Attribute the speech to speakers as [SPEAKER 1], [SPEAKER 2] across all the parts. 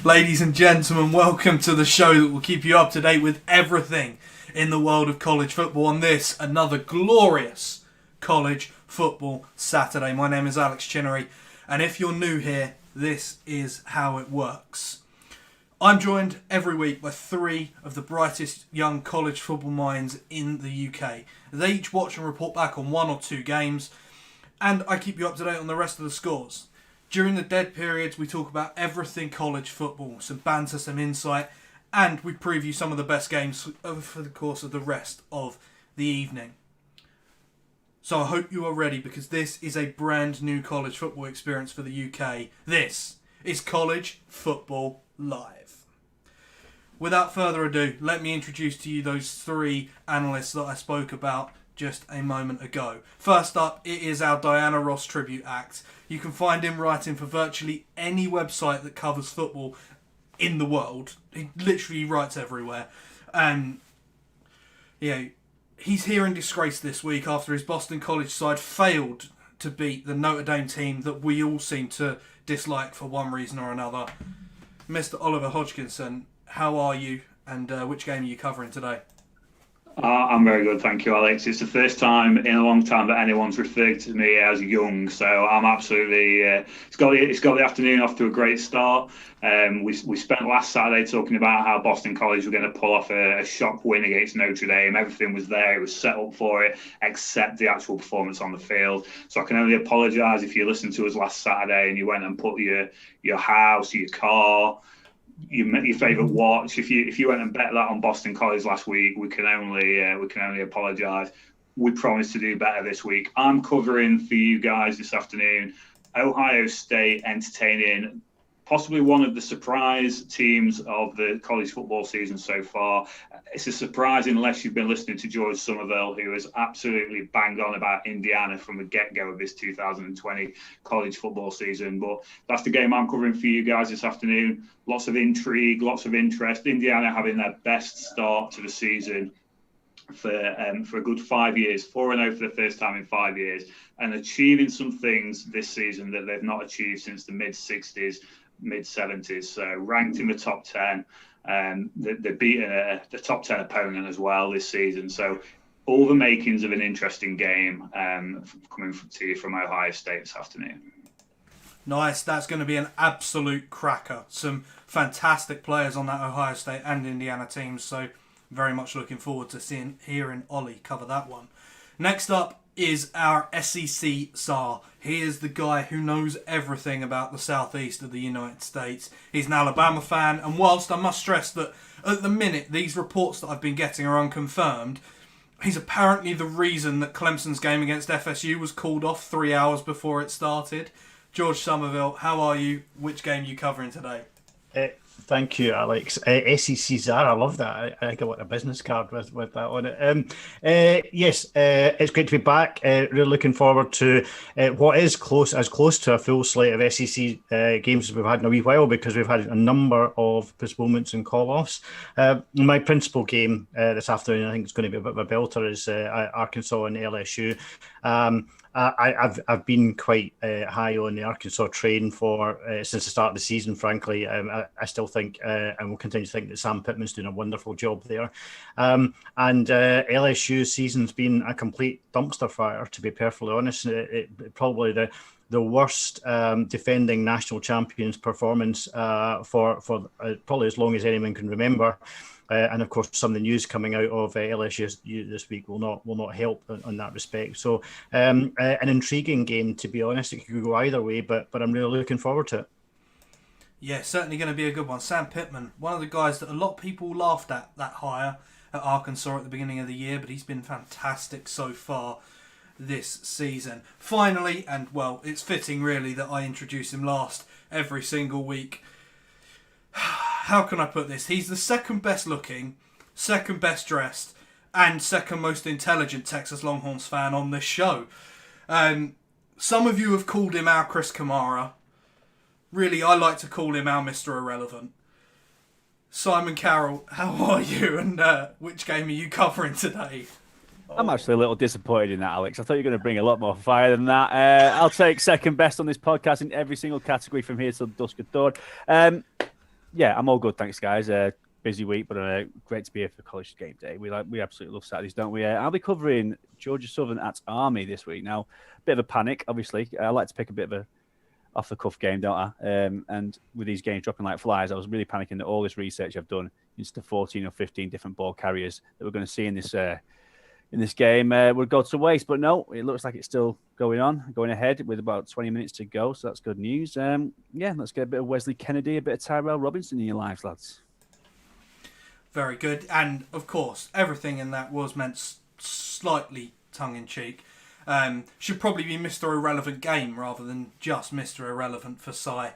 [SPEAKER 1] Ladies and gentlemen, welcome to the show that will keep you up to date with everything in the world of college football on this, another glorious college football Saturday. My name is Alex Chinery, and if you're new here, this is how it works. I'm joined every week by three of the brightest young college football minds in the UK. They each watch and report back on one or two games, and I keep you up to date on the rest of the scores. During the dead periods, we talk about everything college football, some banter, some insight, and we preview some of the best games for the course of the rest of the evening. So I hope you are ready, because this is a brand new college football experience for the UK. This is College Football Live. Without further ado, let me introduce to you those three analysts that I spoke about just a moment ago. First up, it is our Diana Ross tribute act. You can find him writing for virtually any website that covers football in the world. He literally writes everywhere. He's here in disgrace this week after his Boston College side failed to beat the Notre Dame team that we all seem to dislike for one reason or another. Mr. Oliver Hodgkinson, how are you, and which game are you covering today?
[SPEAKER 2] I'm very good, thank you, Alex. It's the first time in a long time that anyone's referred to me as young, so I'm absolutely. It's got the afternoon off to a great start. We spent last Saturday talking about how Boston College were going to pull off a shock win against Notre Dame. Everything was there; it was set up for it, except the actual performance on the field. So I can only apologise if you listened to us last Saturday and you went and put your house, your car, your favourite watch. If you went and bet that on Boston College last week, we can only apologise. We promise to do better this week. I'm covering for you guys this afternoon Ohio State entertaining possibly one of the surprise teams of the college football season so far. It's a surprise unless you've been listening to George Somerville, who has absolutely banged on about Indiana from the get-go of this 2020 college football season. But that's the game I'm covering for you guys this afternoon. Lots of intrigue, lots of interest. Indiana having their best start to the season for a good 5 years, 4-0 for the first time in 5 years, and achieving some things this season that they've not achieved since the mid-60s, mid-70s. So ranked in the top 10. They're beating the top 10 opponent as well this season. So all the makings of an interesting game coming to you from Ohio State this afternoon.
[SPEAKER 1] Nice, that's going to be an absolute cracker. Some fantastic players on that Ohio State and Indiana teams, so very much looking forward to hearing Ollie cover that one. Next up is our SEC czar. He is the guy who knows everything about the southeast of the United States. He's an Alabama fan, and whilst I must stress that at the minute these reports that I've been getting are unconfirmed, he's apparently the reason that Clemson's game against FSU was called off 3 hours before it started. George Somerville, how are you? Which game are you covering today?
[SPEAKER 3] Thank you, Alex. SEC Czar, I love that. I think I want a business card with that on it. Yes, it's great to be back. Really looking forward to what is as close to a full slate of SEC games as we've had in a wee while, because we've had a number of postponements and call-offs. My principal game this afternoon, I think it's going to be a bit of a belter, is Arkansas and LSU. I've been quite high on the Arkansas train since the start of the season, frankly. I still think and will continue to think that Sam Pittman's doing a wonderful job there. And LSU's season's been a complete dumpster fire, to be perfectly honest. Probably the worst defending national champions performance for probably as long as anyone can remember. And of course, some of the news coming out of LSU this week will not help on that respect. So, an intriguing game, to be honest. It could go either way, but I'm really looking forward to it.
[SPEAKER 1] Yeah, certainly going to be a good one. Sam Pittman, one of the guys that a lot of people laughed at that hire at Arkansas at the beginning of the year, but he's been fantastic so far this season. Finally, and well, it's fitting really that I introduce him last every single week. How can I put this? He's the second best looking, second best dressed, and second most intelligent Texas Longhorns fan on this show. Some of you have called him our Chris Kamara. Really, I like to call him our Mr. Irrelevant. Simon Carroll, how are you, and which game are you covering today?
[SPEAKER 4] I'm actually a little disappointed in that, Alex. I thought you were going to bring a lot more fire than that. I'll take second best on this podcast in every single category from here till dusk of dawn. Yeah, I'm all good, thanks, guys. Busy week, but great to be here for College Game Day. We absolutely love Saturdays, don't we? I'll be covering Georgia Southern at Army this week. Now, bit of a panic, obviously. I like to pick a bit of a off-the-cuff game, don't I? And with these games dropping like flies, I was really panicking that all this research I've done into the 14 or 15 different ball carriers that we're going to see in this game would go to waste. But no, it looks like it's still going ahead with about 20 minutes to go. So that's good news. Let's get a bit of Wesley Kennedy, a bit of Tyrell Robinson in your lives, lads.
[SPEAKER 1] Very good. And, of course, everything in that was meant slightly tongue-in-cheek. Should probably be Mr. Irrelevant Game rather than just Mr. Irrelevant for Sai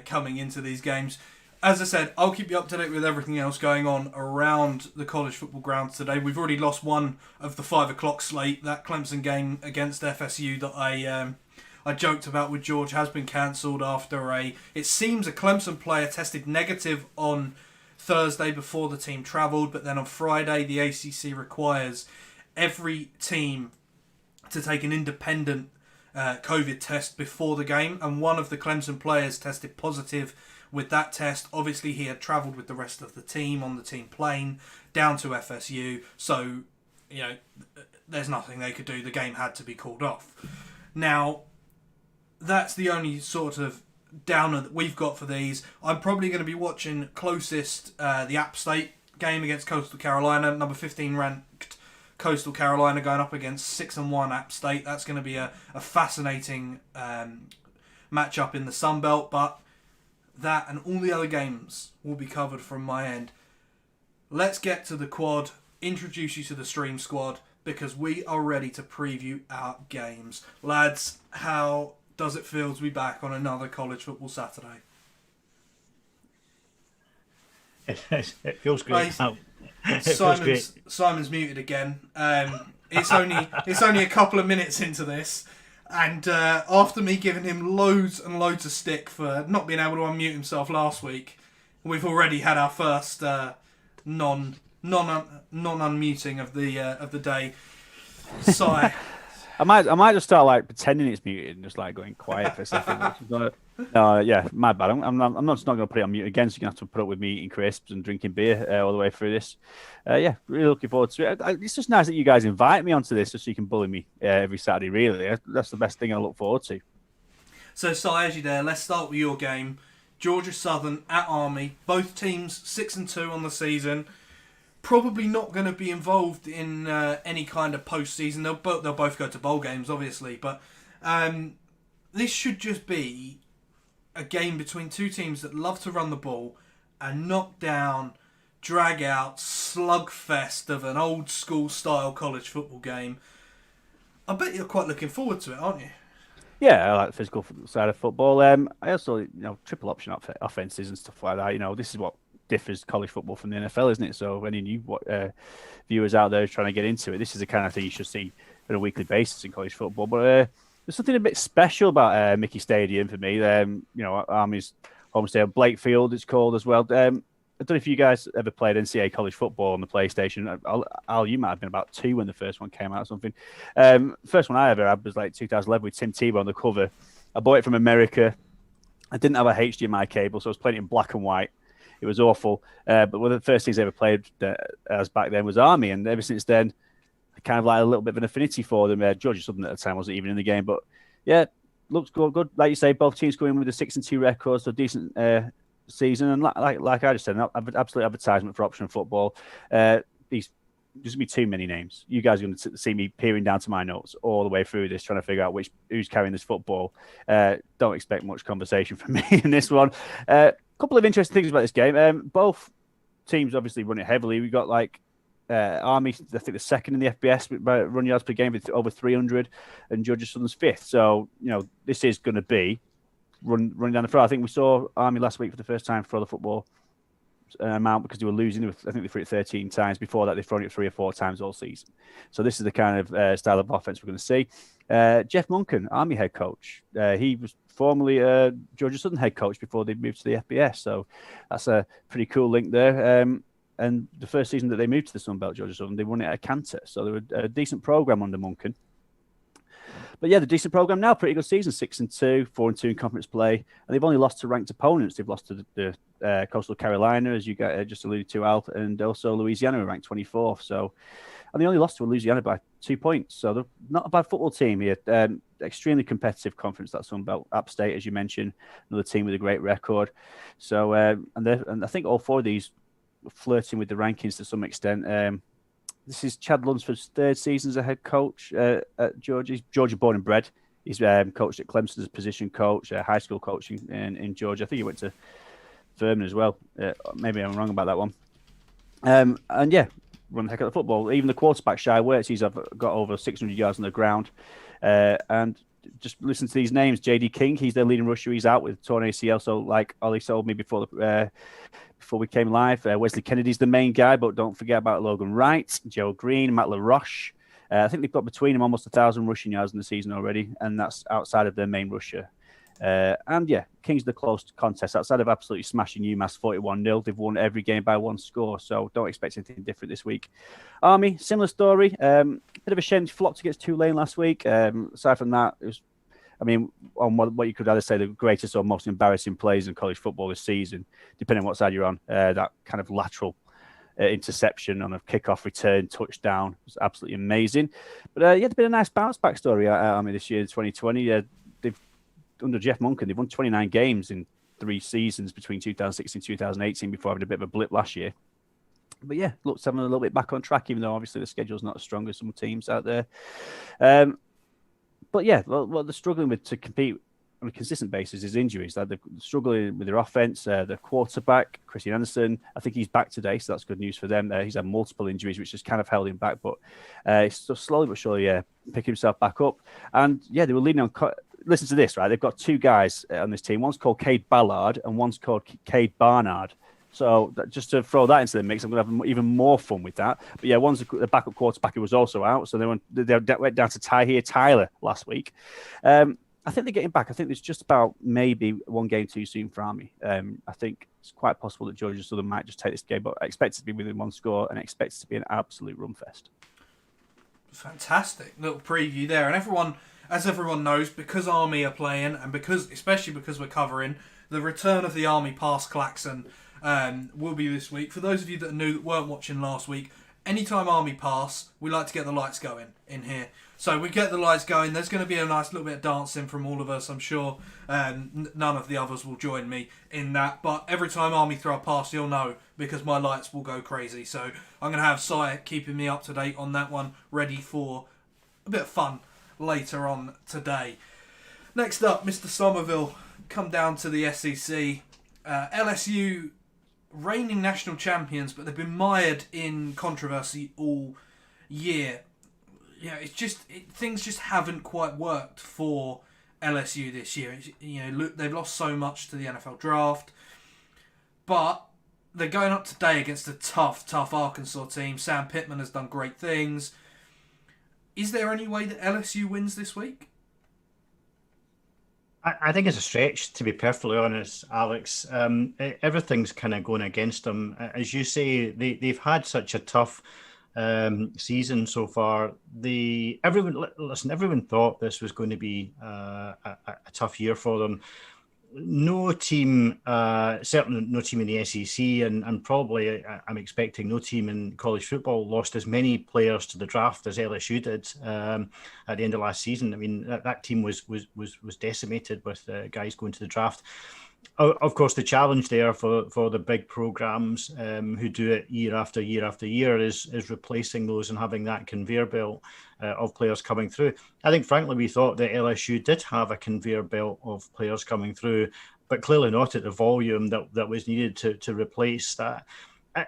[SPEAKER 1] coming into these games. As I said, I'll keep you up to date with everything else going on around the college football grounds today. We've already lost one of the 5 o'clock slate. That Clemson game against FSU that I joked about with George has been cancelled after it seems a Clemson player tested negative on Thursday before the team travelled, but then on Friday the ACC requires every team to take an independent COVID test before the game, and one of the Clemson players tested positive with that test. Obviously he had travelled with the rest of the team on the team plane down to FSU, so there's nothing they could do. The game had to be called off. Now that's the only sort of downer that we've got for these. I'm probably going to be watching closest the App State game against Coastal Carolina, number 15 ranked Coastal Carolina going up against 6-1 App State. That's going to be a fascinating matchup in the Sun Belt, but that and all the other games will be covered from my end. Let's get to the quad, introduce you to the stream squad, because we are ready to preview our games. Lads, how does it feel to be back on another college football Saturday?
[SPEAKER 3] It feels great.
[SPEAKER 1] Simon's muted again. It's only a couple of minutes into this, and after me giving him loads and loads of stick for not being able to unmute himself last week, we've already had our first non unmuting of the day. Sigh.
[SPEAKER 4] I might just start pretending it's muted and just going quiet for a second. My bad. I'm not just not going to put it on mute again. So you're going to have to put up with me eating crisps and drinking beer all the way through this. Really looking forward to it. It's just nice that you guys invite me onto this just so you can bully me every Saturday. Really, that's the best thing I look forward to.
[SPEAKER 1] So, Si, as you there, let's start with your game. Georgia Southern at Army. Both teams 6-2 on the season. Probably not going to be involved in any kind of postseason. They'll both go to bowl games, obviously, but this should just be a game between two teams that love to run the ball and knock down, drag out, slugfest of an old school style college football game. I bet you're quite looking forward to it, aren't you?
[SPEAKER 4] Yeah, I like the physical side of football. I also, triple option offenses and stuff like that. This is what differs college football from the NFL, isn't it? So any new viewers out there trying to get into it, this is the kind of thing you should see on a weekly basis in college football. But there's something a bit special about Mickey Stadium for me. Army's home stadium, Blake Field, it's called as well. I don't know if you guys ever played NCAA college football on the PlayStation. Al, you might have been about 2 when the first one came out or something. First one I ever had was 2011 with Tim Tebow on the cover. I bought it from America. I didn't have a HDMI cable, so I was playing it in black and white. It was awful. But one of the first things I ever played as back then was Army. And ever since then, I kind of a little bit of an affinity for them. Georgia Southern at the time wasn't even in the game. But yeah, looks good. Like you say, both teams going with a 6-2 record, so decent season. And like I just said, an absolute advertisement for option football. There's going to be too many names. You guys are going to see me peering down to my notes all the way through this, trying to figure out who's carrying this football. Don't expect much conversation from me in this one. Couple of interesting things about this game. Both teams obviously run it heavily. We've got Army, I think the second in the FBS by run yards per game with over 300, and Georgia Southern's 5th. So this is going to be running down the throw. I think we saw Army last week for the first time throw the football amount because they were losing. I think they threw it 13 times. Before that, they've thrown it 3 or 4 times all season. So this is the kind of style of offense we're going to see. Jeff Monken, Army head coach. He was formerly Georgia Southern head coach before they moved to the FBS. So that's a pretty cool link there. And the first season that they moved to the Sun Belt, Georgia Southern, they won it at Cantor. So they were a decent program under Monken. But yeah, the decent program now, pretty good season, 6-2, 4-2 in conference play, and they've only lost to ranked opponents. They've lost to the Coastal Carolina, as you just alluded to, Al, and also Louisiana, ranked 24th. So, and they only lost to Louisiana by 2 points. So they're not a bad football team here. Extremely competitive conference, that Sun Belt. App State, as you mentioned, another team with a great record. So, and I think all four of these are flirting with the rankings to some extent. This is Chad Lunsford's third season as a head coach at Georgia. He's Georgia born and bred. He's coached at Clemson as a position coach, high school coaching in Georgia. I think he went to Furman as well. Maybe I'm wrong about that one. And yeah, run the heck out of the football. Even the quarterback, Shai Wertz, he's got over 600 yards on the ground. And just listen to these names. J.D. King, he's their leading rusher. He's out with torn ACL. So like Ollie told me before we came live, Wesley Kennedy's the main guy, but don't forget about Logan Wright, Joe Green, Matt LaRoche. I think they've got between them almost 1,000 rushing yards in the season already, and that's outside of their main rusher. And yeah, Kings the close contest. Outside of absolutely smashing UMass 41-0, they've won every game by one score, so don't expect anything different this week. Army, similar story. Bit of a shame flopped against Tulane last week. Aside from that, it was, I mean, on what you could either say the greatest or most embarrassing plays in college football this season, depending on what side you're on. That kind of lateral interception on a kickoff return touchdown was absolutely amazing. But yeah, it's been a nice bounce back story. Army this year, 2020. They've under Jeff Monken, they've won 29 games in 3 seasons between 2016 and 2018 before having a bit of a blip last year. But yeah, looks having a little bit back on track, even though obviously the schedule's not as strong as some teams out there. But yeah, what they're struggling with to compete on a consistent basis is injuries. They're struggling with their offense. Their quarterback, Christian Anderson, I think he's back today, so that's good news for them. He's had multiple injuries, which has kind of held him back, but he's still slowly but surely picking himself back up. And yeah, they were leading on. Listen to this, right? They've got 2 guys on this team. One's called Cade Ballard and one's called Cade Barnard. So just to throw that into the mix, I'm going to have even more fun with that. But yeah, one's the backup quarterback who was also out. So they went down to Tahir Tyler last week. I think they're getting back. I think it's just about maybe one game too soon for Army. I think it's quite possible that Georgia Southern might just take this game, but I expect it to be within one score and I expect it to be an absolute run fest.
[SPEAKER 1] Fantastic little preview there. And as everyone knows, because Army are playing and especially because we're covering the return of the Army pass klaxon will be this week. For those of you that weren't watching last week, anytime Army pass, we like to get the lights going in here. So we get the lights going. There's going to be a nice little bit of dancing from all of us, I'm sure. None of the others will join me in that. But every time Army throw a pass, you'll know because my lights will go crazy. So I'm going to have Sy keeping me up to date on that one, ready for a bit of fun later on today. Next up, Mr. Somerville, come down to the SEC. LSU, reigning national champions, but they've been mired in controversy all year. Yeah, things just haven't quite worked for LSU this year. Look, they've lost so much to the NFL draft, but they're going up today against a tough Arkansas team. Sam Pittman has done great things. Is there any way that LSU wins this week?
[SPEAKER 3] I think it's a stretch, to be perfectly honest, Alex. Everything's kind of going against them. As you say, they've had such a tough season so far. Everyone thought this was going to be a tough year for them. No team, certainly no team in the SEC, and probably I'm expecting no team in college football lost as many players to the draft as LSU did at the end of last season. I mean, that team was decimated with guys going to the draft. Of course, the challenge there for the big programs who do it year after year after year is replacing those and having that conveyor belt of players coming through. I think, frankly, we thought that LSU did have a conveyor belt of players coming through, but clearly not at the volume that was needed to replace that.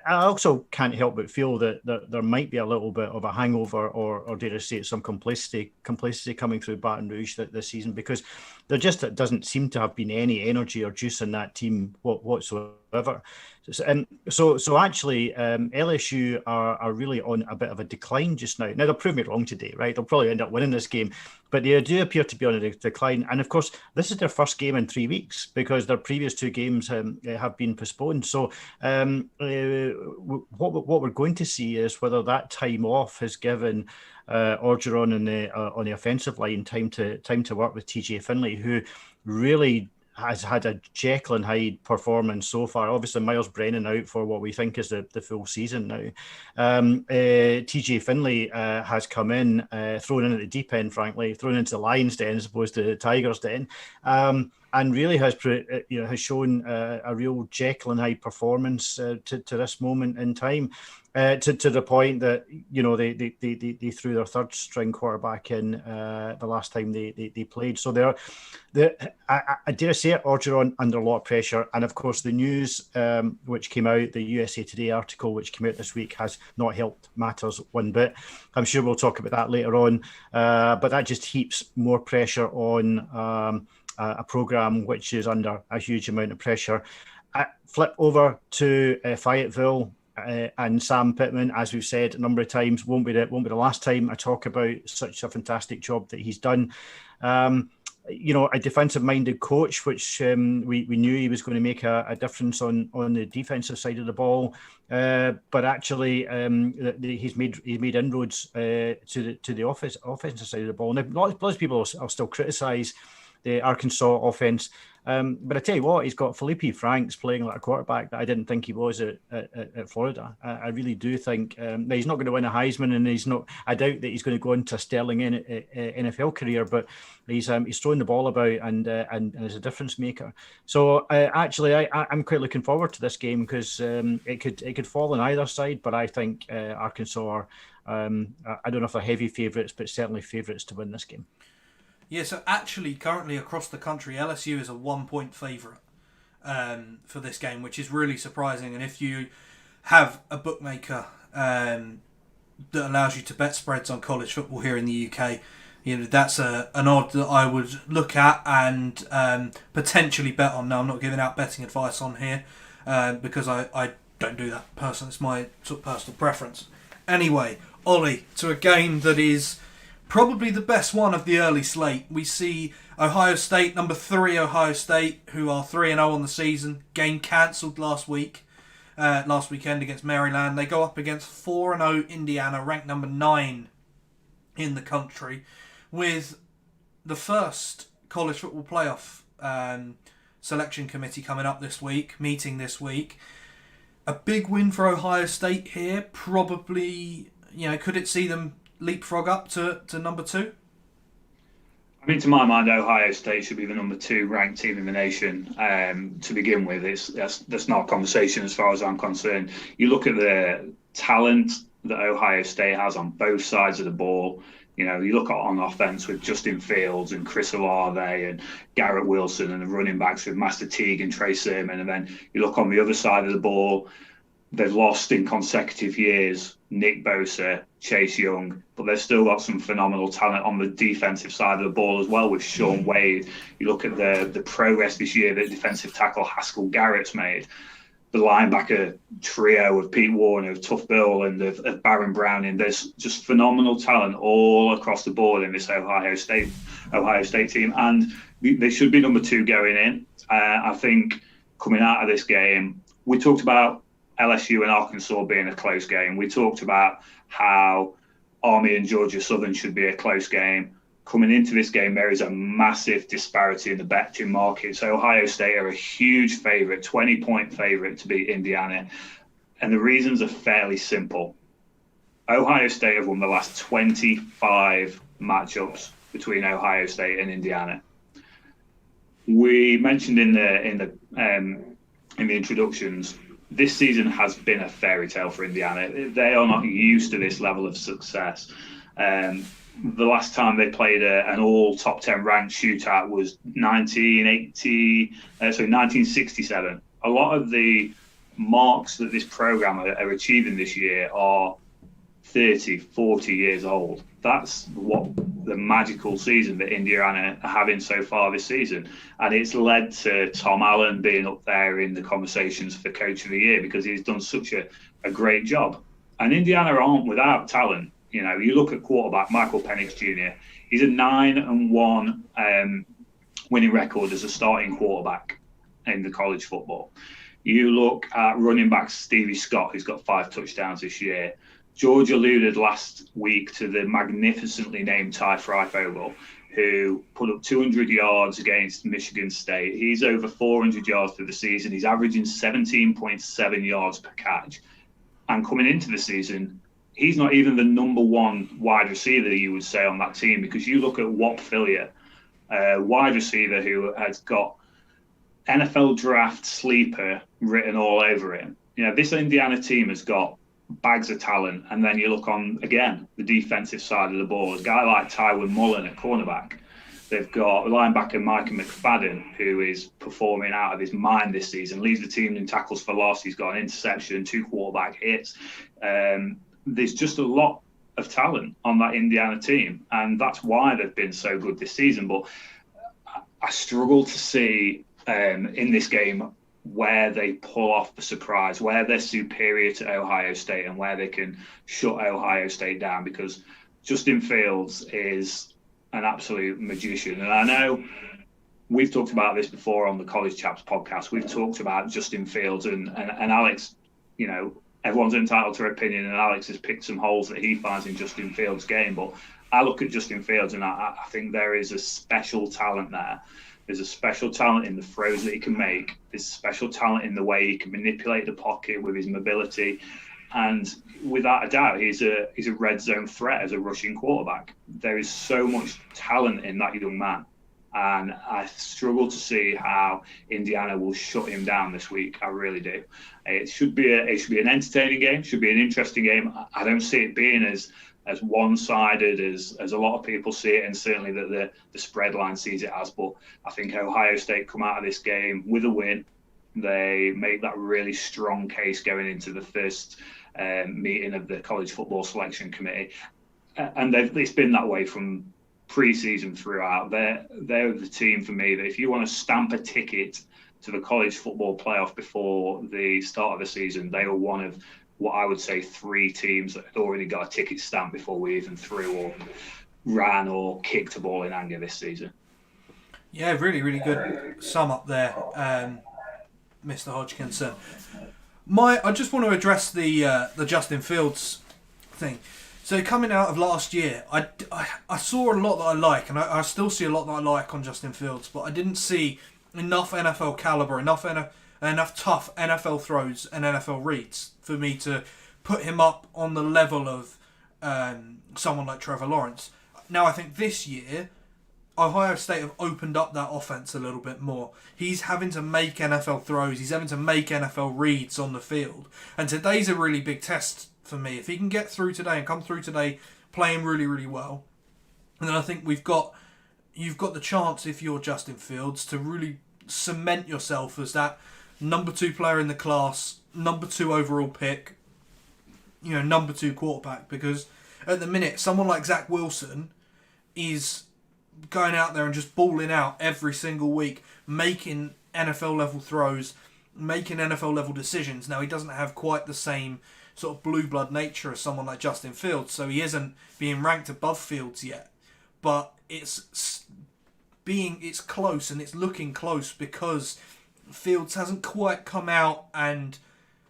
[SPEAKER 3] I also can't help but feel that there might be a little bit of a hangover or dare I say, some complacency coming through Baton Rouge this season, because there just doesn't seem to have been any energy or juice in that team whatsoever. whatsoever. So actually, LSU are really on a bit of a decline just now. Now, they'll prove me wrong today, right? They'll probably end up winning this game, but they do appear to be on a decline. And of course, this is their first game in 3 weeks because their previous 2 games have been postponed. So what we're going to see is whether that time off has given Orgeron on the offensive line time to work with TJ Finlay, who really has had a Jekyll and Hyde performance so far. Obviously, Miles Brennan out for what we think is the full season now. TJ Finlay has come in, thrown in at the deep end, frankly, thrown into the Lions' den as opposed to the Tigers' den, and really has shown a real Jekyll and Hyde performance to this moment in time. To the point that they threw their third string quarterback in the last time they played. So I dare say it, Orgeron under a lot of pressure, and of course the news which came out, the USA Today article which came out this week, has not helped matters one bit. I'm sure we'll talk about that later on, but that just heaps more pressure on a program which is under a huge amount of pressure. Flip over to Fayetteville. And Sam Pittman, as we've said a number of times, won't be the last time I talk about such a fantastic job that he's done. A defensive-minded coach, which we knew he was going to make a difference on the defensive side of the ball, but actually he's made inroads to the offensive side of the ball. Now, lots of people will still criticise the Arkansas offense. But I tell you what, he's got Felipe Franks playing like a quarterback that I didn't think he was at Florida. I really do think he's not going to win a Heisman, and I doubt that he's going to go into a sterling NFL career. But he's throwing the ball about and is a difference maker. So actually, I'm quite looking forward to this game because it could fall on either side. But I think Arkansas are, I don't know if they're heavy favourites, but certainly favourites to win this game.
[SPEAKER 1] Yeah, so actually, currently across the country, LSU is a 1-point favourite for this game, which is really surprising. And if you have a bookmaker that allows you to bet spreads on college football here in the UK, that's an odd that I would look at and potentially bet on. Now, I'm not giving out betting advice on here because I don't do that personally. It's my sort of personal preference. Anyway, Ollie, to a game that is probably the best one of the early slate. We see Ohio State, number 3 Ohio State, who are 3-0 on the season. Game cancelled last weekend against Maryland. They go up against 4-0 Indiana, ranked number 9 in the country, with the first college football playoff selection committee meeting this week. A big win for Ohio State here. Probably, could it see them leapfrog up to number 2?
[SPEAKER 2] I mean, to my mind, Ohio State should be the number 2 ranked team in the nation to begin with. That's not a conversation as far as I'm concerned. You look at the talent that Ohio State has on both sides of the ball. You look at on offense with Justin Fields and Chris Olave and Garrett Wilson, and the running backs with Master Teague and Trey Sermon. And then you look on the other side of the ball, they've lost in consecutive years Nick Bosa, Chase Young, but they've still got some phenomenal talent on the defensive side of the ball as well with Sean Wade. You look at the progress this year that defensive tackle Haskell Garrett's made. The linebacker trio of Pete Warner, of Tough Bill, and of Baron Browning. There's just phenomenal talent all across the board in this Ohio State team, and they should be number 2 going in. I think coming out of this game, we talked about LSU and Arkansas being a close game. We talked about how Army and Georgia Southern should be a close game. Coming into this game, there is a massive disparity in the betting market. So Ohio State are a huge favourite, 20-point favourite to beat Indiana. And the reasons are fairly simple. Ohio State have won the last 25 matchups between Ohio State and Indiana. We mentioned in the introductions, this season has been a fairy tale for Indiana. They are not used to this level of success. The last time they played an all top 10 ranked shootout was 1967. A lot of the marks that this program are achieving this year are 30, 40 years old. That's what the magical season that Indiana are having so far this season. And it's led to Tom Allen being up there in the conversations for Coach of the Year because he's done such a great job. And Indiana aren't without talent. You know, you look at quarterback Michael Penix Jr., he's a 9-1 winning record as a starting quarterback in the college football. You look at running back Stevie Scott, who's got 5 touchdowns this year. George alluded last week to the magnificently named Ty Freifogel, who put up 200 yards against Michigan State. He's over 400 yards through the season. He's averaging 17.7 yards per catch. And coming into the season, he's not even the number one wide receiver, you would say, on that team, because you look at Whop Phillier, a wide receiver who has got NFL draft sleeper written all over him. You know, this Indiana team has got bags of talent, and then you look on, again, the defensive side of the ball. A guy like Tywin Mullen at cornerback. They've got linebacker Micah McFadden, who is performing out of his mind this season, leads the team in tackles for loss. He's got an interception, 2 quarterback hits. There's just a lot of talent on that Indiana team, and that's why they've been so good this season. But I struggle to see in this game where they pull off the surprise, where they're superior to Ohio State and where they can shut Ohio State down, because Justin Fields is an absolute magician. And I know we've talked about this before on the College Chaps podcast. We've talked about Justin Fields and Alex, you know, everyone's entitled to their opinion, and Alex has picked some holes that he finds in Justin Fields' game. But I look at Justin Fields and I think there is a special talent there. There's a special talent in the throws that he can make. There's special talent in the way he can manipulate the pocket with his mobility. And without a doubt, he's a red zone threat as a rushing quarterback. There is so much talent in that young man. And I struggle to see how Indiana will shut him down this week. I really do. It should be an entertaining game, should be an interesting game. I don't see it being as one-sided as a lot of people see it, and certainly that the spread line sees it as. But I think Ohio State come out of this game with a win. They make that really strong case going into the first meeting of the College Football Selection Committee. And it's been that way from pre-season throughout. They're the team for me that if you want to stamp a ticket to the college football playoff before the start of the season, they were one of what I would say 3 teams that had already got a ticket stamp before we even threw or ran or kicked a ball in anger this season.
[SPEAKER 1] Yeah, really, really good sum up there, Mr. Hodgkinson. I just want to address the Justin Fields thing. So coming out of last year, I saw a lot that I like, and I still see a lot that I like on Justin Fields, but I didn't see enough NFL caliber, enough tough NFL throws and NFL reads for me to put him up on the level of someone like Trevor Lawrence. Now I think this year, Ohio State have opened up that offense a little bit more. He's having to make NFL throws. He's having to make NFL reads on the field. And today's a really big test for me. If he can get through today and come through today playing really, really well, and then I think you've got the chance, if you're Justin Fields, to really cement yourself as that number 2 player in the class, number 2 overall pick, number 2 quarterback. Because at the minute, someone like Zach Wilson is going out there and just balling out every single week, making NFL level throws, making NFL level decisions. Now, he doesn't have quite the same sort of blue blood nature as someone like Justin Fields, so he isn't being ranked above Fields yet. But it's close, and it's looking close because Fields hasn't quite come out and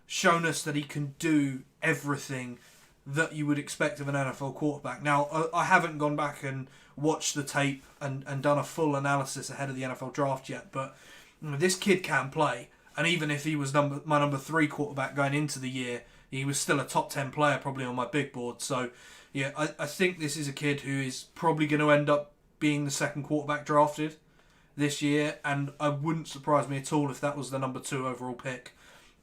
[SPEAKER 1] shown us that he can do everything that you would expect of an NFL quarterback. Now, I haven't gone back and watched the tape and done a full analysis ahead of the NFL draft yet, but this kid can play. And even if he was my number 3 quarterback going into the year, he was still a top 10 player probably on my big board. So, yeah, I think this is a kid who is probably going to end up being the 2nd quarterback drafted this year, and I wouldn't surprise me at all if that was the number 2 overall pick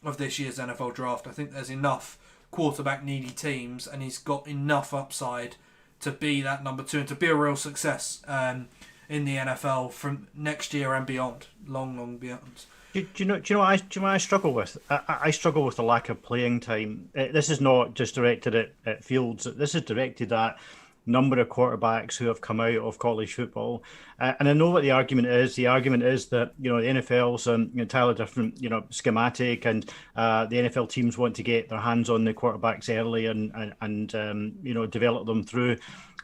[SPEAKER 1] of this year's NFL draft. I think there's enough quarterback needy teams, and he's got enough upside to be that number 2 and to be a real success. And in the NFL from next year and beyond, long beyond.
[SPEAKER 3] Do you know what I struggle with? I struggle with the lack of playing time. This is not just directed at Fields. This is directed at number of quarterbacks who have come out of college football. And I know what the argument is. The argument is that, the NFL's entirely different, schematic, and the NFL teams want to get their hands on the quarterbacks early and develop them through.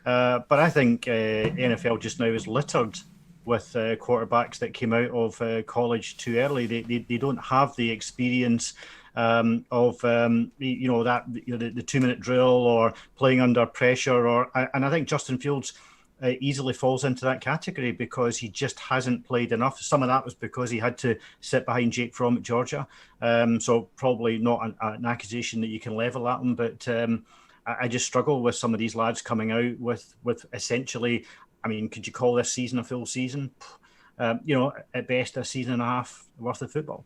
[SPEAKER 3] But I think the NFL just now is littered with quarterbacks that came out of college too early. They don't have the experience of the 2-minute drill or playing under pressure, and I think Justin Fields easily falls into that category because he just hasn't played enough. Some of that was because he had to sit behind Jake Fromm at Georgia, so probably not an accusation that you can level at him, but I just struggle with some of these lads coming out with essentially, I mean, could you call this season a full season? At best a season and a half worth of football.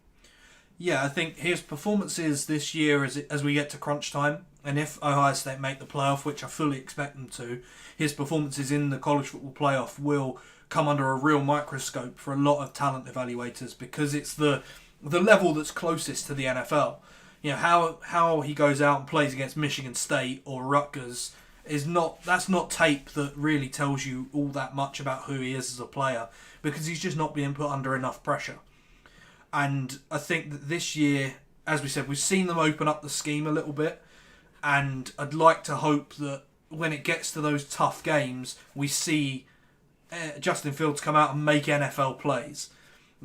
[SPEAKER 1] Yeah, I think his performances this year as we get to crunch time, and if Ohio State make the playoff, which I fully expect them to, his performances in the college football playoff will come under a real microscope for a lot of talent evaluators, because it's the level that's closest to the NFL. How he goes out and plays against Michigan State or Rutgers that's not tape that really tells you all that much about who he is as a player, because he's just not being put under enough pressure. And I think that this year, as we said, we've seen them open up the scheme a little bit, and I'd like to hope that when it gets to those tough games, we see Justin Fields come out and make NFL plays.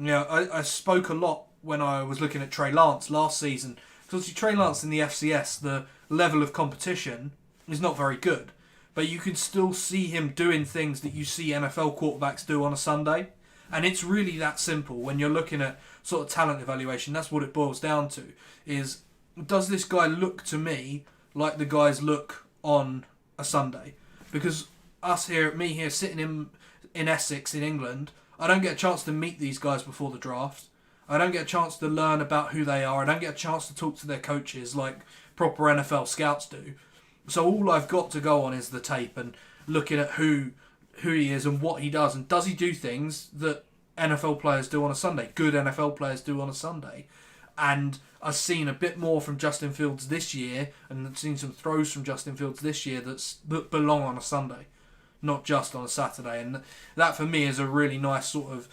[SPEAKER 1] I spoke a lot when I was looking at Trey Lance last season, because obviously Trey Lance in the FCS, the level of competition is not very good, but you can still see him doing things that you see NFL quarterbacks do on a Sunday, and it's really that simple. When you're looking at sort of talent evaluation, that's what it boils down to, is does this guy look to me like the guys look on a Sunday? Because me here sitting in Essex in England, I don't get a chance to meet these guys before the draft. I don't get a chance to learn about who they are. I don't get a chance to talk to their coaches like proper NFL scouts do. So all I've got to go on is the tape and looking at who he is and what he does. And does he do things that NFL players do on a Sunday? Good NFL players do on a Sunday. And I've seen a bit more from Justin Fields this year, and I've seen some throws from Justin Fields this year that belong on a Sunday, not just on a Saturday. And that for me is a really nice sort of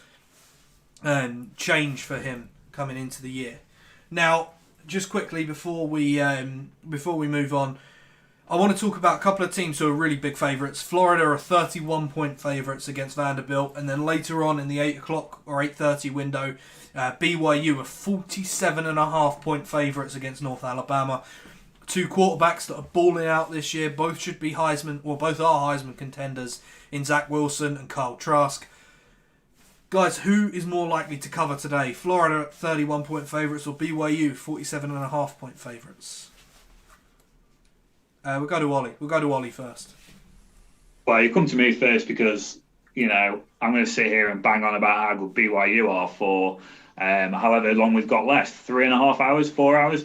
[SPEAKER 1] change for him coming into the year. Now, just quickly before we move on, I want to talk about a couple of teams who are really big favourites. Florida are 31-point favourites against Vanderbilt, and then later on in the 8 o'clock or 8:30 window, BYU are 47.5-point favourites against North Alabama. Two quarterbacks that are balling out this year. Both should be both are Heisman contenders in Zach Wilson and Kyle Trask. Guys, who is more likely to cover today? Florida 31-point favourites or BYU 47.5-point favourites? We'll go to Ollie. We'll go to Ollie first.
[SPEAKER 2] Well, you come to me first because, I'm going to sit here and bang on about how good BYU are for however long we've got left. 3.5 hours, 4 hours.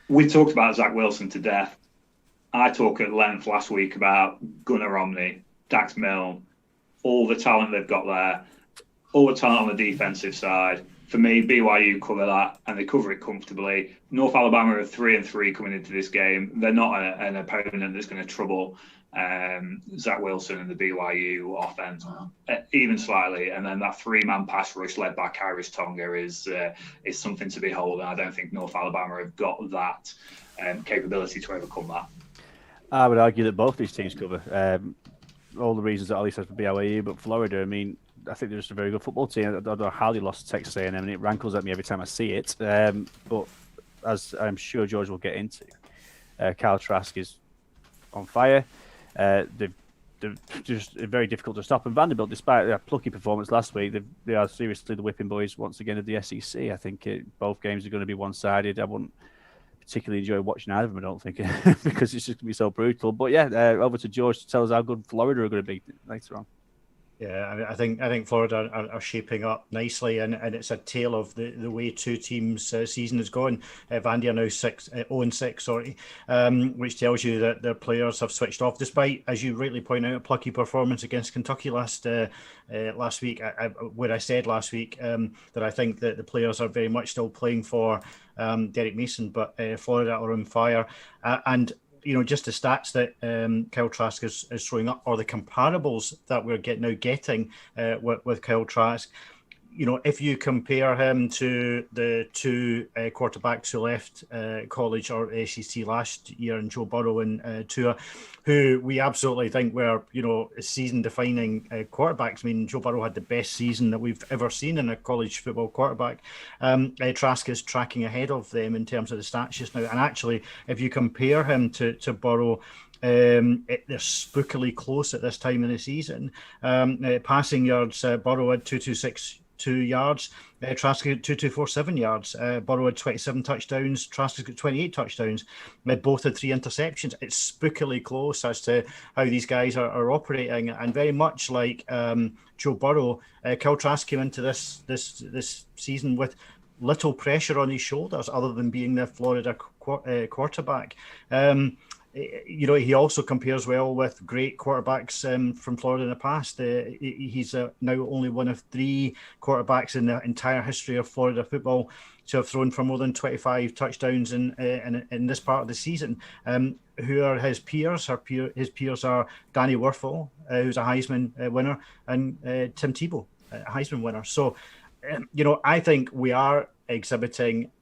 [SPEAKER 2] We talked about Zach Wilson to death. I talked at length last week about Gunnar Romney, Dax Milne, all the talent they've got there, all the talent on the defensive side. For me, BYU cover that, and they cover it comfortably. North Alabama are 3-3 coming into this game. They're not an opponent that's going to trouble Zach Wilson and the BYU offense, even slightly. And then that 3-man pass rush led by Kyrus Tonga is something to behold. And I don't think North Alabama have got that capability to overcome that.
[SPEAKER 4] I would argue that both these teams cover all the reasons that Ollie says for BYU, but Florida, I mean, I think they're just a very good football team. I don't know how they lost to Texas A&M, and it rankles at me every time I see it. But as I'm sure George will get into, Kyle Trask is on fire. They're just very difficult to stop. And Vanderbilt, despite their plucky performance last week, they are seriously the whipping boys once again of the SEC. I think both games are going to be one-sided. I wouldn't particularly enjoy watching either of them, I don't think, because it's just going to be so brutal. But yeah, over to George to tell us how good Florida are going to be later on.
[SPEAKER 3] Yeah, I think Florida are shaping up nicely, and it's a tale of the way two teams' season has gone. Vandy are now 0-6, sorry, which tells you that their players have switched off, despite, as you rightly point out, a plucky performance against Kentucky last week. Where I said last week that I think that the players are very much still playing for Derek Mason, but Florida are on fire, and just the stats that Kyle Trask is throwing up, or the comparables that we're getting with Kyle Trask. If you compare him to the two quarterbacks who left college or SEC last year, and Joe Burrow and Tua, who we absolutely think were, season-defining quarterbacks. I mean, Joe Burrow had the best season that we've ever seen in a college football quarterback. Trask is tracking ahead of them in terms of the stats just now. And actually, if you compare him to Burrow, they're spookily close at this time of the season. Passing yards, Burrow had 226 yards, Trask had 2247 yards. Burrow had 27 touchdowns, Trask has got 28 touchdowns. Both had 3 interceptions. It's spookily close as to how these guys are operating, and very much like Joe Burrow, Kyle Trask came into this season with little pressure on his shoulders other than being the Florida quarterback. He also compares well with great quarterbacks from Florida in the past. He's now only one of 3 quarterbacks in the entire history of Florida football to have thrown for more than 25 touchdowns in this part of the season. Who are his peers? His peers are Danny Werfel, who's a Heisman winner, and Tim Tebow, a Heisman winner. So, I think we are exhibiting.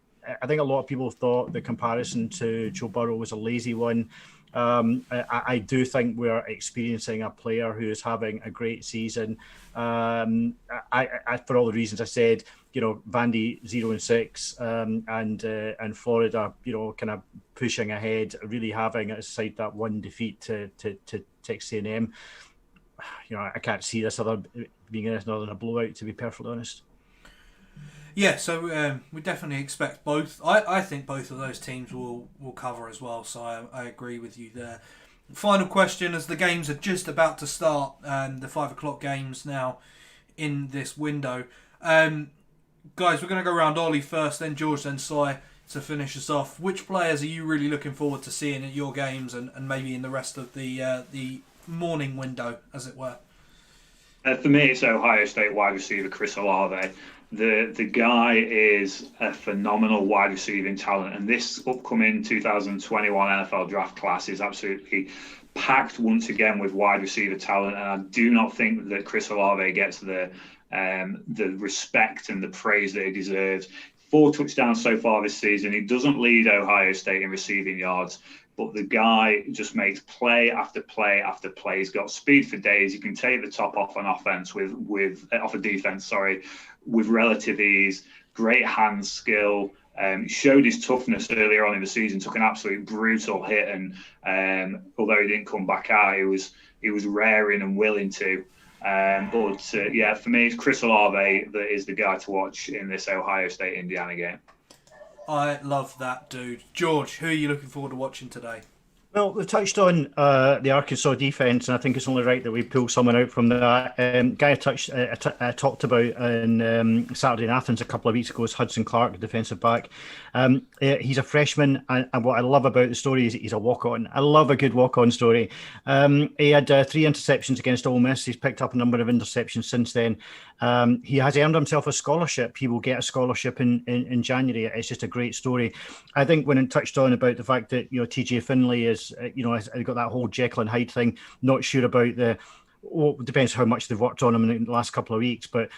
[SPEAKER 3] I think a lot of people thought the comparison to Joe Burrow was a lazy one. I do think we're experiencing a player who is having a great season. For all the reasons I said, Vandy 0-6, and Florida, kind of pushing ahead, really having aside that one defeat to Texas A&M. I can't see this being anything other than a blowout, to be perfectly honest.
[SPEAKER 1] Yeah, so we definitely expect both. I think both of those teams will cover as well, so I agree with you there. Final question, as the games are just about to start, the 5 o'clock games now in this window. Guys, we're going to go around Ollie first, then George, then Si to finish us off. Which players are you really looking forward to seeing at your games and maybe in the rest of the morning window, as it were?
[SPEAKER 2] For me, it's Ohio State wide receiver Chris Olave. The guy is a phenomenal wide receiving talent, and this upcoming 2021 NFL draft class is absolutely packed once again with wide receiver talent. And I do not think that Chris Olave gets the respect and the praise that he deserves. 4 touchdowns so far this season. He doesn't lead Ohio State in receiving yards, but the guy just makes play after play after play. He's got speed for days. He can take the top off on offense off a defense, with relative ease. Great hand skill. Showed his toughness earlier on in the season. Took an absolute brutal hit, and although he didn't come back out, he was raring and willing to. For me, it's Chris Olave that is the guy to watch in this Ohio State-Indiana game.
[SPEAKER 1] I love that dude. George, who are you looking forward to watching today?
[SPEAKER 3] Well, we've touched on the Arkansas defence, and I think it's only right that we pull someone out from that. Guy I talked about on Saturday in Athens a couple of weeks ago is Hudson Clark, defensive back. He's a freshman, and what I love about the story is he's a walk-on. I love a good walk-on story. He had 3 interceptions against Ole Miss. He's picked up a number of interceptions since then. He has earned himself a scholarship. He will get a scholarship in January. It's just a great story. I think when it touched on about the fact that TJ Finley is has got that whole Jekyll and Hyde thing. Not sure about it depends how much they've worked on him in the last couple of weeks, but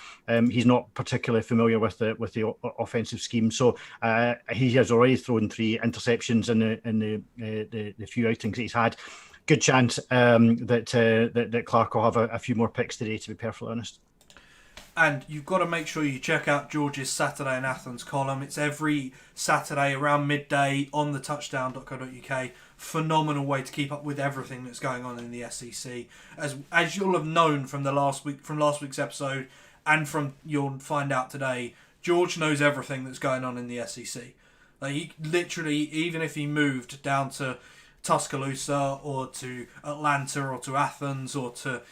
[SPEAKER 3] he's not particularly familiar with the offensive scheme. So he has already thrown 3 interceptions in the few outings that he's had. Good chance that Clark will have a few more picks today, to be perfectly honest.
[SPEAKER 1] And you've got to make sure you check out George's Saturday in Athens column. It's every Saturday around midday on the touchdown.co.uk. Phenomenal way to keep up with everything that's going on in the SEC. As you'll have known from last week's episode, and from you'll find out today, George knows everything that's going on in the SEC. Like, he literally, even if he moved down to Tuscaloosa or to Atlanta or to Athens or to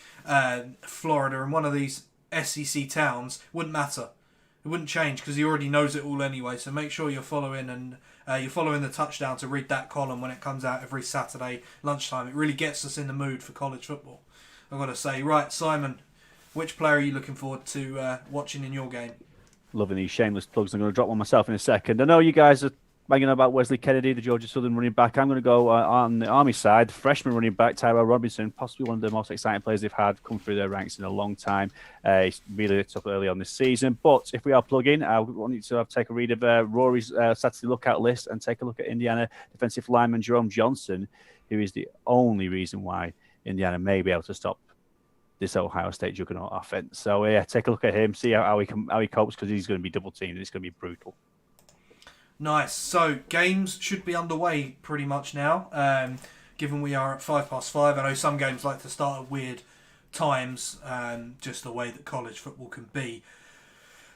[SPEAKER 1] Florida, and one of these SEC towns, wouldn't matter. It wouldn't change because he already knows it all anyway. So make sure you're following you're following the touchdown to read that column when it comes out every Saturday lunchtime. It really gets us in the mood for college football, I've got to say. Right, Simon, which player are you looking forward to watching in your game?
[SPEAKER 4] Loving these shameless plugs. I'm going to drop one myself in a second. I know you guys are banging about Wesley Kennedy, the Georgia Southern running back. I'm going to go on the Army side. Freshman running back Tyrell Robinson, possibly one of the most exciting players they've had come through their ranks in a long time. He's really lit up early on this season. But if we are plugging, I want you to take a read of Rory's Saturday lookout list and take a look at Indiana defensive lineman Jerome Johnson, who is the only reason why Indiana may be able to stop this Ohio State juggernaut offense. So yeah, take a look at him, see how he copes, because he's going to be double teamed and it's going to be brutal.
[SPEAKER 1] Nice. So games should be underway pretty much now. Given we are at 5:05, I know some games like to start at weird times, just the way that college football can be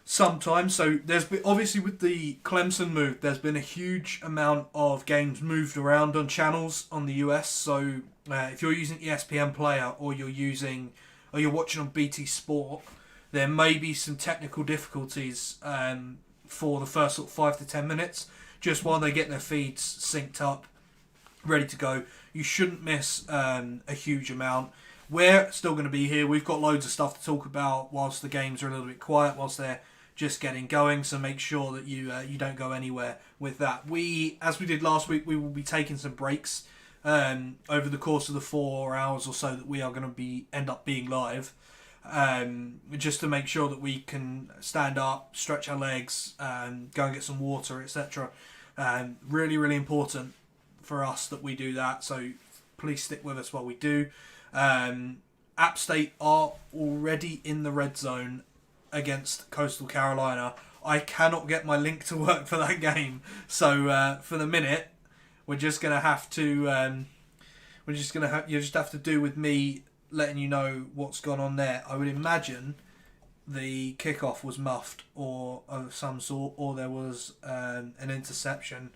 [SPEAKER 1] sometimes. So there's been, obviously with the Clemson move, there's been a huge amount of games moved around on channels on the US. So if you're using ESPN Player or you're watching on BT Sport, there may be some technical difficulties for the first sort of 5 to 10 minutes, just while they get their feeds synced up, ready to go. You shouldn't miss a huge amount. We're still going to be here. We've got loads of stuff to talk about whilst the games are a little bit quiet, whilst they're just getting going. So make sure that you don't go anywhere with that. As we did last week, we will be taking some breaks over the course of the 4 hours or so that we are going to end up being live. Just to make sure that we can stand up, stretch our legs, go and get some water, etc. Really, really important for us that we do that. So please stick with us while we do. App State are already in the red zone against Coastal Carolina. I cannot get my link to work for that game. So for the minute, we're just gonna have to. You just have to do with me letting you know what's gone on there. I would imagine the kickoff was muffed or of some sort, or there was an interception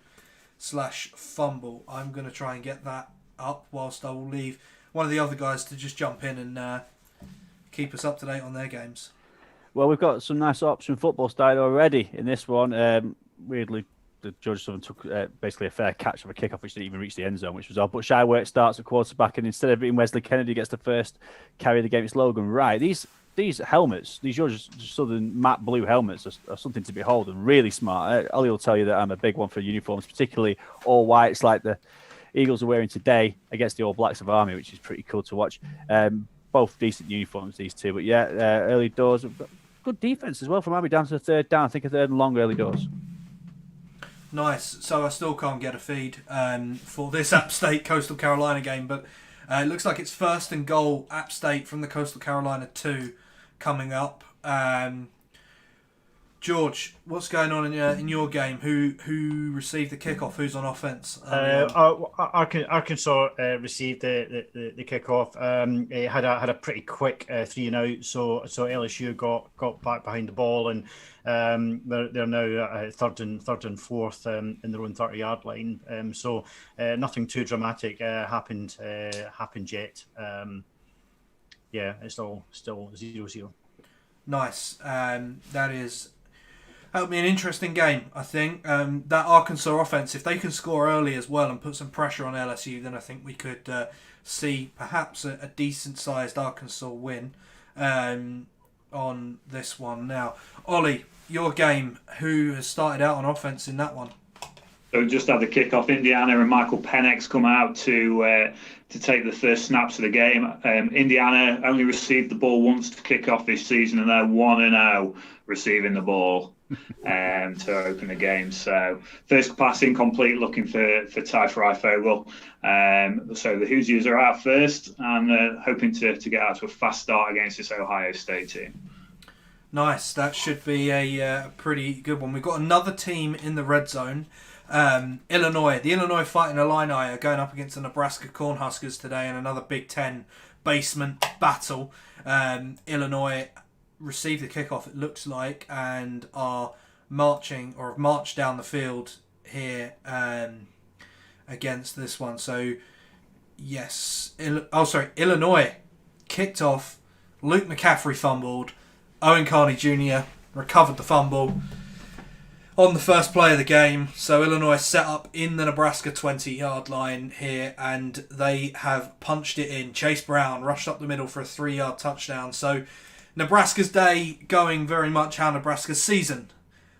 [SPEAKER 1] / fumble. I'm going to try and get that up whilst I will leave one of the other guys to just jump in and keep us up to date on their games.
[SPEAKER 4] Well, we've got some nice option football style already in this one. Weirdly, the Georgia Southern took basically a fair catch of a kickoff which didn't even reach the end zone, which was odd. But Shywork starts at quarterback, and instead of being Wesley Kennedy gets the first carry of the game, it's Logan Wright. These helmets, these Georgia Southern matte blue helmets, are something to behold and really smart. Ollie will tell you that I'm a big one for uniforms, particularly all whites like the Eagles are wearing today against the All Blacks of Army, which is pretty cool to watch. Both decent uniforms, these two. But yeah, early doors, good defense as well from Army down to the third down. I think a third and long early doors.
[SPEAKER 1] Nice. So I still can't get a feed for this App State Coastal Carolina game, but it looks like it's first and goal App State from the Coastal Carolina 2 coming up. George, what's going on in your game? Who received the kickoff? Who's on offense?
[SPEAKER 3] Arkansas received the kickoff. It had a pretty quick 3-and-out, so LSU got back behind the ball, and they're now third and fourth in their own 30-yard line. So nothing too dramatic happened yet. It's all still 0-0.
[SPEAKER 1] Nice. That'll be an interesting game, I think. That Arkansas offense, if they can score early as well and put some pressure on LSU, then I think we could see perhaps a decent-sized Arkansas win on this one. Now, Ollie, your game, who has started out on offense in that one?
[SPEAKER 2] So just had the kickoff. Indiana and Michael Penix come out to take the first snaps of the game. Indiana only received the ball once to kick off this season, and they're 1-0 receiving the ball to open the game. So first pass incomplete, looking for Ty Freifogel. So the Hoosiers are out first and hoping to get out to a fast start against this Ohio State team.
[SPEAKER 1] Nice. That should be a pretty good one. We've got another team in the red zone. Illinois. The Illinois Fighting Illini are going up against the Nebraska Cornhuskers today in another Big Ten basement battle. Illinois received the kickoff, it looks like, and are marching or have marched down the field here against this one. So, yes. Illinois kicked off. Luke McCaffrey fumbled. Owen Carney Jr. recovered the fumble on the first play of the game. So Illinois set up in the Nebraska 20-yard line here, and they have punched it in. Chase Brown rushed up the middle for a 3-yard touchdown. So Nebraska's day going very much how Nebraska's season,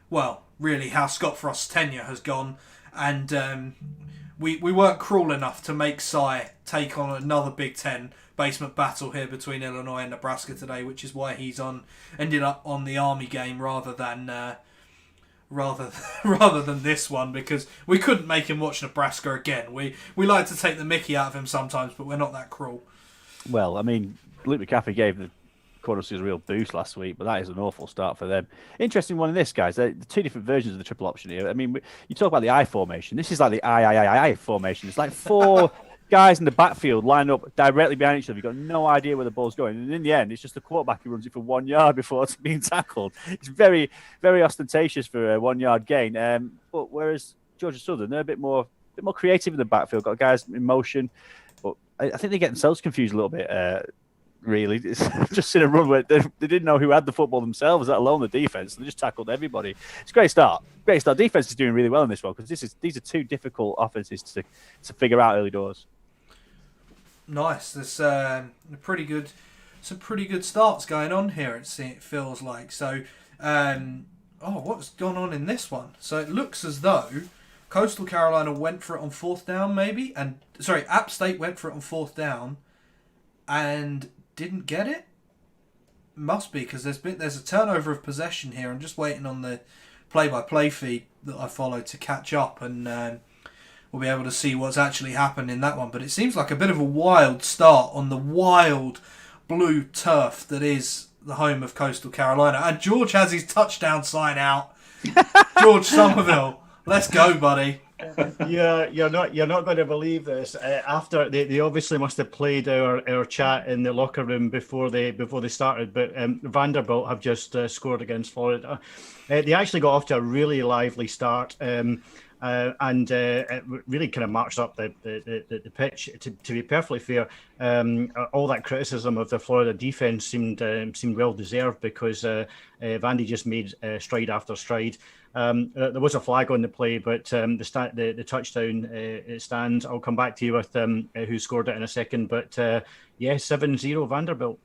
[SPEAKER 1] well, really how Scott Frost's tenure has gone. And we weren't cruel enough to make Cy take on another Big Ten basement battle here between Illinois and Nebraska today, which is why he's ended up on the Army game rather than this one, because we couldn't make him watch Nebraska again. We like to take the mickey out of him sometimes, but we're not that cruel.
[SPEAKER 4] Well, I mean, Luke McCaffrey gave the Cornhuskers a real boost last week, but that is an awful start for them. Interesting one in this, guys. The two different versions of the triple option here. I mean, you talk about the I formation. This is like the I formation. It's like four guys in the backfield lined up directly behind each other. You've got no idea where the ball's going. And in the end, it's just the quarterback who runs it for 1 yard before it's being tackled. It's very, very ostentatious for a 1 yard gain. But whereas Georgia Southern, they're a bit more creative in the backfield, got guys in motion. But I think they get themselves confused a little bit, really. It's just in a run where they didn't know who had the football themselves, let alone the defense. They just tackled everybody. It's a great start. Great start. Defense is doing really well in this one because these are two difficult offenses to figure out early doors.
[SPEAKER 1] Nice. There's some pretty good starts going on here. It feels like so. What's gone on in this one? So it looks as though Coastal Carolina went for it on fourth down, maybe, App State went for it on fourth down, and didn't get it. Must be because there's a turnover of possession here. I'm just waiting on the play-by-play feed that I followed to catch up, and we'll be able to see what's actually happened in that one. But it seems like a bit of a wild start on the wild blue turf that is the home of Coastal Carolina. And George has his touchdown sign out. George Somerville, let's go, buddy.
[SPEAKER 3] Yeah, you're not going to believe this. After they obviously must have played our chat in the locker room before they started. But Vanderbilt have just scored against Florida. They actually got off to a really lively start. And it really kind of marched up the pitch. To be perfectly fair, all that criticism of the Florida defense seemed well deserved because Vandy just made stride after stride. There was a flag on the play, but the touchdown stands. I'll come back to you with who scored it in a second. But 7-0 Vanderbilt.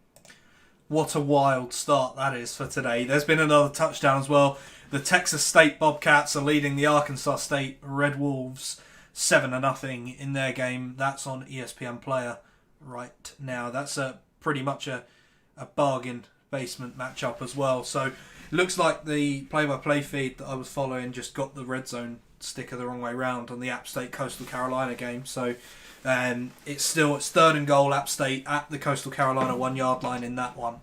[SPEAKER 1] What a wild start that is for today. There's been another touchdown as well. The Texas State Bobcats are leading the Arkansas State Red Wolves 7-0 in their game. That's on ESPN Player right now. That's pretty much a bargain basement matchup as well. So it looks like the play-by-play feed that I was following just got the red zone sticker the wrong way round on the App State Coastal Carolina game. So it's 3rd and goal, App State at the Coastal Carolina 1 yard line in that one.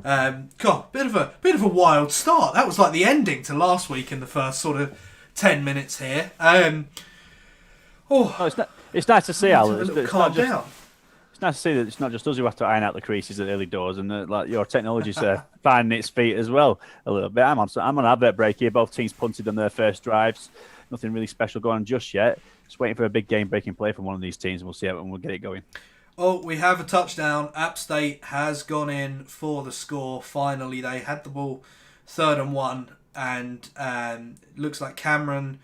[SPEAKER 1] Bit of a wild start. That was like the ending to last week in the first sort of 10 minutes here.
[SPEAKER 4] It's nice to see, Alan.
[SPEAKER 1] It's
[SPEAKER 4] nice to see that it's not just us who have to iron out the creases at early doors, and like your technology's finding its feet as well a little bit. I'm on advert break here. Both teams punted on their first drives. Nothing really special going on just yet. Just waiting for a big game-breaking play from one of these teams, and we'll see how we'll get it going.
[SPEAKER 1] Oh, we have a touchdown. App State has gone in for the score. Finally, they had the ball 3rd and 1, and looks like Cameron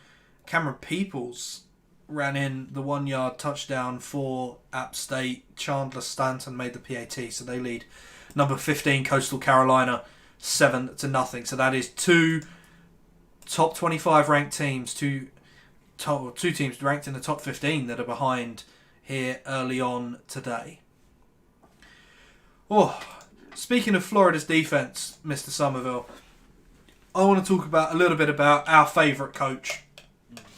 [SPEAKER 1] Peoples ran in the 1 yard touchdown for App State. Chandler Stanton made the PAT, so they lead number 15 Coastal Carolina 7-0. So that is two top 25 ranked teams, two teams ranked in the top 15 that are behind here early on today. Speaking of Florida's defense, Mr. Somerville, I want to talk a little bit about our favourite coach,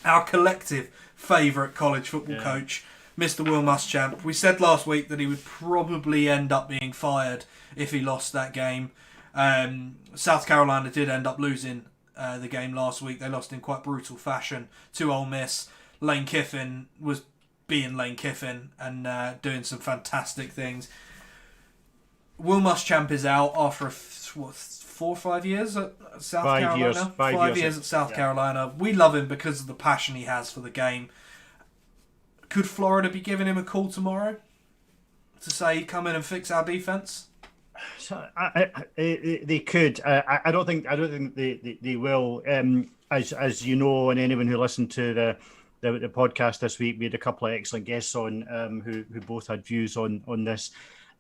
[SPEAKER 1] our collective favourite college football coach, Mr. Will Muschamp. We said last week that he would probably end up being fired if he lost that game. South Carolina did end up losing the game last week. They lost in quite brutal fashion to Ole Miss. Lane Kiffin was being Lane Kiffin and doing some fantastic things. Will Muschamp is out after 4 or 5 years at South Carolina.
[SPEAKER 3] 5
[SPEAKER 1] years at South Carolina. We love him because of the passion he has for the game. Could Florida be giving him a call tomorrow to say, come in and fix our defense?
[SPEAKER 3] So they could. I don't think they will. As you know, and anyone who listened to the podcast this week, we had a couple of excellent guests on who both had views on this.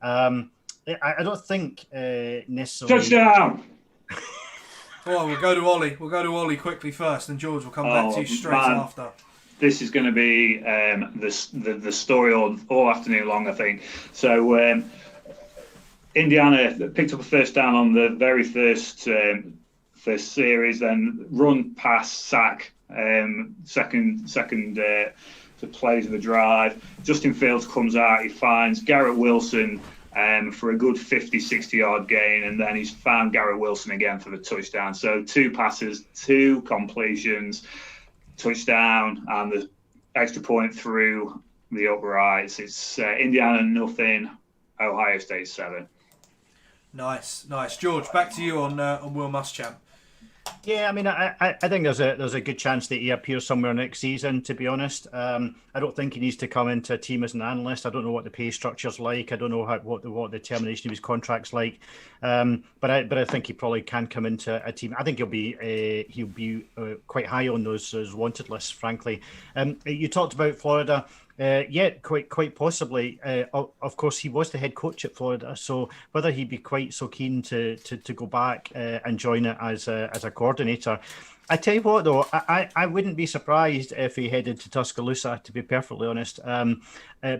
[SPEAKER 3] I don't think necessarily.
[SPEAKER 2] Touchdown!
[SPEAKER 1] Well, we'll go to Ollie. We'll go to Ollie quickly first, and George will come back to you straight after.
[SPEAKER 2] This is going to be the story all afternoon long, I think. So Indiana picked up a first down on the very first series, then run, pass, sack, second to plays of the drive. Justin Fields comes out, he finds Garrett Wilson for a good 50, 60-yard gain, and then he's found Garrett Wilson again for the touchdown. So 2 passes, 2 completions, touchdown, and the extra point through the uprights. It's Indiana 0, Ohio State 7.
[SPEAKER 1] Nice. George, back to you on Will Muschamp.
[SPEAKER 3] Yeah, I mean, I think there's a good chance that he appears somewhere next season, to be honest. I don't think he needs to come into a team as an analyst. I don't know what the pay structure's like. I don't know what the termination of his contract's like. But I think he probably can come into a team. I think he'll be quite high on those wanted lists, frankly. You talked about Florida. Quite possibly. Of course, he was the head coach at Florida, so whether he'd be quite so keen to go back and join it as a coordinator. I tell you what, though, I wouldn't be surprised if he headed to Tuscaloosa, to be perfectly honest.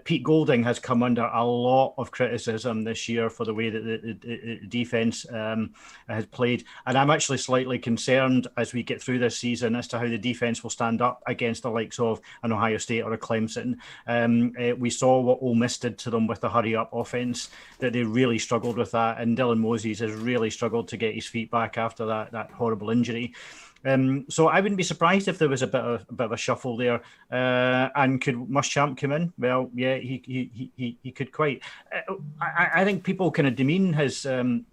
[SPEAKER 3] Pete Golding has come under a lot of criticism this year for the way that the defense has played. And I'm actually slightly concerned as we get through this season as to how the defense will stand up against the likes of an Ohio State or a Clemson. We saw what Ole Miss did to them with the hurry-up offense, that they really struggled with that. And Dylan Moses has really struggled to get his feet back after that horrible injury. So I wouldn't be surprised if there was a bit of a shuffle there. And could Muschamp come in? Well, yeah, he could quite. I think people kind of demean his the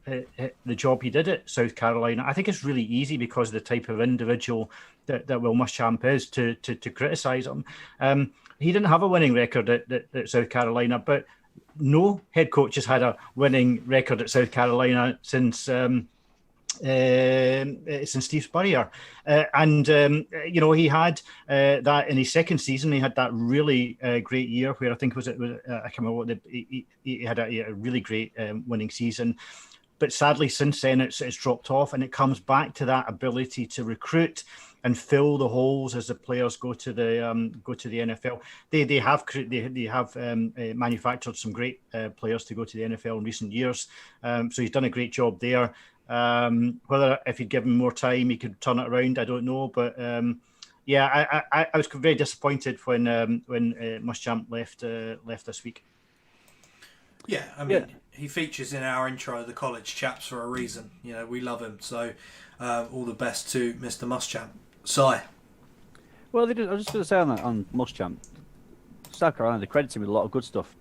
[SPEAKER 3] job he did at South Carolina. I think it's really easy because of the type of individual that Will Muschamp is to criticise him. He didn't have a winning record at South Carolina, but no head coach has had a winning record at South Carolina since Steve Spurrier. He had that in his second season. He had that really great year where I think I can't remember what he had a really great winning season. But sadly, since then, it's dropped off, and it comes back to that ability to recruit and fill the holes as the players go to the NFL. They have manufactured some great players to go to the NFL in recent years. So he's done a great job there. Whether if he'd given more time, he could turn it around, I don't know. But I was very disappointed when Muschamp left this week.
[SPEAKER 1] Yeah, I mean, he features in our intro, the college chaps, for a reason. You know, we love him. So all the best to Mr. Muschamp. Si.
[SPEAKER 4] Well, I was just going to say on Muschamp, South Carolina, they credit him with a lot of good stuff.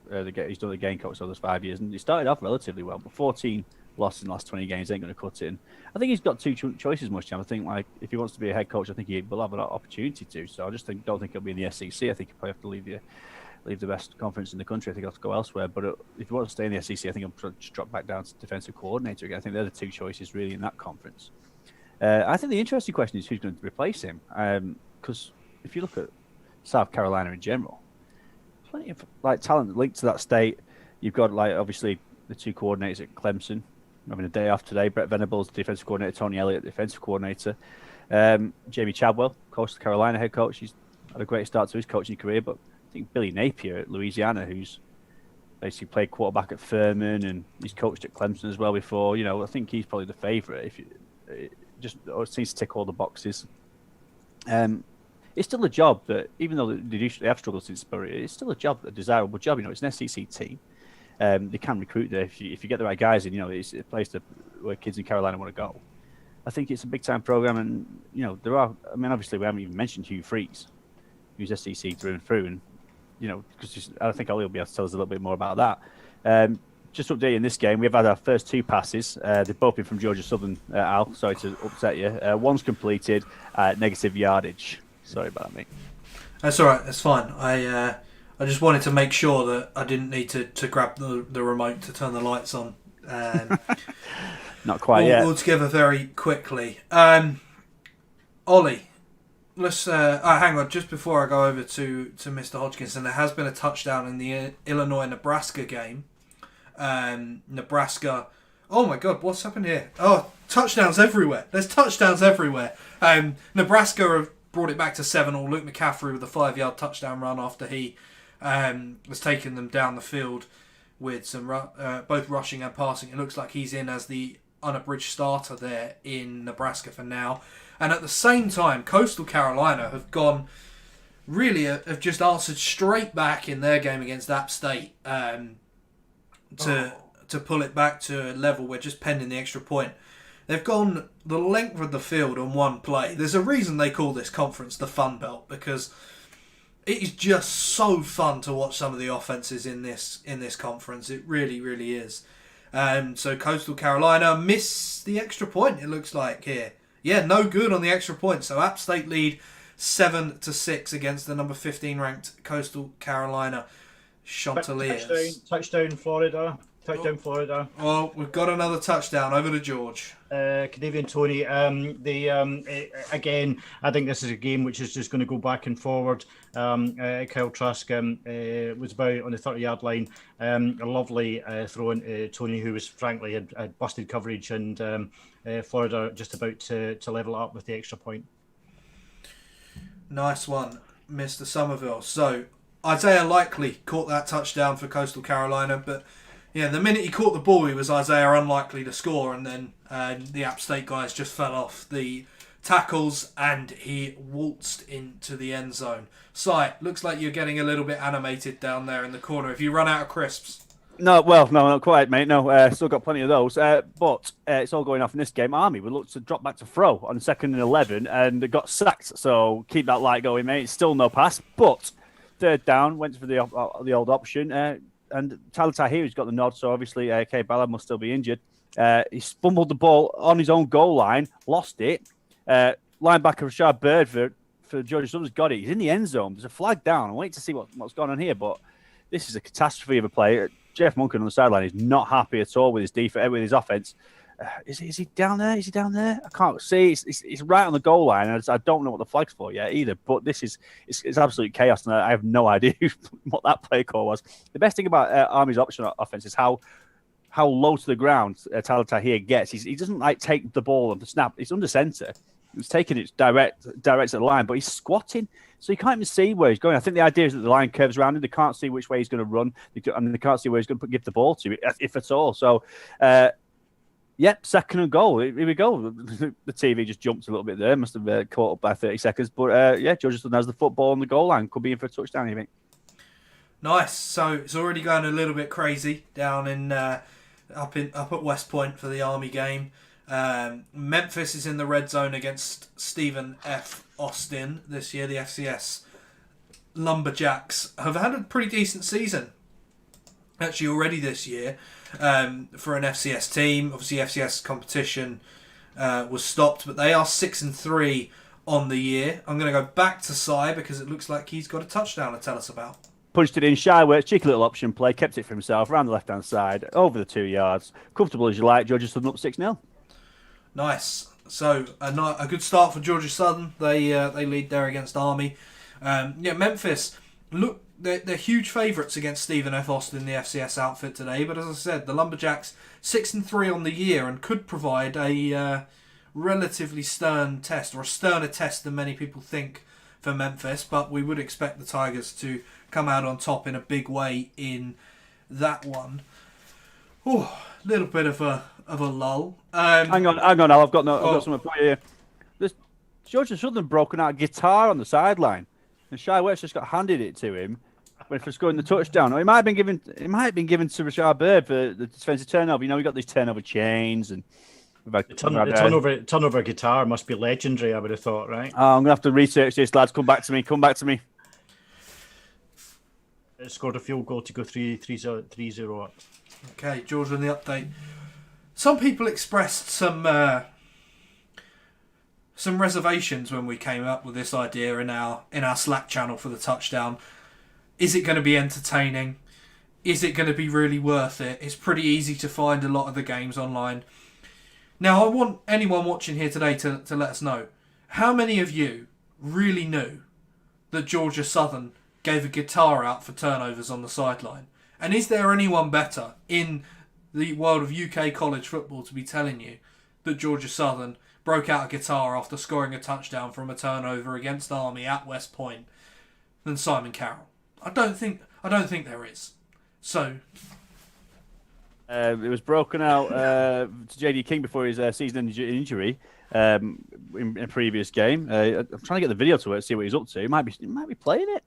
[SPEAKER 4] He's done the Gamecocks over those 5 years, and he started off relatively well, but 14 losses in the last 20 games ain't going to cut it in. I think he's got 2 choices, Muschamp. I think, like, if he wants to be a head coach, I think he will have an opportunity to. So I just don't think he'll be in the SEC. I think he'll probably have to leave the best conference in the country. I think he'll have to go elsewhere. But if he wants to stay in the SEC, I think he'll just drop back down to defensive coordinator again. I think they're the 2 choices really in that conference. I think the interesting question is who's going to replace him. Because if you look at South Carolina in general, plenty of talent linked to that state. You've got obviously the 2 coordinators at Clemson having a day off today. Brett Venables, defensive coordinator. Tony Elliott, defensive coordinator. Jamie Chadwell, Coastal Carolina head coach. He's had a great start to his coaching career. But I think Billy Napier at Louisiana, who's basically played quarterback at Furman and he's coached at Clemson as well before. I think he's probably the favourite. Just seems to tick all the boxes. It's still a job that, even though they have struggled since Spurrier, it's still a desirable job. It's an SEC team. They can recruit there if you get the right guys in. It's a place where kids in Carolina want to go. I think it's a big time program, and there are. I mean, obviously we haven't even mentioned Hugh Freeze, who's SEC through and through, and because I think Ollie will be able to tell us a little bit more about that. Just updating this game, we've had our first 2 passes. They've both been from Georgia Southern, Al. Sorry to upset you. One's completed, negative yardage. Sorry about that, mate.
[SPEAKER 1] That's all right. That's fine. I just wanted to make sure that I didn't need to grab the remote to turn the lights on.
[SPEAKER 4] Not quite yet.
[SPEAKER 1] All together very quickly. Ollie, let's hang on. Just before I go over to Mr. Hodgkinson, there has been a touchdown in the Illinois-Nebraska game. Nebraska. Oh my God, what's happened here? Oh, touchdowns everywhere. There's touchdowns everywhere. Nebraska have brought it back to 7-all. Luke McCaffrey with a 5-yard touchdown run after he was taking them down the field with some both rushing and passing. It looks like he's in as the unabridged starter there in Nebraska for now. And at the same time, Coastal Carolina have gone really have just answered straight back in their game against App State to pull it back to a level where just pending the extra point. They've gone the length of the field on one play. There's a reason they call this conference the Fun Belt, because it is just so fun to watch some of the offenses in this conference. It really, really is. So Coastal Carolina miss the extra point, it looks like here. Yeah, no good on the extra point. So App State lead 7-6 against the number 15 ranked Coastal Carolina Chanticleers.
[SPEAKER 3] Touchdown, Florida. Touchdown, Florida.
[SPEAKER 1] Well, we've got another touchdown. Over to George.
[SPEAKER 3] Canadian Tony. Again, I think this is a game which is just going to go back and forward. Kyle Trask was about on the 30-yard line. A lovely throw in Tony, who was frankly had busted coverage, and Florida just about to level up with the extra point.
[SPEAKER 1] Nice one, Mr. Somerville. So Isaiah Likely caught that touchdown for Coastal Carolina, but yeah, the minute he caught the ball, he was Isaiah unlikely to score, and then the App State guys just fell off the tackles, and he waltzed into the end zone. Si, looks like you're getting a little bit animated down there in the corner. Have you run out of crisps?
[SPEAKER 4] No, not quite, mate. No, still got plenty of those. But it's all going off in this game. Army would look to drop back to throw on 2nd and 11, and they got sacked. So keep that light going, mate. It's still no pass, but 3rd down went for the old option. And Tyler Tahiri's got the nod, so obviously Kay Ballard must still be injured. He fumbled the ball on his own goal line, lost it. Linebacker Rashard Bird for Georgia Southern's got it. He's in the end zone. There's a flag down. I'm waiting to see what's going on here, but this is a catastrophe of a play. Jeff Munkin on the sideline is not happy at all with his defense, with his offense. Is he down there? Is he down there? I can't see. It's right on the goal line. I don't know what the flag's for yet either. But this is it's absolute chaos, and I have no idea what that play call was. The best thing about Army's option offense is how low to the ground Tyler Tahir gets. He doesn't like take the ball and the snap. He's under center. He's taking it direct at the line, but he's squatting, so you can't even see where he's going. I think the idea is that the line curves around him. They can't see which way he's going to run, and they can't see where he's going to give the ball to, if at all. So. Yep, 2nd and goal. Here we go. The TV just jumped a little bit there. Must have caught up by 30 seconds. But Georgia Southern has the football on the goal line. Could be in for a touchdown, you think?
[SPEAKER 1] Nice. So it's already going a little bit crazy down in up at West Point for the Army game. Memphis is in the red zone against Stephen F. Austin this year. The FCS Lumberjacks have had a pretty decent season, actually, already this year. For an FCS team, obviously FCS competition was stopped, but they are 6-3 on the year. I'm going to go back to Si because it looks like he's got a touchdown to tell us about.
[SPEAKER 4] Punched it in, Shyworth, cheeky little option play, kept it for himself, around the left-hand side, over the 2 yards. Comfortable as you like, Georgia Southern up 6-0.
[SPEAKER 1] Nice. So, a good start for Georgia Southern. They lead there against Army. Memphis, look, they're huge favourites against Stephen F. Austin, the FCS outfit today. But as I said, the Lumberjacks 6-3 on the year and could provide a relatively stern test, or a sterner test than many people think for Memphis. But we would expect the Tigers to come out on top in a big way in that one. Oh, a little bit of a lull.
[SPEAKER 4] Hang on, Al. I've got something for you here. This Georgia Southern broken out a guitar on the sideline, and Shyworth just got handed it to him when for scoring the touchdown. Or it might have been given to Rashard Bird for the defensive turnover. You know, we got these turnover chains and.
[SPEAKER 3] The turnover guitar must be legendary, I would have thought, right?
[SPEAKER 4] I'm going to have to research this, lads. Come back to me.
[SPEAKER 3] It scored a field goal to go 3-0 up.
[SPEAKER 1] Okay, George on the update. Some people expressed some some reservations when we came up with this idea in our Slack channel for the touchdown. Is it going to be entertaining? Is it going to be really worth it? It's pretty easy to find a lot of the games online. Now, I want anyone watching here today to let us know, how many of you really knew that Georgia Southern gave a guitar out for turnovers on the sideline? And is there anyone better in the world of UK college football to be telling you that Georgia Southern broke out a guitar after scoring a touchdown from a turnover against Army at West Point than Simon Carroll? I don't think there is. So
[SPEAKER 4] it was broken out to JD King before his season injury in a previous game. I'm trying to get the video to it, see what he's up to. He might be playing it.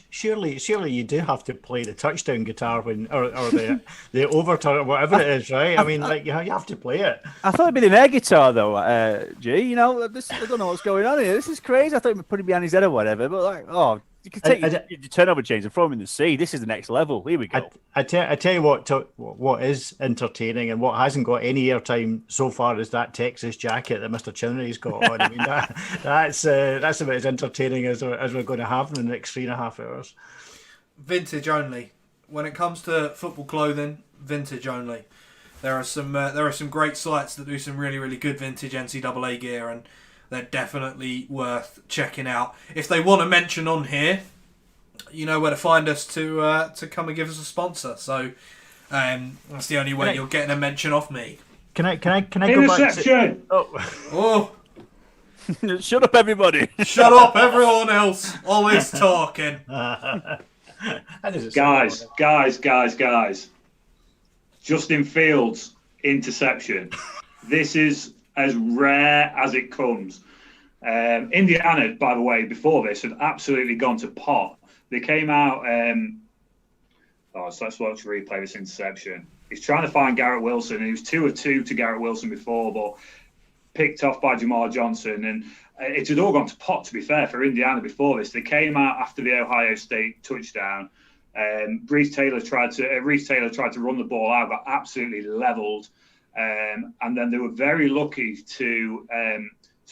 [SPEAKER 3] Surely you do have to play the touchdown guitar or the overturn or whatever it is, right? I mean, you have to play it.
[SPEAKER 4] I thought it'd be an air guitar though, G. I don't know what's going on here. This is crazy. I thought he'd put it behind his head or whatever, but you can take your turnover chains and throw them in the sea. This is the next level. Here we go. I tell
[SPEAKER 3] you what is entertaining and what hasn't got any airtime so far is that Texas jacket that Mr. Chinery's got on. I mean, that's about as entertaining as we're going to have in the next 3.5 hours.
[SPEAKER 1] Vintage only. When it comes to football clothing, vintage only. There are some great sites that do some really, really good vintage NCAA gear, and they're definitely worth checking out. If they want to mention on here, you know where to find us to come and give us a sponsor. So that's the only way you're getting a mention off me.
[SPEAKER 3] Can I go back to...
[SPEAKER 1] Oh.
[SPEAKER 4] Shut up, everybody.
[SPEAKER 1] Shut up, everyone else. Always talking.
[SPEAKER 2] Guys. Justin Fields interception. This is as rare as it comes. Indiana, by the way, before this, had absolutely gone to pot. They came out... so let's watch replay this interception. He's trying to find Garrett Wilson. He was 2 of 2 to Garrett Wilson before, but picked off by Jamar Johnson. And it had all gone to pot, to be fair, for Indiana before this. They came out after the Ohio State touchdown. Reese Taylor tried to run the ball out, got absolutely leveled. And then they were very lucky to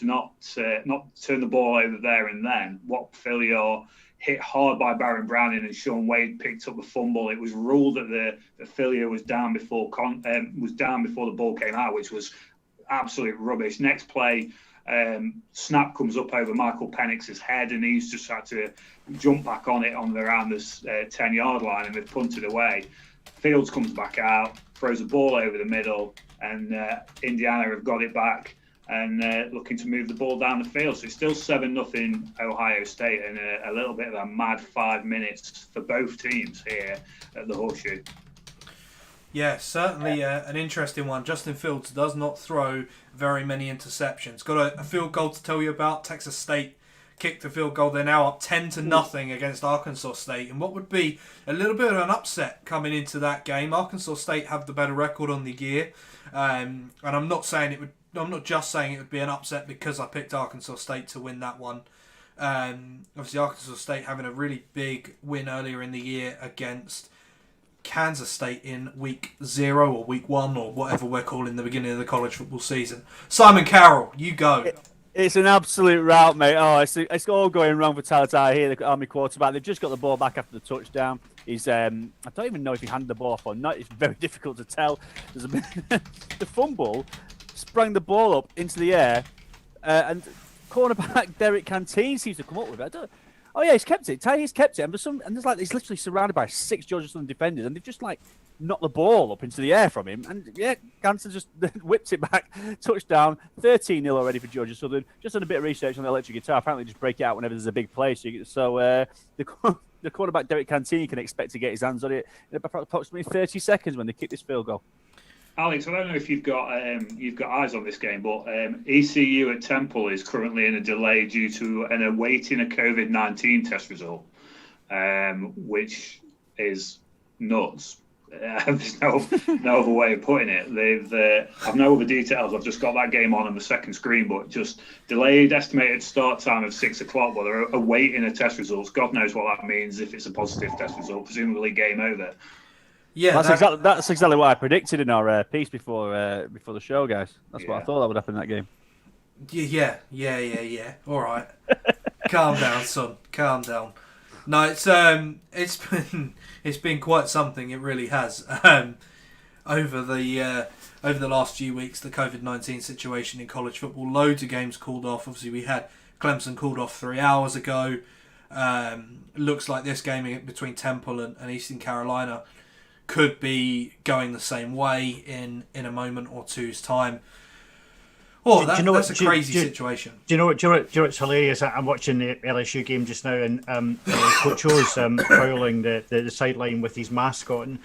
[SPEAKER 2] not turn the ball over there and then. What Philyor hit hard by Baron Browning and Sean Wade picked up the fumble. It was ruled that the Philyor was down before the ball came out, which was absolute rubbish. Next play, snap comes up over Michael Penix's head, and he's just had to jump back on it on around this 10-yard line, and they've punted away. Fields comes back out, throws the ball over the middle, and Indiana have got it back and looking to move the ball down the field. So it's still 7-0 Ohio State, and a little bit of a mad 5 minutes for both teams here at the Horseshoe.
[SPEAKER 1] Yeah, certainly an interesting one. Justin Fields does not throw very many interceptions. Got a field goal to tell you about. Texas State kicked the field goal. They're now up 10-0 against Arkansas State, and what would be a little bit of an upset coming into that game. Arkansas State have the better record on the year, and I'm not just saying it would be an upset because I picked Arkansas State to win that one. Obviously, Arkansas State having a really big win earlier in the year against Kansas State in week 0 or week 1 or whatever we're calling the beginning of the college football season. Simon Carroll, you go.
[SPEAKER 4] It's an absolute rout, mate. It's all going wrong for Talatai here, the Army quarterback. They've just got the ball back after the touchdown. He's I don't even know if he handed the ball off or not. It's very difficult to tell. The fumble sprang the ball up into the air, and cornerback Derek Cantine seems to come up with it. Oh yeah, he's kept it. He's kept it, and he's literally surrounded by 6 Georgia Southern defenders, and they've just knocked the ball up into the air from him, and yeah, Ganson just whipped it back, touchdown, 13-0 already for Georgia Southern. Just done a bit of research on the electric guitar. Apparently, just break it out whenever there's a big play. So the quarterback Derek Cantini can expect to get his hands on it in approximately 30 seconds when they kick this field goal.
[SPEAKER 2] Alex, I don't know if you've got eyes on this game, but ECU at Temple is currently in a delay due to awaiting a COVID-19 test result, which is nuts. There's no other way of putting it. I've no other details. I've just got that game on the second screen, but just delayed estimated start time of 6 o'clock. Well, they're awaiting a test result. God knows what that means if it's a positive test result. Presumably game over.
[SPEAKER 1] Yeah,
[SPEAKER 4] that's exactly what I predicted in our piece before the show, guys. That's what I thought that would happen in that game.
[SPEAKER 1] Yeah. All right, calm down, son. Calm down. No, it's been quite something. It really has. Over the last few weeks, the COVID-19 situation in college football, loads of games called off. Obviously, we had Clemson called off 3 hours ago. Looks like this game between Temple and Eastern Carolina could be going the same way in a moment or two's time. That's a crazy situation.
[SPEAKER 3] Do you know what's hilarious? I'm watching the LSU game just now, and Coach O's fouling the sideline with his mask on.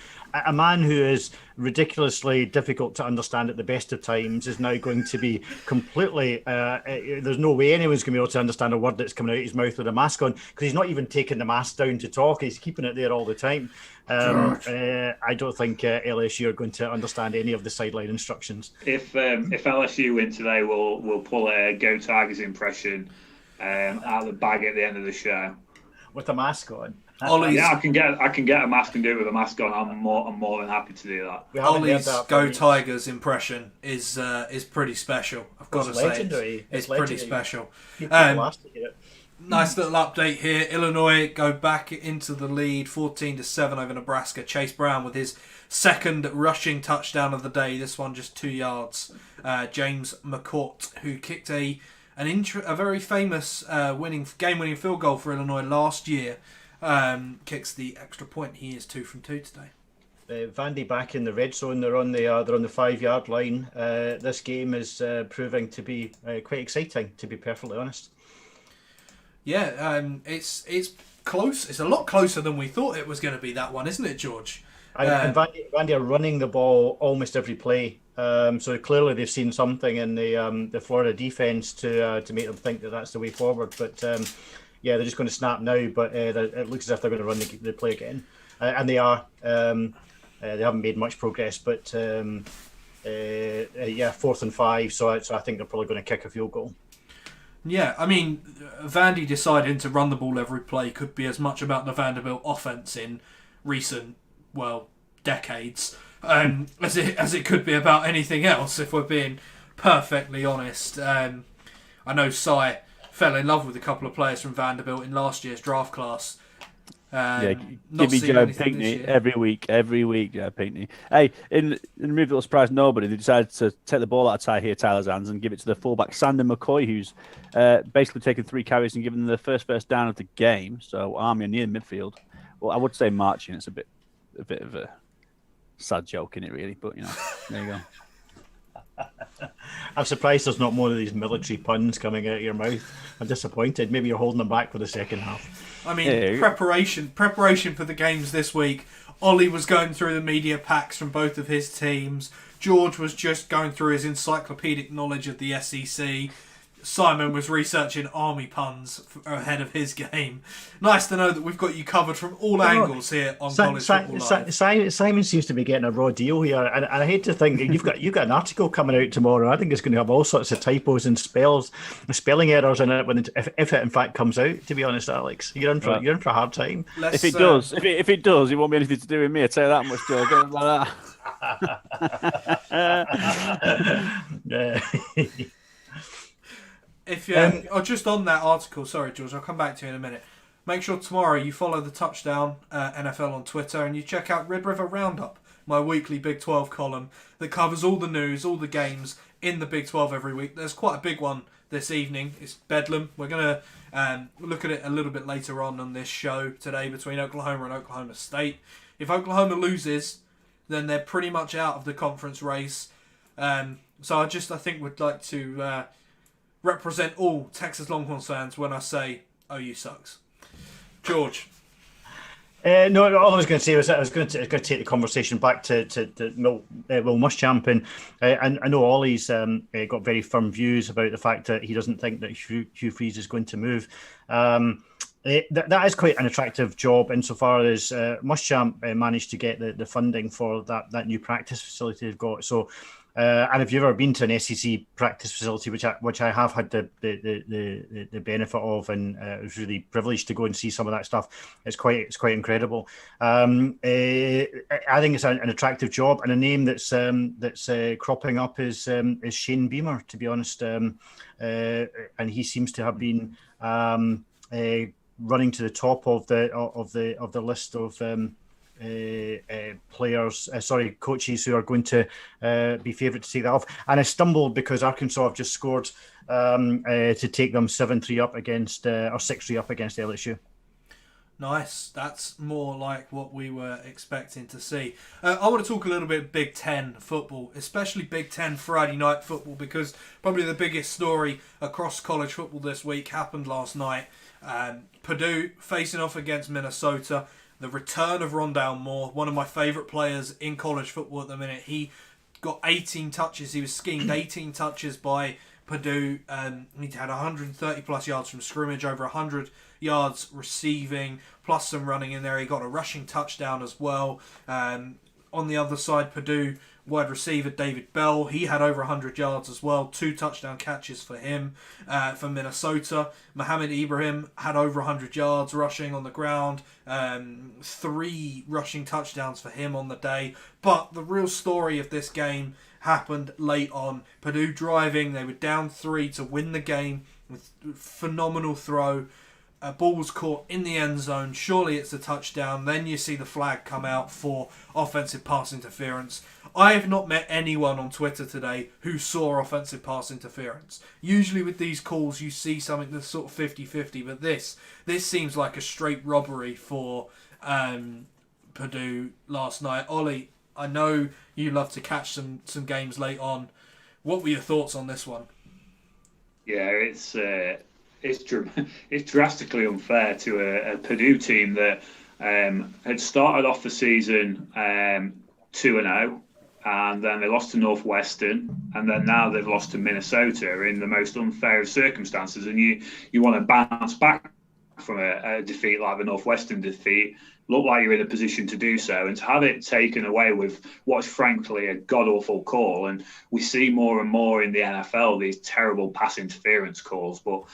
[SPEAKER 3] A man who is ridiculously difficult to understand at the best of times is now going to be completely... there's no way anyone's going to be able to understand a word that's coming out of his mouth with a mask on, because he's not even taking the mask down to talk. He's keeping it there all the time. I don't think LSU are going to understand any of the sideline instructions.
[SPEAKER 2] If LSU win today, we'll pull a Go Tigers impression out of the bag at the end of the show
[SPEAKER 3] with a mask on.
[SPEAKER 2] Yeah, I can get a mask and do it with a mask on. I'm more than happy to do that.
[SPEAKER 1] Ollie's Go Tigers impression is pretty special. I've got to say, it's pretty special. Nice little update here. Illinois go back into the lead, 14-7 over Nebraska. Chase Brown with his second rushing touchdown of the day. This one just 2 yards. James McCourt, who kicked a very famous game-winning field goal for Illinois last year, kicks the extra point. He is 2 from 2 today.
[SPEAKER 3] Vandy back in the red zone. They're on the 5-yard line. This game is proving to be quite exciting, to be perfectly honest.
[SPEAKER 1] Yeah, it's close. It's a lot closer than we thought it was going to be, that one, isn't it, George?
[SPEAKER 3] And Vandy are running the ball almost every play. So clearly they've seen something in the Florida defense to make them think that that's the way forward. But they're just going to snap now. But it looks as if they're going to run the play again, and they are. They haven't made much progress, but 4th and 5. So I think they're probably going to kick a field goal.
[SPEAKER 1] Yeah, I mean, Vandy deciding to run the ball every play could be as much about the Vanderbilt offense in recent, decades, as it could be about anything else, if we're being perfectly honest. I know Cy fell in love with a couple of players from Vanderbilt in last year's draft class.
[SPEAKER 4] Give me Joe Pinckney every week, Joe Pinckney. Hey, in Removal of Surprise Nobody, they decided to take the ball out of Tyler's hands and give it to the fullback, Sander McCoy, who's basically taken 3 carries and given them the first down of the game. So Army near midfield. Well, I would say marching. It's a bit of a sad joke, in it, really. But, there you go.
[SPEAKER 3] I'm surprised there's not more of these military puns coming out of your mouth. I'm disappointed. Maybe you're holding them back for the second half.
[SPEAKER 1] I mean, preparation for the games this week. Ollie was going through the media packs from both of his teams. George was just going through his encyclopedic knowledge of the SEC. Simon was researching Army puns ahead of his game. Nice to know that we've got you covered from all angles here on College Football Live. Simon
[SPEAKER 3] seems to be getting a raw deal here, and I hate to think you've got an article coming out tomorrow. I think it's going to have all sorts of typos and spelling errors in it if it in fact comes out. To be honest, Alex, you're in for a hard time.
[SPEAKER 4] If it does, it won't be anything to do with me. I tell you that much, Joe. Don't like that.
[SPEAKER 1] Just on that article, sorry George, I'll come back to you in a minute. Make sure tomorrow you follow the Touchdown NFL on Twitter and you check out Red River Roundup, my weekly Big 12 column that covers all the news, all the games in the Big 12 every week. There's quite a big one this evening. It's Bedlam. We're going to look at it a little bit later on this show today between Oklahoma and Oklahoma State. If Oklahoma loses, then they're pretty much out of the conference race. So I think we'd like to represent all Texas Longhorns fans when I say OU sucks. George.
[SPEAKER 3] No, all I was going to say was that I was going to take the conversation back to Will Muschamp, and I know Ollie's got very firm views about the fact that he doesn't think that Hugh Freeze is going to move. That is quite an attractive job insofar as Muschamp managed to get the funding for that new practice facility they've got. So And if you've ever been to an SEC practice facility, which I have had the benefit of, and I was really privileged to go and see some of that stuff, it's quite incredible. I think it's an attractive job, and a name that's cropping up is Shane Beamer, to be honest, and he seems to have been running to the top of the list of coaches who are going to be favourite to take that off. And I stumbled because Arkansas have just scored to take them 7-3 up against or 6-3 up against LSU.
[SPEAKER 1] Nice. That's more like what we were expecting to see. I want to talk a little bit Big Ten football, especially Big Ten Friday night football, because probably the biggest story across college football this week happened last night. Purdue facing off against Minnesota. The return of Rondale Moore, one of my favourite players in college football at the minute. He got 18 touches. He was schemed 18 touches by Purdue. He had 130 plus yards from scrimmage, over 100 yards receiving, plus some running in there. He got a rushing touchdown as well. On the other side, Purdue wide receiver David Bell, he had over 100 yards as well. 2 touchdown catches for him. For Minnesota, Mohamed Ibrahim had over 100 yards rushing on the ground. 3 rushing touchdowns for him on the day. But the real story of this game happened late on. Purdue driving, they were down 3 to win the game with phenomenal throw. Ball was caught in the end zone. Surely it's a touchdown. Then you see the flag come out for offensive pass interference. I have not met anyone on Twitter today who saw offensive pass interference. Usually with these calls you see something that's sort of 50-50, but this seems like a straight robbery for Purdue last night. Ollie, I know you love to catch some games late on. What were your thoughts on this one?
[SPEAKER 2] Yeah, it's drastically unfair to a Purdue team that had started off the season 2-0, and then they lost to Northwestern, and then now they've lost to Minnesota in the most unfair of circumstances. And you want to bounce back from a defeat like the Northwestern defeat, look like you're in a position to do so, and to have it taken away with what's frankly a god-awful call. And we see more and more in the NFL these terrible pass interference calls, but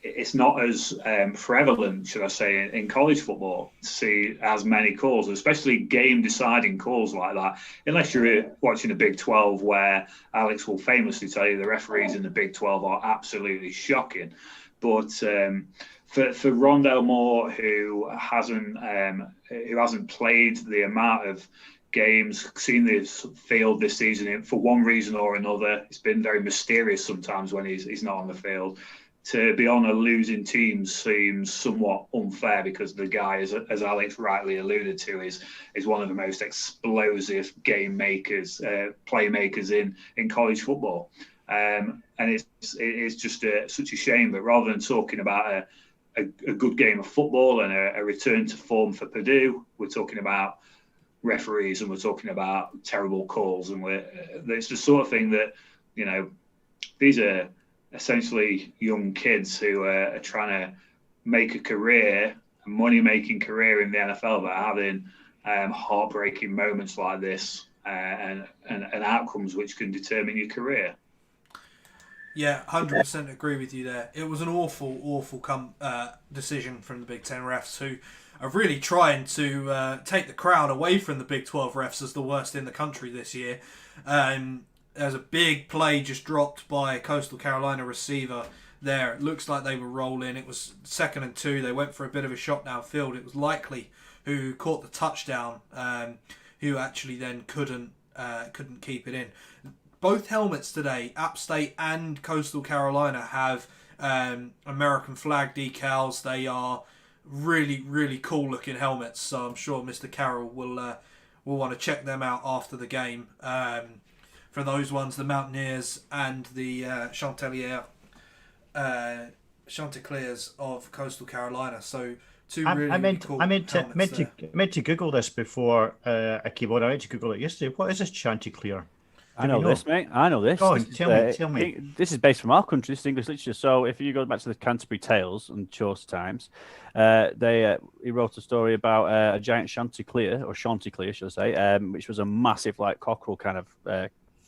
[SPEAKER 2] it's not as prevalent, should I say, in college football to see as many calls, especially game-deciding calls like that, unless you're watching the Big 12, where Alex will famously tell you the referees in the Big 12 are absolutely shocking. But for Rondale Moore, who hasn't played the amount of games, seen this field this season for one reason or another, it's been very mysterious sometimes when he's not on the field. To be on a losing team seems somewhat unfair, because the guy, as Alex rightly alluded to, is one of the most explosive game makers, playmakers in college football. And it's just such a shame that rather than talking about a good game of football and a return to form for Purdue, we're talking about referees and we're talking about terrible calls. And it's the sort of thing that, these are essentially young kids who are trying to make a career, a money-making career in the NFL, but are having heartbreaking moments like this and outcomes which can determine your career.
[SPEAKER 1] Yeah, 100% agree with you there. It was an awful decision from the Big Ten refs, who are really trying to take the crowd away from the Big 12 refs as the worst in the country this year. There's a big play just dropped by a Coastal Carolina receiver there. It looks like they were rolling. It was 2nd and 2. They went for a bit of a shot downfield. It was Likely who caught the touchdown, who actually then couldn't keep it in. Both helmets today, App State and Coastal Carolina, have American flag decals. They are really, really cool looking helmets. So I'm sure Mr. Carroll will want to check them out after the game. For those ones, the Mountaineers and the Chanticleers of Coastal Carolina. So two really, really cool helmets. I
[SPEAKER 3] meant to Google this before I came on. I meant to Google it yesterday. What is this Chanticleer?
[SPEAKER 4] I know this, mate. I know this.
[SPEAKER 3] Go on, tell me.
[SPEAKER 4] This is based from our country, this English literature. So if you go back to the Canterbury Tales and Chaucer times, he wrote a story about a giant Chanticleer, or Chanticleer, should I say, which was a massive, like, cockerel kind of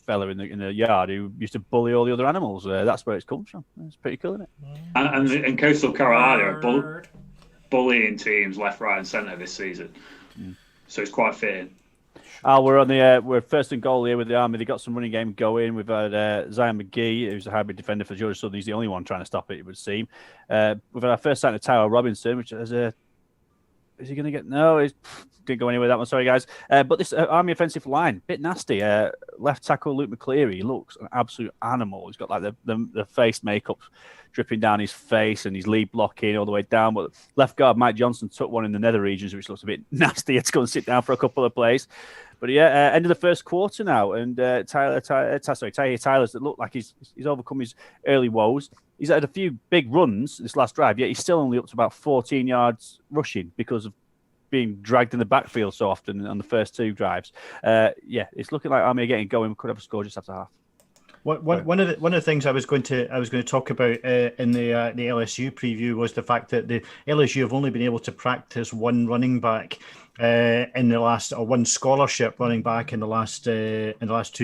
[SPEAKER 4] fella in the yard who used to bully all the other animals. That's where it's come from. It's pretty cool, isn't it?
[SPEAKER 2] And Coastal Carolina are bullying teams left, right, and centre this season, so it's quite fitting.
[SPEAKER 4] We're first and goal here with the Army. They got some running game going. We've had Zion McGee, who's a hybrid defender for Georgia Southern. He's the only one trying to stop it, it would seem. We've had our first sight of Tyler Robinson, which is is he going to get? No, he didn't go anywhere that one. Sorry, guys. But this Army offensive line, bit nasty. Left tackle Luke McCleary looks an absolute animal. He's got like the face makeup dripping down his face and his lead blocking all the way down. But left guard Mike Johnson took one in the nether regions, which looks a bit nasty. He had to go and sit down for a couple of plays. But yeah, end of the first quarter now, and Tyler's that look like he's overcome his early woes. He's had a few big runs this last drive, yet he's still only up to about 14 yards rushing because of being dragged in the backfield so often on the first two drives. It's looking like Army are getting going. We could have a score just after half.
[SPEAKER 3] One of the things I was going to talk about in the LSU preview was the fact that the LSU have only been able to practice one running back in the last, or one scholarship running back in the last 2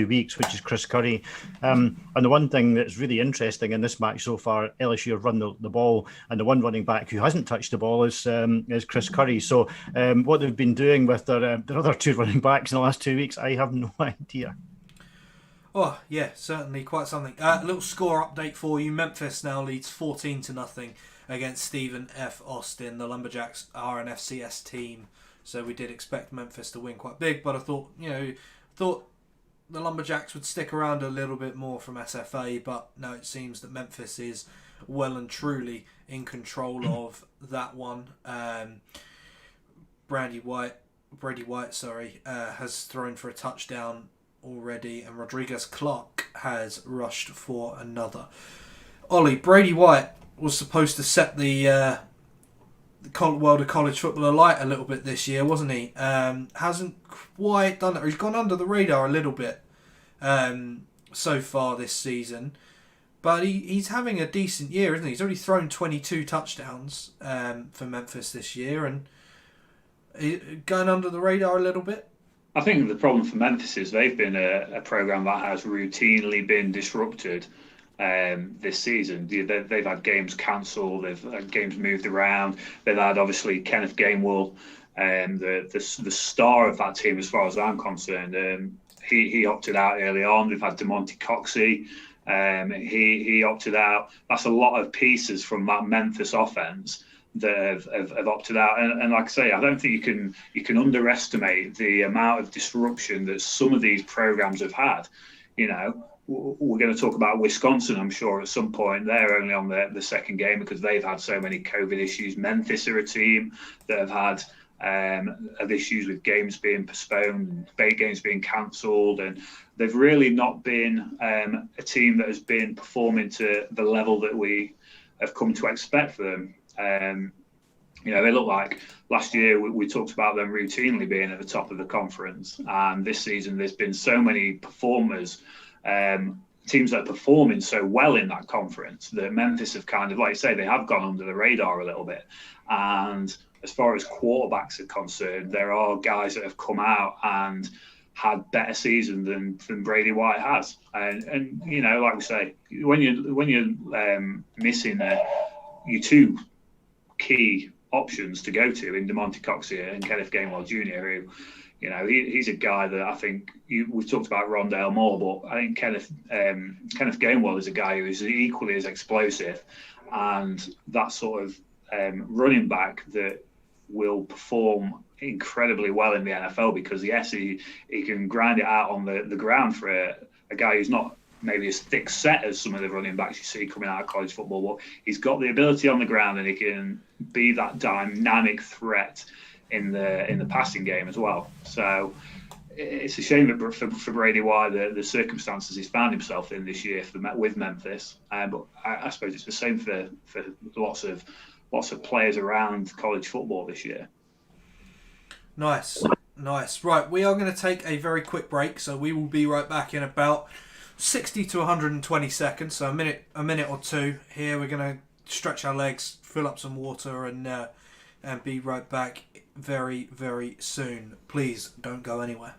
[SPEAKER 3] weeks, which is Chris Curry. And the one thing that's really interesting in this match so far, LSU have run the ball, and the one running back who hasn't touched the ball is Chris Curry. So what they've been doing with their other two running backs in the last 2 weeks, I have no idea.
[SPEAKER 1] Oh, yeah, certainly quite something. A little score update for you. Memphis now leads 14-0 against Stephen F. Austin. The Lumberjacks are an FCS team, so we did expect Memphis to win quite big, but I thought the Lumberjacks would stick around a little bit more from SFA, but no, it seems that Memphis is well and truly in control of that one. Brady White, has thrown for a touchdown already, and Rodriguez Clark has rushed for another. Ollie, Brady White was supposed to set the world of college football alight a little bit this year, wasn't he? Hasn't quite done that. He's gone under the radar a little bit so far this season, but he's having a decent year, isn't he? He's already thrown 22 touchdowns for Memphis this year, and going under the radar a little bit.
[SPEAKER 2] I think the problem for Memphis is they've been a program that has routinely been disrupted this season. They've had games cancelled, they've had games moved around. They've had obviously Kenneth Gainwell, the star of that team as far as I'm concerned. He opted out early on. They've had DeMonte Coxey. He opted out. That's a lot of pieces from that Memphis offense that have opted out, and like I say, I don't think you can underestimate the amount of disruption that some of these programs have had. You know, we're going to talk about Wisconsin, I'm sure, at some point. They're only on the second game because they've had so many COVID issues. Memphis are a team that have had issues with games being postponed, games being cancelled, and they've really not been a team that has been performing to the level that we have come to expect for them. They look like last year we talked about them routinely being at the top of the conference, and this season there's been so many performers, teams that are performing so well in that conference that Memphis have kind of, like I say, they have gone under the radar a little bit. And as far as quarterbacks are concerned, there are guys that have come out and had better season than Brady White has, and like we say, when you're missing your two key options to go to in DeMonte Coxey and Kenneth Gainwell Jr., who, he's a guy that I think we've talked about Rondale Moore, but I think Kenneth Gainwell is a guy who is equally as explosive and that sort of running back that will perform incredibly well in the NFL because, yes, he can grind it out on the ground for a guy who's not maybe as thick set as some of the running backs you see coming out of college football, but he's got the ability on the ground and he can be that dynamic threat in the passing game as well. So it's a shame that for Brady White, the circumstances he's found himself in this year with Memphis, but I suppose it's the same for lots of players around college football this year.
[SPEAKER 1] Nice. Right, we are going to take a very quick break, so we will be right back in about 60 to 120 seconds, so a minute or two here. We're going to stretch our legs, fill up some water, and be right back very, very soon. Please don't go anywhere.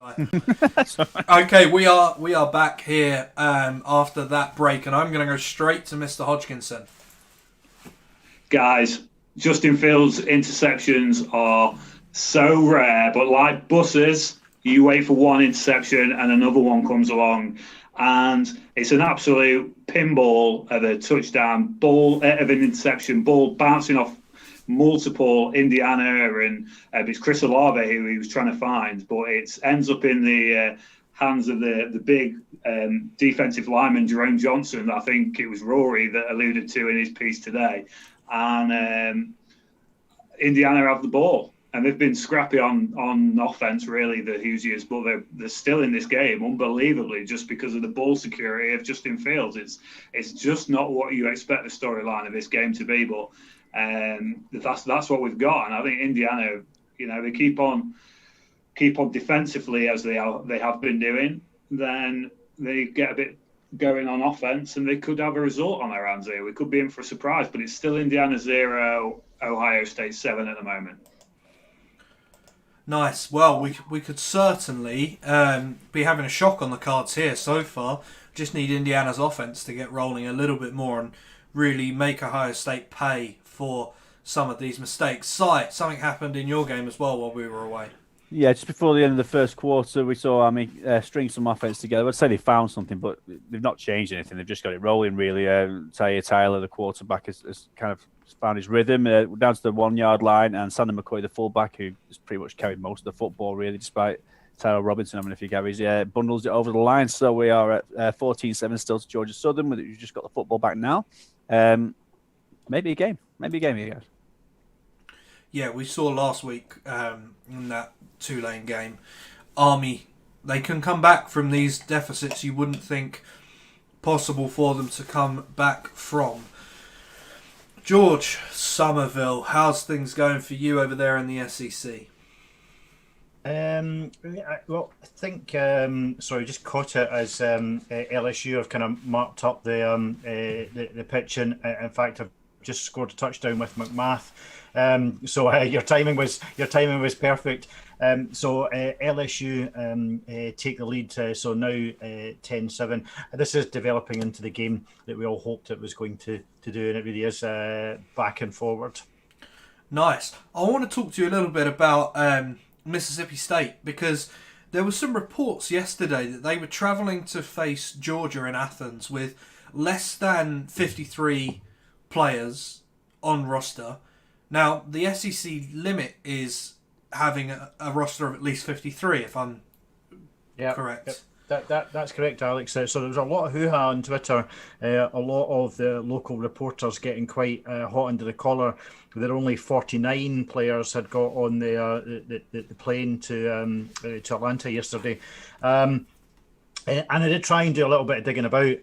[SPEAKER 1] Okay, we are back here after that break, and I'm going to go straight to Mr. Hodgkinson.
[SPEAKER 2] Guys, Justin Fields' interceptions are so rare, but like buses, you wait for one interception and another one comes along, and it's an absolute pinball of a touchdown ball, of an interception ball bouncing off multiple Indiana, and it's Chris Olave who he was trying to find, but it ends up in the hands of the big defensive lineman Jerome Johnson. I think it was Rory that alluded to in his piece today, and Indiana have the ball, and they've been scrappy on offense, really, the Hoosiers, but they're still in this game unbelievably just because of the ball security of Justin Fields. It's just not what you expect the storyline of this game to be, but that's what we've got. And I think Indiana, they keep on defensively as they have been doing, then they get a bit going on offense and they could have a result on their hands here. We could be in for a surprise, but it's still Indiana 0, Ohio State 7 at the moment.
[SPEAKER 1] Nice. Well, we could certainly be having a shock on the cards here so far. Just need Indiana's offense to get rolling a little bit more and really make Ohio State pay for some of these mistakes. Something happened in your game as well while we were away.
[SPEAKER 4] Yeah, just before the end of the first quarter, we saw Army string some offense together. I'd say they found something, but they've not changed anything. They've just got it rolling, really. Tyler, the quarterback, has kind of found his rhythm down to the 1 yard line, and Sander McCoy, the fullback, who has pretty much carried most of the football, really, despite Tyler Robinson having a few carries, bundles it over the line. So we are at 14-7 still to Georgia Southern, who's just got the football back now. Maybe a game here, guys.
[SPEAKER 1] Yeah, we saw last week in that Tulane game, Army, they can come back from these deficits you wouldn't think possible for them to come back from. George Somerville, how's things going for you over there in the SEC?
[SPEAKER 3] Well, I think just caught it as LSU have kind of marked up the pitch, and in fact I've just scored a touchdown with McMath. So your timing was perfect. So LSU take the lead. So now 10-7. This is developing into the game that we all hoped it was going to do, and it really is back and forward.
[SPEAKER 1] Nice. I want to talk to you a little bit about Mississippi State, because there were some reports yesterday that they were travelling to face Georgia in Athens with less than 53 players on roster. Now, the SEC limit is having a roster of at least 53, if I'm correct.
[SPEAKER 3] Yep. That's correct, Alex. So there was a lot of hoo-ha on Twitter, a lot of the local reporters getting quite hot under the collar. That only 49 players had got on the plane to Atlanta yesterday. And I did try and do a little bit of digging about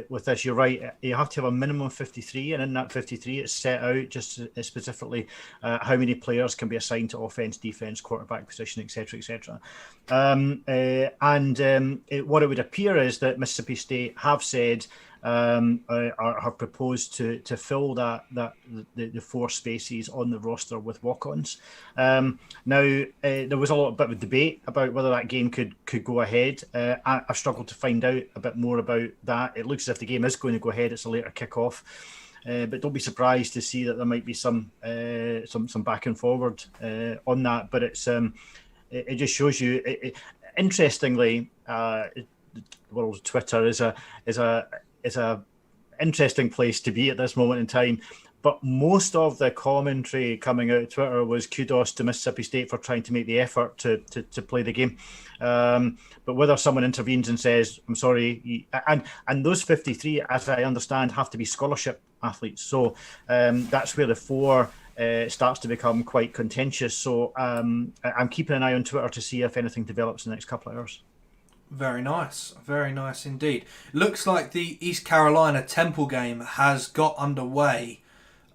[SPEAKER 3] with this. You're right. You have to have a minimum of 53, and in that 53, it's set out just specifically how many players can be assigned to offense, defense, quarterback position, etc., etc. What it would appear is that Mississippi State have said have proposed to fill the 4 spaces on the roster with walk-ons. Now there was a bit of debate about whether that game could go ahead. I've struggled to find out a bit more about that. It looks as if the game is going to go ahead. It's a later kickoff, but don't be surprised to see that there might be some back and forward on that. But it just shows you. Interestingly, the world of Twitter is a interesting place to be at this moment in time. But most of the commentary coming out of Twitter was kudos to Mississippi State for trying to make the effort to play the game. But whether someone intervenes and says, I'm sorry, and those 53, as I understand, have to be scholarship athletes. So that's where the 4 starts to become quite contentious. So I'm keeping an eye on Twitter to see if anything develops in the next couple of hours.
[SPEAKER 1] Very nice indeed. Looks like the East Carolina Temple game has got underway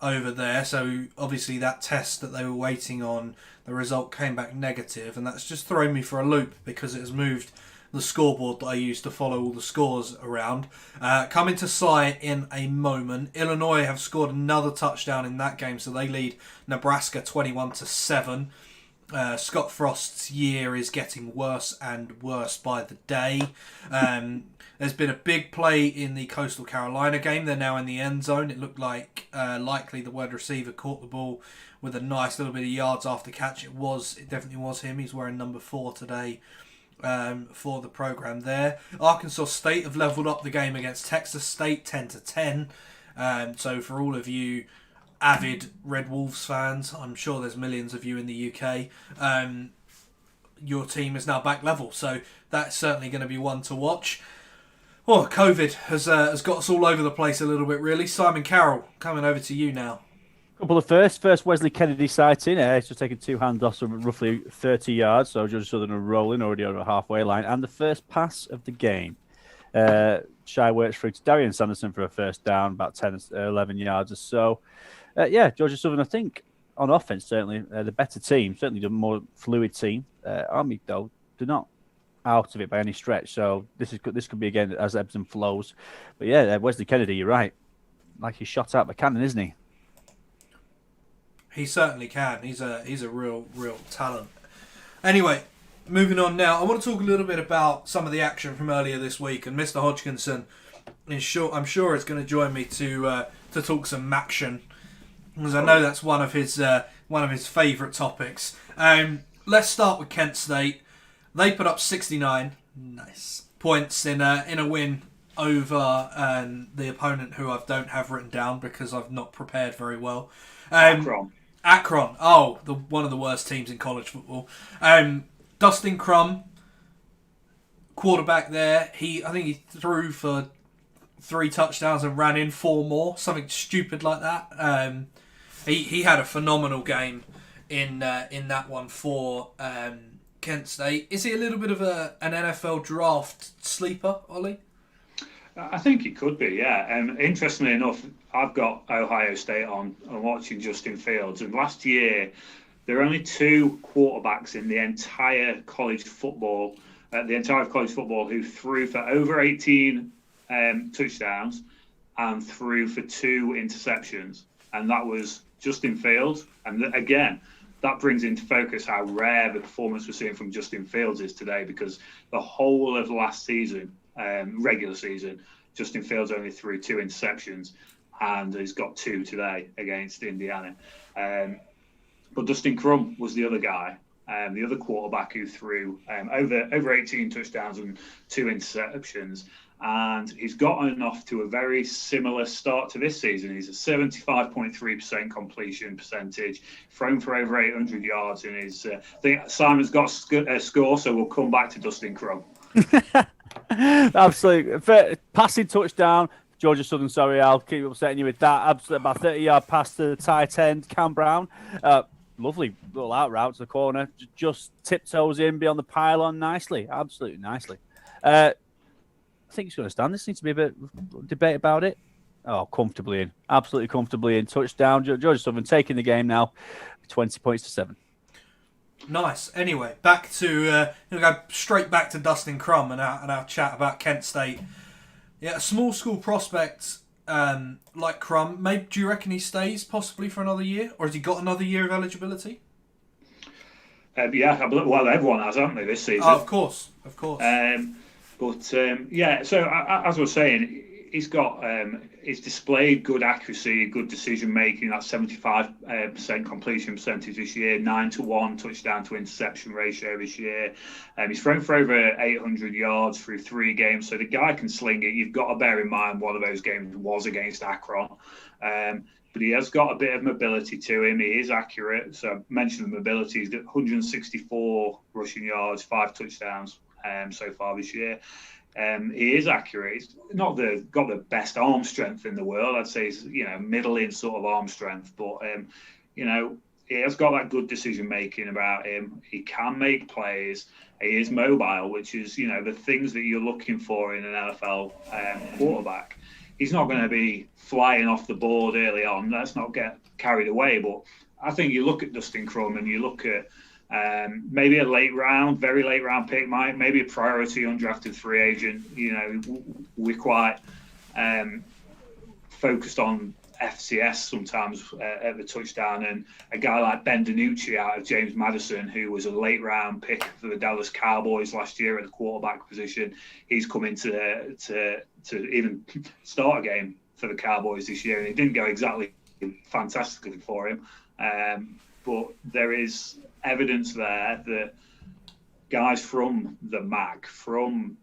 [SPEAKER 1] over there. So obviously that test that they were waiting on, the result came back negative, and that's just thrown me for a loop because it has moved the scoreboard that I use to follow all the scores around. Coming to sight in a moment. Illinois have scored another touchdown in that game, so they lead Nebraska 21-7. Scott Frost's year is getting worse and worse by the day. There's been a big play in the Coastal Carolina game. They're now in the end zone. It looked like likely the wide receiver caught the ball with a nice little bit of yards after catch. It definitely was him. He's wearing number 4 today for the program there. Arkansas State have leveled up the game against Texas State 10-10. So for all of you avid Red Wolves fans, I'm sure there's millions of you in the UK, your team is now back level. So that's certainly going to be one to watch. Oh, COVID has got us all over the place a little bit, really. Simon Carroll, coming over to you now.
[SPEAKER 4] Couple of first Wesley Kennedy sighting. He's just taken 2 handoffs from roughly 30 yards. So Georgia Southern are rolling already on the halfway line. And the first pass of the game. Shy works through to Darian Sanderson for a first down, about 10, 11 yards or so. Georgia Southern, I think, on offense, certainly the better team, certainly the more fluid team. Army, though, do not out of it by any stretch. So this could be, again, as ebbs and flows. But Wesley Kennedy, you're right. Like he's shot out the cannon, isn't he?
[SPEAKER 1] He certainly can. He's a real talent. Anyway, moving on now. I want to talk a little bit about some of the action from earlier this week, and Mr. Hodgkinson, I'm sure is going to join me to talk some Maction, because I know that's one of his favourite topics. Let's start with Kent State. They put up 69 points in a win over the opponent, who I don't have written down because I've not prepared very well. Akron. Oh, one of the worst teams in college football. Dustin Crum, quarterback there. I think he threw for 3 touchdowns and ran in 4 more, something stupid like that. He had a phenomenal game in that one for Kent State. Is he a little bit of an NFL draft sleeper, Ollie?
[SPEAKER 2] I think it could be, yeah. Interestingly enough, I've got Ohio State on and watching Justin Fields. And last year, there were only 2 quarterbacks in the entire college football, who threw for over 18 touchdowns and threw for 2 interceptions. And that was Justin Fields. And again, that brings into focus how rare the performance we're seeing from Justin Fields is today, because the whole of last season, regular season, Justin Fields only threw 2 interceptions, and he's got 2 today against Indiana. But Dustin Crum was the other guy, the other quarterback who threw over 18 touchdowns and 2 interceptions. And he's gotten off to a very similar start to this season. He's a 75.3% completion percentage, thrown for over 800 yards in his. I think Simon's got a score, so we'll come back to Dustin Crum.
[SPEAKER 4] Absolutely. Passing touchdown. Georgia Southern, sorry, I'll keep upsetting you with that. Absolutely, about 30-yard pass to the tight end, Cam Brown. Lovely little out route to the corner. Just tiptoes in beyond the pylon nicely. Absolutely nicely. I think he's going to stand. There seems to be a bit of debate about it. Oh, comfortably in. Absolutely comfortably in. Touchdown. Georgia Southern taking the game now, 20 points to 7.
[SPEAKER 1] Nice. Anyway, back to go straight back to Dustin Crum and our chat about Kent State. Yeah, a small school prospect like Crum. Maybe, do you reckon he stays possibly for another year, or has he got another year of eligibility?
[SPEAKER 2] Yeah, well, everyone has, haven't they, this season?
[SPEAKER 1] Oh, of course.
[SPEAKER 2] So as I was saying, he's displayed good accuracy, good decision making. That 75% completion percentage this year, 9-1 touchdown to interception ratio this year. He's thrown for over 800 yards through 3 games, so the guy can sling it. You've got to bear in mind one of those games was against Akron. But he has got a bit of mobility to him. He is accurate. So I mentioned the mobility. He's got 164 rushing yards, 5 touchdowns so far this year. He is accurate. He's not got the best arm strength in the world. I'd say he's middling sort of arm strength, but he has got that good decision making about him. He can make plays. He is mobile, which is the things that you're looking for in an NFL quarterback. He's not going to be flying off the board early on. Let's not get carried away. But I think you look at Dustin Crum and you look at maybe a very late round pick, maybe a priority undrafted free agent. We're quite focused on FCS sometimes at the touchdown, and a guy like Ben DiNucci out of James Madison, who was a late round pick for the Dallas Cowboys last year at the quarterback position, he's come in to even start a game for the Cowboys this year, and it didn't go exactly fantastically for him. But there is evidence there that guys from the MAC, from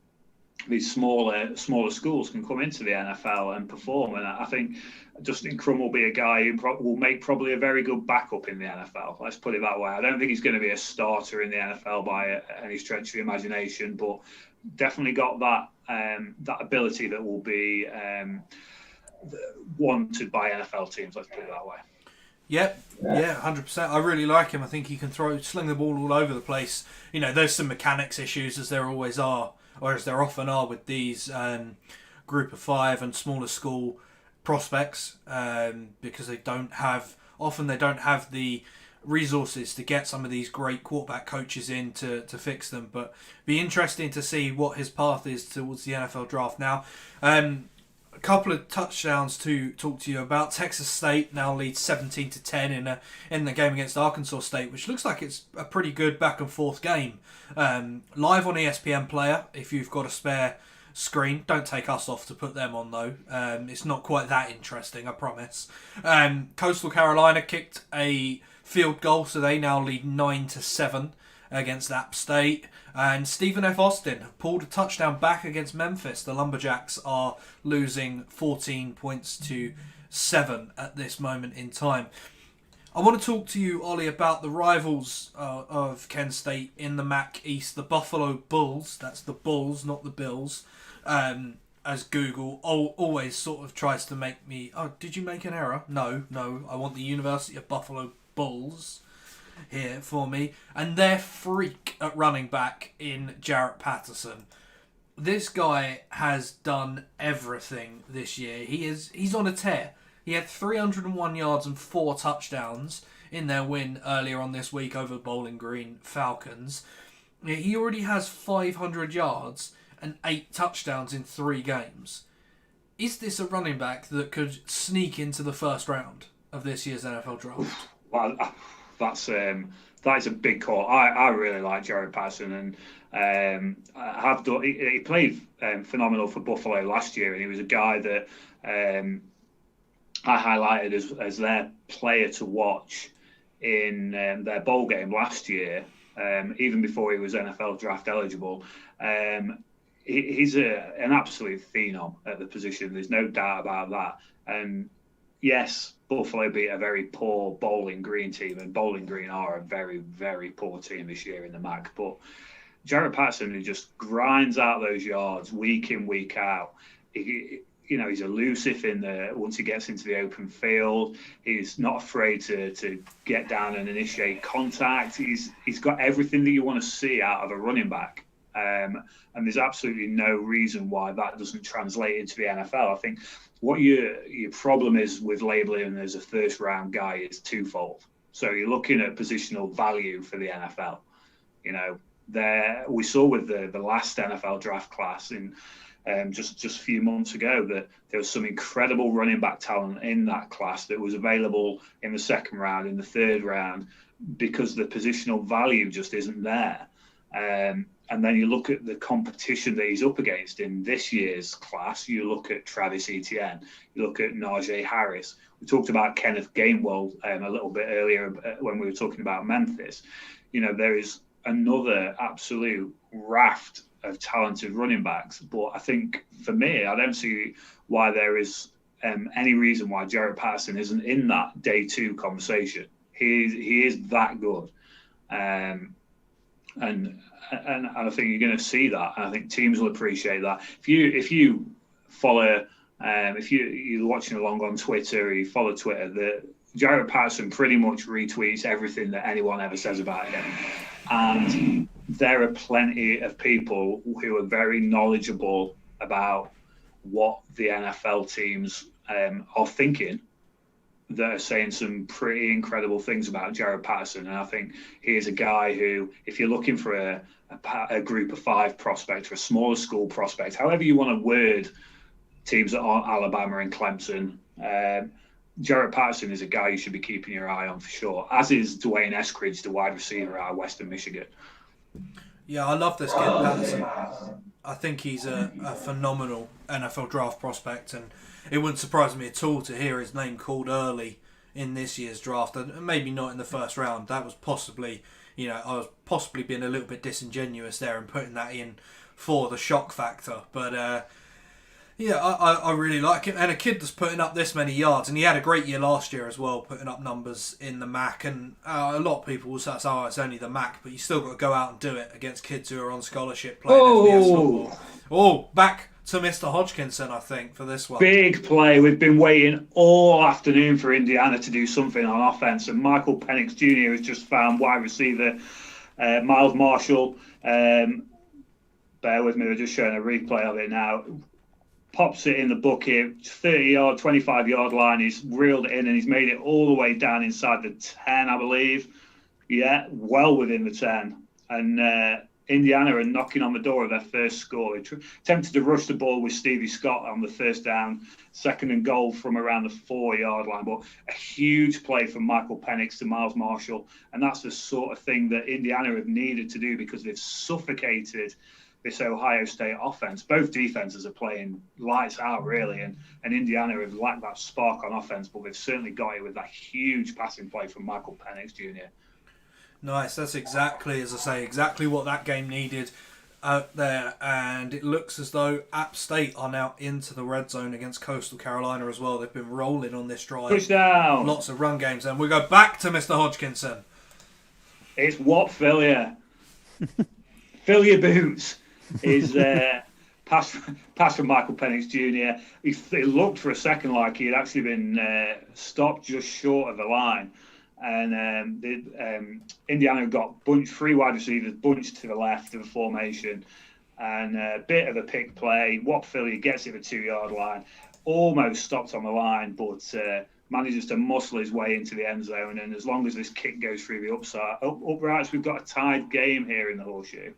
[SPEAKER 2] these smaller schools, can come into the NFL and perform. And I think Justin Crum will be a guy who will make probably a very good backup in the NFL. Let's put it that way. I don't think he's going to be a starter in the NFL by any stretch of the imagination, but definitely got that ability that will be wanted by NFL teams. Let's put it that way.
[SPEAKER 1] Yep, yeah, 100%. I really like him. I think he can sling the ball all over the place. You know, there's some mechanics issues, as there always are, or as there often are with these group of five and smaller school prospects, because they don't have the resources to get some of these great quarterback coaches in to fix them. But be interesting to see what his path is towards the NFL draft. Now, a couple of touchdowns to talk to you about. Texas State now leads 17-10 in the game against Arkansas State, which looks like it's a pretty good back and forth game. Live on ESPN Player, if you've got a spare screen. Don't take us off to put them on though. It's not quite that interesting, I promise. Coastal Carolina kicked a field goal, so they now lead 9-7 against App State. And Stephen F. Austin have pulled a touchdown back against Memphis. The Lumberjacks are losing 14-7 at this moment in time. I want to talk to you, Ollie, about the rivals of Kent State in the MAC East, the Buffalo Bulls. That's the Bulls, not the Bills. As Google always sort of tries to make me... Oh, did you make an error? No. I want the University of Buffalo Bulls here for me, and their freak at running back in Jarrett Patterson. This guy has done everything this year. He's on a tear. He had 301 yards and 4 touchdowns in their win earlier on this week over Bowling Green Falcons. He already has 500 yards and 8 touchdowns in 3 games. Is this a running back that could sneak into the first round of this year's NFL draft?
[SPEAKER 2] Well, that is a big call. I really like Jarrett Patterson, and he played phenomenal for Buffalo last year, and he was a guy that I highlighted as their player to watch in their bowl game last year, even before he was NFL draft eligible. He's an absolute phenom at the position. There's no doubt about that. And yes, Buffalo beat a very poor Bowling Green team, and Bowling Green are a very, very poor team this year in the MAC. But Jarrett Patterson, who just grinds out those yards week in, week out. He's elusive once he gets into the open field. He's not afraid to get down and initiate contact. He's got everything that you want to see out of a running back. And there's absolutely no reason why that doesn't translate into the NFL. I think what your problem is with labeling him as a first round guy is twofold. So you're looking at positional value for the NFL. We saw with the last NFL draft class in just a few months ago that there was some incredible running back talent in that class that was available in the second round, in the third round, because the positional value just isn't there. And then you look at the competition that he's up against in this year's class. You look at Travis Etienne. You look at Najee Harris. We talked about Kenneth Gainwell a little bit earlier when we were talking about Memphis. There is another absolute raft of talented running backs. But I think, for me, I don't see why there is any reason why Jarrett Patterson isn't in that day 2 conversation. He is that good. And I think you're going to see that. And I think teams will appreciate that. If you follow, if you're watching along on Twitter or you follow Twitter, Jarrett Patterson pretty much retweets everything that anyone ever says about him. And there are plenty of people who are very knowledgeable about what the NFL teams are thinking, that are saying some pretty incredible things about Jarrett Patterson. And I think he is a guy who, if you're looking for a group of 5 prospect or a smaller school prospect, however you want to word teams that aren't Alabama and Clemson, Jarrett Patterson is a guy you should be keeping your eye on for sure, as is Dwayne Eskridge, the wide receiver out of Western Michigan.
[SPEAKER 1] Yeah, I love this kid, Patterson. I think he's a phenomenal NFL draft prospect, and it wouldn't surprise me at all to hear his name called early in this year's draft, and maybe not in the first round. That was possibly, I was possibly being a little bit disingenuous there and putting that in for the shock factor. But yeah, I really like him. And a kid that's putting up this many yards, and he had a great year last year as well, putting up numbers in the MAC. And a lot of people will say, oh, it's only the MAC, but you still got to go out and do it against kids who are on scholarship playing FBS football. Oh, back to Mr. Hodgkinson, I think, for this one.
[SPEAKER 2] Big play. We've been waiting all afternoon for Indiana to do something on offense, and Michael Penix Jr. has just found wide receiver Miles Marshall. Bear with me, we're just showing a replay of it now. Pops it in the bucket, 30-yard, 25-yard line. He's reeled it in, and he's made it all the way down inside the 10, I believe. Yeah, well within the 10. And Indiana are knocking on the door of their first score. They attempted to rush the ball with Stevie Scott on the first down, 2nd and goal from around the 4-yard line. But a huge play from Michael Penix to Miles Marshall. And that's the sort of thing that Indiana have needed to do because they've suffocated this Ohio State offense. Both defenses are playing lights out, really, and Indiana have lacked that spark on offense, but they've certainly got it with that huge passing play from Michael Penix Jr.
[SPEAKER 1] Nice. That's exactly, as I say, exactly what that game needed out there. And it looks as though App State are now into the red zone against Coastal Carolina as well. They've been rolling on this drive.
[SPEAKER 2] Touchdown.
[SPEAKER 1] Lots of run games. And we go back to Mr. Hodgkinson.
[SPEAKER 2] It's what fill you. Fill your boots. Is pass from Michael Penix Jr. He looked for a second like he had actually been stopped just short of the line. And Indiana got three wide receivers bunched to the left of the formation. And a bit of a pick play. Watt Philly gets it the 2-yard line. Almost stopped on the line, but manages to muscle his way into the end zone. And as long as this kick goes through the uprights, we've got a tied game here in the Horseshoe.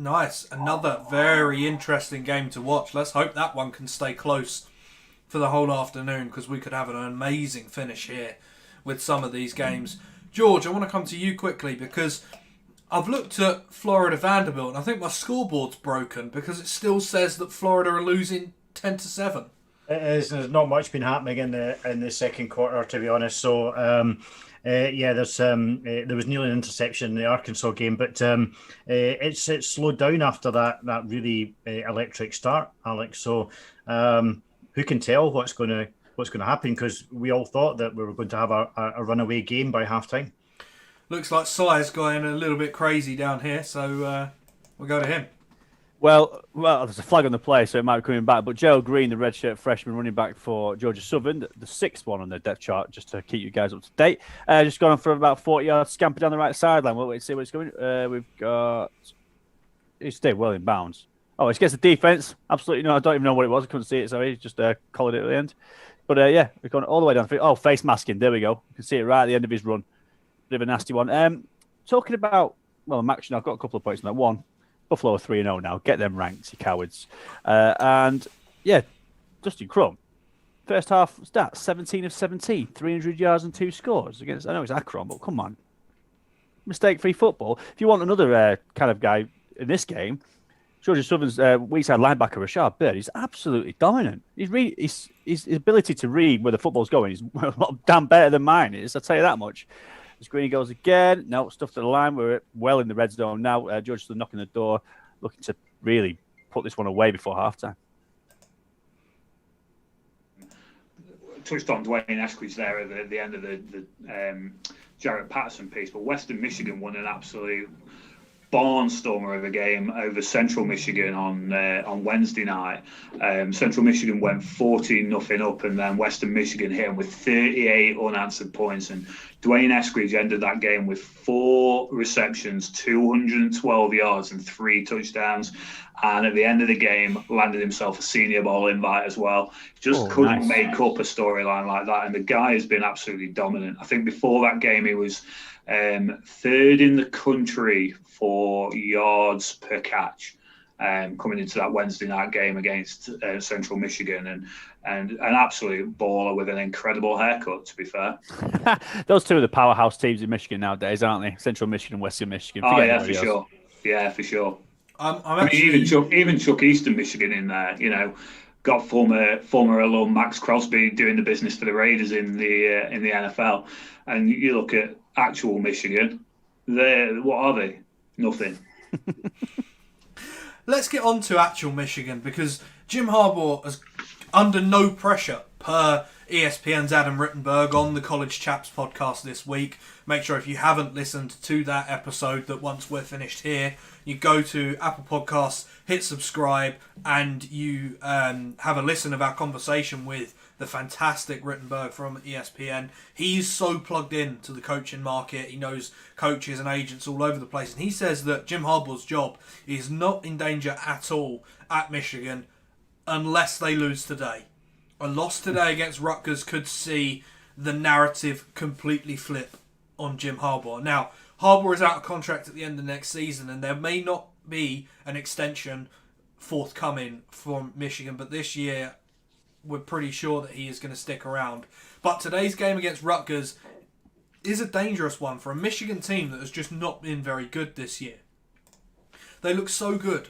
[SPEAKER 1] Nice. Another very interesting game to watch. Let's hope that one can stay close for the whole afternoon, because we could have an amazing finish here with some of these games. George, I want to come to you quickly because I've looked at Florida Vanderbilt and I think my scoreboard's broken because it still says that Florida are losing 10-7.
[SPEAKER 3] It is. There's not much been happening in the second quarter, to be honest. So there was nearly an interception in the Arkansas game, but it's slowed down after that really electric start, Alex. So who can tell what's going to happen? Because we all thought that we were going to have a runaway game by halftime.
[SPEAKER 1] Looks like Si's going a little bit crazy down here, so we'll go to him.
[SPEAKER 4] Well, there's a flag on the play, so it might be coming back. But Gerald Green, the redshirt freshman running back for Georgia Southern, the 6th one on the depth chart, just to keep you guys up to date, just gone on for about 40 yards, scampered down the right sideline. Wait, see where it's going. We've got... He stayed well in bounds. Oh, it gets the defense. Absolutely no. I don't even know what it was. I couldn't see it, sorry. Just collared it at the end. But we've gone all the way down. Oh, face masking. There we go. You can see it right at the end of his run. Bit of a nasty one. Talking about, Max, I've got a couple of points on that. One, Buffalo are 3-0 now. Get them ranked, you cowards. Dustin Crum. First half stats, 17 of 17, 300 yards and 2 scores against, I know it's Akron, but come on. Mistake-free football. If you want another kind of guy in this game, Georgia Southern's weak side linebacker, Rashard Bird, he's absolutely dominant. His ability to read where the football's going is a lot damn better than mine is, I'll tell you that much. As Greeny goes again. No, stuff to the line. We're well in the red zone now. George still knocking the door, looking to really put this one away before halftime.
[SPEAKER 2] Touched on Dwayne Eskridge there at the end of the Jarrett Patterson piece, but Western Michigan won an absolute barnstormer of a game over Central Michigan on Wednesday night. Central Michigan went 14-0 up, and then Western Michigan hit them with 38 unanswered points. And Dwayne Eskridge ended that game with 4 receptions, 212 yards, and 3 touchdowns. And at the end of the game, landed himself a Senior Bowl invite as well. Just couldn't make up a storyline like that. And the guy has been absolutely dominant. I think before that game, he was 3rd in the country for yards per catch. coming into that Wednesday night game against Central Michigan, and an absolute baller with an incredible haircut, to be fair.
[SPEAKER 4] Those two are the powerhouse teams in Michigan nowadays, aren't they? Central Michigan and Western Michigan.
[SPEAKER 2] Oh,
[SPEAKER 4] Forget
[SPEAKER 2] yeah,
[SPEAKER 4] anybody
[SPEAKER 2] for
[SPEAKER 4] else.
[SPEAKER 2] sure. Yeah, for sure.
[SPEAKER 1] I'm actually...
[SPEAKER 2] even Chuck Eastern Michigan in there, you know, got former alum Max Crosby doing the business for the Raiders in the NFL, and you look at actual Michigan, what are they? Nothing.
[SPEAKER 1] Let's get on to actual Michigan, because Jim Harbaugh is under no pressure per ESPN's Adam Rittenberg on the College Chaps podcast this week. Make sure if you haven't listened to that episode, that once we're finished here, you go to Apple Podcasts, hit subscribe, and you have a listen of our conversation with the fantastic Rittenberg from ESPN. He's so plugged in to the coaching market. He knows coaches and agents all over the place. And he says that Jim Harbaugh's job is not in danger at all at Michigan unless they lose today. A loss today against Rutgers could see the narrative completely flip on Jim Harbaugh. Now, Harbaugh is out of contract at the end of next season, and there may not be an extension forthcoming from Michigan, but this year we're pretty sure that he is going to stick around. But today's game against Rutgers is a dangerous one for a Michigan team that has just not been very good this year. They look so good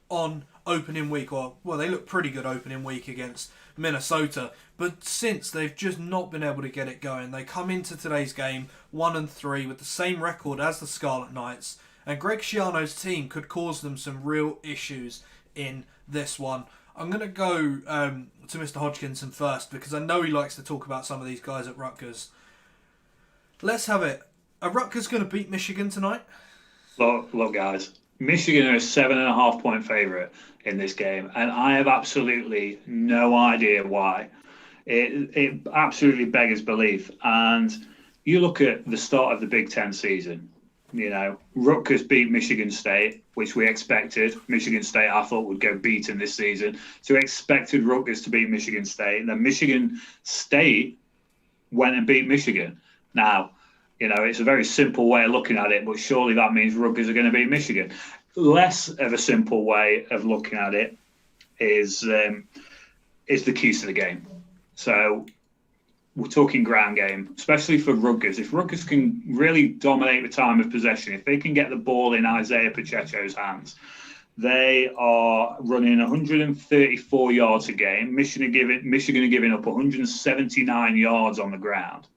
[SPEAKER 1] on opening week, they look pretty good opening week against Minnesota, but since they've just not been able to get it going. They come into today's game 1-3 with the same record as the Scarlet Knights, and Greg Schiano's team could cause them some real issues in this one. I'm going to go to Mr. Hodgkinson first, because I know he likes to talk about some of these guys at Rutgers. Let's have it. Are Rutgers going to beat Michigan tonight?
[SPEAKER 2] Look, guys. Michigan are a 7.5 point favourite in this game, and I have absolutely no idea why. It absolutely beggars belief. And you look at the start of the Big Ten season, you know, Rutgers beat Michigan State, which we expected. Michigan State, I thought, would go beaten this season. So we expected Rutgers to beat Michigan State. And then Michigan State went and beat Michigan. Now, you know, it's a very simple way of looking at it, but surely that means Rutgers are going to beat Michigan. Less of a simple way of looking at it is the keys to the game. So we're talking ground game, especially for Rutgers. If Rutgers can really dominate the time of possession, if they can get the ball in Isaiah Pacheco's hands, they are running 134 yards a game. Michigan are giving up 179 yards on the ground.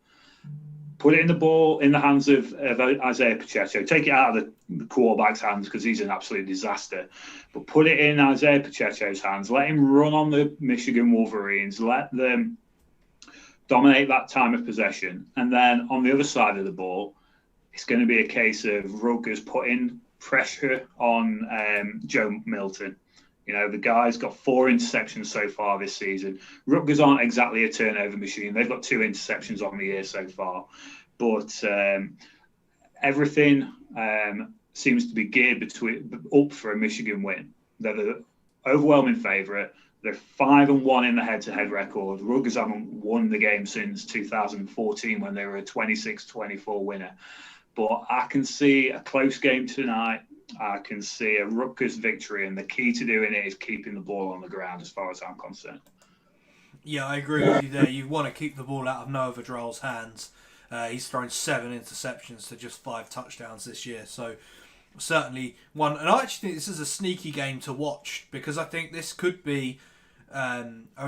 [SPEAKER 2] Put it in the ball in the hands of Isaiah Pacheco. Take it out of the quarterback's hands because he's an absolute disaster. But put it in Isaiah Pacheco's hands. Let him run on the Michigan Wolverines. Let them dominate that time of possession. And then on the other side of the ball, it's going to be a case of Rutgers putting pressure on Joe Milton. You know, the guy's got 4 interceptions so far this season. Rutgers aren't exactly a turnover machine. They've got 2 interceptions on the year so far. But everything seems to be geared up for a Michigan win. They're the overwhelming favourite. They're 5-1 in the head-to-head record. Rutgers haven't won the game since 2014 when they were a 26-24 winner. But I can see a close game tonight. I can see a Rutgers victory, and the key to doing it is keeping the ball on the ground as far as I'm concerned.
[SPEAKER 1] Yeah, I agree with you there. You want to keep the ball out of Noah Vedral's hands. He's thrown 7 interceptions to just 5 touchdowns this year. So certainly one. And I actually think this is a sneaky game to watch, because I think this could be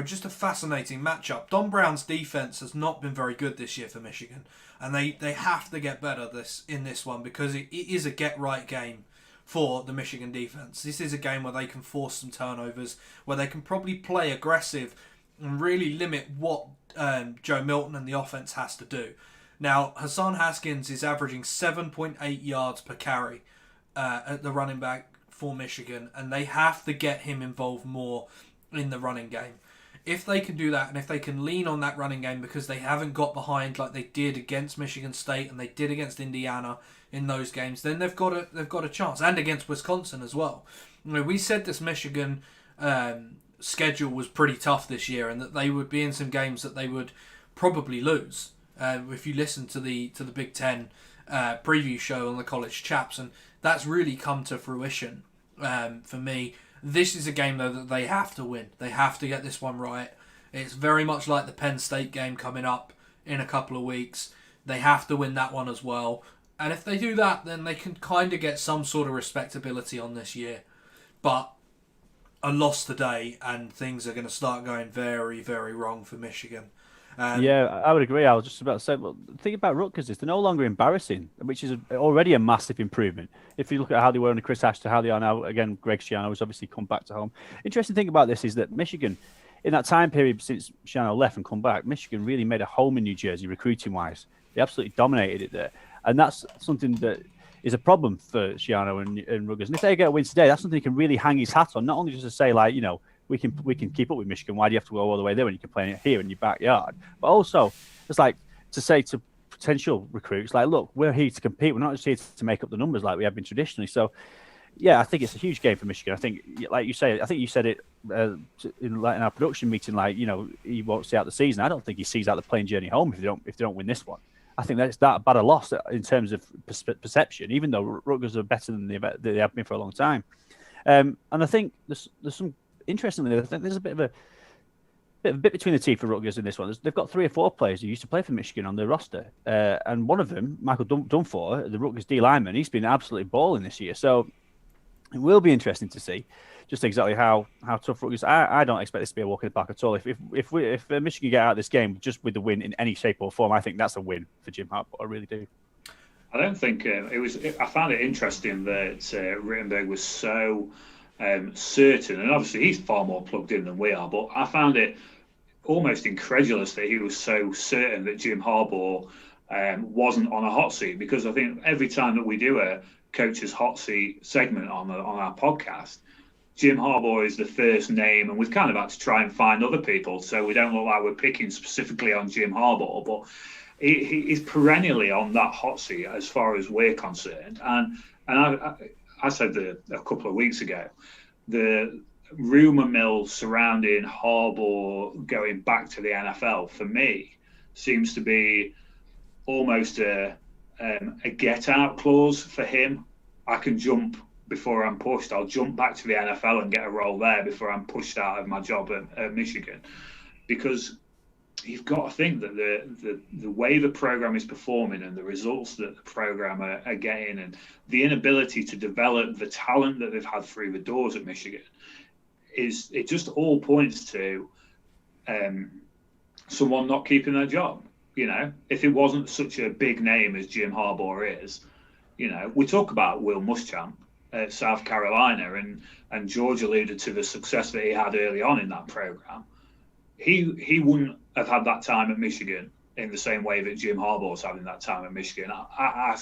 [SPEAKER 1] just a fascinating matchup. Don Brown's defense has not been very good this year for Michigan, and they have to get better in this one, because it is a get-right game for the Michigan defense. This is a game where they can force some turnovers, where they can probably play aggressive and really limit what Joe Milton and the offense has to do. Now, Hassan Haskins is averaging 7.8 yards per carry at the running back for Michigan, and they have to get him involved more in the running game. If they can do that, and if they can lean on that running game, because they haven't got behind like they did against Michigan State and they did against Indiana in those games, then they've got a chance, and against Wisconsin as well. You know, we said this Michigan schedule was pretty tough this year, and that they would be in some games that they would probably lose. If you listen to the Big Ten preview show on the College Chaps, and that's really come to fruition for me. This is a game, though, that they have to win. They have to get this one right. It's very much like the Penn State game coming up in a couple of weeks. They have to win that one as well. And if they do that, then they can kind of get some sort of respectability on this year. But a loss today, and things are going to start going very, very wrong for Michigan.
[SPEAKER 4] Yeah, I would agree. I was just about to say, well, the thing about Rutgers is they're no longer embarrassing, which is already a massive improvement. If you look at how they were under Chris Ash to how they are now, again, Greg Schiano has obviously come back to home. Interesting thing about this is that Michigan, in that time period since Schiano left and come back, Michigan really made a home in New Jersey recruiting-wise. They absolutely dominated it there. And that's something that is a problem for Schiano and Rutgers. And if they get a win today, that's something he can really hang his hat on, not only just to say, like, we can keep up with Michigan. Why do you have to go all the way there when you can play it here in your backyard? But also, it's like to say to potential recruits, like, look, we're here to compete. We're not just here to make up the numbers like we have been traditionally. So, yeah, I think it's a huge game for Michigan. I think, like you say, I think you said it in our production meeting, like, he won't see out the season. I don't think he sees out the plane journey home if they don't win this one. I think that's that bad a loss in terms of perception, even though Rutgers are better than they have been for a long time. And I think there's some. Interestingly, I think there's a bit between the teeth for Rutgers in this one. They've got 3 or 4 players who used to play for Michigan on their roster. And one of them, Michael Dunford, the Rutgers D lineman, he's been absolutely balling this year. So it will be interesting to see just exactly how tough Rutgers. I don't expect this to be a walk in the park at all. If Michigan get out of this game just with the win in any shape or form, I think that's a win for Jim Harbaugh. I really do.
[SPEAKER 2] I don't think it was. I found it interesting that Rittenberg was so certain, and obviously he's far more plugged in than we are, but I found it almost incredulous that he was so certain that Jim Harbaugh wasn't on a hot seat, because I think every time that we do a coach's hot seat segment on our podcast, Jim Harbaugh is the first name, and we've kind of had to try and find other people so we don't look like we're picking specifically on Jim Harbaugh, but he is perennially on that hot seat as far as we're concerned. And I said a couple of weeks ago, the rumour mill surrounding Harbaugh going back to the NFL, for me, seems to be almost a get-out clause for him. I can jump before I'm pushed. I'll jump back to the NFL and get a role there before I'm pushed out of my job at Michigan. Because you've got to think that the way the program is performing and the results that the program are getting, and the inability to develop the talent that they've had through the doors at Michigan, it just all points to someone not keeping their job. If it wasn't such a big name as Jim Harbaugh is, we talk about Will Muschamp at South Carolina, and George alluded to the success that he had early on in that program. He wouldn't have had that time at Michigan in the same way that Jim Harbaugh's having that time at Michigan. I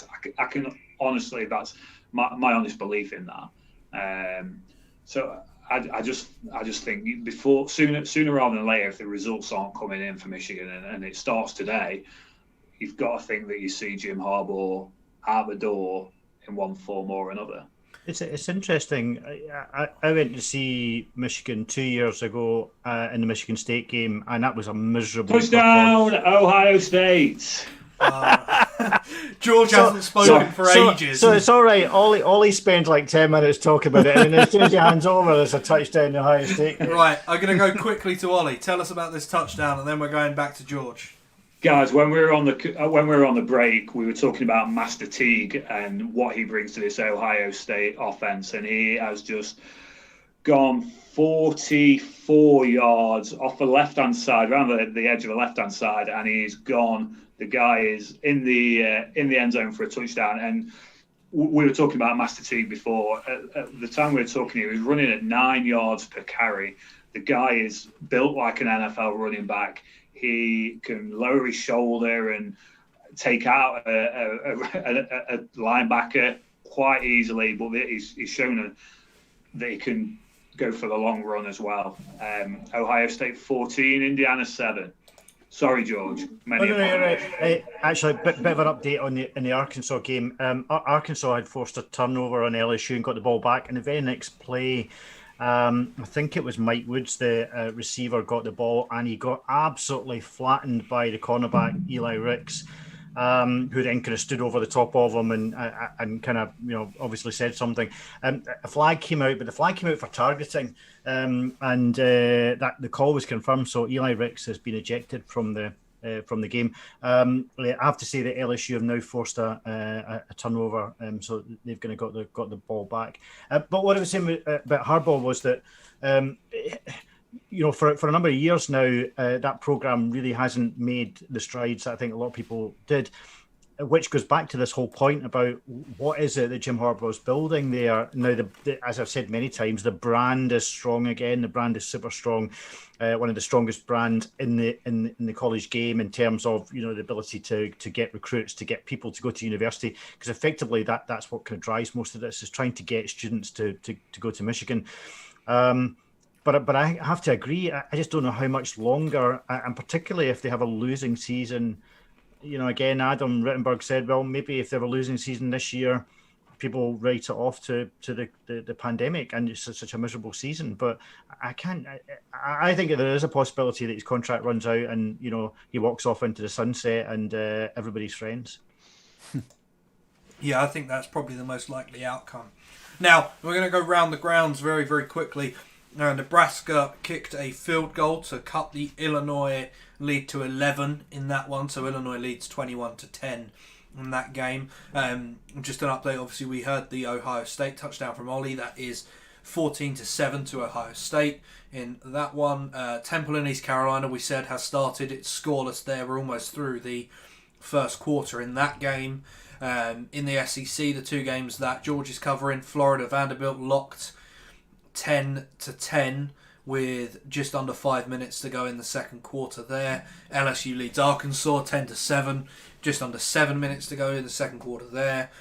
[SPEAKER 2] can honestly, that's my honest belief in that. So I just think sooner rather than later, if the results aren't coming in for Michigan and it starts today, you've got to think that you see Jim Harbaugh out the door in one form or another.
[SPEAKER 3] It's interesting. I went to see Michigan 2 years ago in the Michigan State game, and that was a miserable
[SPEAKER 2] touchdown, Ohio State.
[SPEAKER 1] George hasn't spoken for ages.
[SPEAKER 3] So it's all right. Ollie spends like 10 minutes talking about it, and then as soon as he hands over, there's a touchdown in Ohio State.
[SPEAKER 1] Right, I'm going to go quickly to Ollie. Tell us about this touchdown, and then we're going back to George.
[SPEAKER 2] Guys, when we were on the break, we were talking about Master Teague and what he brings to this Ohio State offense, and he has just gone 44 yards off the left-hand side, around the edge of the left-hand side, and he's gone. The guy is in the end zone for a touchdown. And we were talking about Master Teague before. At the time we were talking, he was running at 9 yards per carry. The guy is built like an NFL running back. He can lower his shoulder and take out a linebacker quite easily, but he's shown that he can go for the long run as well. Ohio State 14, Indiana 7. Sorry, George.
[SPEAKER 3] Actually, a bit of an update in the Arkansas game. Arkansas had forced a turnover on LSU and got the ball back. In the very next play, I think it was Mike Woods, the receiver, got the ball, and he got absolutely flattened by the cornerback, Eli Ricks. who then kind of stood over the top of him and kind of, obviously said something. A flag came out, but the flag came out for targeting, and that the call was confirmed. So Eli Ricks has been ejected from the game. I have to say that LSU have now forced a turnover, so they've kind of got the ball back. But what I was saying about Harbaugh was that, for a number of years now, that program really hasn't made the strides that I think a lot of people did, which goes back to this whole point about what is it that Jim Harbaugh is building there. Now, as I've said many times, the brand is strong again. The brand is super strong. One of the strongest brands in the college game in terms of the ability to get recruits, to get people to go to university, because effectively that's what kind of drives most of this, is trying to get students to go to Michigan. But I have to agree. I just don't know how much longer, and particularly if they have a losing season. Again, Adam Rittenberg said, well, maybe if they have a losing season this year, people write it off to the pandemic, and it's such a miserable season. But I can't. I think there is a possibility that his contract runs out, and he walks off into the sunset, and everybody's friends.
[SPEAKER 1] Yeah, I think that's probably the most likely outcome. Now we're going to go round the grounds very, very quickly. Nebraska kicked a field goal to cut the Illinois lead to 11 in that one. So Illinois leads 21-10 in that game. Just an update. Obviously, we heard the Ohio State touchdown from Ollie. That is 14-7 to Ohio State in that one. Temple in East Carolina, we said, has started. It's scoreless there. We're almost through the first quarter in that game. In the SEC, the two games that George is covering, Florida Vanderbilt locked 10-10 with just under 5 minutes to go in the second quarter there. LSU leads Arkansas 10-7, just under 7 minutes to go in the second quarter there.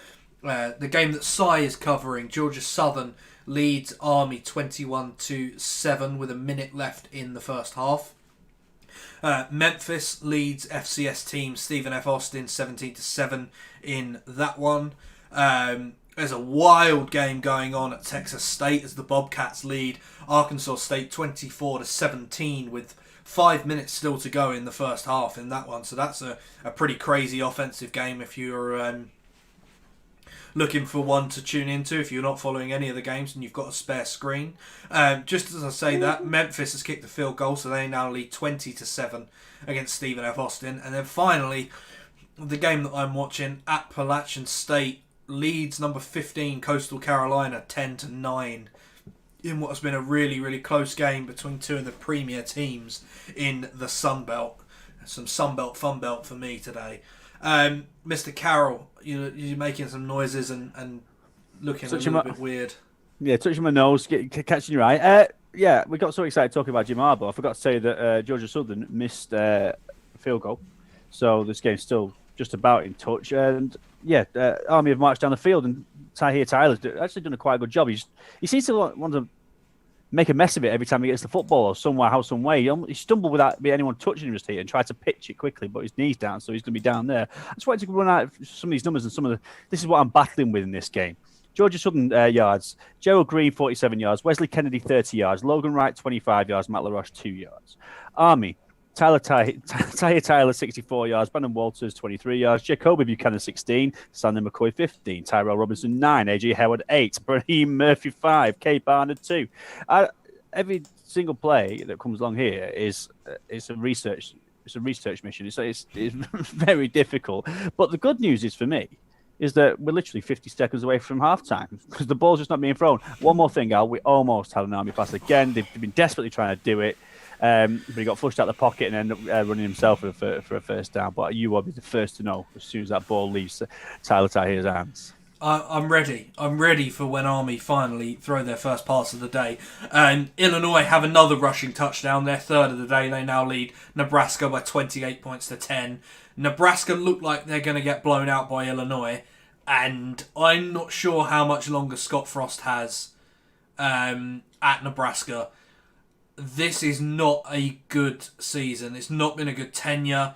[SPEAKER 1] The game that Cy is covering, Georgia Southern leads Army 21-7 with a minute left in the first half. Memphis leads FCS team Stephen F. Austin 17-7 in that one. There's a wild game going on at Texas State as the Bobcats lead Arkansas State 24-17 with 5 minutes still to go in the first half in that one. So that's a pretty crazy offensive game if you're looking for one to tune into, if you're not following any of the games and you've got a spare screen. Just as I say that, Memphis has kicked the field goal, so they now lead 20-7 against Stephen F. Austin. And then finally, the game that I'm watching, Appalachian State leads number 15 Coastal Carolina 10-9 in what has been a really, really close game between two of the premier teams in the Sun Belt. Some Sun Belt fun belt for me today. Mr. Carroll, you're making some noises and looking a little bit weird.
[SPEAKER 4] Yeah, touching my nose, catching your eye. Yeah, we got so excited talking about Jim Harbaugh. I forgot to say that Georgia Southern missed a field goal, so this game's still just about in touch. And yeah, Army have marched down the field, and Tahir Tyler's actually done a quite good job. He seems to want to make a mess of it every time he gets the football, or some way. He stumbled without anyone touching him just here and tried to pitch it quickly, but his knee's down, so he's going to be down there. I just wanted to run out some of these numbers and this is what I'm battling with in this game. Georgia Southern yards. Gerald Green, 47 yards. Wesley Kennedy, 30 yards. Logan Wright, 25 yards. Matt LaRoche, 2 yards. Army. Tahir Tyler, 64 yards. Brandon Walters, 23 yards. Jacoby Buchanan, 16. Sandy McCoy, 15. Tyrell Robinson, 9. AJ Howard, 8. Brahim Murphy, 5. Kay Barnard, 2. Every single play that comes along here is a research mission. It's very difficult. But the good news is for me is that we're literally 50 seconds away from halftime because the ball's just not being thrown. One more thing, Al. We almost had an Army pass again. They've been desperately trying to do it. But he got flushed out of the pocket and ended up running himself for a first down. But you will be the first to know as soon as that ball leaves Tyler Tahir's hands.
[SPEAKER 1] I'm ready. I'm ready for when Army finally throw their first pass of the day. Illinois have another rushing touchdown, their third of the day. They now lead Nebraska by 28 points to 10. Nebraska look like they're going to get blown out by Illinois, and I'm not sure how much longer Scott Frost has at Nebraska. This is not a good season. It's not been a good tenure,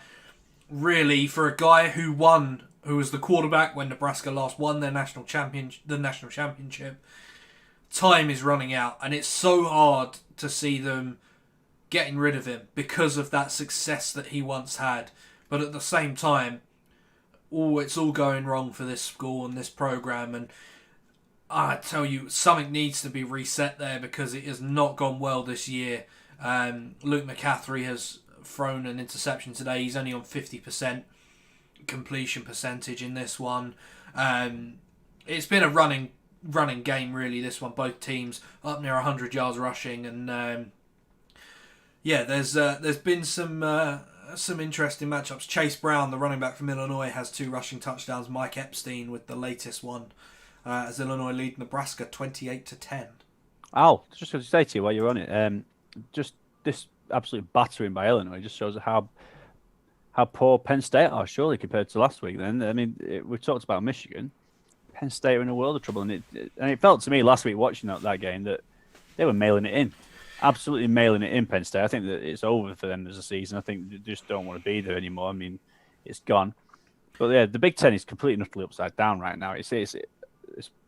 [SPEAKER 1] really, for a guy who was the quarterback when Nebraska last won the national championship. Time is running out, and it's so hard to see them getting rid of him because of that success that he once had. But at the same time, it's all going wrong for this school and this program, and I tell you, something needs to be reset there because it has not gone well this year. Luke McCaffrey has thrown an interception today. He's only on 50% completion percentage in this one. It's been a running game really, this one. Both teams up near 100 yards rushing, and there's been some interesting matchups. Chase Brown, the running back from Illinois, has 2 rushing touchdowns. Mike Epstein with the latest one, as Illinois lead Nebraska 28-10.
[SPEAKER 4] Al, just to say to you while you're on it, just this absolute battering by Illinois just shows how poor Penn State are, surely, compared to last week. Then, I mean, we talked about Michigan. Penn State are in a world of trouble, and it felt to me last week watching that game that they were mailing it in, absolutely mailing it in. Penn State. I think that it's over for them as a season. I think they just don't want to be there anymore. I mean, it's gone. But yeah, the Big Ten is completely and utterly upside down right now. It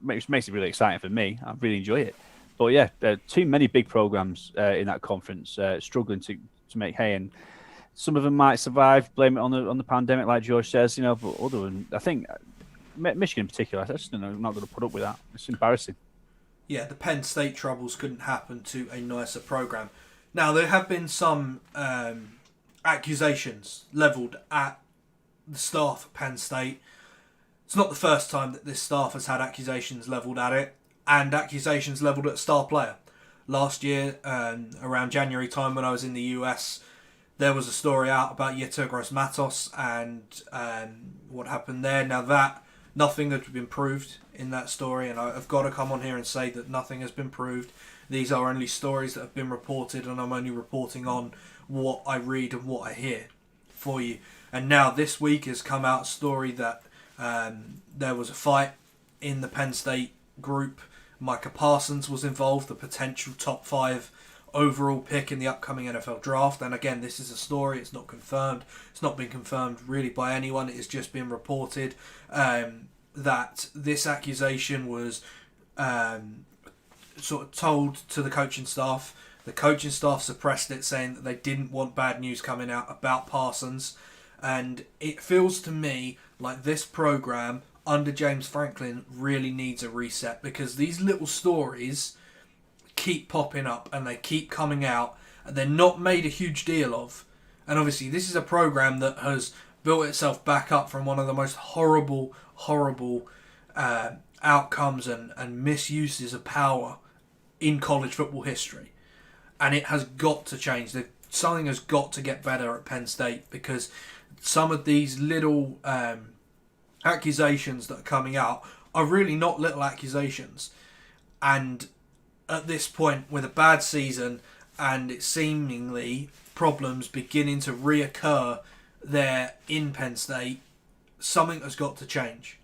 [SPEAKER 4] makes it really exciting for me. I really enjoy it. But yeah, there are too many big programs in that conference struggling to make hay, and some of them might survive. Blame it on the pandemic, like George says, But other than, I think Michigan in particular, I just don't know. I'm not going to put up with that. It's embarrassing.
[SPEAKER 1] Yeah, the Penn State troubles couldn't happen to a nicer program. Now there have been some accusations levelled at the staff at Penn State. It's not the first time that this staff has had accusations levelled at it, and accusations levelled at a star player. Last year, around January time when I was in the US, there was a story out about Yetur Gross-Matos and what happened there. Now that nothing has been proved in that story, and I've got to come on here and say that nothing has been proved. These are only stories that have been reported, and I'm only reporting on what I read and what I hear for you. And now this week has come out a story that there was a fight in the Penn State group. Micah Parsons was involved, the potential top 5 overall pick in the upcoming NFL draft. And again, this is a story, it's not confirmed. It's not been confirmed really by anyone. It has just been reported that this accusation was sort of told to the coaching staff. The coaching staff suppressed it, saying that they didn't want bad news coming out about Parsons. And it feels to me like this program under James Franklin really needs a reset, because these little stories keep popping up and they keep coming out and they're not made a huge deal of. And obviously this is a program that has built itself back up from one of the most horrible outcomes and misuses of power in college football history. And it has got to change. Something has got to get better at Penn State, because some of these little accusations that are coming out are really not little accusations. And at this point, with a bad season and it seemingly problems beginning to reoccur there in Penn State, something has got to change.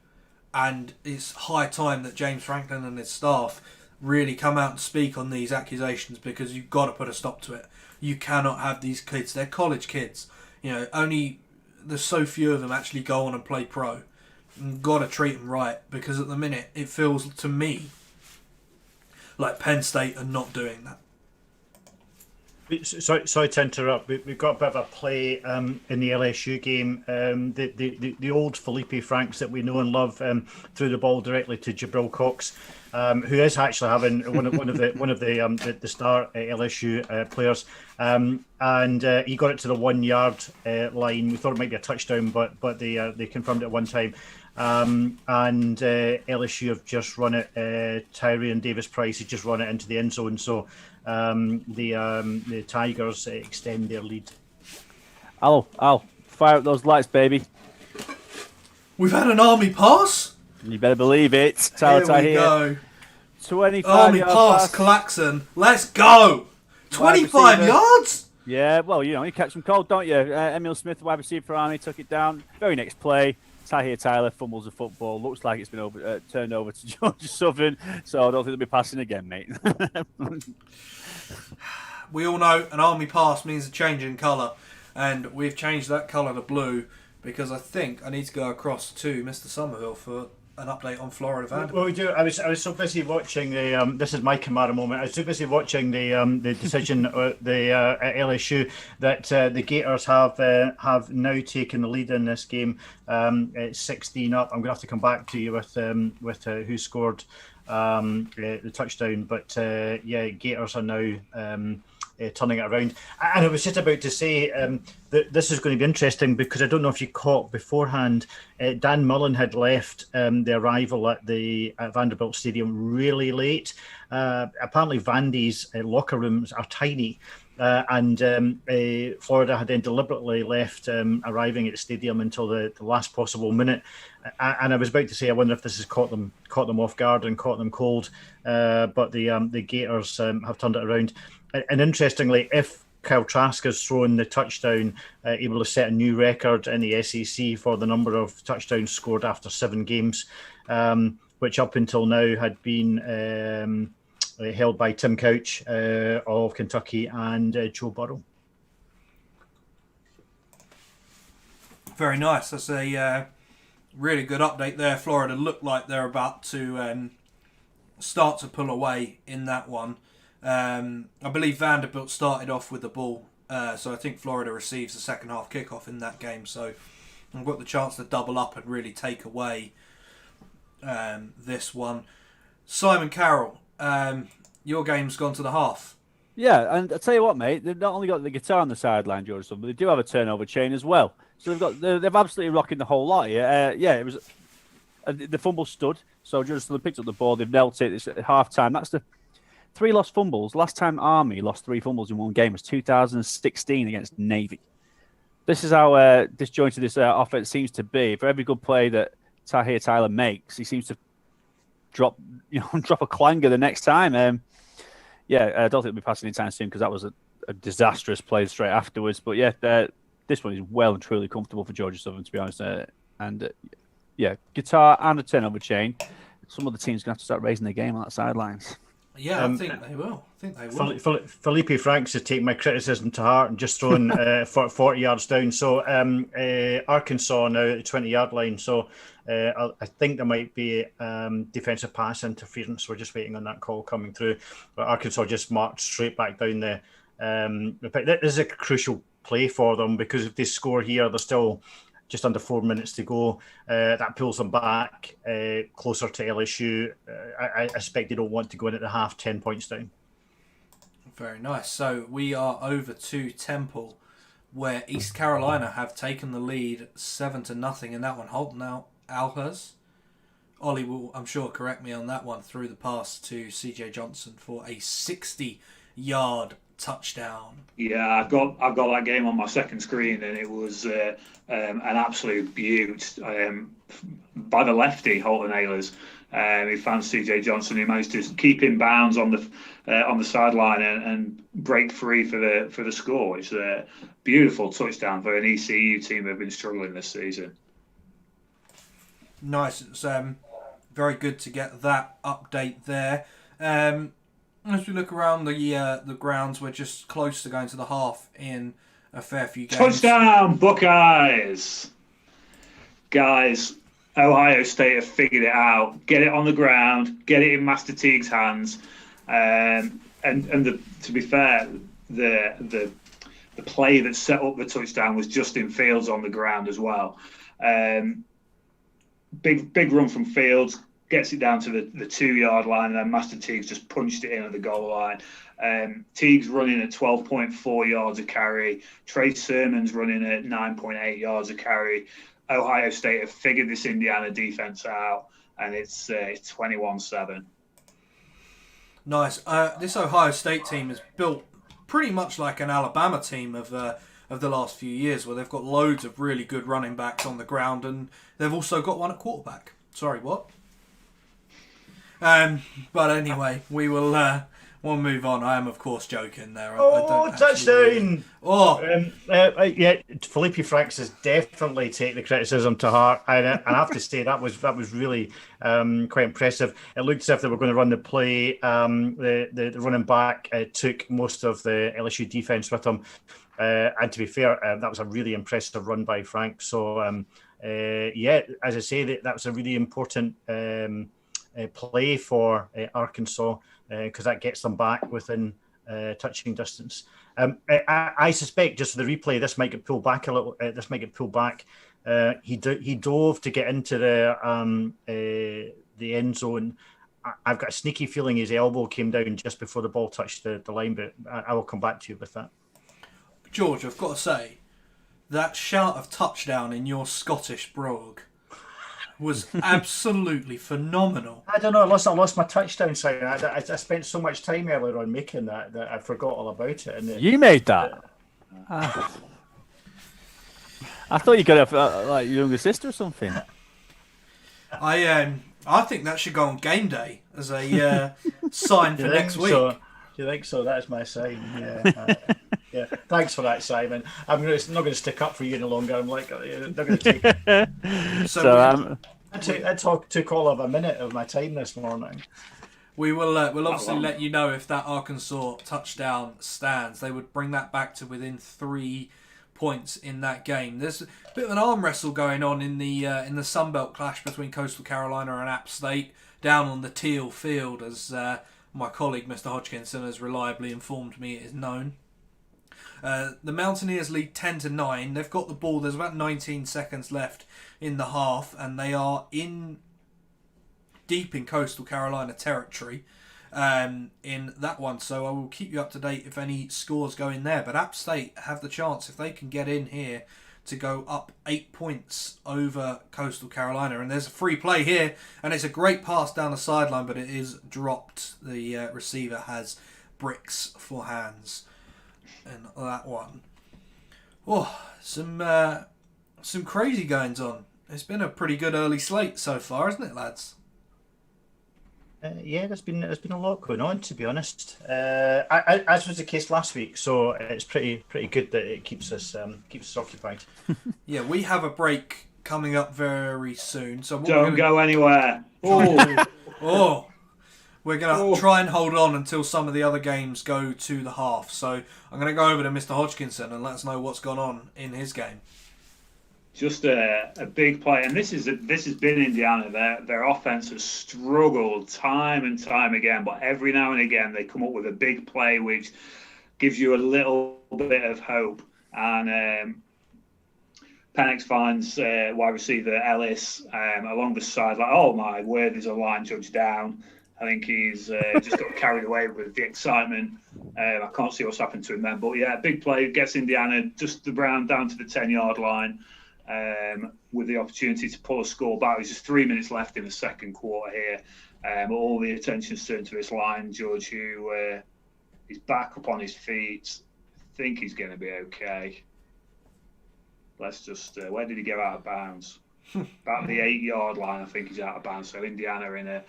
[SPEAKER 1] And it's high time that James Franklin and his staff really come out and speak on these accusations, because you've got to put a stop to it. You cannot have these kids. They're college kids. Only there's so few of them actually go on and play pro. You've got to treat them right, because at the minute it feels to me like Penn State are not doing that.
[SPEAKER 3] Sorry to interrupt. We've got a bit of a play in the LSU game. The old Felipe Franks that we know and love threw the ball directly to Jabril Cox, who is actually having one of the star LSU players, and he got it to the 1 yard line. We thought it might be a touchdown, but they confirmed it one time. And LSU have just run it. Tyrion Davis-Price has just run it into the end zone. So the Tigers extend their lead.
[SPEAKER 4] Al, fire up those lights, baby.
[SPEAKER 1] We've had an Army pass.
[SPEAKER 4] You better believe it.
[SPEAKER 1] Here we go.
[SPEAKER 4] 25
[SPEAKER 1] Army pass, Claxon. Let's go. 25 yards?
[SPEAKER 4] Yeah, well, you catch them cold, don't you? Emil Smith, wide receiver for Army, took it down. Very next play, Tahir Tyler fumbles the football. Looks like it's been turned over to Georgia Southern, so I don't think they'll be passing again, mate.
[SPEAKER 1] We all know an Army pass means a change in colour, and we've changed that colour to blue, because I think I need to go across to Mr. Somerville for an update on Florida Vanderbilt.
[SPEAKER 3] Well, we do. I was so busy watching the. This is my Kamara moment. I was so busy watching the decision at LSU that the Gators have now taken the lead in this game. It's 16 up. I'm going to have to come back to you with who scored the touchdown. But Gators are now turning it around. And I was just about to say that this is going to be interesting because I don't know if you caught beforehand, Dan Mullen had left the arrival at Vanderbilt Stadium really late. Apparently Vandy's locker rooms are tiny. And Florida had then deliberately left arriving at the stadium until the last possible minute. And I was about to say, I wonder if this has caught them off guard and caught them cold. But the Gators have turned it around. And interestingly, if Kyle Trask has thrown the touchdown, able to set a new record in the SEC for the number of touchdowns scored after 7 games, which up until now had been held by Tim Couch of Kentucky and Joe Burrow.
[SPEAKER 1] Very nice. That's a really good update there. Florida look like they're about to start to pull away in that one. I believe Vanderbilt started off with the ball, so I think Florida receives the second half kickoff in that game. So I've got the chance to double up and really take away this one. Simon Carroll, your game's gone to the half.
[SPEAKER 4] Yeah, and I tell you what, mate, they've not only got the guitar on the sideline, George, but they do have a turnover chain as well. So they've absolutely rocking the whole lot here. It was the fumble stood, so Jerusalem picked up the ball. They've knelt it. It's at half time. That's the 3 lost fumbles. Last time Army lost 3 fumbles in one game was 2016 against Navy. This is how disjointed this offense seems to be. For every good play that Tahir Tyler makes, he seems to drop a clanger the next time. I don't think they'll be passing anytime soon because that was a disastrous play straight afterwards. But this one is well and truly comfortable for Georgia Southern, to be honest. Guitar and a turnover chain. Some of the teams are going to have to start raising their game on that sidelines.
[SPEAKER 1] Yeah, I think they will.
[SPEAKER 3] Felipe Franks has taken my criticism to heart and just thrown 40 yards down. So Arkansas now at the 20-yard line. So I think there might be defensive pass interference. We're just waiting on that call coming through. But Arkansas just marched straight back down there. This is a crucial play for them because if they score here, they're still just under 4 minutes to go. That pulls them back closer to LSU. I expect they don't want to go in at the half 10 points down. Very
[SPEAKER 1] nice. So we are over to Temple, where East Carolina have taken the lead 7-0 in that one. Holton out Alhers. Ollie will, I'm sure, correct me on that one. Through the pass to CJ Johnson for a 60-yard touchdown.
[SPEAKER 2] Yeah, I've got that game on my second screen, and it was an absolute beaut by the lefty Holton Ahlers. He found CJ Johnson, who managed to keep in bounds on the sideline and break free for the score. It's a beautiful touchdown for an ECU team who've been struggling this season.
[SPEAKER 1] Nice. It's very good to get that update there. As we look around the grounds, we're just close to going to the half in a fair few games.
[SPEAKER 2] Touchdown, Buckeyes! Guys, Ohio State have figured it out. Get it on the ground. Get it in Master Teague's hands. To be fair, the play that set up the touchdown was Justin Fields on the ground as well. Big run from Fields. Gets it down to the 2-yard line, and then Master Teague's just punched it in at the goal line. Teague's running at 12.4 yards a carry. Trey Sermon's running at 9.8 yards a carry. Ohio State have figured this Indiana defense out, and it's 21-7.
[SPEAKER 1] Nice. This Ohio State team is built pretty much like an Alabama team of the last few years, where they've got loads of really good running backs on the ground, and they've also got one at quarterback. Sorry, what? But anyway, we'll move on. I am, of course, joking there.
[SPEAKER 3] Touchdown! Felipe Franks has definitely taken the criticism to heart. And I have to say that was really quite impressive. It looked as if they were going to run the play. The running back took most of the LSU defense with him. And to be fair, that was a really impressive run by Frank. So yeah, as I say, that was a really important play for Arkansas because that gets them back within touching distance. I suspect just for the replay, this might get pulled back a little. This might get pulled back. He dove to get into the end zone. I've got a sneaky feeling his elbow came down just before the ball touched the line, but I will come back to you with that.
[SPEAKER 1] George, I've got to say, that shout of touchdown in your Scottish brogue was absolutely phenomenal.
[SPEAKER 3] I don't know. I lost my touchdown sign. I spent so much time earlier on making that I forgot all about it. And
[SPEAKER 4] you made that? I thought you could have like your younger sister or something.
[SPEAKER 1] I think that should go on game day as a sign for next week.
[SPEAKER 3] So? Do you think so? That's my sign. Yeah. Yeah. Thanks for that, Simon. I'm not going to stick up for you any longer. I'm like, they're going to take it. That took all of a minute of my time this morning.
[SPEAKER 1] We will we'll obviously let you know if that Arkansas touchdown stands. They would bring that back to within 3 points in that game. There's a bit of an arm wrestle going on in the Sunbelt clash between Coastal Carolina and App State down on the Teal Field, as my colleague Mr. Hodgkinson has reliably informed me it is known. The Mountaineers lead 10-9. They've got the ball. There's about 19 seconds left in the half, and they are deep in Coastal Carolina territory in that one. So I will keep you up to date if any scores go in there. But App State have the chance, if they can get in here, to go up 8 points over Coastal Carolina. And there's a free play here, and it's a great pass down the sideline, but it is dropped. The receiver has bricks for hands in that one. Oh, some crazy goings on. It's been a pretty good early slate so far, isn't it, lads?
[SPEAKER 3] Yeah, there's been a lot going on, to be honest. As was the case last week, so it's pretty good that it keeps us occupied.
[SPEAKER 1] Yeah, we have a break coming up very soon. So
[SPEAKER 2] don't go anywhere.
[SPEAKER 1] We're going to try and hold on until some of the other games go to the half. So I'm going to go over to Mr. Hodgkinson and let us know what's gone on in his game.
[SPEAKER 2] Just a big play, and this has been Indiana. Their offense has struggled time and time again, but every now and again they come up with a big play which gives you a little bit of hope. And Penix finds wide receiver Ellis along the side, like, oh my word, there's a line judge down. I think he's just got carried away with the excitement. I can't see what's happened to him then, but yeah, big play gets Indiana just around down to the 10-yard line. With the opportunity to pull a score back. There's just 3 minutes left in the second quarter here. All the attention's turned to this line judge, who is back up on his feet. I think he's going to be okay. Let's just... where did he get out of bounds? About the 8-yard line, I think he's out of bounds. So Indiana in a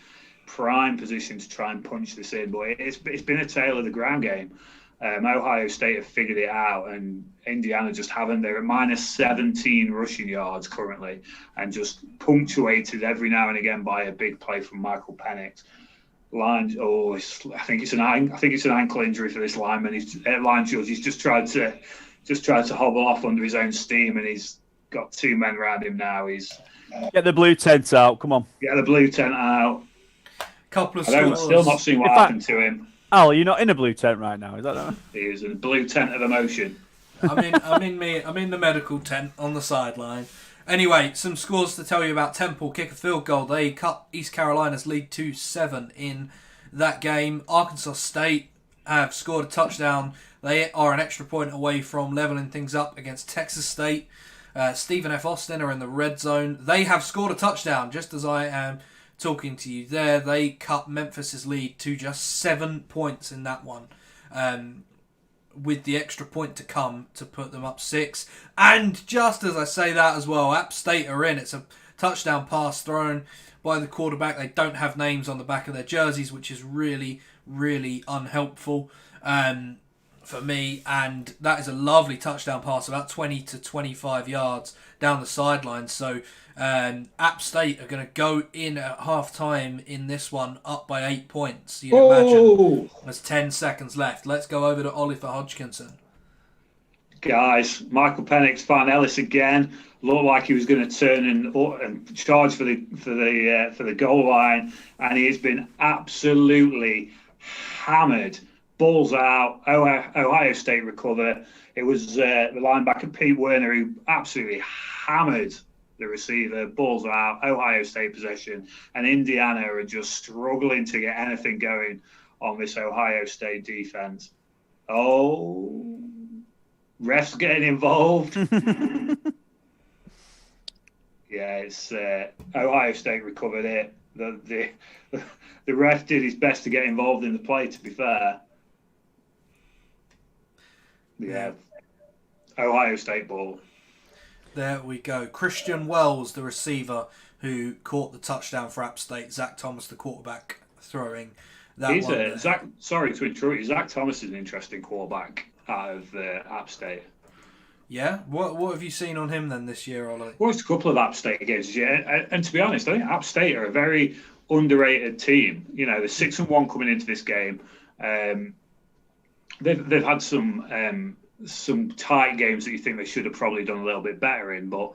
[SPEAKER 2] prime position to try and punch this in. But it's been a tale of the ground game. Ohio State have figured it out, and Indiana just haven't. They're at minus 17 rushing yards currently, and just punctuated every now and again by a big play from Michael Penix. I think it's an ankle injury for this lineman. Line judge. He's just tried to hobble off under his own steam, and he's got 2 men around him now.
[SPEAKER 4] Get the blue tent out. Come on.
[SPEAKER 2] Get the blue tent out.
[SPEAKER 1] Couple of
[SPEAKER 2] still not seeing what happened to him.
[SPEAKER 4] Al, you're not in a blue tent right now, is that right?
[SPEAKER 2] He is in a blue tent of emotion.
[SPEAKER 1] I'm in the medical tent on the sideline. Anyway, some scores to tell you about. Temple kick a field goal. They cut East Carolina's lead to 7 in that game. Arkansas State have scored a touchdown. They are an extra point away from leveling things up against Texas State. Stephen F. Austin are in the red zone. They have scored a touchdown, just as I am talking to you there. They cut Memphis's lead to just 7 points in that one, with the extra point to come to put them up 6. And just as I say that as well, App State are in. It's a touchdown pass thrown by the quarterback. They don't have names on the back of their jerseys, which is really, really unhelpful for me. And that is a lovely touchdown pass, about 20 to 25 yards down the sideline. So App State are going to go in at half-time in this one up by 8 points. You'd imagine there's 10 seconds left. Let's go over to Oliver Hodgkinson.
[SPEAKER 2] Guys, Michael Penix found Ellis again. Looked like he was going to turn and charge for the goal line, and he has been absolutely hammered. Balls out. Ohio State recover. It was the linebacker Pete Werner who absolutely hammered the receiver. Balls out. Ohio State possession, and Indiana are just struggling to get anything going on this Ohio State defense. Oh. Refs getting involved. Yeah, it's Ohio State recovered it. The ref did his best to get involved in the play, to be fair. Yeah. Ohio State ball.
[SPEAKER 1] There we go. Christian Wells, the receiver who caught the touchdown for App State. Zach Thomas, the quarterback, throwing that one.
[SPEAKER 2] Zach, sorry to interrupt you. Zach Thomas is an interesting quarterback out of App State.
[SPEAKER 1] Yeah? What have you seen on him then this year, Ollie?
[SPEAKER 2] Watched a couple of App State games, yeah. And to be honest, I think App State are a very underrated team. You know, they're 6-1 coming into this game. They've had some tight games that you think they should have probably done a little bit better in, but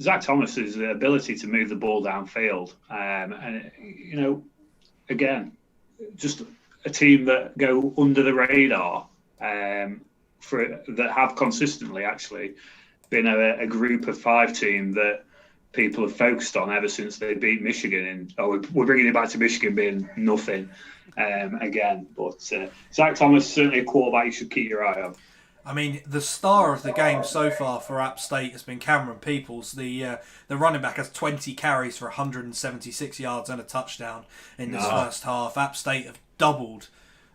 [SPEAKER 2] Zach Thomas's ability to move the ball downfield, and you know, again, just a team that go under the radar, that have consistently actually been a group of 5 team that people have focused on ever since they beat Michigan. And we're bringing it back to Michigan being nothing again. But Zach Thomas is certainly a quarterback you should keep your eye on.
[SPEAKER 1] I mean, the star of the game so far for App State has been Cameron Peoples. The running back has 20 carries for 176 yards and a touchdown in this first half. App State have doubled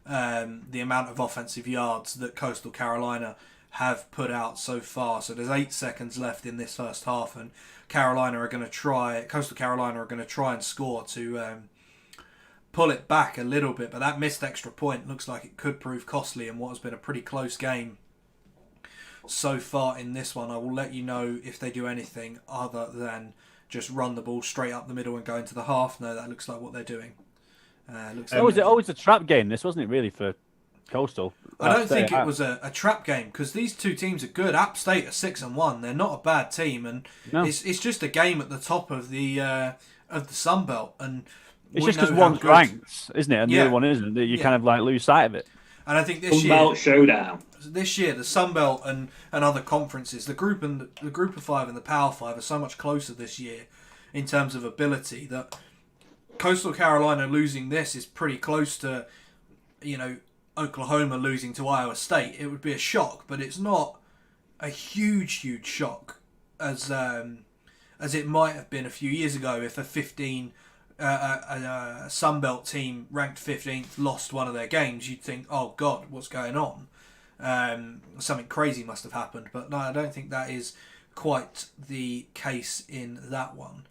[SPEAKER 1] the amount of offensive yards that Coastal Carolina have put out so far. So there's 8 seconds left in this first half, and Coastal Carolina are going to try and score to pull it back a little bit. But that missed extra point looks like it could prove costly in what has been a pretty close game so far in this one. I will let you know if they do anything other than just run the ball straight up the middle and go into the half. No, that looks like what they're doing.
[SPEAKER 4] It was always a trap game, this, wasn't it, really, for Coastal?
[SPEAKER 1] I don't think it was a trap game, because these two teams are good. App State are 6-1. They're not a bad team, and it's just a game at the top of the Sun Belt. And
[SPEAKER 4] it's just because one's ranked, isn't it? And the other one isn't. You kind of like lose sight of it.
[SPEAKER 1] And I think this
[SPEAKER 2] year, Sun Belt showdown.
[SPEAKER 1] This year, the Sun Belt and other conferences, the group of 5 and the Power 5 are so much closer this year in terms of ability that Coastal Carolina losing this is pretty close to, Oklahoma losing to Iowa State. It would be a shock, but it's not a huge shock as it might have been a few years ago if a Sunbelt team ranked 15th lost one of their games. You'd think, oh God, what's going on? Something crazy must have happened. But no, I don't think that is quite the case in that one.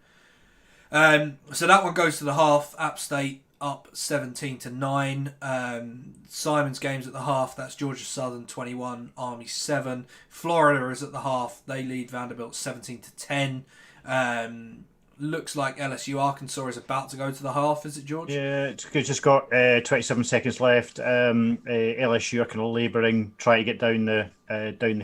[SPEAKER 1] So that one goes to the half. App State up 17-9. Simon's games at the half. That's Georgia Southern 21, Army 7. Florida is at the half. They lead Vanderbilt 17-10. Looks like LSU Arkansas is about to go to the half. Is it, George?
[SPEAKER 3] Yeah, it's just got 27 seconds left. LSU are kind of labouring, trying to get down the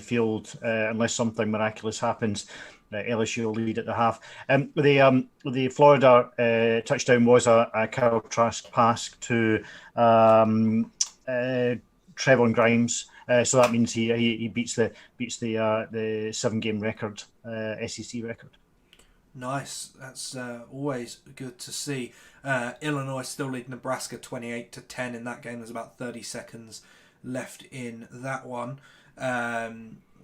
[SPEAKER 3] field unless something miraculous happens. LSU will lead at the half. The Florida touchdown was a Kyle Trask pass to Trevon Grimes. So that means he beats the 7-game record, SEC record.
[SPEAKER 1] Nice. That's always good to see. Illinois still lead Nebraska 28-10 in that game. There's about 30 seconds left in that one.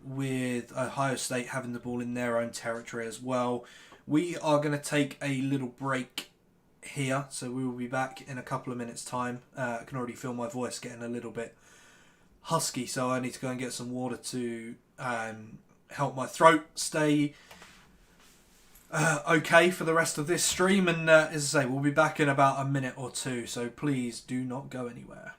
[SPEAKER 1] With Ohio State having the ball in their own territory as well. We are going to take a little break here, so we will be back in a couple of minutes' time. I can already feel my voice getting a little bit husky, so I need to go and get some water to help my throat stay okay for the rest of this stream. And as I say, we'll be back in about a minute or two, so please do not go anywhere.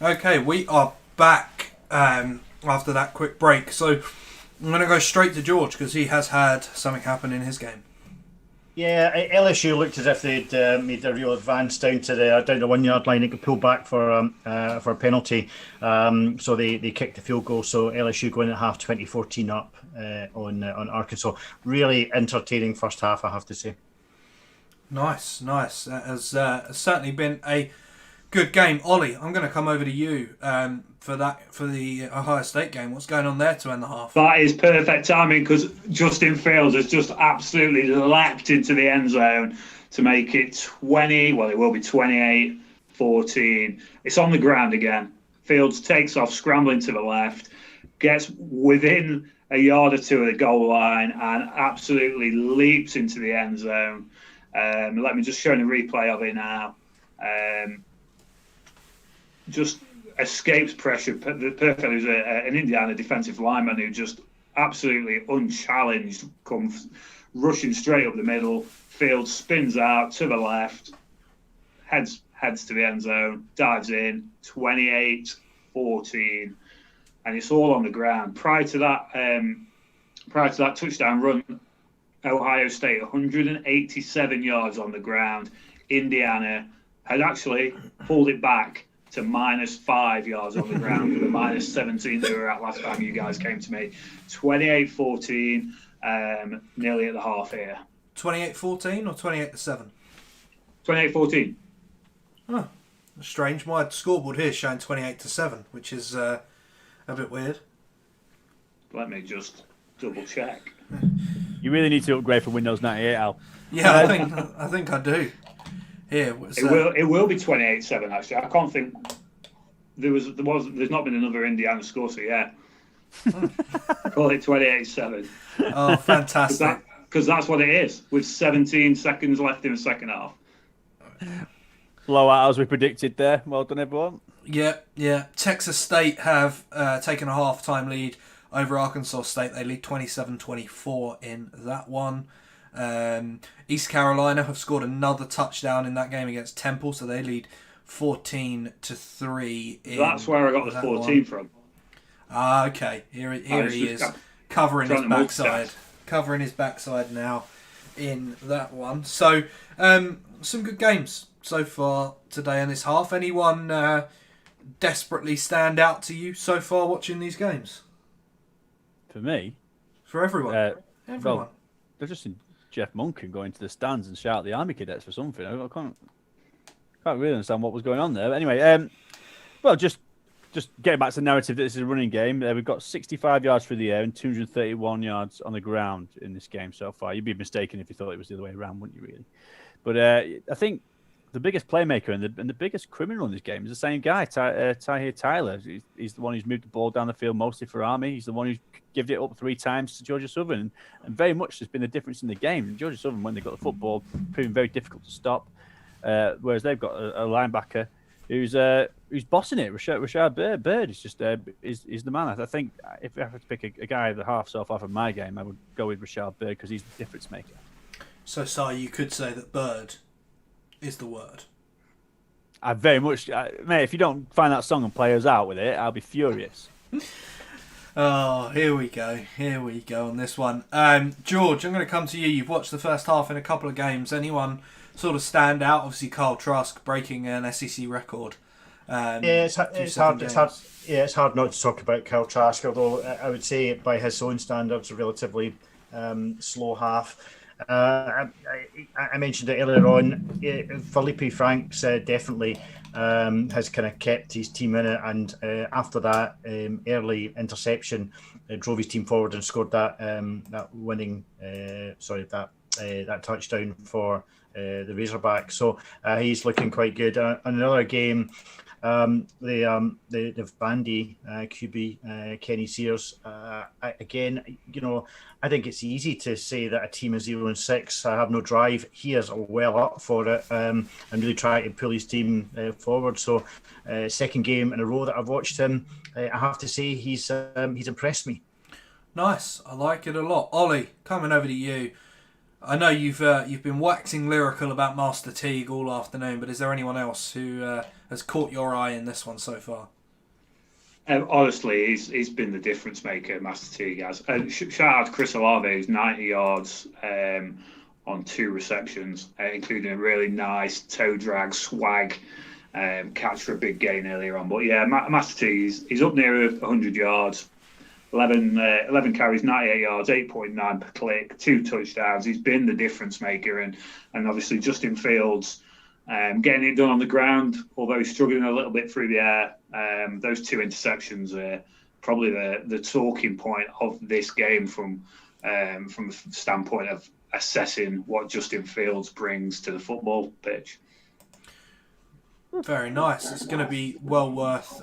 [SPEAKER 1] Okay, we are back after that quick break. So I'm going to go straight to George because he has had something happen in his game.
[SPEAKER 3] Yeah, LSU looked as if they'd made a real advance down the 1 yard line. They could pull back for a penalty, so they kicked the field goal. So LSU going at half 20-14 up on Arkansas. Really entertaining first half, I have to say.
[SPEAKER 1] Nice. That has certainly been a good game. Ollie, I'm going to come over to you for the Ohio State game. What's going on there to end the half?
[SPEAKER 2] That is perfect timing because Justin Fields has just absolutely leapt into the end zone to make it 20. Well, it will be 28-14. It's on the ground again. Fields takes off, scrambling to the left, gets within a yard or two of the goal line, and absolutely leaps into the end zone. Let me just show you a replay of it now. Just escapes pressure perfectly. There's an Indiana defensive lineman who just absolutely unchallenged comes rushing straight up the middle. Fields spins out to the left, heads to the end zone, dives in, 28-14, and it's all on the ground. Prior to that touchdown run, Ohio State 187 yards on the ground. Indiana had actually pulled it back to -5 yards on the ground from the -17 they were at last time you guys came to me. 28-14, nearly at the half here.
[SPEAKER 1] 28-14 or 28-7?
[SPEAKER 2] 28-14.
[SPEAKER 1] Oh, strange. My scoreboard here is showing 28-7, which is a bit weird.
[SPEAKER 2] Let me just double check.
[SPEAKER 4] You really need to upgrade for Windows 98, Al.
[SPEAKER 1] Yeah, I think I do. Here,
[SPEAKER 2] it will be 28-7 actually. I can't think there's not been another Indiana score, so yeah. Call it 28-7.
[SPEAKER 1] Oh, fantastic!
[SPEAKER 2] Because that's what it is with 17 seconds left in the second half.
[SPEAKER 4] Blowout as we predicted there. Well done, everyone.
[SPEAKER 1] Yeah. Texas State have taken a half-time lead over Arkansas State. They lead 27-24 in that one. East Carolina have scored another touchdown in that game against Temple, so they lead 14-3.
[SPEAKER 2] That's where I got the 14 from.
[SPEAKER 1] Okay. Here he is, covering his backside now in that one. So, some good games so far today in this half. Anyone desperately stand out to you so far watching these games?
[SPEAKER 4] For me?
[SPEAKER 1] For everyone. Everyone.
[SPEAKER 4] Well, they're just in Jeff Monken going to the stands and shout at the Army cadets for something. I can't really understand what was going on there. But anyway, well, just getting back to the narrative that this is a running game. We've got 65 yards through the air and 231 yards on the ground in this game so far. You'd be mistaken if you thought it was the other way around, wouldn't you, really? But I think the biggest playmaker and the biggest criminal in this game is the same guy, Tahir Tyler. He's the one who's moved the ball down the field mostly for Army. He's the one who's given it up 3 times to Georgia Southern. And very much there's been a difference in the game. And Georgia Southern, when they got the football, proving very difficult to stop. Whereas they've got a linebacker who's bossing it. Rashad Bird is just is the man. I think if I had to pick a guy at the half so far from my game, I would go with Rashad Bird because he's the difference maker.
[SPEAKER 1] So, Si, you could say that Bird is the word.
[SPEAKER 4] I very much, mate. If you don't find that song and play us out with it, I'll be furious.
[SPEAKER 1] Oh, here we go on this one. George, I'm going to come to you. You've watched the first half in a couple of games. Anyone sort of stand out? Obviously, Carl Trask breaking an SEC record.
[SPEAKER 3] It's hard not to talk about Carl Trask, although I would say by his own standards, a relatively slow half. I mentioned it earlier on. Felipe Franks definitely has kind of kept his team in it, and after that early interception, drove his team forward and scored that winning, that touchdown for the Razorbacks. So he's looking quite good. Another game. The Vandy QB Kenny Sears again. I think it's easy to say that a team is 0-6. I have no drive. He is well up for it and really trying to pull his team forward. So second game in a row that I've watched him, I have to say he's impressed me.
[SPEAKER 1] Nice, I like it a lot. Ollie, coming over to you. I know you've been waxing lyrical about Master Teague all afternoon, but is there anyone else who has caught your eye in this one so far?
[SPEAKER 2] Honestly, he's been the difference maker, Master Teague has. Shout out to Chris Olave, who's 90 yards on 2 receptions, including a really nice toe drag swag catch for a big gain earlier on. But yeah, Master Teague, he's up near 100 yards, 11 carries, 98 yards, 8.9 per click, 2 touchdowns. He's been the difference maker, and obviously Justin Fields getting it done on the ground, although he's struggling a little bit through the air. Those 2 interceptions are probably the talking point of this game from the standpoint of assessing what Justin Fields brings to the football pitch.
[SPEAKER 1] Very nice. It's going to be well worth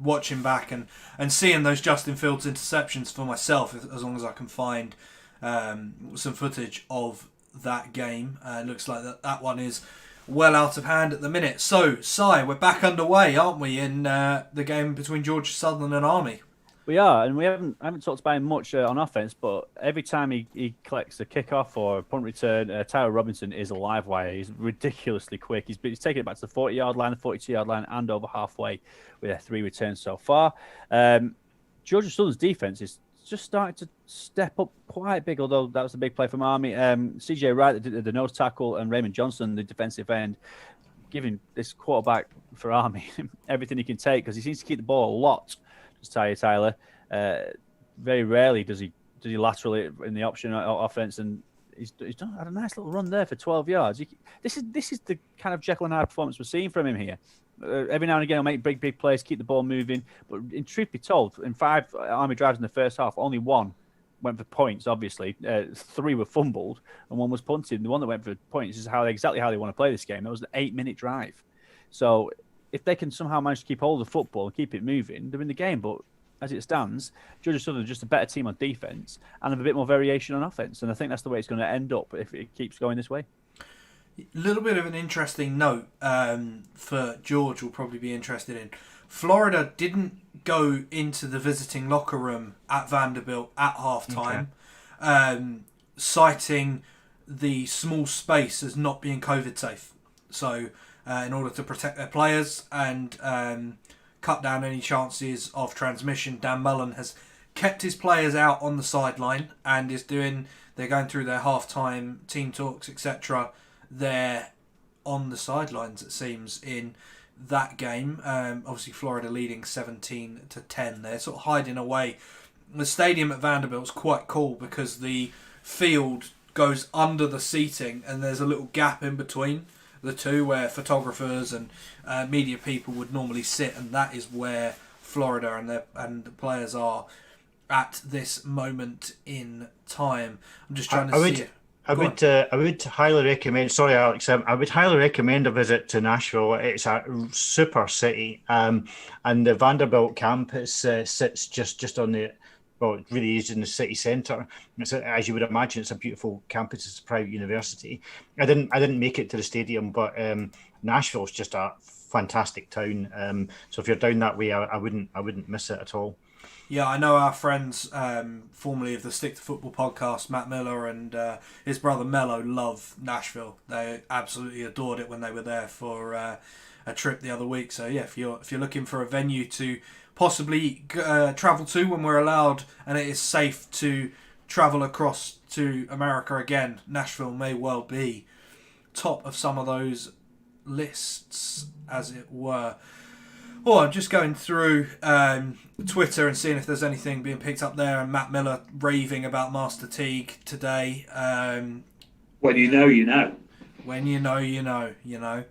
[SPEAKER 1] watching back and seeing those Justin Fields interceptions for myself, as long as I can find some footage of that game. It looks like that one is well out of hand at the minute. So, Si, we're back underway, aren't we, in the game between Georgia Southern and Army?
[SPEAKER 4] We are, and we haven't talked about him much on offense, but every time he collects a kickoff or a punt return, Tyler Robinson is a live wire. He's ridiculously quick. He's taken it back to the 40-yard line, the 42-yard line, and over halfway with 3 returns so far. Georgia Southern's defense is just starting to step up quite big, although that was a big play from Army. CJ Wright, the nose tackle, and Raymond Johnson, the defensive end, giving this quarterback for Army everything he can take, because he seems to keep the ball a lot. Tyler. Very rarely does he lateral it in the option offense, and he's done had a nice little run there for 12 yards. This is the kind of Jekyll and Hyde performance we're seeing from him here. Every now and again, he'll make big plays, keep the ball moving. But in truth be told, in 5 Army drives in the first half, only 1 went for points. Obviously, 3 were fumbled and 1 was punted. The one that went for points is exactly how they want to play this game. That was an 8-minute drive. So if they can somehow manage to keep hold of the football and keep it moving, they're in the game. But as it stands, Georgia Southern is just a better team on defense and have a bit more variation on offense. And I think that's the way it's going to end up if it keeps going this way.
[SPEAKER 1] A little bit of an interesting note for George will probably be interested in. Florida didn't go into the visiting locker room at Vanderbilt at halftime, citing the small space as not being COVID safe. So in order to protect their players and cut down any chances of transmission, Dan Mullen has kept his players out on the sideline and they're going through their halftime team talks, etc. They're on the sidelines, it seems, in that game. Obviously, Florida leading 17-10. They're sort of hiding away. The stadium at Vanderbilt is quite cool because the field goes under the seating and there's a little gap in between the two where photographers and media people would normally sit, and that is where Florida and the players are at this moment in time. I'm just trying to see.
[SPEAKER 3] I would highly recommend. Sorry, Alex. I would highly recommend a visit to Nashville. It's a super city, and the Vanderbilt campus sits just on the. Well, it really is in the city centre. As you would imagine, it's a beautiful campus. It's a private university. I didn't make it to the stadium, but Nashville's just a fantastic town. So if you're down that way, I wouldn't miss it at all.
[SPEAKER 1] Yeah, I know our friends, formerly of the Stick to Football podcast, Matt Miller and his brother Mello, love Nashville. They absolutely adored it when they were there for a trip the other week. So yeah, if you're looking for a venue to possibly travel to when we're allowed and it is safe to travel across to America again, Nashville may well be top of some of those lists, as it were. Oh, I'm just going through Twitter and seeing if there's anything being picked up there, and Matt Miller raving about Master Teague today.
[SPEAKER 2] When you know, you know.
[SPEAKER 1] When you know, you know.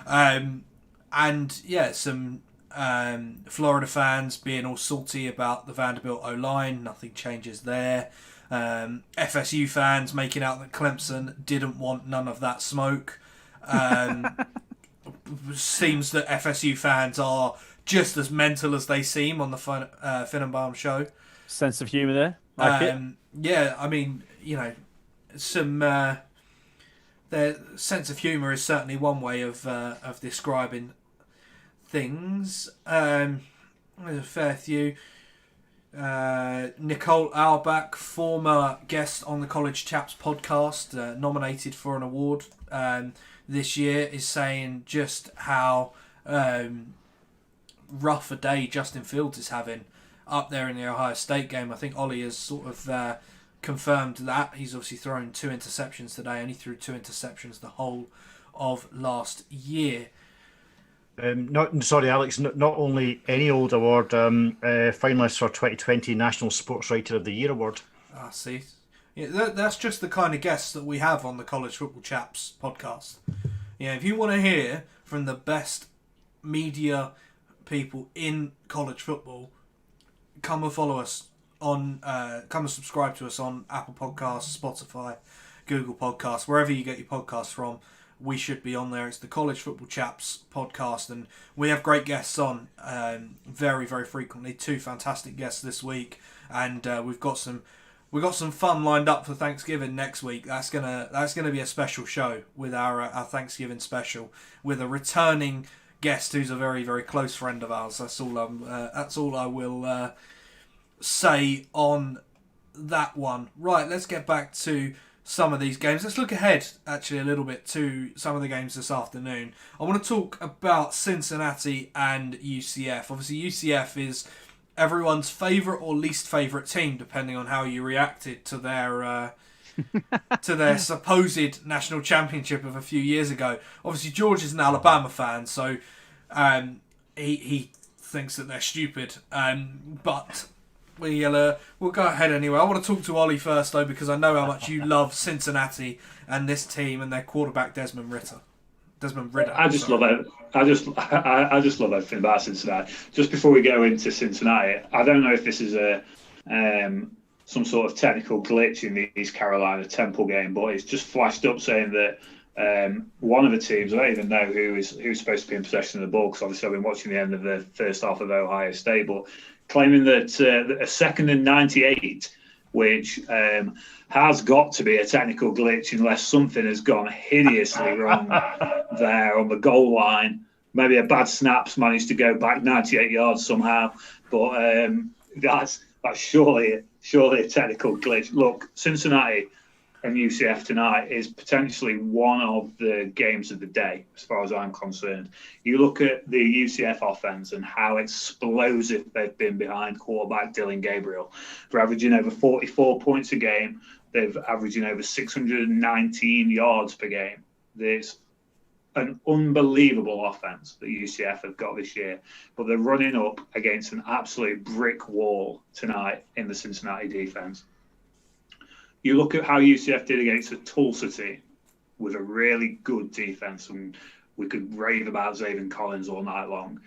[SPEAKER 1] And yeah, some Florida fans being all salty about the Vanderbilt O-line. Nothing changes there. FSU fans making out that Clemson didn't want none of that smoke. Seems that FSU fans are just as mental as they seem on the Finnenbaum show.
[SPEAKER 4] Sense of humour there. Like it.
[SPEAKER 1] Yeah, I mean, some their sense of humour is certainly one way of describing things. There's a fair few. Nicole Auerbach, former guest on the College Chaps podcast, nominated for an award this year, is saying just how rough a day Justin Fields is having up there in the Ohio State game. I think Ollie has sort of confirmed that. He's obviously thrown 2 interceptions today, and he threw 2 interceptions the whole of last year.
[SPEAKER 3] Sorry, Alex. Not only any old award, finalist for 2020 National Sports Writer of the Year award.
[SPEAKER 1] See, yeah, that's just the kind of guests that we have on the College Football Chaps podcast. Yeah, if you want to hear from the best media people in college football, come and follow us on. Come and subscribe to us on Apple Podcasts, Spotify, Google Podcasts, wherever you get your podcasts from. We should be on there. It's the College Football Chaps podcast, and we have great guests on very, very frequently. 2 fantastic guests this week, and we've got some fun lined up for Thanksgiving next week. That's gonna be a special show with our Thanksgiving special with a returning guest who's a very, very close friend of ours. That's all I will say on that one. Right, let's get back to some of these games. Let's look ahead actually a little bit to some of the games this afternoon. I want to talk about Cincinnati and UCF. Obviously UCF is everyone's favourite or least favourite team, depending on how you reacted to their supposed national championship of a few years ago. Obviously George is an Alabama fan, so he thinks that they're stupid, but we'll go ahead anyway. I want to talk to Ollie first, though, because I know how much you love Cincinnati and this team and their quarterback Desmond Ridder.
[SPEAKER 2] I just love it. I just love everything about Cincinnati. Just before we go into Cincinnati, I don't know if this is some sort of technical glitch in the East Carolina Temple game, but it's just flashed up saying that one of the teams, I don't even know who's supposed to be in possession of the ball, because obviously I've been watching the end of the first half of Ohio State, but claiming that a 2nd and 98, which has got to be a technical glitch unless something has gone hideously wrong there on the goal line. Maybe a bad snap's managed to go back 98 yards somehow, but that's surely a technical glitch. Look, Cincinnati and UCF tonight is potentially one of the games of the day, as far as I'm concerned. You look at the UCF offense and how explosive they've been behind quarterback Dylan Gabriel. They're averaging over 44 points a game. They're averaging over 619 yards per game. There's an unbelievable offense that UCF have got this year, but they're running up against an absolute brick wall tonight in the Cincinnati defense. You look at how UCF did against a Tulsa team with a really good defense, and we could rave about Zaven Collins all night long.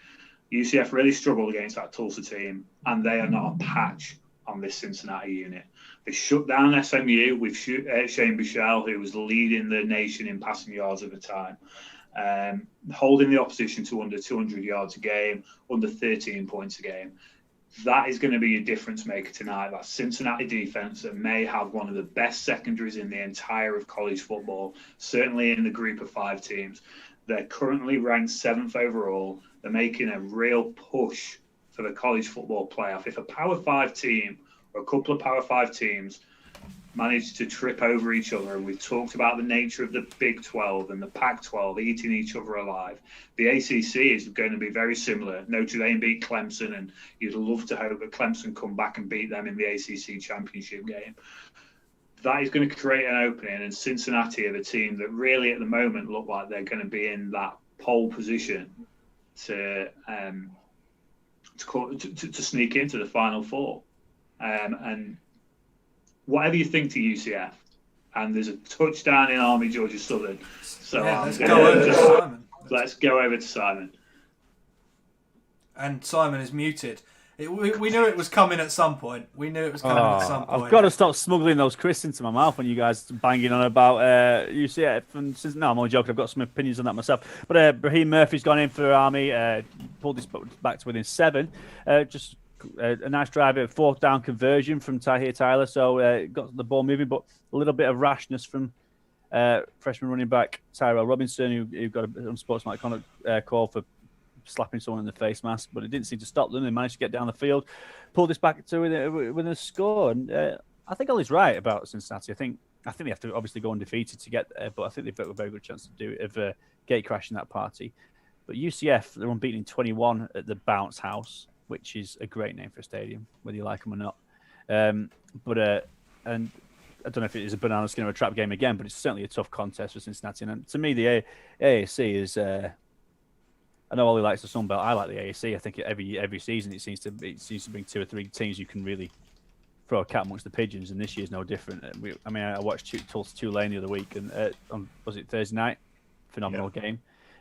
[SPEAKER 2] UCF really struggled against that Tulsa team, and they are not a patch on this Cincinnati unit. They shut down SMU with Shane Buechele, who was leading the nation in passing yards at the time, holding the opposition to under 200 yards a game, under 13 points a game. That is going to be a difference maker tonight. That Cincinnati defense that may have one of the best secondaries in the entire of college football, certainly in the group of 5 teams. They're currently ranked 7th overall. They're making a real push for the college football playoff. If a Power 5 team or a couple of Power 5 teams manage to trip over each other, and we've talked about the nature of the Big 12 and the Pac-12 eating each other alive. The ACC is going to be very similar. Notre Dame beat Clemson, and you'd love to hope that Clemson come back and beat them in the ACC championship game. That is going to create an opening, and Cincinnati are the team that really at the moment look like they're going to be in that pole position to sneak into the Final Four. And whatever you think to UCF, and there's a touchdown in Army Georgia Southern. So
[SPEAKER 1] yeah, let's go over to Simon. And Simon is muted. We knew it was coming at some point.
[SPEAKER 4] I've got to stop smuggling those crisps into my mouth when you guys banging on about UCF. No, I'm only joking. I've got some opinions on that myself. But Raheem Murphy's gone in for Army, pulled this back to within 7. Just a nice drive, a 4th down conversion from Tahir Tyler. So got the ball moving, but a little bit of rashness from freshman running back Tyrell Robinson, who got a unsportsmanlike conduct call for slapping someone in the face mask, but it didn't seem to stop them. They managed to get down the field, pull this back to with a score. And I think Ollie's right about Cincinnati. I think they have to obviously go undefeated to get there, but I think they've got a very good chance to do it of gate crashing that party. But UCF, they're unbeaten in 21 at the Bounce House, which is a great name for a stadium, whether you like them or not. And I don't know if it is a banana skin or a trap game again, but it's certainly a tough contest for Cincinnati. And to me, the AAC is. I know Ollie likes the Sun Belt. I like the AAC. I think every season it seems to bring 2 or 3 teams you can really throw a cat amongst the pigeons, and this year's no different. I watched Tulane the other week, and was it Thursday night? Phenomenal game.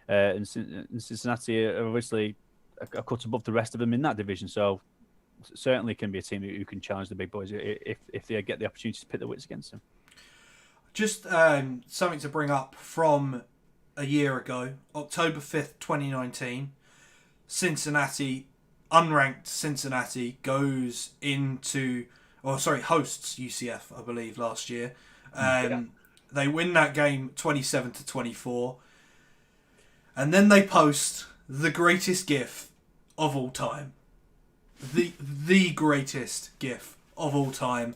[SPEAKER 4] And Cincinnati are obviously a cut above the rest of them in that division, so certainly can be a team who can challenge the big boys if they get the opportunity to pit their wits against them.
[SPEAKER 1] Just something to bring up from a year ago, October 5th, 2019, unranked Cincinnati hosts UCF, I believe, last year. They win that game 27-24. And then they post the greatest GIF of all time. The greatest GIF of all time.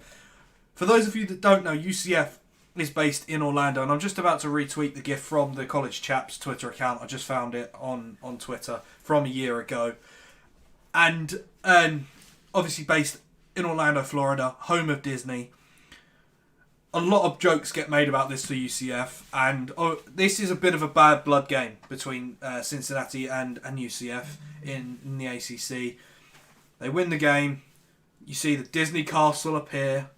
[SPEAKER 1] For those of you that don't know, UCF is based in Orlando, and I'm just about to retweet the GIF from the College Chaps Twitter account. I just found it on Twitter from a year ago. And obviously based in Orlando, Florida, home of Disney. A lot of jokes get made about this for UCF, and this is a bit of a bad blood game between Cincinnati and UCF in the ACC. They win the game. You see the Disney castle appear,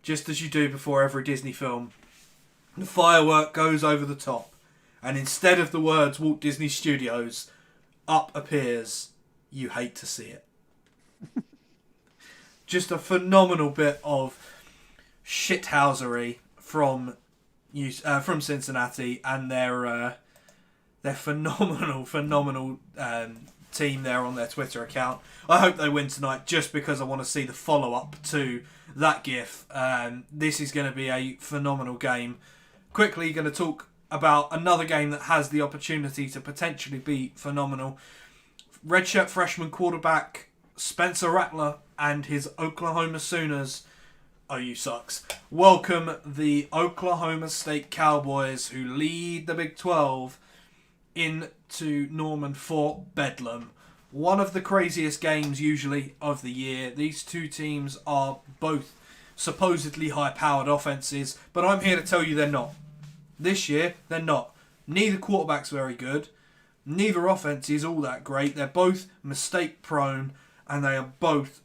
[SPEAKER 1] just as you do before every Disney film. The firework goes over the top, and instead of the words Walt Disney Studios, up appears "You hate to see it." Just a phenomenal bit of shithousery from Cincinnati and their phenomenal team there on their Twitter account. I hope they win tonight, just because I want to see the follow-up to that GIF. This is going to be a phenomenal game. Quickly going to talk about another game that has the opportunity to potentially be phenomenal. Redshirt freshman quarterback Spencer Rattler and his Oklahoma Sooners, OU sucks, welcome the Oklahoma State Cowboys, who lead the Big 12, into Norman Fort Bedlam. One of the craziest games usually of the year. These two teams are both supposedly high-powered offenses, but I'm here to tell you they're not. This year, they're not. Neither quarterback's very good. Neither offense is all that great. They're both mistake-prone, and they are both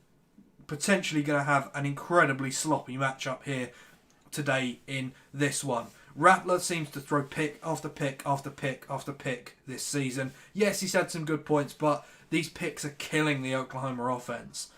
[SPEAKER 1] potentially going to have an incredibly sloppy matchup here today in this one. Rattler seems to throw pick after pick after pick after pick this season. Yes, he's had some good points, but these picks are killing the Oklahoma offense.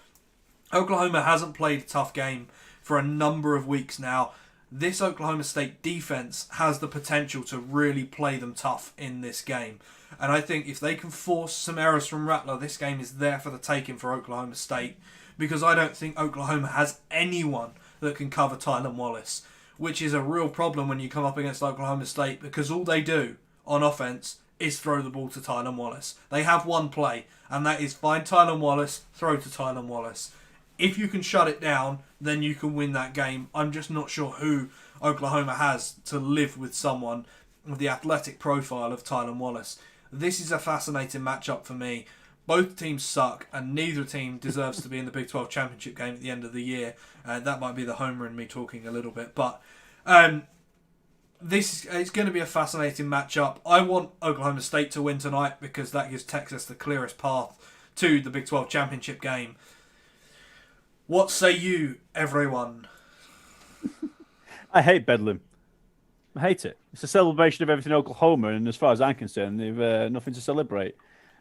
[SPEAKER 1] Oklahoma hasn't played a tough game for a number of weeks now. This Oklahoma State defense has the potential to really play them tough in this game. And I think if they can force some errors from Rattler, this game is there for the taking for Oklahoma State, because I don't think Oklahoma has anyone that can cover Tylan Wallace, which is a real problem when you come up against Oklahoma State, because all they do on offense is throw the ball to Tylan Wallace. They have one play, and that is find Tylan Wallace, throw to Tylan Wallace. If you can shut it down, then you can win that game. I'm just not sure who Oklahoma has to live with someone with the athletic profile of Tylan Wallace. This is a fascinating matchup for me. Both teams suck, and neither team deserves to be in the Big 12 championship game at the end of the year. That might be the homer in me talking a little bit, but it's going to be a fascinating matchup. I want Oklahoma State to win tonight, because that gives Texas the clearest path to the Big 12 championship game. What say you, everyone?
[SPEAKER 4] I hate Bedlam. I hate it. It's a celebration of everything Oklahoma, and as far as I'm concerned, they've nothing to celebrate.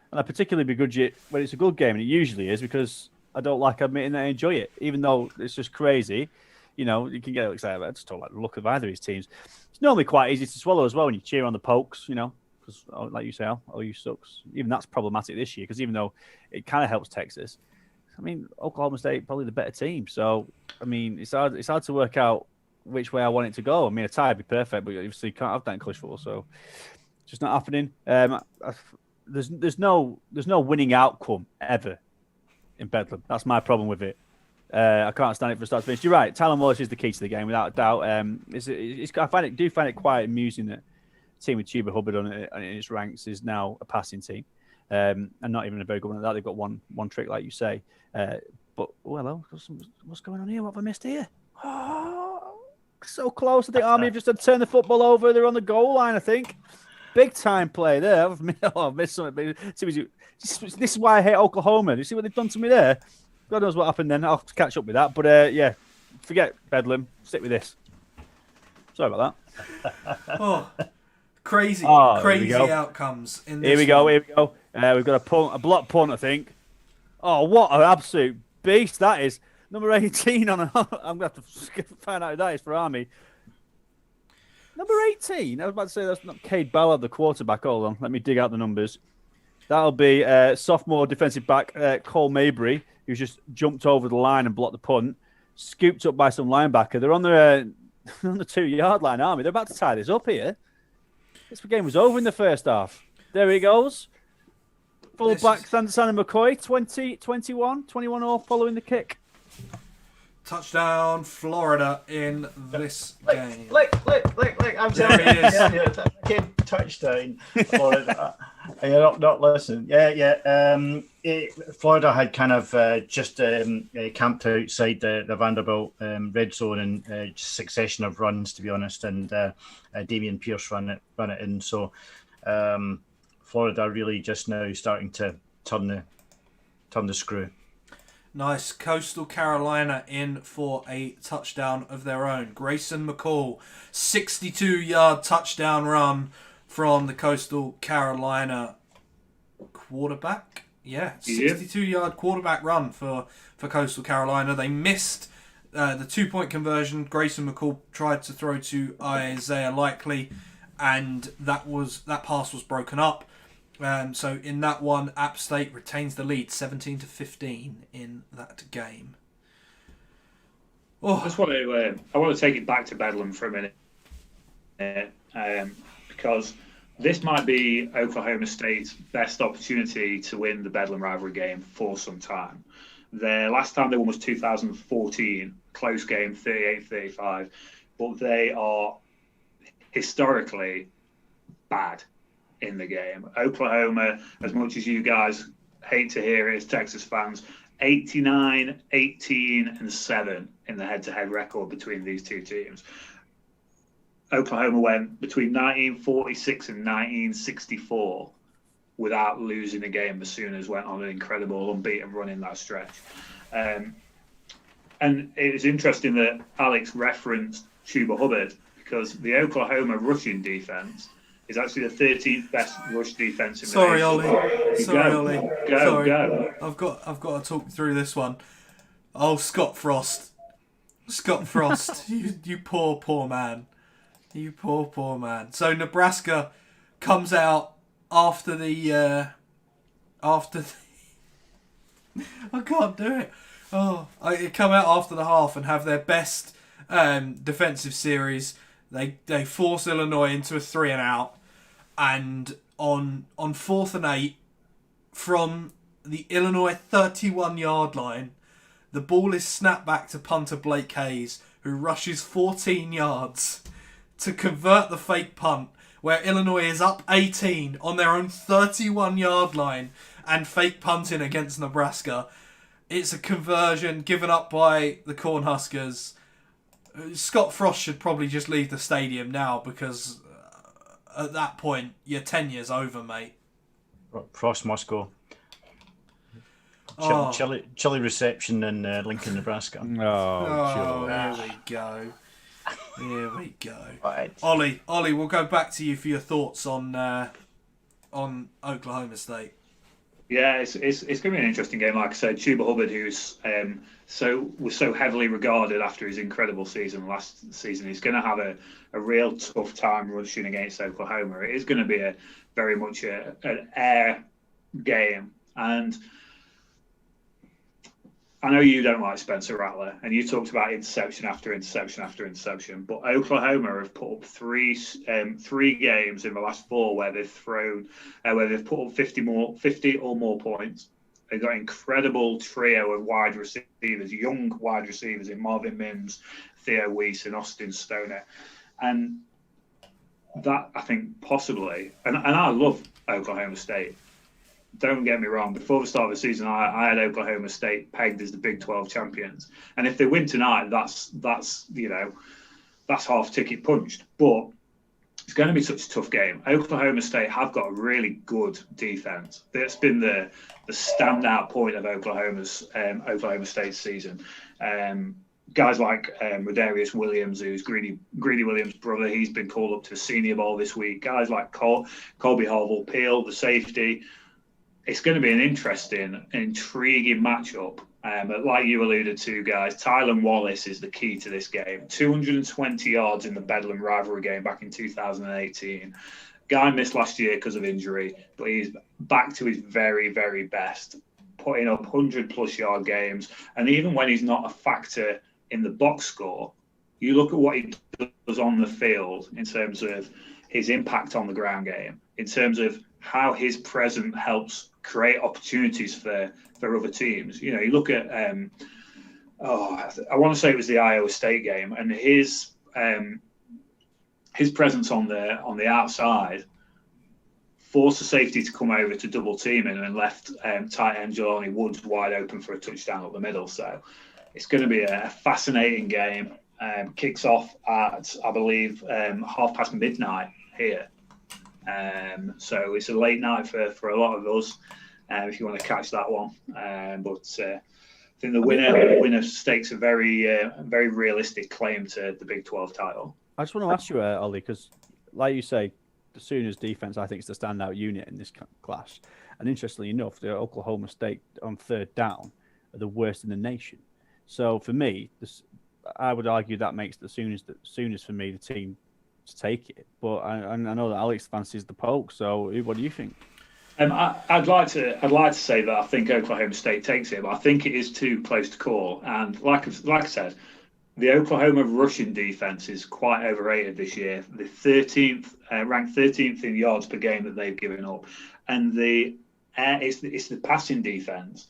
[SPEAKER 4] And I particularly begrudge it when it's a good game, and it usually is, because I don't like admitting that I enjoy it, even though it's just crazy. You know, you can get excited about it. I just don't like the look of either of his teams. It's normally quite easy to swallow as well when you cheer on the Pokes, you know, because, like you say, OU sucks. Even that's problematic this year, because even though it kind of helps Texas, I mean, Oklahoma State probably the better team. So, I mean, it's hard to work out which way I want it to go. I mean, a tie would be perfect, but obviously you can't have that in college football, so it's just not happening. there's no winning outcome ever in Bedlam. That's my problem with it. I can't stand it from start to finish. You're right. Talon Wallace is the key to the game, without a doubt. I find it quite amusing that a team with Tuba Hubbard on in its ranks is now a passing team, and not even a very good one at that. They've got one trick, like you say. But hello, what's going on here? What have I missed here? Oh, so close. I think Army have just had to turn the football over. They're on the goal line, I think. Big time play there. I've missed something. This is why I hate Oklahoma. You see what they've done to me there? God knows what happened then. I'll have to catch up with that. But yeah, forget Bedlam. Stick with this. Sorry about
[SPEAKER 1] that. Crazy outcomes.
[SPEAKER 4] Here we go. We've got a block punt, I think. Oh, what an absolute beast that is. Number 18 on I'm going to have to find out who that is for Army. Number 18? I was about to say that's not Cade Ballard, the quarterback. Hold on. Let me dig out the numbers. That'll be sophomore defensive back Cole Mabry, who's just jumped over the line and blocked the punt, scooped up by some linebacker. They're on the 2-yard line, Army. They're about to tie this up here. This game was over in the first half. There he goes. Fullback Sanders McCoy, 21 all following the kick.
[SPEAKER 1] Touchdown, Florida in this game.
[SPEAKER 3] Look, I'm
[SPEAKER 1] there he is.
[SPEAKER 3] Touchdown, Florida. You're not listening. Florida had kind of just camped outside the Vanderbilt red zone and succession of runs, to be honest, and Damian Pierce run it in. So Florida really just now starting to turn the screw.
[SPEAKER 1] Nice. Coastal Carolina in for a touchdown of their own. Grayson McCall, 62-yard touchdown run from the Coastal Carolina quarterback. Yeah, 62-yard quarterback run for Coastal Carolina. They missed the 2-point conversion. Grayson McCall tried to throw to Isaiah Likely, and that pass was broken up. So in that one, App State retains the lead, 17-15 in that game.
[SPEAKER 2] I just want to take it back to Bedlam for a minute, because this might be Oklahoma State's best opportunity to win the Bedlam rivalry game for some time. The last time they won was 2014, close game, 38-35, but they are historically bad in the game. Oklahoma, as much as you guys hate to hear it as Texas fans, 89, 18, and 7 in the head-to-head record between these two teams. Oklahoma went between 1946 and 1964 without losing a game. The Sooners went on an incredible unbeaten run in that stretch. And it was interesting that Alex referenced Chuba Hubbard, because the Oklahoma rushing defense is actually the 13th best rush defense in the nation.
[SPEAKER 1] Ollie.
[SPEAKER 2] Go.
[SPEAKER 1] I've got to talk through this one. Oh, Scott Frost, you poor man. You poor man. So Nebraska comes out after the I can't do it. They come out after the half and have their best defensive series. They force Illinois into a 3-and-out, and on 4th and 8 from the Illinois 31-yard line, the ball is snapped back to punter Blake Hayes, who rushes 14 yards to convert the fake punt, where Illinois is up 18 on their own 31-yard line and fake punting against Nebraska. It's a conversion given up by the Cornhuskers. Scott Frost should probably just leave the stadium now, because at that point, your tenure's over, mate.
[SPEAKER 3] Frost must go. Chilly reception in Lincoln, Nebraska.
[SPEAKER 1] Here we go.
[SPEAKER 3] Right.
[SPEAKER 1] Ollie, we'll go back to you for your thoughts on Oklahoma State.
[SPEAKER 2] Yeah, it's going to be an interesting game. Like I said, Chuba Hubbard, who's was so heavily regarded after his incredible season last season, he's going to have a real tough time rushing against Oklahoma. It is going to be very much an air game, and I know you don't like Spencer Rattler, and you talked about interception after interception after interception, but Oklahoma have put up three games in the last four where they've put up 50 or more points. They've got an incredible trio of wide receivers, young wide receivers in Marvin Mims, Theo Weiss, and Austin Stoner, and that I think possibly, and I love Oklahoma State. Don't get me wrong. Before the start of the season, I had Oklahoma State pegged as the Big 12 champions, and if they win tonight, that's half ticket punched. But it's going to be such a tough game. Oklahoma State have got a really good defense. That's been the standout point of Oklahoma State's season. Guys like Rodarius Williams, who's Greedy Williams' brother, he's been called up to the Senior Bowl this week. Guys like Colby Harville-Peel, the safety. It's going to be an interesting, intriguing matchup. But like you alluded to, guys, Tylan Wallace is the key to this game. 220 yards in the Bedlam rivalry game back in 2018. Guy missed last year because of injury, but he's back to his very, very best, putting up 100-plus yard games. And even when he's not a factor in the box score, you look at what he does on the field in terms of his impact on the ground game, in terms of how his presence helps create opportunities for other teams. You know, you look at, I want to say it was the Iowa State game, and his presence on the outside forced the safety to come over to double team him and left tight end Jelani Woods wide open for a touchdown up the middle. So it's going to be a fascinating game. Kicks off at, I believe, midnight here. So it's a late night for a lot of us if you want to catch that one. But I think the winner stakes a very realistic claim to the Big 12 title.
[SPEAKER 4] I just want to ask you, Ollie, because like you say, the Sooners defense, I think, is the standout unit in this clash. And interestingly enough, the Oklahoma State on third down are the worst in the nation. So for me, I would argue that makes the Sooners for me the team to take it. But I know that Alex fancies the Poke. So what do you think?
[SPEAKER 2] I'd like to say that I think Oklahoma State takes it, but I think it is too close to call. And like I said, the Oklahoma rushing defense is quite overrated this year. The 13th, ranked 13th in yards per game that they've given up, and it's the passing defense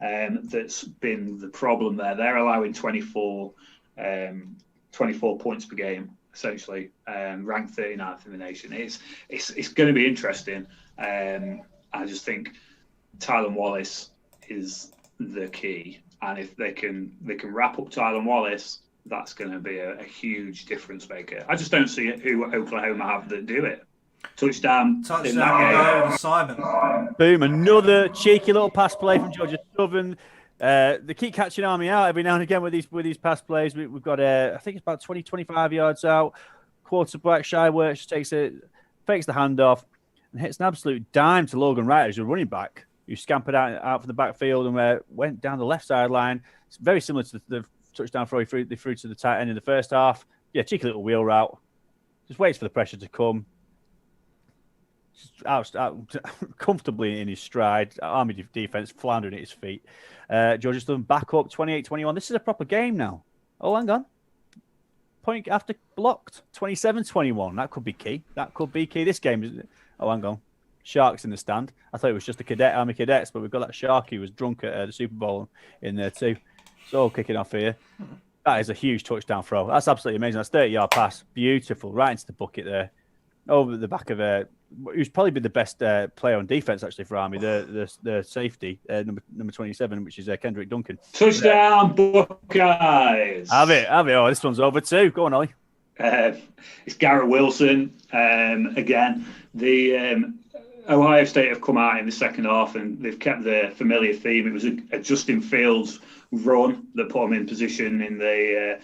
[SPEAKER 2] that's been the problem there. They're allowing 24 points per game, essentially, ranked 39th in the nation. It's going to be interesting. I just think Tylan Wallace is the key, and if they can wrap up Tylan Wallace, that's going to be a huge difference maker. I just don't see who Oklahoma have that do it. Touchdown in that game.
[SPEAKER 1] Simon.
[SPEAKER 4] Boom! Another cheeky little pass play from Georgia Southern. They keep catching Army out every now and again with these pass plays. We've got I think it's about 20-25 yards out. Quarterback Shyworth fakes the handoff and hits an absolute dime to Logan Wright, who's a running back, who scampered out from the backfield and went down the left sideline. It's very similar to the touchdown throw they threw to the tight end in the first half. Yeah, cheeky little wheel route. Just waits for the pressure to come. Out comfortably in his stride. Army defense floundering at his feet. Georgia Southern back up 28-21. This is a proper game now. Oh, hang on. Point after blocked. 27-21. That could be key. This game is... Oh, hang on. Sharks in the stand. I thought it was just the Army cadets, but we've got that Shark who was drunk at the Super Bowl in there too. It's all kicking off here. That is a huge touchdown throw. That's absolutely amazing. That's 30-yard pass. Beautiful. Right into the bucket there. Over the back of who's probably been the best player on defense actually for Army, the safety, number 27, which is Kendrick Duncan.
[SPEAKER 2] Touchdown, Buckeyes!
[SPEAKER 4] Have it. Oh, this one's over too. Go on, Ollie.
[SPEAKER 2] It's Garrett Wilson again. The Ohio State have come out in the second half and they've kept the familiar theme. It was a Justin Fields run that put him in position in the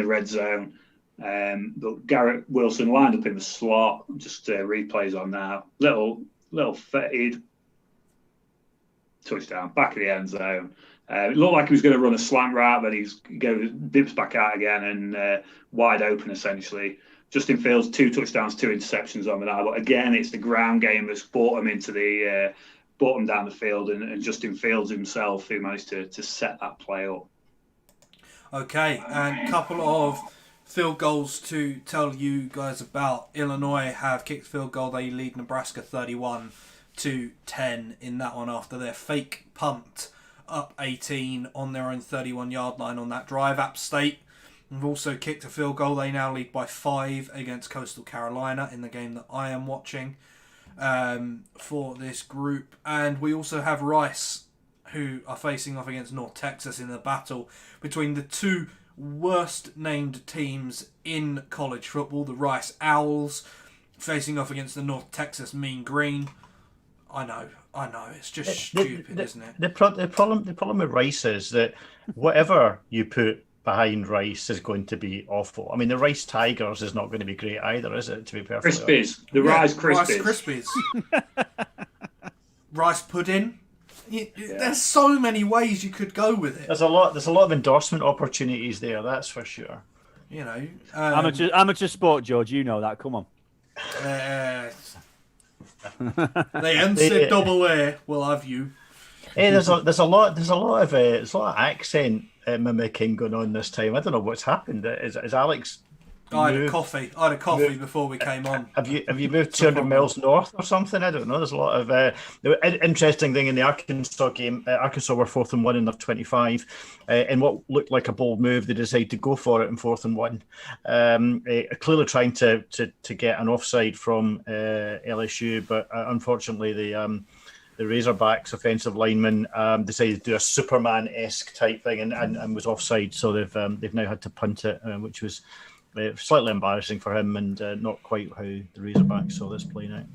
[SPEAKER 2] red zone. But Garrett Wilson lined up in the slot. Just replays on now. Little fade touchdown, back of the end zone. It looked like he was going to run a slant route, but he dips back out again and wide open essentially. Justin Fields 2 touchdowns, 2 interceptions on the night. But again, it's the ground game that's brought him into the brought them down the field, and Justin Fields himself who managed to set that play up.
[SPEAKER 1] Okay, and a couple of field goals to tell you guys about. Illinois have kicked a field goal. They lead Nebraska 31-10 in that one after their fake punt up 18 on their own 31-yard line on that drive. App State have also kicked a field goal. They now lead by 5 against Coastal Carolina in the game that I am watching for this group. And we also have Rice, who are facing off against North Texas in the battle between the two worst named teams in college football. The Rice Owls facing off against the North Texas Mean Green. I know, it's just stupid, isn't it?
[SPEAKER 3] The problem with Rice is that whatever you put behind Rice is going to be awful. I mean, the Rice Tigers is not going to be great either, is it? To be perfectly honest.
[SPEAKER 2] Crispies, the Rice Krispies.
[SPEAKER 1] Rice Krispies. Rice pudding. There's so many ways you could go with it.
[SPEAKER 3] There's a lot of endorsement opportunities there, that's for sure.
[SPEAKER 1] You know,
[SPEAKER 4] amateur sport, George. You know that. Come on.
[SPEAKER 1] The NCAA will have you.
[SPEAKER 3] Hey, there's a lot of accent mimicking going on this time. I don't know what's happened. Is Alex?
[SPEAKER 1] I had a coffee before we came on.
[SPEAKER 3] Have you moved 200 miles north or something? I don't know. There's a lot of interesting thing in the Arkansas game. Arkansas were 4th and 1 in their 25. In what looked like a bold move, they decided to go for it in 4th and 1. Clearly trying to get an offside from LSU, but unfortunately the Razorbacks offensive lineman decided to do a Superman-esque type thing and was offside. So they've now had to punt it, which was slightly embarrassing for him and not quite how the Razorbacks saw this playing out.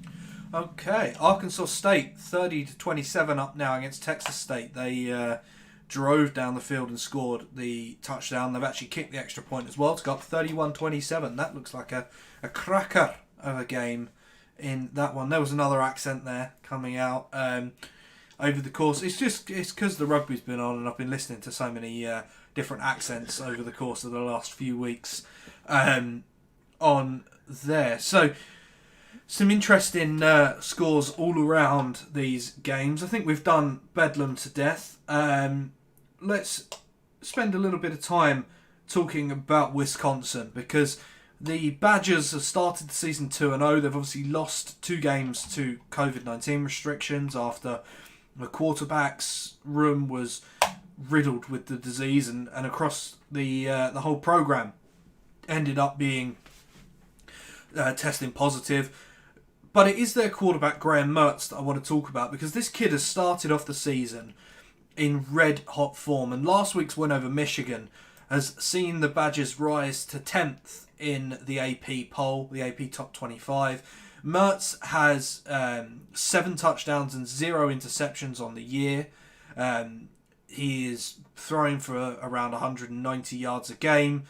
[SPEAKER 1] Okay, Arkansas State 30-27 up now against Texas State. They drove down the field and scored the touchdown. They've actually kicked the extra point as well to go up 31-27. That looks like a cracker of a game in that one. There was another accent there coming out over the course. It's because the rugby's been on and I've been listening to so many different accents over the course of the last few weeks on there. So some interesting scores all around these games. I think we've done Bedlam to death. Let's spend a little bit of time talking about Wisconsin because the Badgers have started the season 2-0. They've obviously lost 2 games to COVID-19 restrictions after the quarterback's room was riddled with the disease and across the whole program ended up being testing positive. But it is their quarterback, Graham Mertz, that I want to talk about because this kid has started off the season in red-hot form. And last week's win over Michigan has seen the Badgers rise to 10th in the AP poll, the AP Top 25. Mertz has 7 touchdowns and 0 interceptions on the year. He is throwing for around 190 yards a game.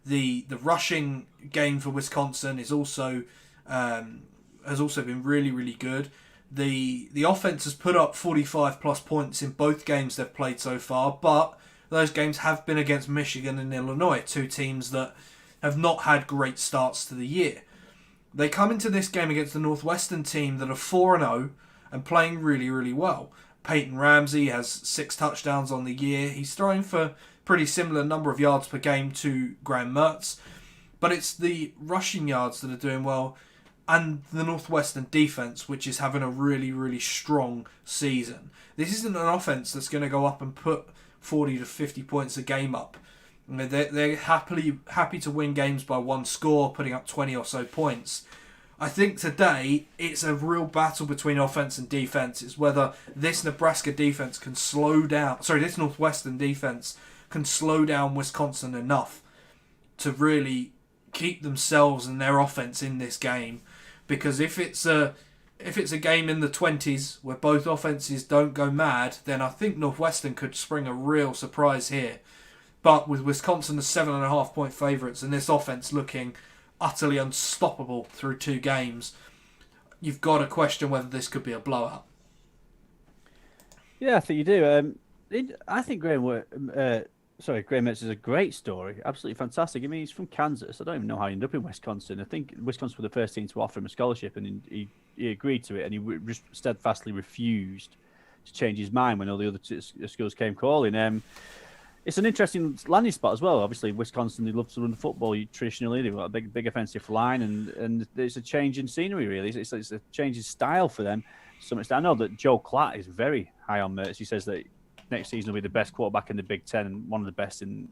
[SPEAKER 1] The rushing game for Wisconsin is also has also been really, really good. The offense has put up 45 plus points in both games they've played so far, but those games have been against Michigan and Illinois, 2 teams that have not had great starts to the year. They come into this game against the Northwestern team that are 4-0 and playing really, really well. Peyton Ramsey has 6 touchdowns on the year. He's throwing for pretty similar number of yards per game to Graham Mertz, but it's the rushing yards that are doing well and the Northwestern defense, which is having a really, really strong season. This isn't an offense that's going to go up and put 40 to 50 points a game up. They're happy to win games by 1 score, putting up 20 or so points. I think today it's a real battle between offense and defense. It's whether this Nebraska defense can slow down. This Northwestern defense can slow down Wisconsin enough to really keep themselves and their offense in this game. Because if it's a game in the 20s where both offenses don't go mad, then I think Northwestern could spring a real surprise here. But with Wisconsin as 7.5 point favourites and this offense looking utterly unstoppable through 2 games, you've got to question whether this could be a blowout.
[SPEAKER 4] Yeah, I think you do. I think Graham Sorry, Graham Metz is a great story. Absolutely fantastic. I mean, he's from Kansas. I don't even know how he ended up in Wisconsin. I think Wisconsin were the first team to offer him a scholarship, and he agreed to it, and he just steadfastly refused to change his mind when all the other schools came calling. It's an interesting landing spot as well. Obviously, Wisconsin, they love to run the football traditionally. They've got a big offensive line, and there's a change in scenery, really. It's a change in style for them to some extent. I know that Joe Klatt is very high on Mertz. He says that next season will be the best quarterback in the Big Ten and one of the best in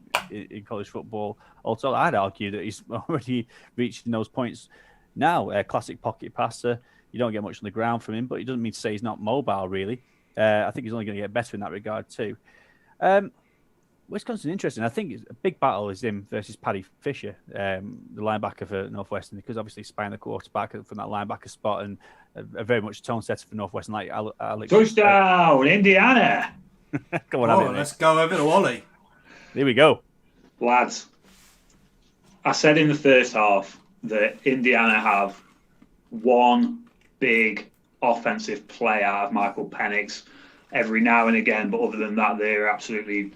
[SPEAKER 4] college football. Also, I'd argue that he's already reaching those points now. Classic pocket passer. You don't get much on the ground from him, but it doesn't mean to say he's not mobile, really. I think he's only going to get better in that regard, too. Wisconsin interesting. I think a big battle is him versus Paddy Fisher, the linebacker for Northwestern, because obviously spying the quarterback from that linebacker spot and a very much tone setter for Northwestern, like Alex.
[SPEAKER 2] Touchdown, Indiana!
[SPEAKER 4] Come on,
[SPEAKER 1] let's go over to Ollie.
[SPEAKER 4] Here we go.
[SPEAKER 2] Lads, I said in the first half that Indiana have one big offensive play out of Michael Penix every now and again, but other than that, they're absolutely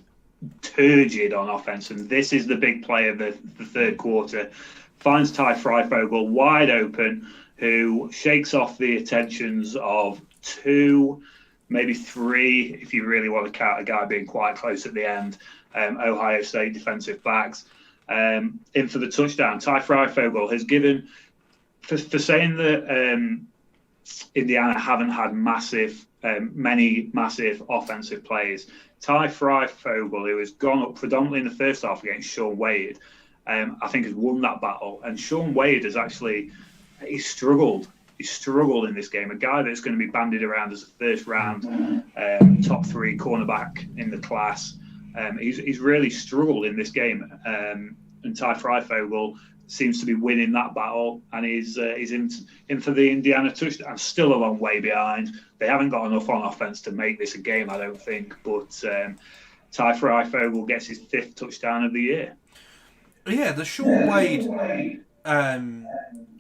[SPEAKER 2] turgid on offense. And this is the big play of the third quarter. Finds Ty Freifogel wide open, who shakes off the attentions of two, maybe three, if you really want to count a guy being quite close at the end, Ohio State defensive backs. In for the touchdown. Ty Freifogel has given, for saying that Indiana haven't had many massive offensive plays, Ty Freifogel, who has gone up predominantly in the first half against Sean Wade, I think has won that battle. And Sean Wade has actually, he's struggled in this game. A guy that's going to be bandied around as a first round top 3 cornerback in the class. He's really struggled in this game. And Ty Freifogel seems to be winning that battle, and he's in for the Indiana touchdown. Still a long way behind. They haven't got enough on offense to make this a game, I don't think. But Ty Freifogel gets his 5th touchdown of the year.
[SPEAKER 1] Yeah, the Sean Wade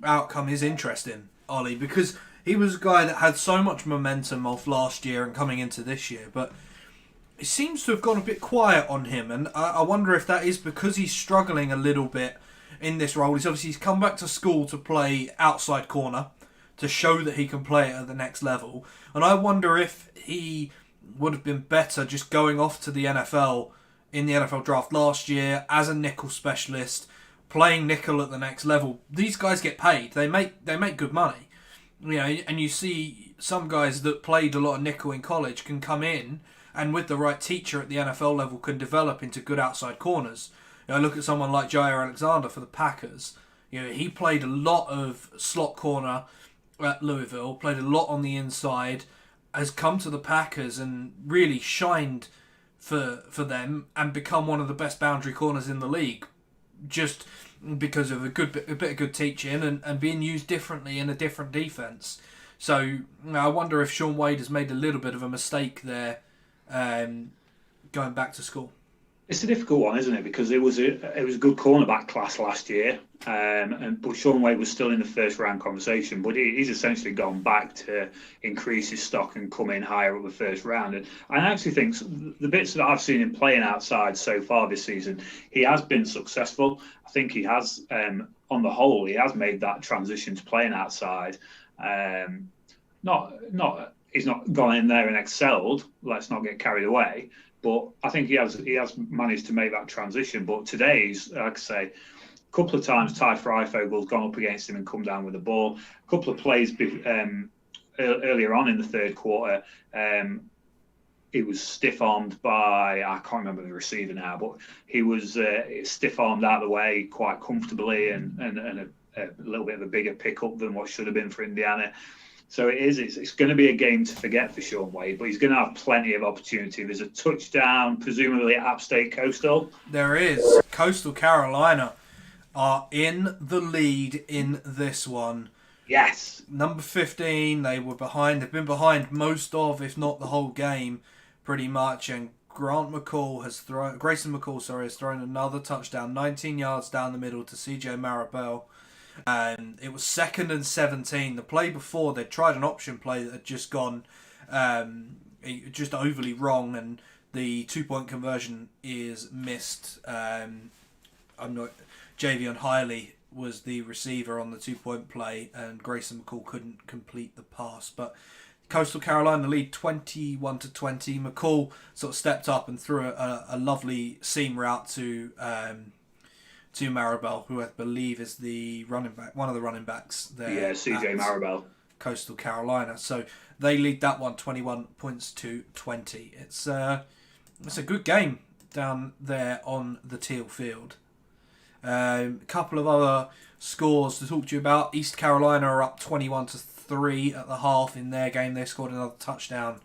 [SPEAKER 1] outcome is interesting, Ollie, because he was a guy that had so much momentum off last year and coming into this year, but it seems to have gone a bit quiet on him, and I wonder if that is because he's struggling a little bit in this role. He's come back to school to play outside corner, to show that he can play it at the next level, and I wonder if he would have been better just going off to the NFL in the NFL draft last year as a nickel specialist, playing nickel at the next level. These guys get paid. They make good money. You know, and you see some guys that played a lot of nickel in college can come in and with the right teacher at the NFL level can develop into good outside corners. You know, look at someone like Jair Alexander for the Packers. You know, he played a lot of slot corner at Louisville, played a lot on the inside, has come to the Packers and really shined for them and become one of the best boundary corners in the league, just because of a bit of good teaching and being used differently in a different defense. So you know, I wonder if Sean Wade has made a little bit of a mistake there, going back to school.
[SPEAKER 2] It's a difficult one, isn't it? Because it was a good cornerback class last year, but Sean Wade was still in the first round conversation. But he's essentially gone back to increase his stock and come in higher up the first round. And I actually think the bits that I've seen him playing outside so far this season, he has been successful. I think he has, on the whole, he has made that transition to playing outside. He's not gone in there and excelled. Let's not get carried away. But I think he has managed to make that transition. But today's, like I say, a couple of times Ty Freifogel's gone up against him and come down with the ball. A couple of plays earlier on in the third quarter, he was stiff-armed by, I can't remember the receiver now, but he was stiff-armed out of the way quite comfortably and a little bit of a bigger pickup than what should have been for Indiana. So it's going to be a game to forget for Sean Wade, but he's going to have plenty of opportunity. There's a touchdown, presumably at App State Coastal.
[SPEAKER 1] There is. Coastal Carolina are in the lead in this one.
[SPEAKER 2] Yes.
[SPEAKER 1] Number 15, they were behind. They've been behind most of, if not the whole game, pretty much. And Grayson McCall has thrown another touchdown, 19 yards down the middle to CJ Maribel. And it was 2nd and 17. The play before, they tried an option play that had just gone just overly wrong, and The 2-point conversion is missed. Javion Hiley was the receiver on the 2-point play, and Grayson McCall couldn't complete the pass. But Coastal Carolina lead 21-20. McCall sort of stepped up and threw a lovely seam route to Maribel, who I believe is the running back, one of the running backs there.
[SPEAKER 2] Yeah, CJ Maribel.
[SPEAKER 1] Coastal Carolina. So they lead that one 21 points to 20. It's a good game down there on the teal field. A couple of other scores to talk to you about. East Carolina are up 21-3 at the half in their game. They scored another touchdown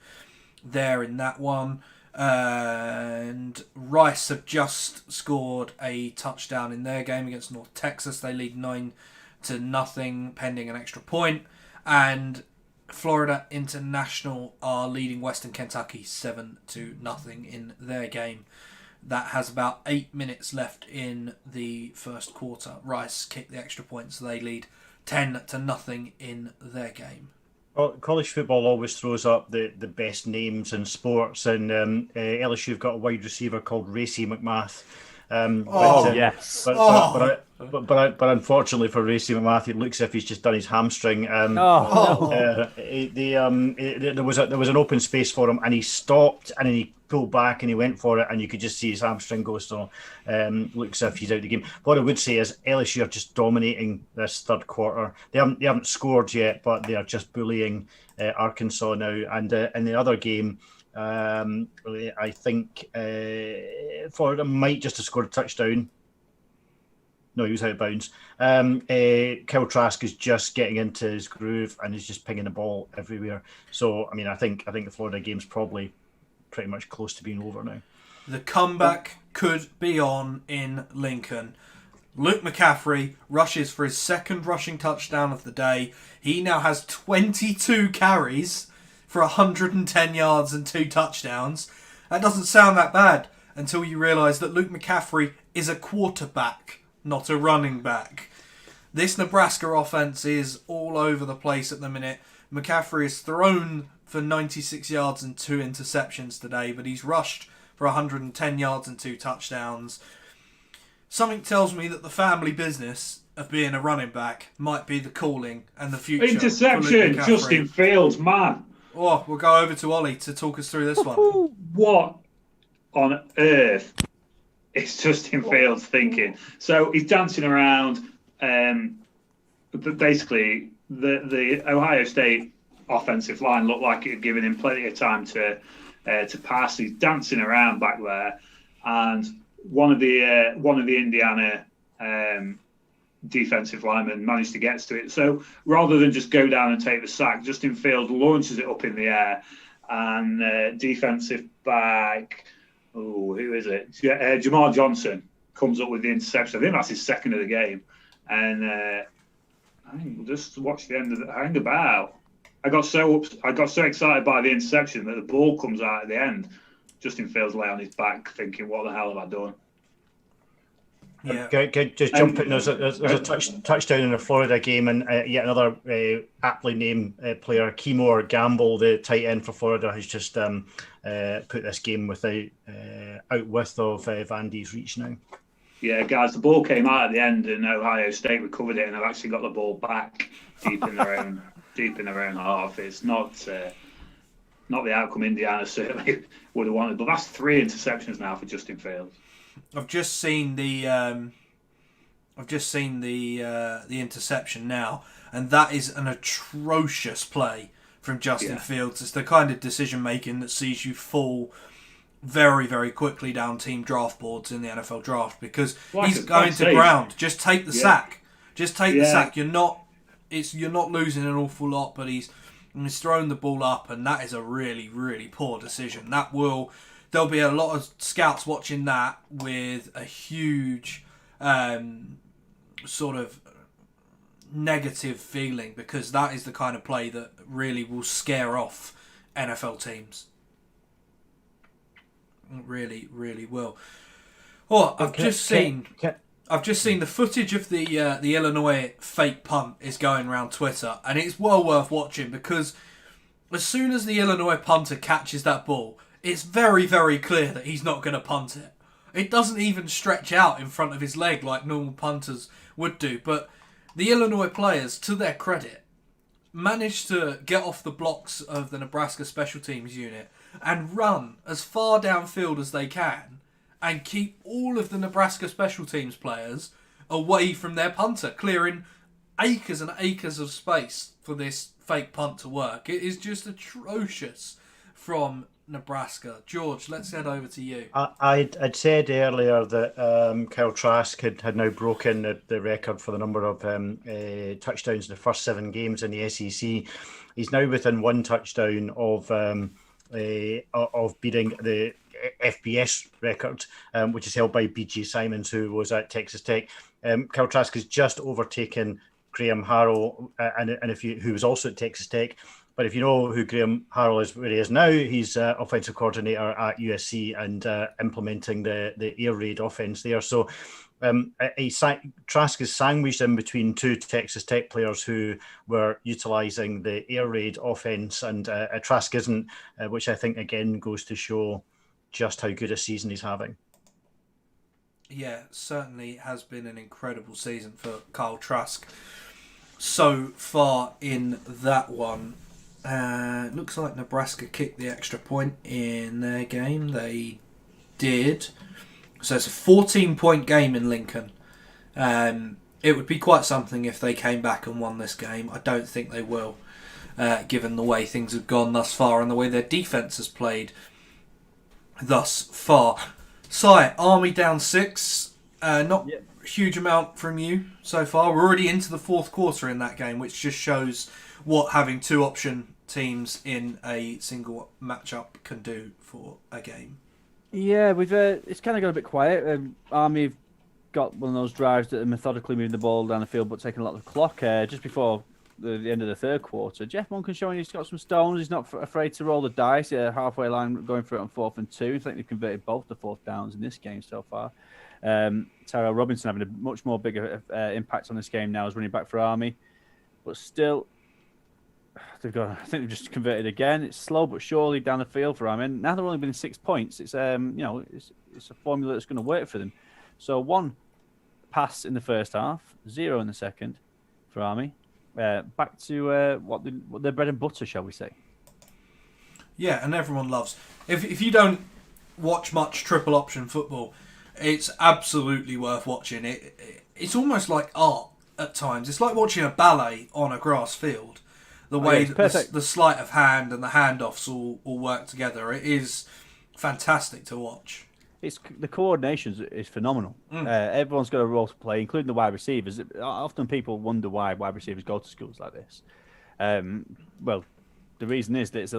[SPEAKER 1] there in that one. And Rice have just scored a touchdown in their game against North Texas. They lead 9-0 pending an extra point. And Florida International are leading Western Kentucky 7-0 in their game. That has about 8 minutes left in the first quarter. Rice kicked the extra point, so they lead 10-0 in their game.
[SPEAKER 3] Well, college football always throws up the best names in sports, and LSU have got a wide receiver called Racy McMath.
[SPEAKER 4] Yes.
[SPEAKER 3] But unfortunately for Racy McMath, it looks as if he's just done his hamstring. There was an open space for him, and he stopped, and then he pulled back, and he went for it, and you could just see his hamstring go. So, looks as if he's out of the game. What I would say is LSU are just dominating this third quarter. They haven't scored yet, but they are just bullying Arkansas now. And in the other game, I think Florida might just have scored a touchdown. No, he was out of bounds. Kyle Trask is just getting into his groove and is just pinging the ball everywhere. So, I mean, I think the Florida game's probably pretty much close to being over now.
[SPEAKER 1] The comeback could be on in Lincoln. Luke McCaffrey rushes for his second rushing touchdown of the day. He now has 22 carries for 110 yards and 2 touchdowns. That doesn't sound that bad until you realise that Luke McCaffrey is a quarterback, not a running back. This Nebraska offense is all over the place at the minute. McCaffrey is thrown for 96 yards and 2 interceptions today, but he's rushed for 110 yards and 2 touchdowns. Something tells me that the family business of being a running back might be the calling and the future.
[SPEAKER 2] Interception, Justin Fields, man.
[SPEAKER 1] Oh, we'll go over to Ollie to talk us through this one.
[SPEAKER 2] What on earth is Justin Fields thinking? So he's dancing around. But basically, the Ohio State offensive line looked like it had given him plenty of time to pass. He's dancing around back there, and one of the Indiana defensive linemen managed to get to it. So rather than just go down and take the sack, Justin Fields launches it up in the air, and defensive back, who is it? Jamar Johnson comes up with the interception. I think that's his second of the game, and I think we'll just watch the end of it. Hang about. I got so excited by the interception that the ball comes out at the end. Justin Fields lay on his back, thinking, "What the hell have I done?"
[SPEAKER 1] Yeah.
[SPEAKER 3] Just jump in. There's a touchdown in the Florida game, and yet another aptly named player, Keymore Gamble, the tight end for Florida, has just put this game out width of Vandy's reach now.
[SPEAKER 2] Yeah, guys, the ball came out at the end, and Ohio State recovered it, and have actually got the ball back deep in their own half. It's not the outcome Indiana certainly would have wanted, but that's 3 interceptions now for Justin Fields.
[SPEAKER 1] I've just seen the interception now, and that is an atrocious play from Justin Fields. It's the kind of decision making that sees you fall very, very quickly down team draft boards in the NFL draft, because he's going to ground. Just take the sack. Just take the sack. You're not losing an awful lot, but he's thrown the ball up, and that is a really, really poor decision. There'll be a lot of scouts watching that with a huge sort of negative feeling, because that is the kind of play that really will scare off NFL teams. It really, really will. Oh, I've just seen the footage of the Illinois fake punt is going around Twitter, and it's well worth watching, because as soon as the Illinois punter catches that ball, it's very, very clear that he's not going to punt it. It doesn't even stretch out in front of his leg like normal punters would do. But the Illinois players, to their credit, managed to get off the blocks of the Nebraska special teams unit and run as far downfield as they can and keep all of the Nebraska special teams players away from their punter, clearing acres and acres of space for this fake punt to work. It is just atrocious from Nebraska. George, let's head over to you.
[SPEAKER 3] I'd said earlier that Kyle Trask had now broken the record for the number of touchdowns in the first 7 games in the SEC. He's now within 1 touchdown of beating the FBS record, which is held by B.J. Simons, who was at Texas Tech. Kyle Trask has just overtaken Graham Harrell, who was also at Texas Tech. But if you know who Graham Harrell is, where he is now, he's offensive coordinator at USC and implementing the air raid offense there. So Trask is sandwiched in between 2 Texas Tech players who were utilising the air raid offense, and Trask isn't, which I think again goes to show just how good a season he's having.
[SPEAKER 1] Yeah, certainly has been an incredible season for Kyle Trask so far in that one. Looks like Nebraska kicked the extra point in their game. They did. So it's a 14-point game in Lincoln. It would be quite something if they came back and won this game. I don't think they will, given the way things have gone thus far and the way their defence has played thus far. Si, Army down 6. Not a huge amount from you so far. We're already into the 4th quarter in that game, which just shows what having 2 option teams in a single matchup can do for a game.
[SPEAKER 4] Yeah, we've it's kind of got a bit quiet. Army have got one of those drives that are methodically moving the ball down the field but taking a lot of the clock. Just before the end of the 3rd quarter, Jeff Monken showing he's got some stones. He's not afraid to roll the dice. Halfway line going for it on 4th and 2. I think they've converted both the 4th downs in this game so far. Tyrell Robinson having a much more bigger impact on this game now as running back for Army, but still, I think they've just converted again. It's slow but surely down the field for Army. And now they're only been 6 points. It's it's a formula that's going to work for them. So 1 pass in the first half, 0 in the second for Army. Back to what their bread and butter, shall we say?
[SPEAKER 1] Yeah, and everyone loves. If you don't watch much triple option football, it's absolutely worth watching. It's almost like art at times. It's like watching a ballet on a grass field. The way that the sleight of hand and the handoffs all work together. It is fantastic to watch.
[SPEAKER 4] The coordination is phenomenal. Everyone's got a role to play, including the wide receivers. Often people wonder why wide receivers go to schools like this. Well, the reason is that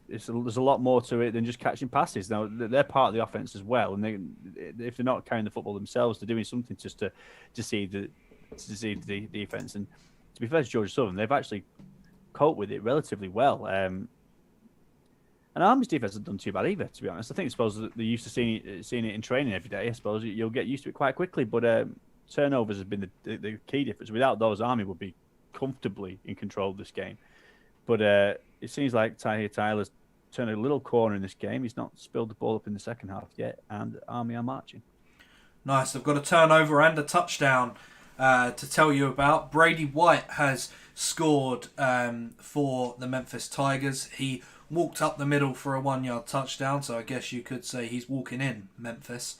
[SPEAKER 4] there's a lot more to it than just catching passes. Now, they're part of the offense as well, and if they're not carrying the football themselves, they're doing something just to deceive the defense. And to be fair to Georgia Southern, they've actually coped with it relatively well. And Army's defense hasn't done too bad either, to be honest. I suppose they're used to seeing it in training every day. I suppose you'll get used to it quite quickly. But turnovers has been the key difference. Without those, Army would be comfortably in control of this game. But it seems like Tahir Tyler's turned a little corner in this game. He's not spilled the ball up in the second half yet, and Army are marching.
[SPEAKER 1] Nice. They've got a turnover and a touchdown to tell you about. Brady White has scored for the Memphis Tigers. He walked up the middle for a 1-yard touchdown, so I guess you could say he's walking in Memphis.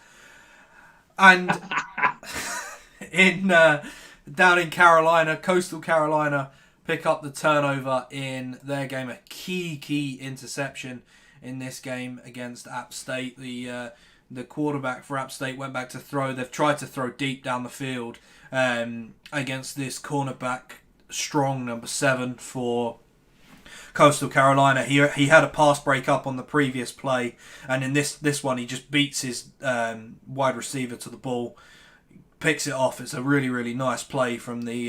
[SPEAKER 1] And down in Carolina, Coastal Carolina pick up the turnover in their game. A key interception in this game against App State. The quarterback for App State went back to throw. They've tried to throw deep down the field against this cornerback, strong number 7 for Coastal Carolina. He had a pass break up on the previous play, and in this one he just beats his wide receiver to the ball, picks it off. It's a really nice play from the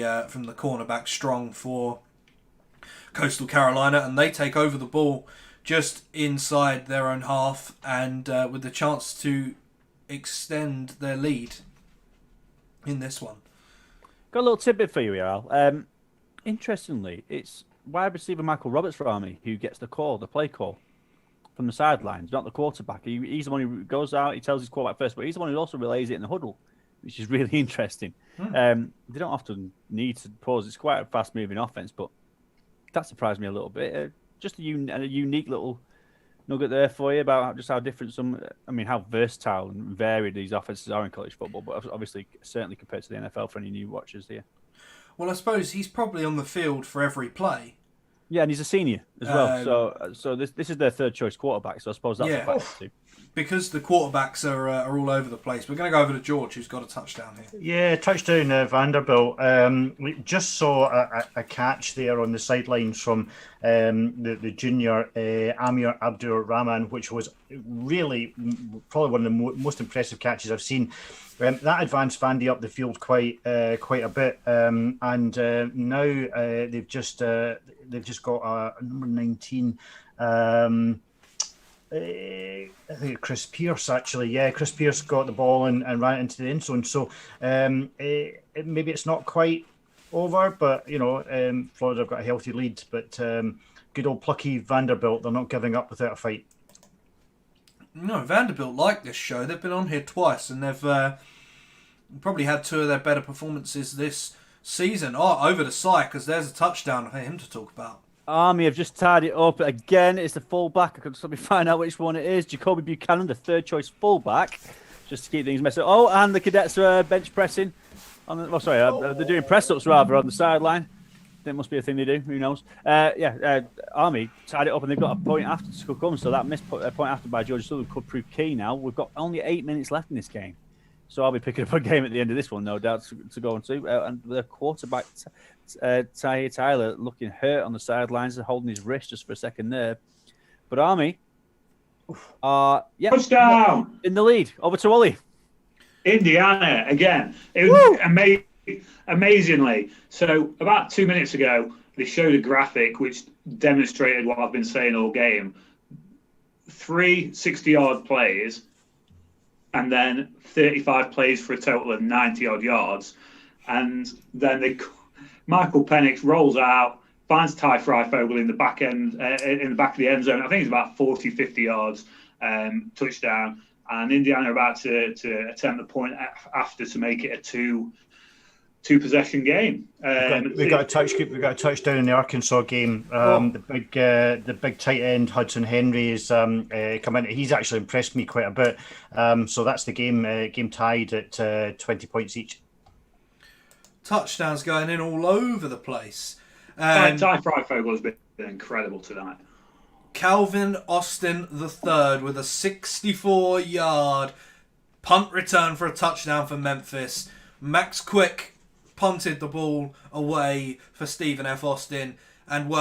[SPEAKER 1] cornerback, strong for Coastal Carolina, and they take over the ball just inside their own half, and with the chance to extend their lead in this one.
[SPEAKER 4] Got a little tidbit for you here, Al. Interestingly, it's wide receiver Michael Roberts for Army who gets the play call. from the sidelines, not the quarterback. He's the one who goes out, he tells his quarterback first, but he's the one who also relays it in the huddle, which is really interesting. They don't often need to pause. It's quite a fast-moving offense, but that surprised me a little bit. Just a unique little nugget there for you about just how different how versatile and varied these offenses are in college football, but obviously certainly compared to the NFL for any new watchers here.
[SPEAKER 1] Well, I suppose he's probably on the field for every play.
[SPEAKER 4] Yeah, and he's a senior as well. So this is their third choice quarterback. So I suppose that's a factor too.
[SPEAKER 1] Because the quarterbacks are all over the place. We're going to go over to George, who's got a touchdown here.
[SPEAKER 3] Yeah, touchdown Vanderbilt. We just saw a catch there on the sidelines from the junior Amir Abdur-Rahman, which was really probably one of the most impressive catches I've seen. That advanced Vandy up the field quite a bit, and now they've just got a number 19. I think Chris Pierce actually. Yeah, Chris Pierce got the ball and ran it into the end zone. So maybe it's not quite over, but Florida have got a healthy lead. But good old plucky Vanderbilt, they're not giving up without a fight.
[SPEAKER 1] No, Vanderbilt like this show. They've been on here twice, and they've probably had two of their better performances this season. Over to Cy, because there's a touchdown for him to talk about.
[SPEAKER 4] Army have just tied it up again. It's the fullback. I could probably find out which one it is. Jacoby Buchanan, the third choice fullback, just to keep things messy. Oh, and the cadets are bench pressing. They're doing press ups rather on the sideline. That must be a thing they do. Who knows? Army tied it up, and they've got a point after to come. So that missed point after by Georgia Southern could prove key. Now we've got only 8 minutes left in this game. So I'll be picking up a game at the end of this one, no doubt, to go on to. And the quarterback, Tahir Tyler, looking hurt on the sidelines and holding his wrist just for a second there. But Army
[SPEAKER 2] touchdown
[SPEAKER 4] in the lead. Over to Ollie.
[SPEAKER 2] Indiana again. It was amazingly. So about 2 minutes ago, they showed a graphic which demonstrated what I've been saying all game. 3 60-yard plays, and then 35 plays for a total of 90-odd yards. And then Michael Penix rolls out, finds Ty Freifogel in the back end, in the back of the end zone. I think it's about 40, 50 yards, touchdown. And Indiana are about to attempt the point after to make it a two-possession game.
[SPEAKER 3] We got a touchdown in the Arkansas game. The big tight end Hudson Henry is come in. He's actually impressed me quite a bit. So that's the game tied at 20 points each.
[SPEAKER 1] Touchdowns going in all over the place.
[SPEAKER 2] Ty Freifogel has been incredible tonight.
[SPEAKER 1] Calvin Austin III with a 64-yard punt return for a touchdown for Memphis. Max Quick punted the ball away for Stephen F. Austin, and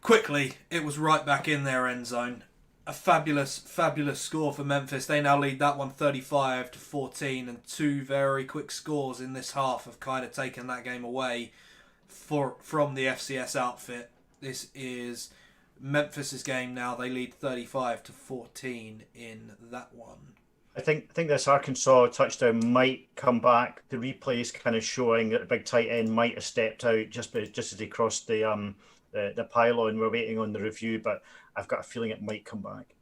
[SPEAKER 1] quickly it was right back in their end zone. A fabulous score for Memphis. They now lead that one 35-14, and two very quick scores in this half have kind of taken that game away from the FCS outfit. This is Memphis's game now. They lead 35-14 in that one.
[SPEAKER 3] I think this Arkansas touchdown might come back. The replay is kind of showing that the big tight end might have stepped out just as he crossed the pylon. We're waiting on the review, but I've got a feeling it might come back.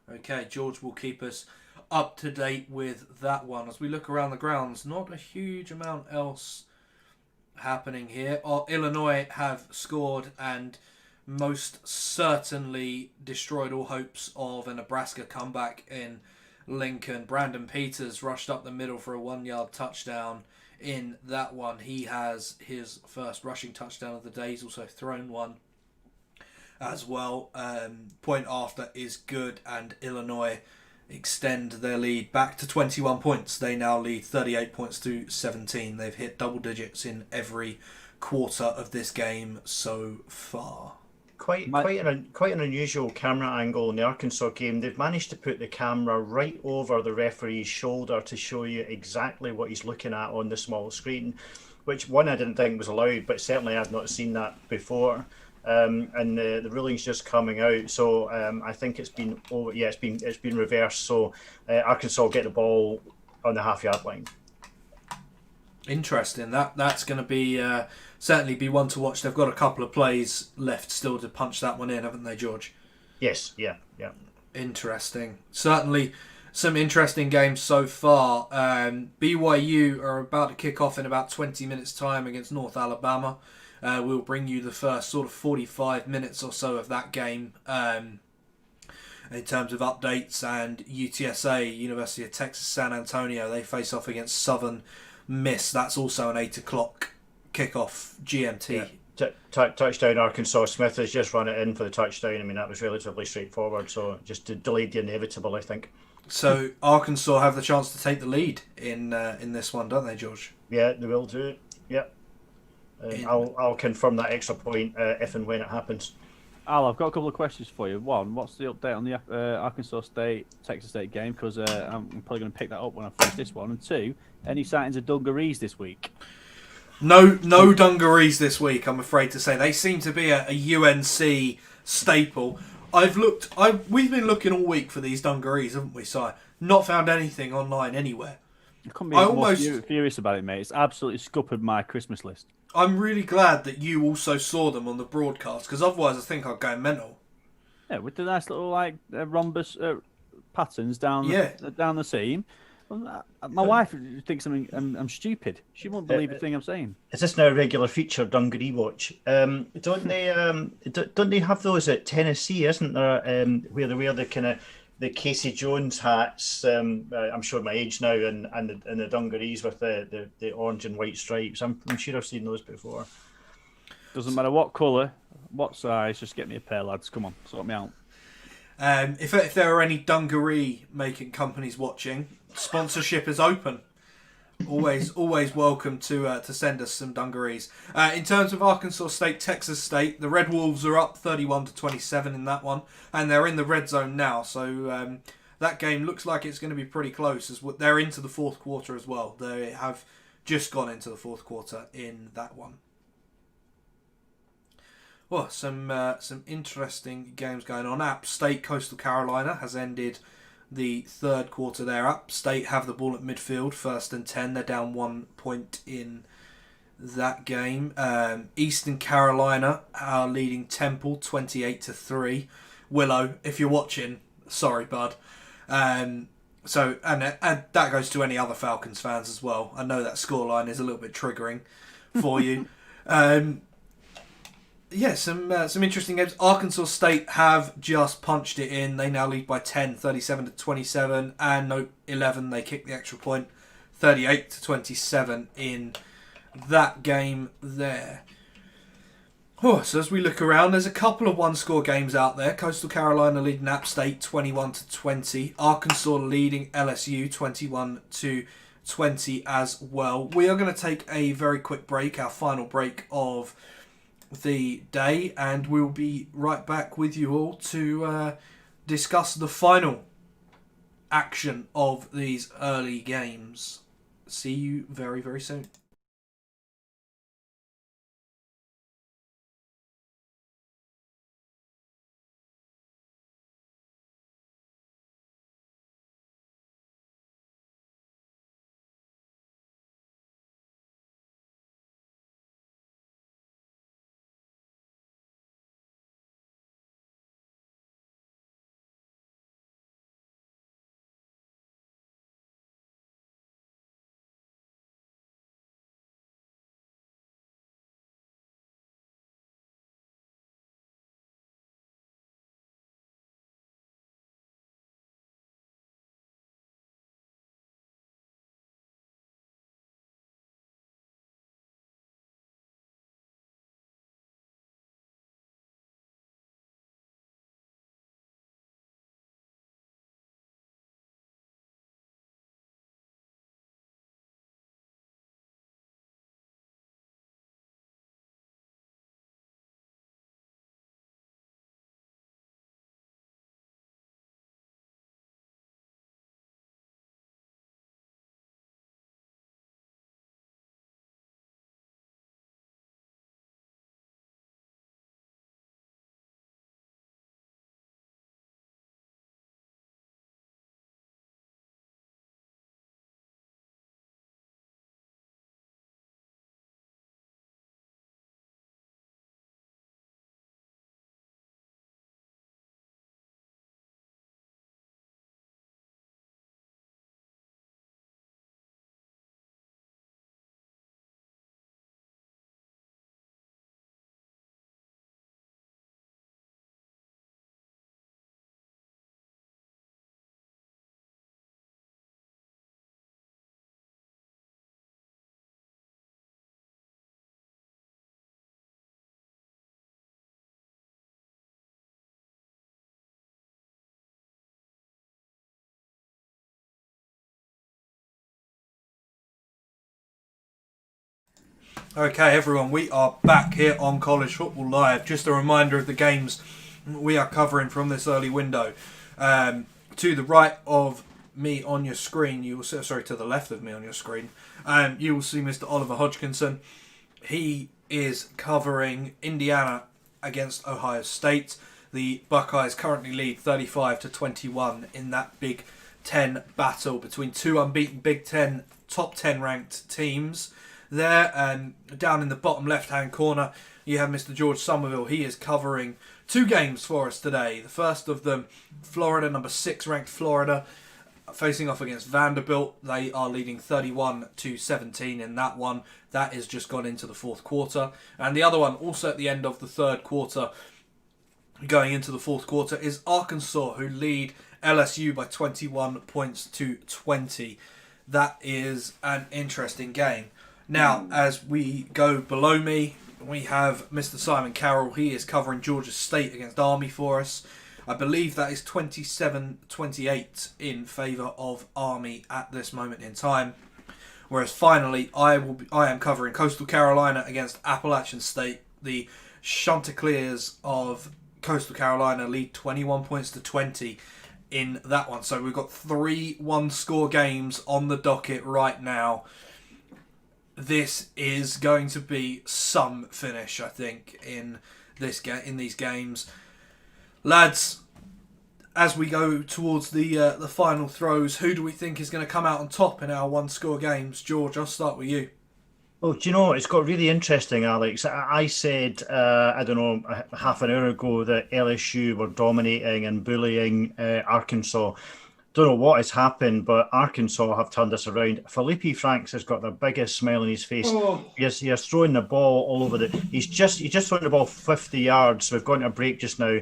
[SPEAKER 3] Okay,
[SPEAKER 1] George will keep us up to date with that one. As we look around the grounds, not a huge amount else happening here. Illinois have scored and most certainly destroyed all hopes of a Nebraska comeback in Lincoln. Brandon Peters rushed up the middle for a 1-yard touchdown in that one. He has his first rushing touchdown of the day. He's also thrown one as well. Point after is good, and Illinois extend their lead back to 21 points. They now lead 38 points to 17. They've hit double digits in every quarter of this game so far.
[SPEAKER 3] Quite an unusual camera angle in the Arkansas game. They've managed to put the camera right over the referee's shoulder to show you exactly what he's looking at on the small screen, which I didn't think was allowed, but certainly I've not seen that before. And the ruling's just coming out, so I think it's been reversed. So Arkansas will get the ball on the half-yard line.
[SPEAKER 1] Interesting. That's going to be certainly be one to watch. They've got a couple of plays left still to punch that one in, haven't they, George?
[SPEAKER 3] Yes, yeah.
[SPEAKER 1] Interesting. Certainly some interesting games so far. BYU are about to kick off in about 20 minutes' time against North Alabama. We'll bring you the first sort of 45 minutes or so of that game in terms of updates. And UTSA, University of Texas San Antonio, they face off against Southern Miss. That's also an 8 o'clock kickoff GMT.
[SPEAKER 3] Yeah. Touchdown Arkansas. Smith has just run it in for the touchdown. I mean, that was relatively straightforward, so just delayed the inevitable, I think.
[SPEAKER 1] So Arkansas have the chance to take the lead in this one, don't they, George?
[SPEAKER 3] Yeah, they will do. Yeah. I'll confirm that extra point if and when it happens.
[SPEAKER 4] Al, I've got a couple of questions for you. One, what's the update on the Arkansas State Texas State game? Because I'm probably going to pick that up when I finish this one. And two, any sightings of dungarees this week?
[SPEAKER 1] No dungarees this week, I'm afraid to say. They seem to be a UNC staple. We've been looking all week for these dungarees, haven't we, Si? Not found anything online anywhere.
[SPEAKER 4] I couldn't be more furious about it, mate. It's absolutely scuppered my Christmas list.
[SPEAKER 1] I'm really glad that you also saw them on the broadcast, because otherwise I think I'd go mental.
[SPEAKER 4] Yeah, with the nice little rhombus patterns down the seam. My wife thinks I'm stupid. She won't believe a thing I'm saying.
[SPEAKER 3] Is this now a regular feature, Dungaree Watch? Don't they have those at Tennessee? Isn't there? Where they wear the kind of the Casey Jones hats. I'm showing my age now, and the dungarees with the orange and white stripes. I'm sure I've seen those before.
[SPEAKER 4] Doesn't matter what colour, what size. Just get me a pair, lads. Come on, sort me out.
[SPEAKER 1] If there are any dungaree making companies watching, sponsorship is open. Always welcome to send us some dungarees. In terms of Arkansas State, Texas State, the Red Wolves are up 31-27 in that one, and they're in the red zone now. So that game looks like it's going to be pretty close. As they're into the fourth quarter as well. They have just gone into the fourth quarter in that one. Well, some interesting games going on. App State Coastal Carolina has ended the third quarter there. App State have the ball at midfield, 1st and 10. They're down 1 point in that game. Eastern Carolina are leading Temple 28-3. Willow, if you're watching, sorry, bud. And that goes to any other Falcons fans as well. I know that scoreline is a little bit triggering for you. Yeah, some interesting games. Arkansas State have just punched it in. They now lead by 10, 37-27. And no, 11, they kick the extra point, 38-27 in that game there. Oh, so as we look around, there's a couple of one-score games out there. Coastal Carolina leading App State 21-20. Arkansas leading LSU 21-20 as well. We are going to take a very quick break, our final break of the day, and we'll be right back with you all to discuss the final action of these early games. See you very, very soon. Okay, everyone, we are back here on College Football Live. Just a reminder of the games we are covering from this early window. To the right of me on your screen, you will see, to the left of me on your screen, you will see Mr. Oliver Hodgkinson. He is covering Indiana against Ohio State. The Buckeyes currently lead 35-21 in that Big Ten battle between two unbeaten Big Ten top 10 ranked teams. There, down in the bottom left-hand corner, you have Mr. George Somerville. He is covering two games for us today. The first of them, Florida, number 6 ranked Florida, facing off against Vanderbilt. They are leading 31-17 in that one. That has just gone into the fourth quarter. And the other one, also at the end of the third quarter, going into the fourth quarter, is Arkansas, who lead LSU by 21 points to 20. That is an interesting game. Now, as we go below me, we have Mr. Simon Carroll. He is covering Georgia State against Army for us. I believe that is 27-28 in favour of Army at this moment in time. Whereas finally, I am covering Coastal Carolina against Appalachian State. The Chanticleers of Coastal Carolina lead 21 points to 20 in that one. So we've got 3 one-score games on the docket right now. This is going to be some finish, I think, in these games. Lads, as we go towards the final throws, who do we think is going to come out on top in our one-score games? George, I'll start with you.
[SPEAKER 3] Well, do you know, it's got really interesting, Alex. I said, half an hour ago that LSU were dominating and bullying Arkansas. Don't know what has happened, but Arkansas have turned this around. Felipe Franks has got the biggest smile on his face.
[SPEAKER 2] Oh.
[SPEAKER 3] He's throwing the ball all over He's just throwing the ball 50 yards. We've gone to a break just now.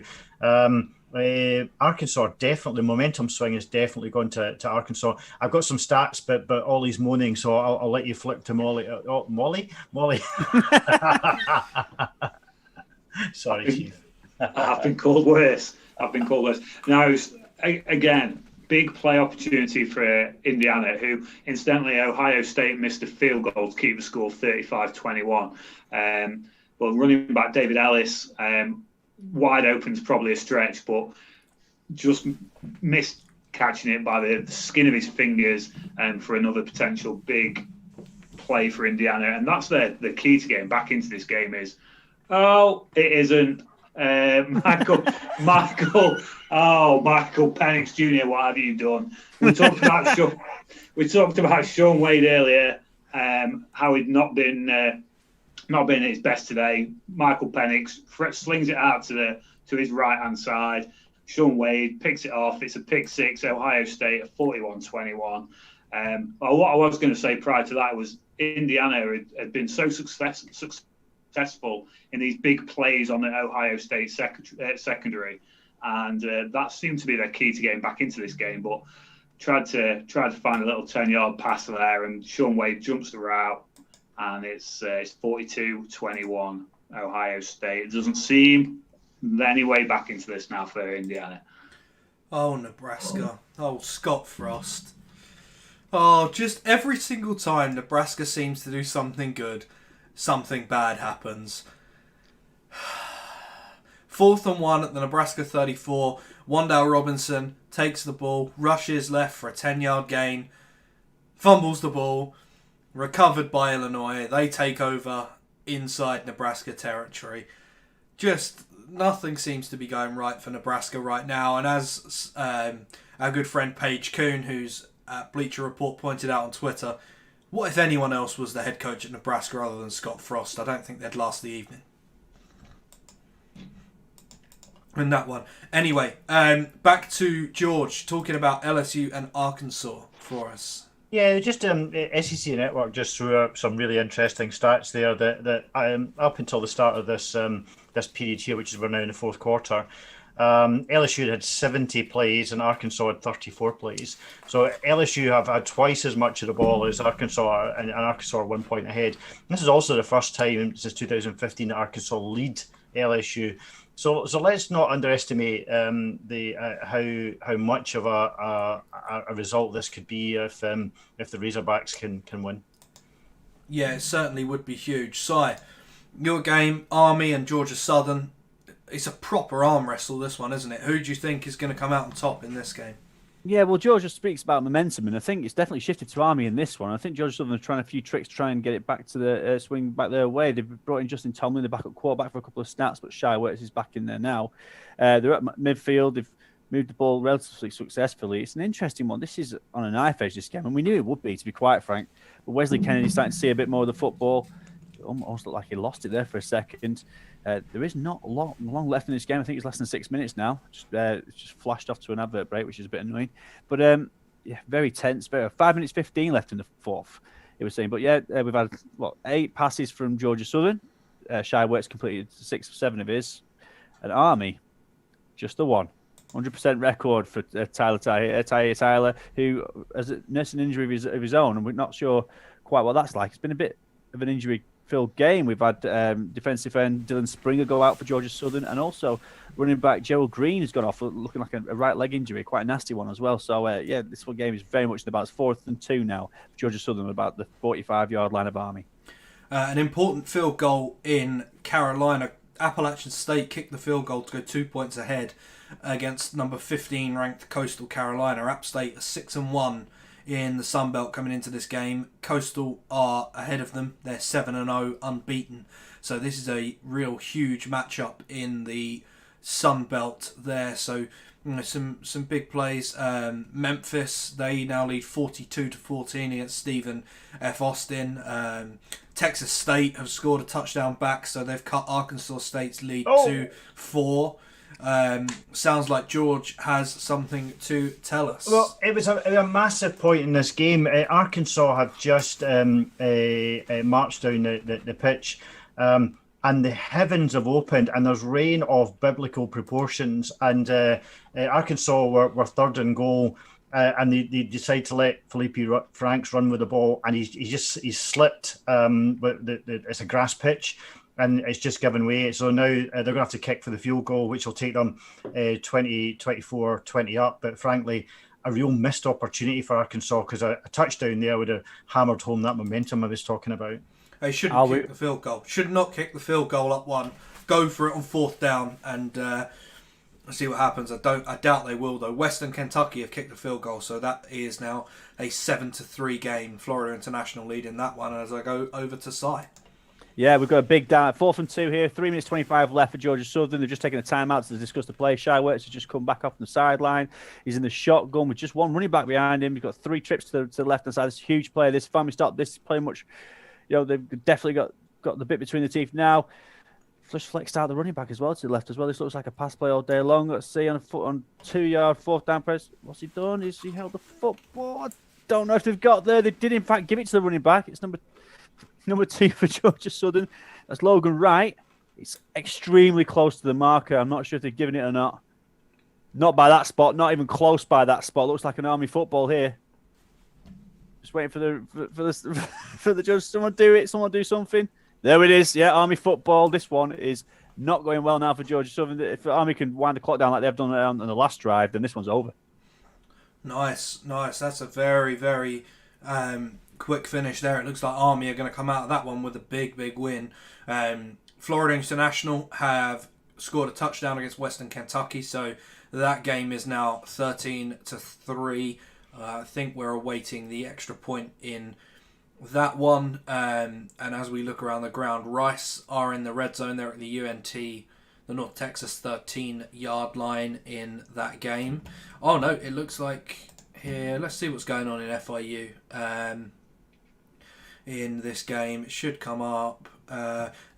[SPEAKER 3] Arkansas definitely, momentum swing has definitely gone to Arkansas. I've got some stats, but Ollie's moaning, so I'll let you flip to Molly. Oh, Molly. Sorry, Chief.
[SPEAKER 2] I've been called worse. Now, again, big play opportunity for Indiana, who, incidentally, Ohio State missed a field goal to keep the score 35-21. Well, running back David Ellis, wide open is probably a stretch, but just missed catching it by the skin of his fingers for another potential big play for Indiana. And that's the key to getting back into this game is, it isn't. Michael Penix Jr., what have you done? We talked about Sean Wade earlier, how he'd not been at his best today. Michael Penix slings it out to his right hand side. Sean Wade picks it off. It's a pick six. Ohio State at 41-21. Well, what I was going to say prior to that was Indiana had been so successful in these big plays on the Ohio State secondary, and that seemed to be their key to getting back into this game. But tried to find a little 10-yard pass there, and Sean Wade jumps the route, and it's 42-21 Ohio State. It doesn't seem any way back into this now for Indiana.
[SPEAKER 1] Oh, Nebraska. Oh, Scott Frost. Oh, just every single time Nebraska seems to do something good, something bad happens. 4th and 1 at the Nebraska 34. Wan'Dale Robinson takes the ball, rushes left for a 10-yard gain, fumbles the ball, recovered by Illinois. They take over inside Nebraska territory. Just nothing seems to be going right for Nebraska right now. And as our good friend Paige Kuhn, who's at Bleacher Report, pointed out on Twitter, what if anyone else was the head coach at Nebraska other than Scott Frost? I don't think they'd last the evening. In that one. Anyway, back to George talking about LSU and Arkansas for us.
[SPEAKER 3] Yeah, just SEC Network just threw up some really interesting stats there that up until the start of this period here, which is we're now in the fourth quarter, LSU had 70 plays and Arkansas had 34 plays. So LSU have had twice as much of the ball as Arkansas, and Arkansas are 1 point ahead. And this is also the first time since 2015 that Arkansas lead LSU. So let's not underestimate how much of a result this could be if the Razorbacks can win.
[SPEAKER 1] Yeah, it certainly would be huge. Si, your game, Army and Georgia Southern, it's a proper arm wrestle, this one, isn't it? Who do you think is going to come out on top in this game?
[SPEAKER 4] Yeah, well, Georgia speaks about momentum, and I think it's definitely shifted to Army in this one. I think Georgia Southern are trying a few tricks to try and get it back to the swing back their way. They've brought in Justin Tomlin, the backup quarterback, for a couple of snaps, but Shy Works is back in there now. They're at midfield. They've moved the ball relatively successfully. It's an interesting one. This is on a knife edge, this game, and we knew it would be, to be quite frank. But Wesley Kennedy's starting to see a bit more of the football. It almost looked like he lost it there for a second. There is not long left in this game. I think it's less than 6 minutes now. It's just flashed off to an advert break, which is a bit annoying. But yeah, very tense. 5 minutes 15 left in the fourth, it was saying. But yeah, we've had 8 passes from Georgia Southern. Shy Works completed 6 or 7 of his. And Army, just the one. 100% record for Tyler, who has a nursing injury of his own, and we're not sure quite what that's like. It's been a bit of an injury-filled game. We've had defensive end Dylan Springer go out for Georgia Southern, and also running back Gerald Green has gone off looking like a right leg injury, quite a nasty one as well. So yeah, this whole game is very much about 4th and 2 now. Georgia Southern about the 45-yard line of Army.
[SPEAKER 1] An important field goal in Carolina. Appalachian State kicked the field goal to go 2 points ahead against number 15 ranked Coastal Carolina. App State are 6-1 in the Sun Belt coming into this game. Coastal are ahead of them. They're 7-0 unbeaten. So this is a real huge matchup in the Sun Belt there. So some big plays. Memphis, they now lead 42-14 against Stephen F. Austin. Texas State have scored a touchdown back, so they've cut Arkansas State's lead to 4. Sounds like George has something to tell us.
[SPEAKER 3] Well, it was a massive point in this game. Arkansas have just marched down the pitch, and the heavens have opened, and there's rain of biblical proportions. And Arkansas were third and goal, and they decide to let Felipe Franks run with the ball, and he's slipped. It's a grass pitch, and it's just given way. So now they're going to have to kick for the field goal, which will take them 20 up. But frankly, a real missed opportunity for Arkansas, because a touchdown there would have hammered home that momentum I was talking about.
[SPEAKER 1] They shouldn't kick the field goal. Should not kick the field goal up 1. Go for it on 4th down and see what happens. I doubt they will though. Western Kentucky have kicked the field goal, so that is now a 7-3 game. Florida International lead in that one. As I go over to Si.
[SPEAKER 4] Yeah, we've got a big down. 4th and 2 here. 3 minutes 25 left for Georgia Southern. They've just taken a timeout to discuss the play. Shy Works has just come back off the sideline. He's in the shotgun with just one running back behind him. He's got 3 trips to the left-hand side. This huge play. This family stop. This is pretty much, they've definitely got the bit between the teeth now. Just flexed out the running back as well to the left as well. This looks like a pass play all day long. Let's see on 2-yard 4th down press. What's he done? He held the football. I don't know if they've got there. They did in fact give it to the running back. It's number 2 for Georgia Southern. That's Logan Wright. It's extremely close to the marker. I'm not sure if they've given it or not. Not by that spot. Not even close by that spot. Looks like an Army football here. Just waiting for the judge. Someone do it. Someone do something. There it is. Yeah, Army football. This one is not going well now for Georgia Southern. If Army can wind the clock down like they've done on the last drive, then this one's over. Nice.
[SPEAKER 1] That's a very, very quick finish there. It looks like Army are going to come out of that one with a big, big win. Florida International have scored a touchdown against Western Kentucky, so that game is now 13-3. I think we're awaiting the extra point in that one. And as we look around the ground, Rice are in the red zone. They're at the UNT, the North Texas 13-yard line in that game. Oh no, it looks like here. Let's see what's going on in FIU. In this game, it should come up.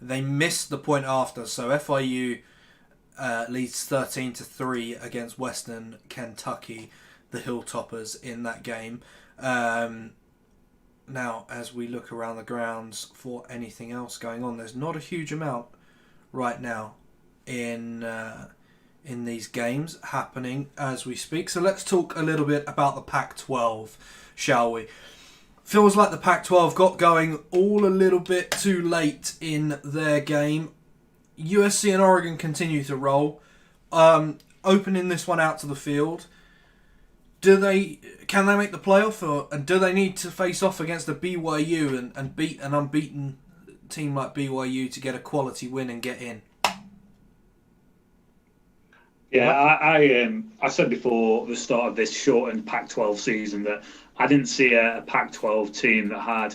[SPEAKER 1] They missed the point after, so FIU leads 13-3 against Western Kentucky, the Hilltoppers, in that game. Now, as we look around the grounds for anything else going on, there's not a huge amount right now in these games happening as we speak. So let's talk a little bit about the Pac-12, shall we? Feels like the Pac-12 got going all a little bit too late in their game. USC and Oregon continue to roll. Opening this one out to the field, Can they make the playoff, and do they need to face off against a BYU and beat an unbeaten team like BYU to get a quality win and get in?
[SPEAKER 2] Yeah, I said before the start of this shortened Pac-12 season that I didn't see a Pac-12 team that had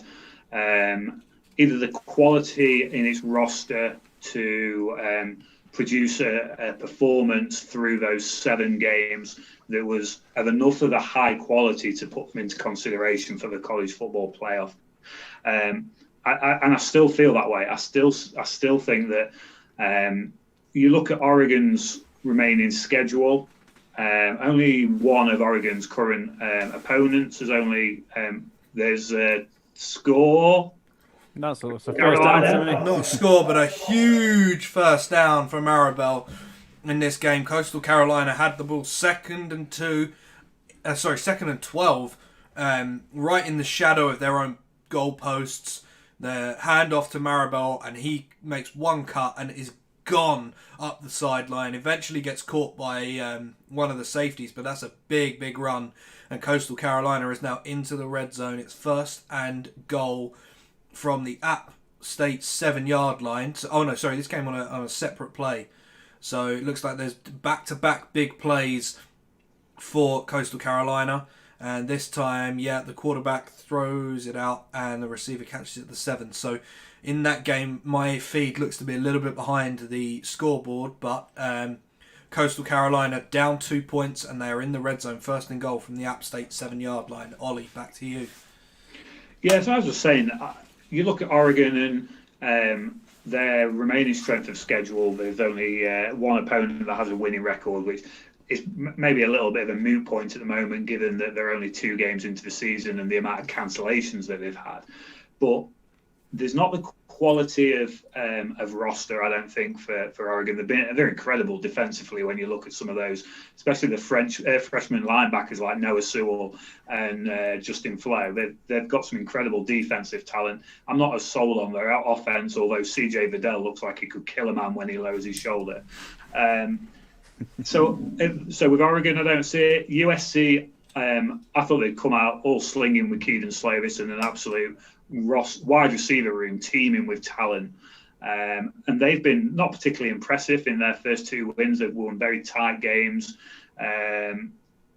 [SPEAKER 2] either the quality in its roster to produce a performance through those 7 games that was of enough of a high quality to put them into consideration for the college football playoff. I still feel that way. I still think that you look at Oregon's remaining schedule. Only one of Oregon's current opponents is only there's a score.
[SPEAKER 4] No, so it's a first down.
[SPEAKER 1] Not a score, but a huge first down for Maribel in this game. Coastal Carolina had the ball second and 12, right in the shadow of their own goalposts. The handoff to Maribel, and he makes one cut and is gone up the sideline. Eventually gets caught by one of the safeties, but that's a big run. And Coastal Carolina is now into the red zone. It's first and goal from the App State 7-yard line. This came on a separate play. So it looks like there's back-to-back big plays for Coastal Carolina. And this time, the quarterback throws it out and the receiver catches it at the 7. So in that game, my feed looks to be a little bit behind the scoreboard, but Coastal Carolina down 2 points and they are in the red zone, first and goal from the App State 7-yard line. Ollie, back to you.
[SPEAKER 2] Yeah, so I was just saying, you look at Oregon and their remaining strength of schedule, there's only one opponent that has a winning record, which is maybe a little bit of a moot point at the moment, given that they're only 2 games into the season and the amount of cancellations that they've had. But there's not the quality of roster, I don't think, for Oregon. They're incredible defensively when you look at some of those, especially the freshman linebackers like Noah Sewell and Justin Flo. They've got some incredible defensive talent. I'm not as sold on their offense, although CJ Vidal looks like he could kill a man when he lowers his shoulder. So with Oregon, I don't see it. USC, I thought they'd come out all slinging with Keaton Slavis and an absolute wide receiver room teeming with talent. And they've been not particularly impressive in their first 2 wins. They've won very tight games. And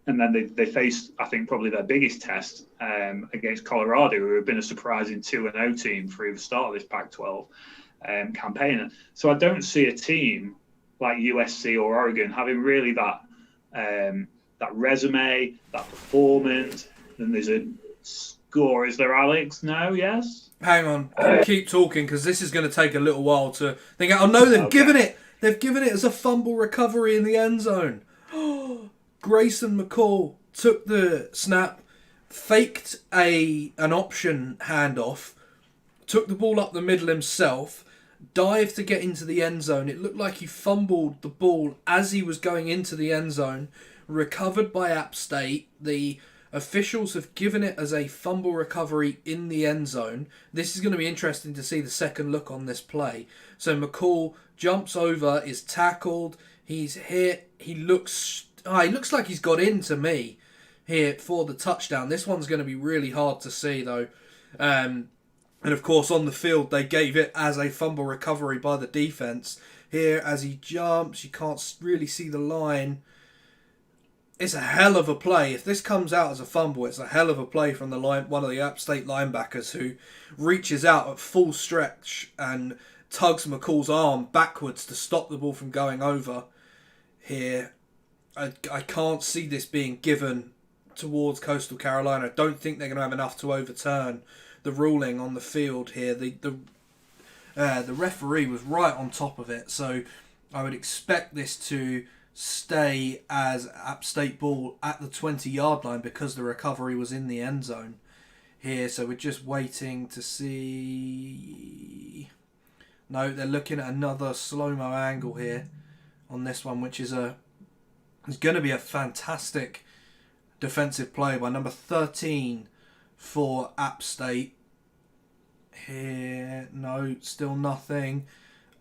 [SPEAKER 2] then they faced, I think, probably their biggest test against Colorado, who have been a surprising 2-0 team through the start of this Pac-12 campaign. So I don't see a team like USC or Oregon having really that resume, that performance. Then there's a score. Is there, Alex? No? Yes?
[SPEAKER 1] Hang on. Keep talking, because this is going to take a little while to think. Oh no, they've given it. They've given it as a fumble recovery in the end zone. Grayson McCall took the snap, faked an option handoff, took the ball up the middle himself, dived to get into the end zone. It looked like he fumbled the ball as he was going into the end zone. Recovered by App State. The officials have given it as a fumble recovery in the end zone. This is going to be interesting to see the second look on this play. So McCall jumps over, is tackled, he's hit, he looks like he's got in to me here for the touchdown. This one's going to be really hard to see though. And of course on the field they gave it as a fumble recovery by the defense. Here as he jumps, you can't really see the line. It's a hell of a play. If this comes out as a fumble, it's a hell of a play from one of the App State linebackers who reaches out at full stretch and tugs McCall's arm backwards to stop the ball from going over. Here, I can't see this being given towards Coastal Carolina. I don't think they're going to have enough to overturn the ruling on the field here. The referee was right on top of it, so I would expect this to stay as App State ball at the 20-yard line because the recovery was in the end zone here. So we're just waiting to see. No, they're looking at another slow-mo angle here on this one, which is going to be a fantastic defensive play by number 13 for App State. Here, no, still nothing.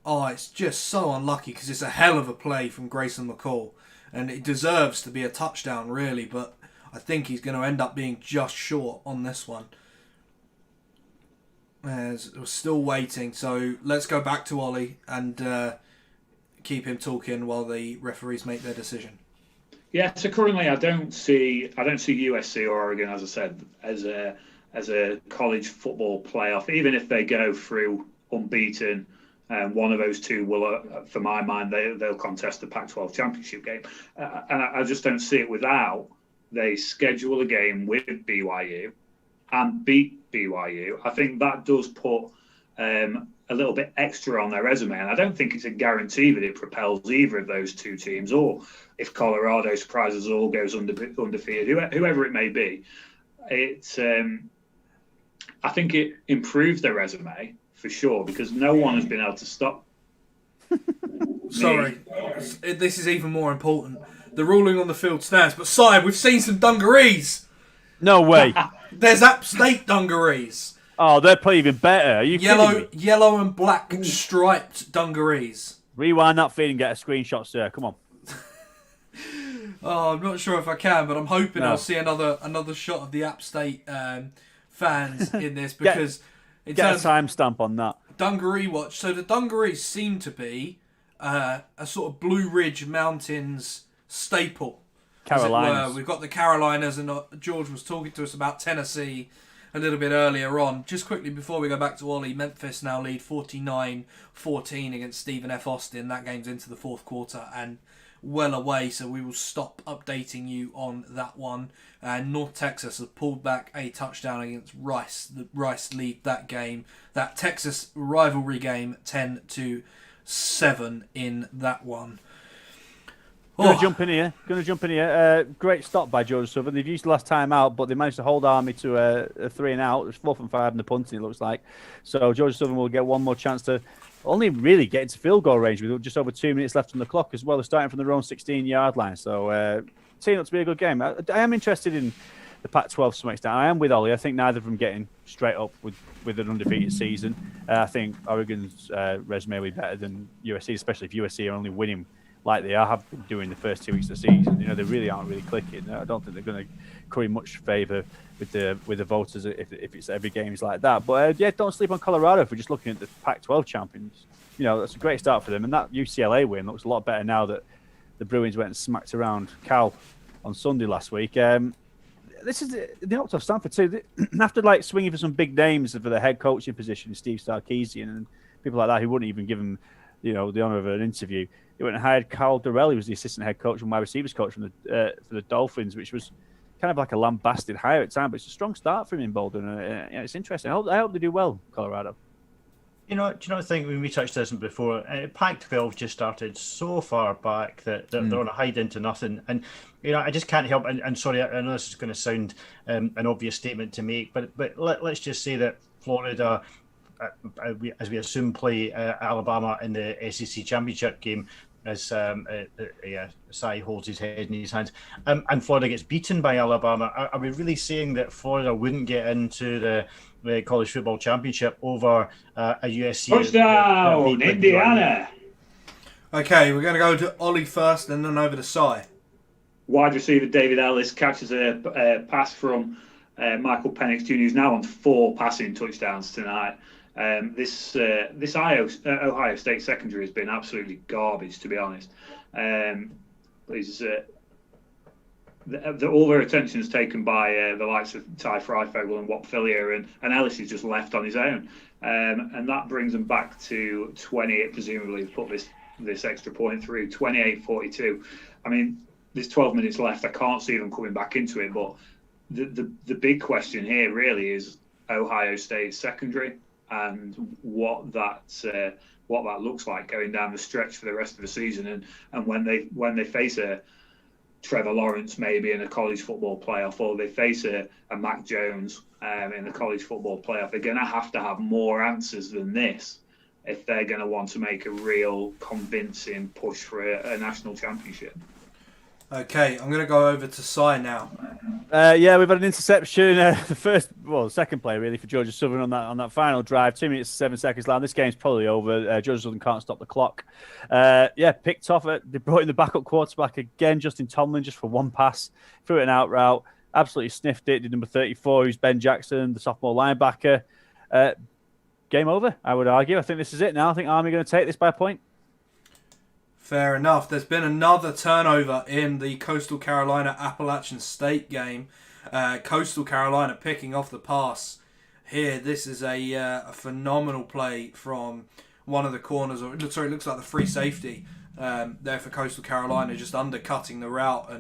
[SPEAKER 1] Oh, it's just so unlucky because it's a hell of a play from Grayson McCall. And it deserves to be a touchdown, really. But I think he's going to end up being just short on this one. As we're still waiting, so let's go back to Ollie and keep him talking while the referees make their decision.
[SPEAKER 2] Yeah, so currently I don't see USC or Oregon, as I said, as a college football playoff. Even if they go through unbeaten, one of those two will, for my mind, they'll contest the Pac-12 championship game. And I just don't see it without they schedule a game with BYU and beat BYU. I think that does put a little bit extra on their resume, and I don't think it's a guarantee that it propels either of those two teams, or if Colorado surprises all, goes undefeated, whoever it may be. I think it improves their resume for sure, because no one has been able to stop.
[SPEAKER 1] Sorry, this is even more important. The ruling on the field stands, but sire, we've seen some dungarees.
[SPEAKER 4] No way.
[SPEAKER 1] There's App State dungarees.
[SPEAKER 4] Oh, they're probably even better. Are you kidding me?
[SPEAKER 1] Yellow and black striped dungarees.
[SPEAKER 4] Rewind that feed and get a screenshot, sir. Come on.
[SPEAKER 1] Oh, I'm not sure if I can, but I'm hoping I'll see another shot of the App State fans in this, because
[SPEAKER 4] get a timestamp on that.
[SPEAKER 1] Dungaree watch. So the dungarees seem to be a sort of Blue Ridge Mountains staple.
[SPEAKER 4] Carolinas.
[SPEAKER 1] We've got the Carolinas, and George was talking to us about Tennessee a little bit earlier on. Just quickly before we go back to Ollie, Memphis now lead 49-14 against Stephen F. Austin. That game's into the fourth quarter and well away, so we will stop updating you on that one. North Texas has pulled back a touchdown against Rice. The Rice lead that game, that Texas rivalry game, 10-7 in that one.
[SPEAKER 4] Going to jump in here. Great stop by Georgia Southern. They've used the last time out, but they managed to hold Army to a 3 and out. It's 4th and 5 in the punting, it looks like. So Georgia Southern will get one more chance to only really get into field goal range with just over 2 minutes left on the clock as well. They're starting from their own 16-yard line. So teeing up to be a good game. I am interested in the Pac-12 to some extent. I am with Ollie. I think neither of them getting straight up with an undefeated season. I think Oregon's resume will be better than USC, especially if USC are only winning like they have been doing the first 2 weeks of the season. You know, they really aren't really clicking. I don't think they're going to curry much favour with the voters if it's every game is like that. But don't sleep on Colorado if we're just looking at the Pac-12 champions. You know, that's a great start for them. And that UCLA win looks a lot better now that the Bruins went and smacked around Cal on Sunday last week. This is the Octo Stanford too. After swinging for some big names for the head coaching position, Steve Sarkisian and people like that who wouldn't even give him, the honour of an interview. He went and hired Carl Durrell, who was the assistant head coach and wide receivers coach for the Dolphins, which was kind of like a lambasted hire at the time, but it's a strong start for him in Boulder, and it's interesting. I hope they do well, Colorado.
[SPEAKER 3] Do you not think, when we touched this before, Pac-12 just started so far back that they're on a hide into nothing, and I just can't help. And sorry, I know this is going to sound an obvious statement to make, but let's just say that Florida, as we assume, play Alabama in the SEC championship game, as Sai holds his head in his hands, and Florida gets beaten by Alabama. Are we really saying that Florida wouldn't get into the college football championship over a USC?
[SPEAKER 2] Touchdown, Indiana!
[SPEAKER 1] Okay, we're going to go to Ollie first and then over to Sai.
[SPEAKER 2] Wide receiver David Ellis catches a pass from Michael Penix Jr., who's now on 4 passing touchdowns tonight. This Ohio State secondary has been absolutely garbage, to be honest. All their attention is taken by the likes of Ty Freifogel and Watt Fillier, and Ellis is just left on his own. And that brings them back to 28, presumably put this extra point through, 28-42. I mean, there's 12 minutes left. I can't see them coming back into it, but the big question here really is Ohio State's secondary and what that looks like going down the stretch for the rest of the season, and when they face a Trevor Lawrence maybe in a college football playoff, or they face a Mac Jones in the college football playoff, they're going to have more answers than this if they're going to want to make a real convincing push for a national championship.
[SPEAKER 1] Okay, I'm going to go over to Sai now.
[SPEAKER 4] We've had an interception. The second play really for Georgia Southern on that final drive. 2 minutes 7 seconds left. This game's probably over. Georgia Southern can't stop the clock. Picked off. They brought in the backup quarterback again, Justin Tomlin, just for one pass, threw it an out route. absolutely sniffed it. Did number 34, who's Ben Jackson, the sophomore linebacker. Game over, I would argue. I think this is it now. I think Army are going to take this by a point.
[SPEAKER 1] Fair enough. There's been another turnover in the Coastal Carolina Appalachian State game. Coastal Carolina picking off the pass here. This is a phenomenal play from one of the corners, or sorry, it looks like the free safety there for Coastal Carolina, just undercutting the route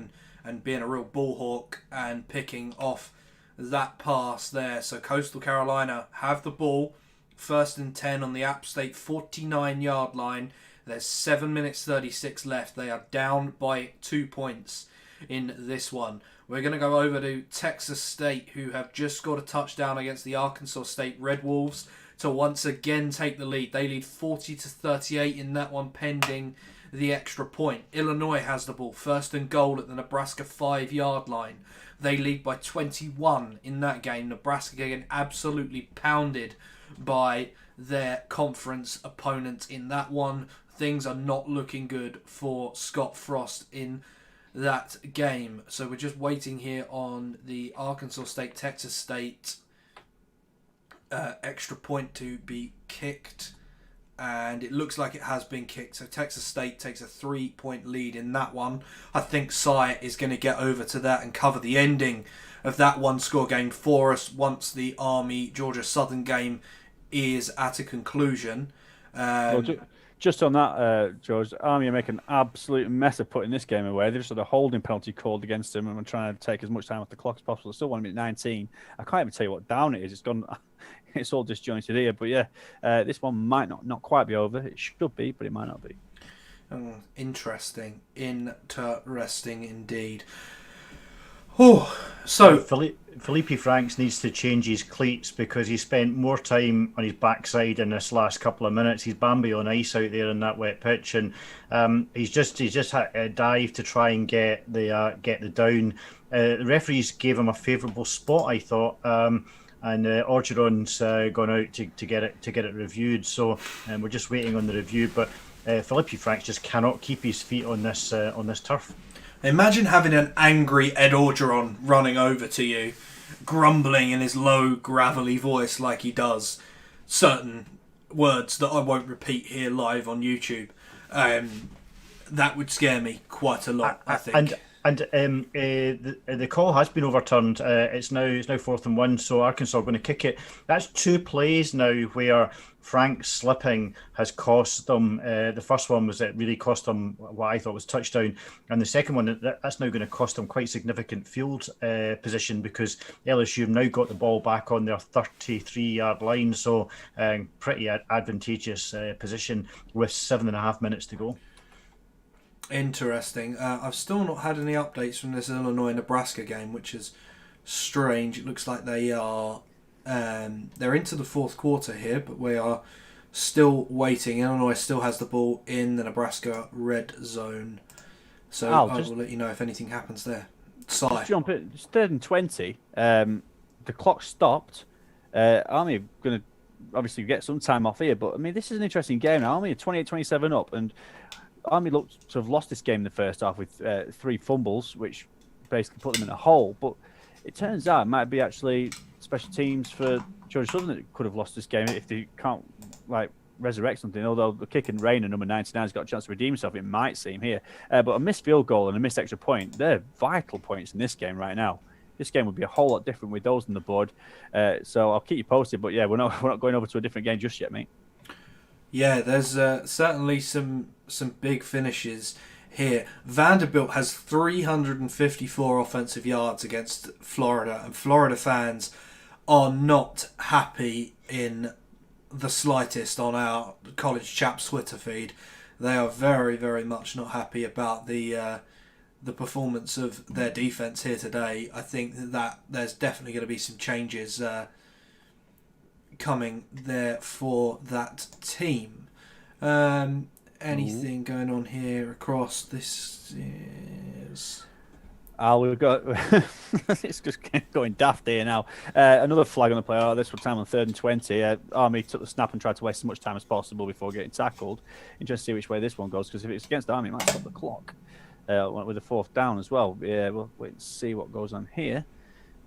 [SPEAKER 1] and being a real ball hawk and picking off that pass there. So Coastal Carolina have the ball, 1st and 10 on the App State 49-yard line. There's 7 minutes 36 left. They are down by 2 points in this one. We're going to go over to Texas State, who have just scored a touchdown against the Arkansas State Red Wolves to once again take the lead. They lead 40-38 in that one, pending the extra point. Illinois has the ball, 1st and goal at the Nebraska 5-yard line. They lead by 21 in that game. Nebraska getting absolutely pounded by their conference opponent in that one. Things are not looking good for Scott Frost in that game. So we're just waiting here on the Arkansas State, Texas State extra point to be kicked. And it looks like it has been kicked. So Texas State takes a 3-point lead in that one. I think Cy is going to get over to that and cover the ending of that one-score game for us once the Army-Georgia Southern game is at a conclusion.
[SPEAKER 4] Just on that, George, Army are making an absolute mess of putting this game away. They've just had a holding penalty called against them and are trying to take as much time off the clock as possible. It's still 1 minute 19. I can't even tell you what down it is. It's gone. It's all disjointed here. But yeah, this one might not quite be over. It should be, but it might not be.
[SPEAKER 1] Interesting indeed. Oh, so
[SPEAKER 3] Felipe Franks needs to change his cleats because he spent more time on his backside in this last couple of minutes. He's Bambi on ice out there in that wet pitch, and he's just had a dive to try and get the down. The referees gave him a favourable spot, I thought, and Orgeron's gone out to get it reviewed. So we're just waiting on the review, but Felipe Franks just cannot keep his feet on this turf.
[SPEAKER 1] Imagine having an angry Ed Orgeron running over to you, grumbling in his low, gravelly voice like he does certain words that I won't repeat here live on YouTube. That would scare me quite a lot, I think.
[SPEAKER 3] And the call has been overturned. It's now 4th and 1, so Arkansas are going to kick it. That's 2 plays now where Frank's slipping has cost them. The first one was it really cost them what I thought was touchdown, and the second one that's now going to cost them quite significant field position because LSU have now got the ball back on their 33-yard line, so pretty advantageous position with 7.5 minutes to go.
[SPEAKER 1] Interesting. I've still not had any updates from this Illinois-Nebraska game, which is strange. It looks like they are they're into the 4th quarter here, but we are still waiting. Illinois still has the ball in the Nebraska red zone, so I will let you know if anything happens there.
[SPEAKER 4] Jump in. It's 3rd and 20. The clock stopped. Army are going to obviously get some time off here, but I mean this is an interesting game. Army are 28-27 up, and Army looked to have lost this game in the first half with 3 fumbles, which basically put them in a hole. But it turns out it might be actually special teams for Georgia Southern that could have lost this game if they can't resurrect something. Although the kick and Rainer, number 99, has got a chance to redeem himself, it might seem here. But a missed field goal and a missed extra point, they're vital points in this game right now. This game would be a whole lot different with those on the board. So I'll keep you posted. But yeah, we're not going over to a different game just yet, mate.
[SPEAKER 1] Yeah, there's certainly some big finishes here. Vanderbilt has 354 offensive yards against Florida, and Florida fans are not happy in the slightest on our College Chaps Twitter feed. They are very, very much not happy about the performance of their defense here today. I think that there's definitely going to be some changes coming there for that team. Anything going on here across this is...
[SPEAKER 4] we've got it's just going daft here now. Another flag on the play. This time on 3rd and 20. Army took the snap and tried to waste as much time as possible before getting tackled. Interesting to see which way this one goes, because if it's against Army, it might stop the clock with a 4th down as well. Yeah, we'll wait and see what goes on here.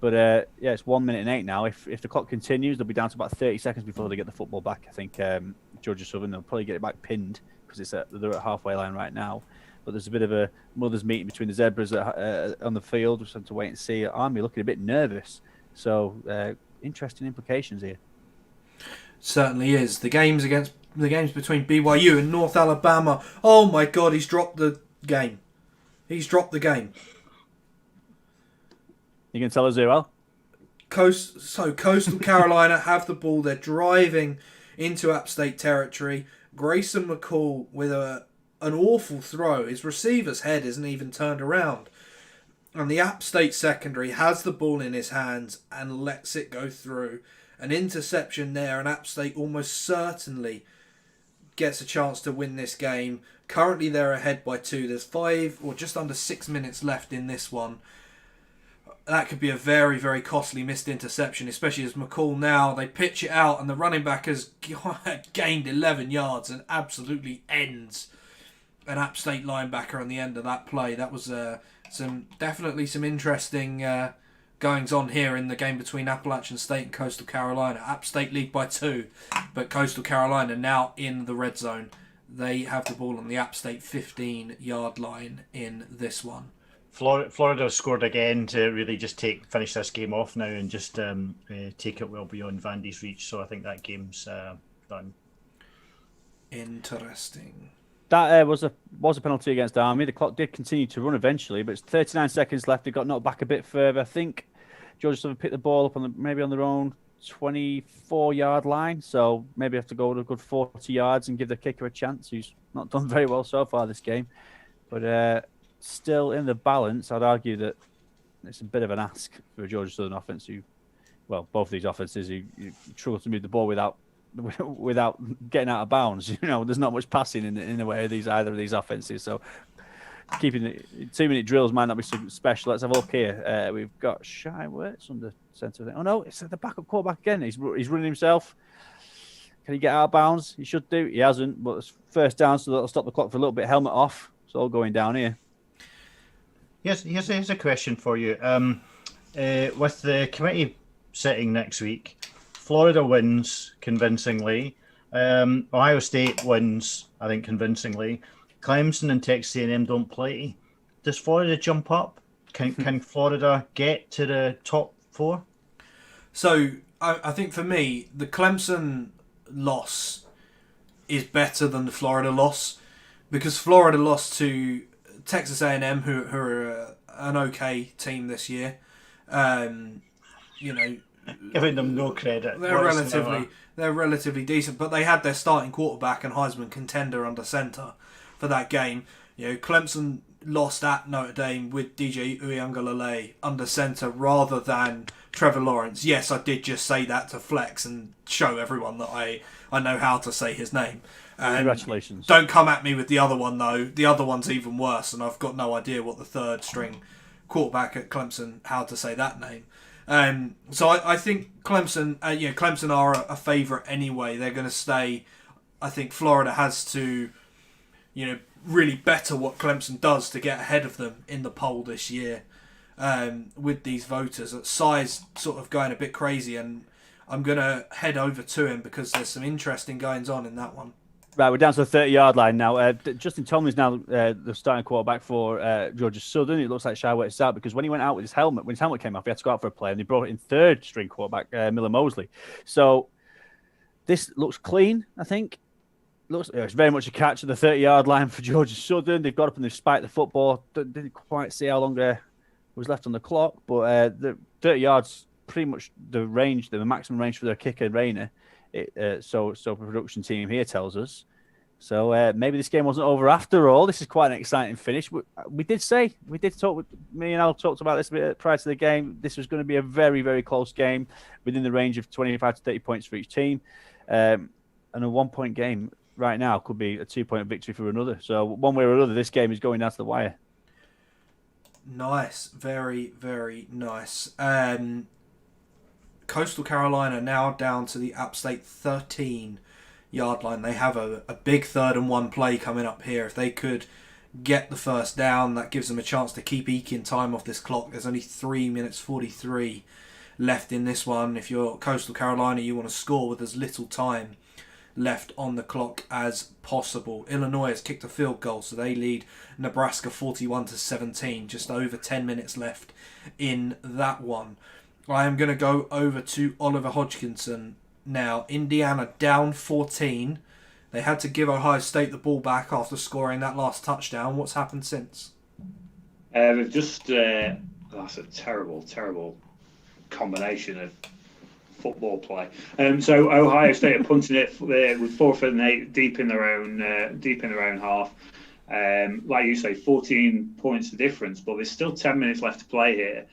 [SPEAKER 4] But yeah, it's 1 minute and 8 now. If the clock continues, they'll be down to about 30 seconds before they get the football back. I think Georgia Southern, they'll probably get it back pinned because they're at halfway line right now. But there's a bit of a mother's meeting between the Zebras on the field. We just have to wait and see. Army looking a bit nervous. So interesting implications here.
[SPEAKER 1] Certainly is. The games between BYU and North Alabama. Oh my God, he's dropped the game.
[SPEAKER 4] You can tell us who, Al?
[SPEAKER 1] Coastal Carolina have the ball. They're driving into App State territory. Grayson McCall with an awful throw. His receiver's head isn't even turned around. And the App State secondary has the ball in his hands and lets it go through. An interception there, and App State almost certainly gets a chance to win this game. Currently they're ahead by 2. There's 5 or just under 6 minutes left in this one. That could be a very, very costly missed interception, especially as McCall now, they pitch it out and the running back has gained 11 yards and absolutely ends an App State linebacker on the end of that play. That was definitely some interesting goings on here in the game between Appalachian State and Coastal Carolina. App State lead by 2, but Coastal Carolina now in the red zone. They have the ball on the App State 15-yard line in this one.
[SPEAKER 3] Florida scored again to really just finish this game off now and just take it well beyond Vandy's reach. So I think that game's done.
[SPEAKER 1] Interesting.
[SPEAKER 4] That was a penalty against Army. The clock did continue to run eventually, but it's 39 seconds left. They got knocked back a bit further. I think Georgia Southern picked the ball up maybe on their own 24-yard line, so maybe have to go to a good 40 yards and give the kicker a chance, who's not done very well so far this game. But still in the balance, I'd argue that it's a bit of an ask for a Georgia Southern offense both of these offenses who struggle to move the ball without getting out of bounds. There's not much passing in the way of either of these offenses. So keeping the 2-minute drills might not be so special. Let's have a look here. We've got Shy Wirtz on the centre. Oh no, it's the backup quarterback again. He's running himself. Can he get out of bounds? He should do. He hasn't. But it's first down, so that'll stop the clock for a little bit. Helmet off. It's all going down here.
[SPEAKER 3] Yes, here's a question for you. With the committee sitting next week, Florida wins convincingly. Ohio State wins, I think, convincingly. Clemson and Texas A&M don't play. Does Florida jump up? Can Florida get to the top 4?
[SPEAKER 1] So I think for me, the Clemson loss is better than the Florida loss, because Florida lost to Texas A&M, who are an okay team this year.
[SPEAKER 3] Giving them no credit.
[SPEAKER 1] They're relatively decent, but they had their starting quarterback and Heisman contender under center for that game. Clemson lost at Notre Dame with DJ Uiagalelei under center rather than Trevor Lawrence. Yes, I did just say that to flex and show everyone that I know how to say his name.
[SPEAKER 4] Congratulations.
[SPEAKER 1] Don't come at me with the other one, though. The other one's even worse, and I've got no idea what the third string quarterback at Clemson, how to say that name. So I think Clemson, Clemson are a favourite anyway. They're going to stay. I think Florida has to, really better what Clemson does to get ahead of them in the poll this year. With these voters, size sort of going a bit crazy, and I'm going to head over to him because there's some interesting goings on in that one.
[SPEAKER 4] Right, we're down to the 30-yard line now. Justin Tomlin's now the starting quarterback for Georgia Southern. It looks like Shy Wirtz is out because when he went out with his helmet, when his helmet came off, he had to go out for a play, and they brought in third-string quarterback Miller Mosley. So this looks clean, I think. It's very much a catch at the 30-yard line for Georgia Southern. They've got up and they've spiked the football. Didn't quite see how long was left on the clock, but the 30 yards pretty much the maximum range for their kicker, Rayner. So production team here tells us. So maybe this game wasn't over after all. This is quite an exciting finish. We did talk. Me and Al talked about this a bit prior to the game. This was going to be a very, very close game within the range of 25 to 30 points for each team. And a 1-point game right now could be a 2-point victory for another. So one way or another, this game is going down to the wire.
[SPEAKER 1] Nice. Very, very nice. Coastal Carolina now down to the App State 13-yard line. They have a big 3rd and 1 play coming up here. If they could get the first down. That gives them a chance to keep eking time off this clock. There's only 3 minutes 43 left in this one. If you're Coastal Carolina, you want to score with as little time left on the clock as possible. Illinois has kicked a field goal, so they lead Nebraska 41-17. Just over 10 minutes left in that one. I am going to go over to Oliver Hodgkinson now. Indiana down 14. They had to give Ohio State the ball back after scoring that last touchdown. What's happened since?
[SPEAKER 2] They've just that's a terrible combination of football play. So Ohio State are punting it with 4th and 8 deep in their own half. Like you say, 14 points of difference, but there's still 10 minutes left to play here.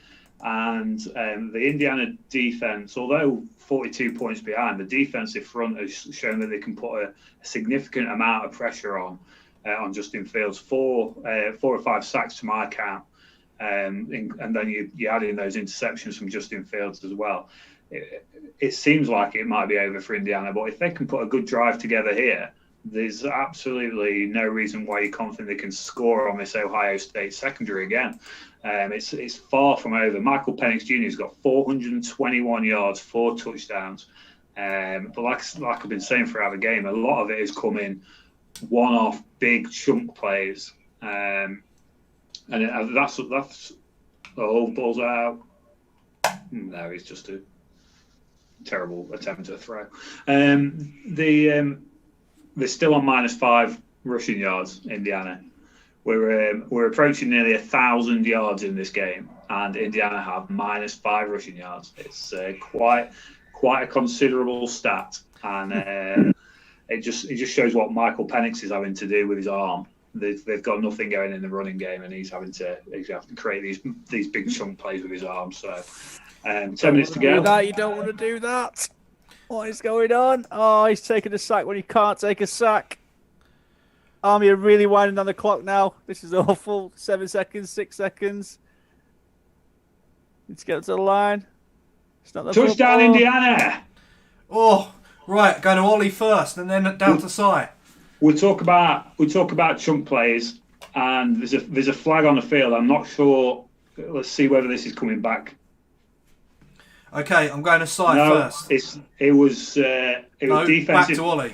[SPEAKER 2] And the Indiana defense, although 42 points behind, the defensive front has shown that they can put a significant amount of pressure on Justin Fields. 4 or 5 sacks to my count, and then you add in those interceptions from Justin Fields as well. It seems like it might be over for Indiana, but if they can put a good drive together here, there's absolutely no reason why you're confident they can score on this Ohio State secondary again. It's far from over. Michael Penix Jr. has got 421 yards, 4 touchdowns. But like I've been saying throughout the game, a lot of it is coming one-off big chunk plays. And that's the whole ball's out. No, it's just a terrible attempt to throw. They're still on -5 rushing yards, Indiana. We're approaching nearly 1,000 yards in this game, and Indiana have -5 rushing yards. It's quite a considerable stat, and it just shows what Michael Penix is having to do with his arm. They've got nothing going in the running game, and he's having to create these big chunk plays with his arm. So 10 minutes to go.
[SPEAKER 4] You don't want to do that. What is going on? Oh, he's taking a sack when he can't take a sack. Army are really winding down the clock now. This is awful. 7 seconds, 6 seconds. Let's get up to the line. It's not the
[SPEAKER 2] Touchdown,
[SPEAKER 4] football.
[SPEAKER 2] Indiana!
[SPEAKER 1] Oh, right. Going to Ollie first, and then down to Cy.
[SPEAKER 2] We talk about chunk plays, and there's a flag on the field. I'm not sure. Let's see whether this is coming back.
[SPEAKER 1] Okay, I'm going to Cy first.
[SPEAKER 2] It was defensive.
[SPEAKER 1] Back to Ollie.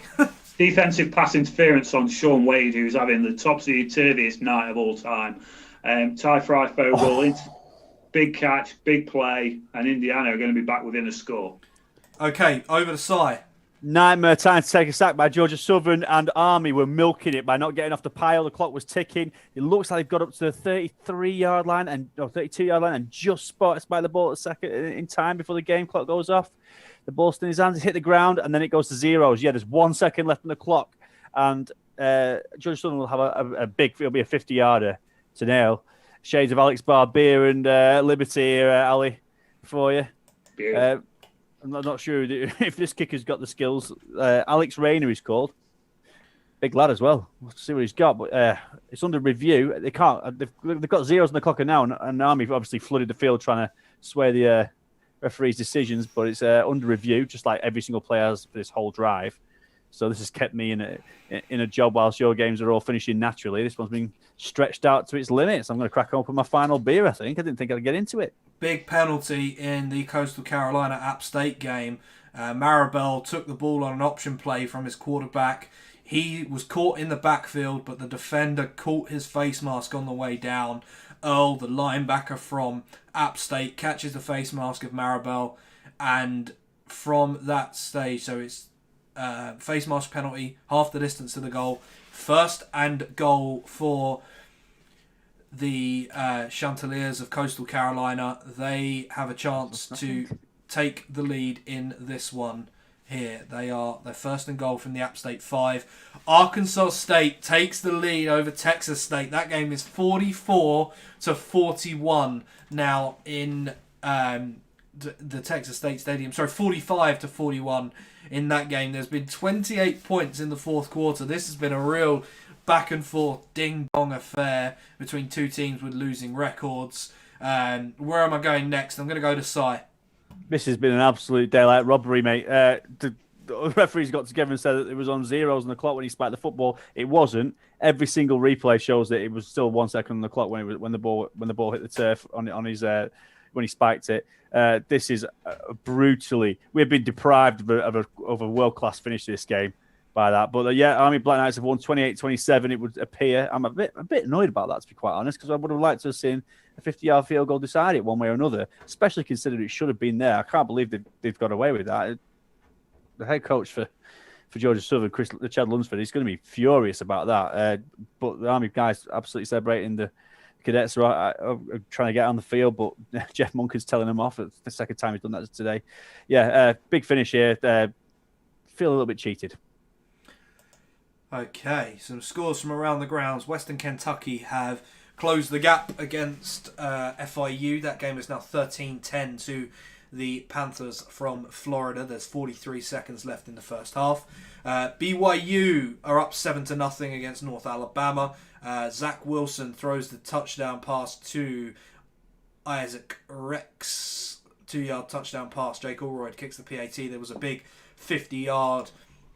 [SPEAKER 2] Defensive pass interference on Sean Wade, who's having the topsy-turviest night of all time. Ty Freifogel, big catch, big play, and Indiana are going to be back within a score.
[SPEAKER 1] Okay, over to Cy.
[SPEAKER 4] Nightmare time to take a sack by Georgia Southern, and Army were milking it by not getting off the pile. The clock was ticking. It looks like they've got up to the 33-yard line or 32-yard line and just spotted by the ball at second in time before the game clock goes off. The ball's still in his hands. It hit the ground, and then it goes to zeros. Yeah, there's 1 second left on the clock, and Georgia Southern will have a big. It'll be a 50-yarder to nail. Shades of Alex Barbier and Liberty here, Ali, for you. I'm not sure if this kicker's got the skills. Alex Rayner is called. Big lad as well. We'll see what he's got, but it's under review. They can't. They've got zeros on the clock now, and Army have obviously flooded the field trying to sway the referee's decisions, but it's under review, just like every single player has for this whole drive. So this has kept me in a job whilst your games are all finishing naturally. This one's been stretched out to its limits. I'm going to crack open my final beer, I think. I didn't think I'd get into it.
[SPEAKER 1] Big penalty in the Coastal Carolina App State game. Maribel took the ball on an option play from his quarterback. He was caught in the backfield, but the defender caught his face mask on the way down. Earl, the linebacker from App State, catches the face mask of Maribel, and from that stage, so it's face mask penalty, half the distance to the goal. 1st and goal for the Chanticleers of Coastal Carolina. They have a chance to take the lead in this one here. They're 1st and goal from the App State 5. Arkansas State takes the lead over Texas State. That game is 44-41 now in the Texas State Stadium. Sorry, 45-41 in that game. There's been 28 points in the 4th quarter. This has been a real back and forth ding-dong affair between two teams with losing records. Where am I going next? I'm going to go to Cy.
[SPEAKER 4] This has been an absolute daylight robbery, mate. the referees got together and said that it was on zeros on the clock when he spiked the football. It wasn't. Every single replay shows that it was still 1 second on the clock when the ball hit the turf on his when he spiked it. This is brutally. We've been deprived of a world-class finish to this game by that. But Army Black Knights have won 28-27. It would appear. I'm a bit annoyed about that, to be quite honest, because I would have liked to have seen a 50-yard field goal decide it one way or another, especially considering it should have been there. I can't believe they've got away with that. The head coach for Georgia Southern, Chad Lunsford, he's going to be furious about that. But the Army guys absolutely celebrating. The cadets are trying to get on the field, but Jeff Monken's telling them off. It's the second time he's done that today. Big finish here. Feel a little bit cheated.
[SPEAKER 1] Okay, some scores from around the grounds. Western Kentucky have closed the gap against FIU. That game is now 13-10 to the Panthers from Florida. There's 43 seconds left in the first half. BYU are up 7-0 against North Alabama. Zach Wilson throws the touchdown pass to Isaac Rex. 2-yard touchdown pass. Jake Allroyd kicks the PAT. There was a big 50-yard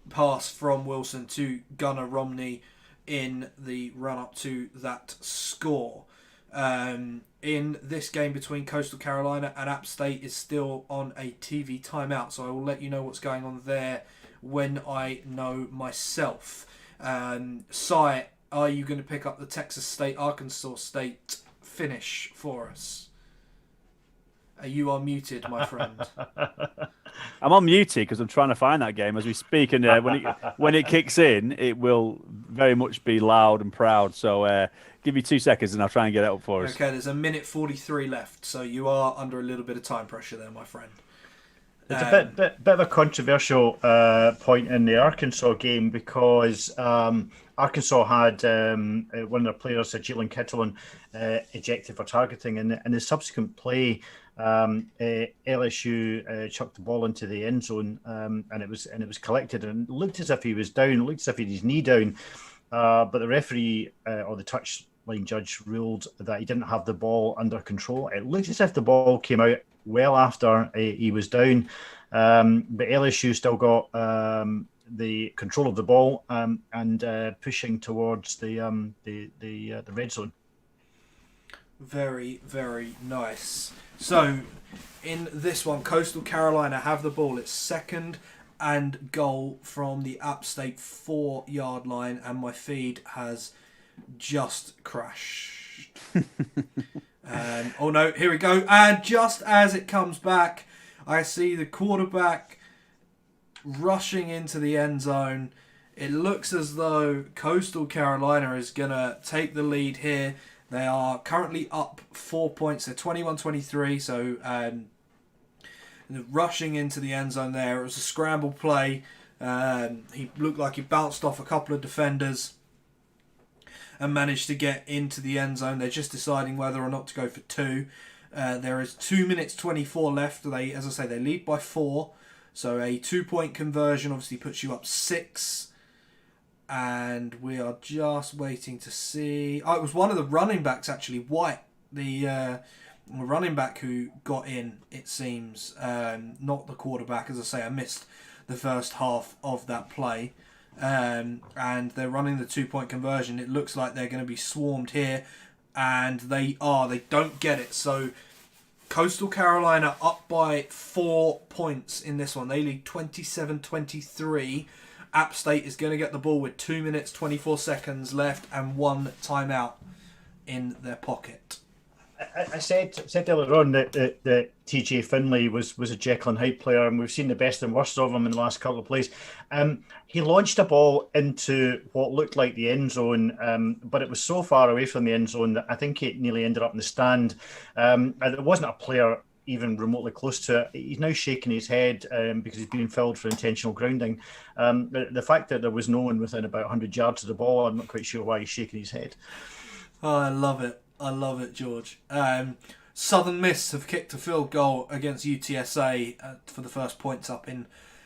[SPEAKER 1] pass from Wilson to Gunnar Romney in the run-up to that score. In this game between Coastal Carolina and App State is still on a TV timeout, so I will let you know what's going on there when I know myself. Cy, are you going to pick up the Texas State, Arkansas State finish for us? You are muted, my friend.
[SPEAKER 4] I'm unmuted because I'm trying to find that game as we speak, and when it kicks in, it will very much be loud and proud. So give me 2 seconds, and I'll try and get it up for us.
[SPEAKER 1] Okay, there's a minute 43 left, so you are under a little bit of time pressure there, my friend.
[SPEAKER 3] It's a bit of a controversial point in the Arkansas game because Arkansas had one of their players, Jalen Kittlin, ejected for targeting, and in the subsequent play, LSU chucked the ball into the end zone, and it was collected, and it looked as if he was down, it looked as if he had his knee down, but the referee or the touchline judge ruled that he didn't have the ball under control. It looked as if the ball came out well after he was down, but LSU still got the control of the ball and pushing towards the red zone.
[SPEAKER 1] Very, very nice. So, in this one, Coastal Carolina have the ball. It's 2nd and goal from the App State 4-yard line, and my feed has just crashed. Oh no, here we go. And just as it comes back, I see the quarterback rushing into the end zone. It looks as though Coastal Carolina is going to take the lead here. They are currently up 4 points. They're 21-23, so rushing into the end zone there. It was a scramble play. He looked like he bounced off a couple of defenders and managed to get into the end zone. They're just deciding whether or not to go for 2. There is 2 minutes 24 left. They, as I say, they lead by 4. So a 2-point conversion obviously puts you up 6. And we are just waiting to see. Oh, it was one of the running backs, actually, White, the running back who got in, it seems. Not the quarterback. As I say, I missed the first half of that play. And they're running the 2-point conversion. It looks like they're going to be swarmed here. And they are. They don't get it. So Coastal Carolina up by 4 points in this one. They lead 27-23. App State is going to get the ball with 2 minutes, 24 seconds left and 1 timeout in their pocket.
[SPEAKER 3] I said earlier on that TJ Finley was a Jekyll and Hyde player, and we've seen the best and worst of him in the last couple of plays. He launched a ball into what looked like the end zone, but it was so far away from the end zone that I think it nearly ended up in the stand. And it wasn't a player even remotely close to it. He's now shaking his head because he's being felled for intentional grounding. The fact that there was no one within about 100 yards of the ball, I'm not quite sure why he's shaking his head.
[SPEAKER 1] Oh, I love it. I love it, George. Southern Miss have kicked a field goal against UTSA for the first points up in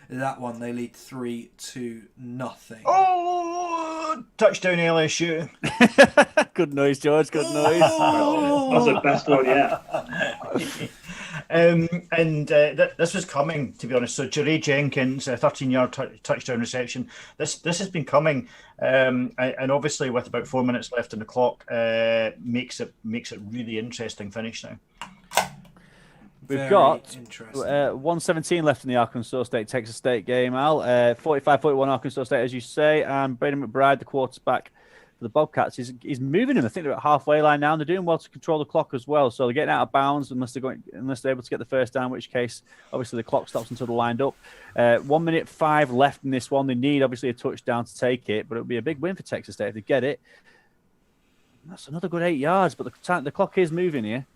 [SPEAKER 1] that one. They lead 3-0.
[SPEAKER 3] Oh, touchdown LSU.
[SPEAKER 4] Good noise, George. Good noise.
[SPEAKER 2] That's the best one yet.
[SPEAKER 3] This was coming, to be honest. So Jerry Jenkins, a 13-yard touchdown reception. This has been coming, and obviously with about 4 minutes left on the clock, makes it really interesting finish now.
[SPEAKER 4] We've got 1:17 left in the Arkansas State-Texas State game, Al. 45-41 Arkansas State, as you say, and Braden McBride, the quarterback for the Bobcats, is moving them. I think they're at halfway line now, and they're doing well to control the clock as well. So they're getting out of bounds unless they're able to get the first down, in which case, obviously, the clock stops until they're lined up. 1 minute 5 left in this one. They need, obviously, a touchdown to take it, but it'll be a big win for Texas State if they get it. That's another good 8 yards, but the clock is moving here.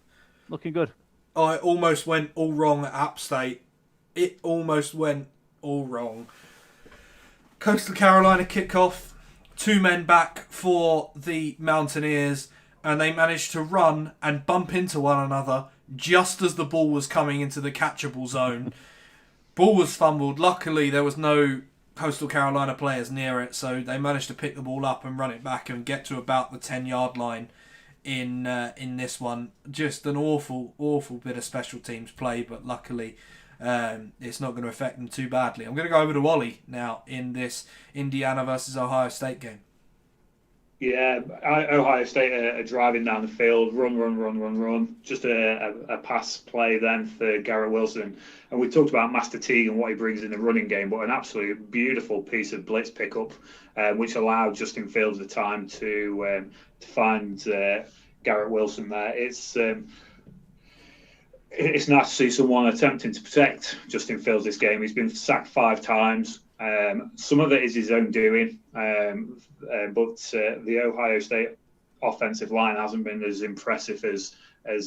[SPEAKER 4] Looking good.
[SPEAKER 1] I almost went all wrong at App State. It almost went all wrong. Coastal Carolina kickoff. 2 men back for the Mountaineers, and they managed to run and bump into one another just as the ball was coming into the catchable zone. Ball was fumbled. Luckily, there was no Coastal Carolina players near it, so they managed to pick the ball up and run it back and get to about the 10-yard line in this one. Just an awful bit of special teams play, but luckily it's not going to affect them too badly. I'm going to go over to Wally now in this Indiana versus Ohio State game.
[SPEAKER 2] Yeah, Ohio State are driving down the field, run. Just a pass play then for Garrett Wilson. And we talked about Master Teague and what he brings in the running game, but an absolute beautiful piece of blitz pickup, which allowed Justin Fields the time to find Garrett Wilson there. It's nice to see someone attempting to protect Justin Fields this game. He's been sacked 5 times. Some of it is his own doing, but the Ohio State offensive line hasn't been as impressive as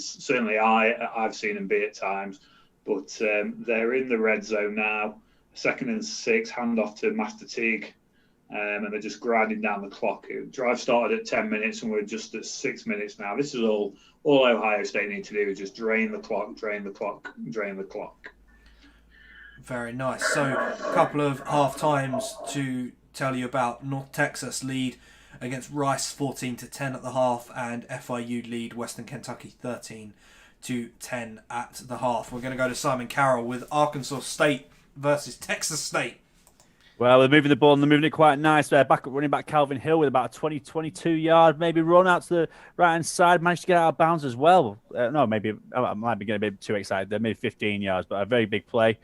[SPEAKER 2] certainly I've seen them be at times. But they're in the red zone now. 2nd and 6, handoff to Master Teague, and they're just grinding down the clock. The drive started at 10 minutes, and we're just at 6 minutes now. This is all Ohio State need to do is just drain the clock.
[SPEAKER 1] Very nice. So, a couple of half times to tell you about. North Texas lead against Rice 14-10 at the half, and FIU lead Western Kentucky 13-10 at the half. We're going to go to Simon Carroll with Arkansas State versus Texas State.
[SPEAKER 4] Well, they're moving the ball and they're moving it quite nice. Backup running back Calvin Hill with about a 22 yard maybe run out to the right-hand side. Managed to get out of bounds as well. Maybe I might be getting a bit too excited there. Maybe 15 yards, but a very big play.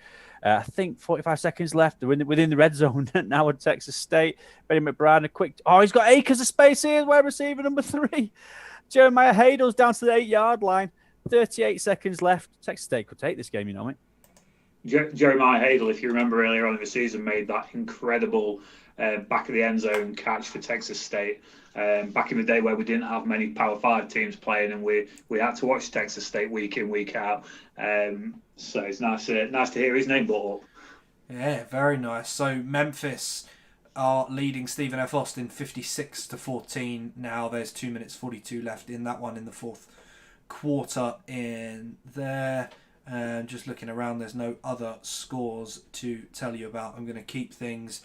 [SPEAKER 4] I think 45 seconds left. They're within the red zone now with Texas State. Benny McBride, a quick... Oh, he's got acres of space here. Wide receiver number 3. Jeremiah Hadel's down to the 8-yard line. 38 seconds left. Texas State could take this game, you know, mate.
[SPEAKER 2] Jeremiah Hadel, if you remember earlier on in the season, made that incredible back of the end zone catch for Texas State. Back in the day where we didn't have many Power 5 teams playing, and we had to watch Texas State week in, week out. So it's nice to hear his name brought up.
[SPEAKER 1] Yeah, very nice. So Memphis are leading Stephen F. Austin 56-14. Now there's 2 minutes 42 left in that one in the fourth quarter in there. Just looking around, there's no other scores to tell you about. I'm going to keep things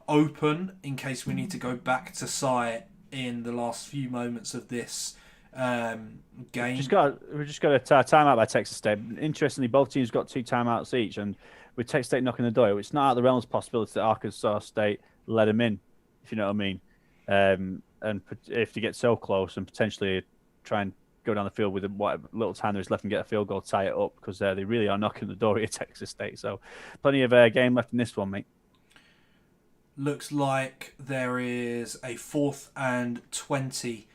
[SPEAKER 1] open in case we need to go back to site in the last few moments of this game.
[SPEAKER 4] We just got a timeout by Texas State. Interestingly, both teams got 2 timeouts each, and with Texas State knocking the door, it's not out of the realms of possibility that Arkansas State let them in, if you know what I mean. And if they get so close and potentially try and go down the field with what little time there is left and get a field goal, tie it up, because they really are knocking the door here at Texas State. So plenty of game left in this one, mate.
[SPEAKER 1] Looks like there is a 4th and 20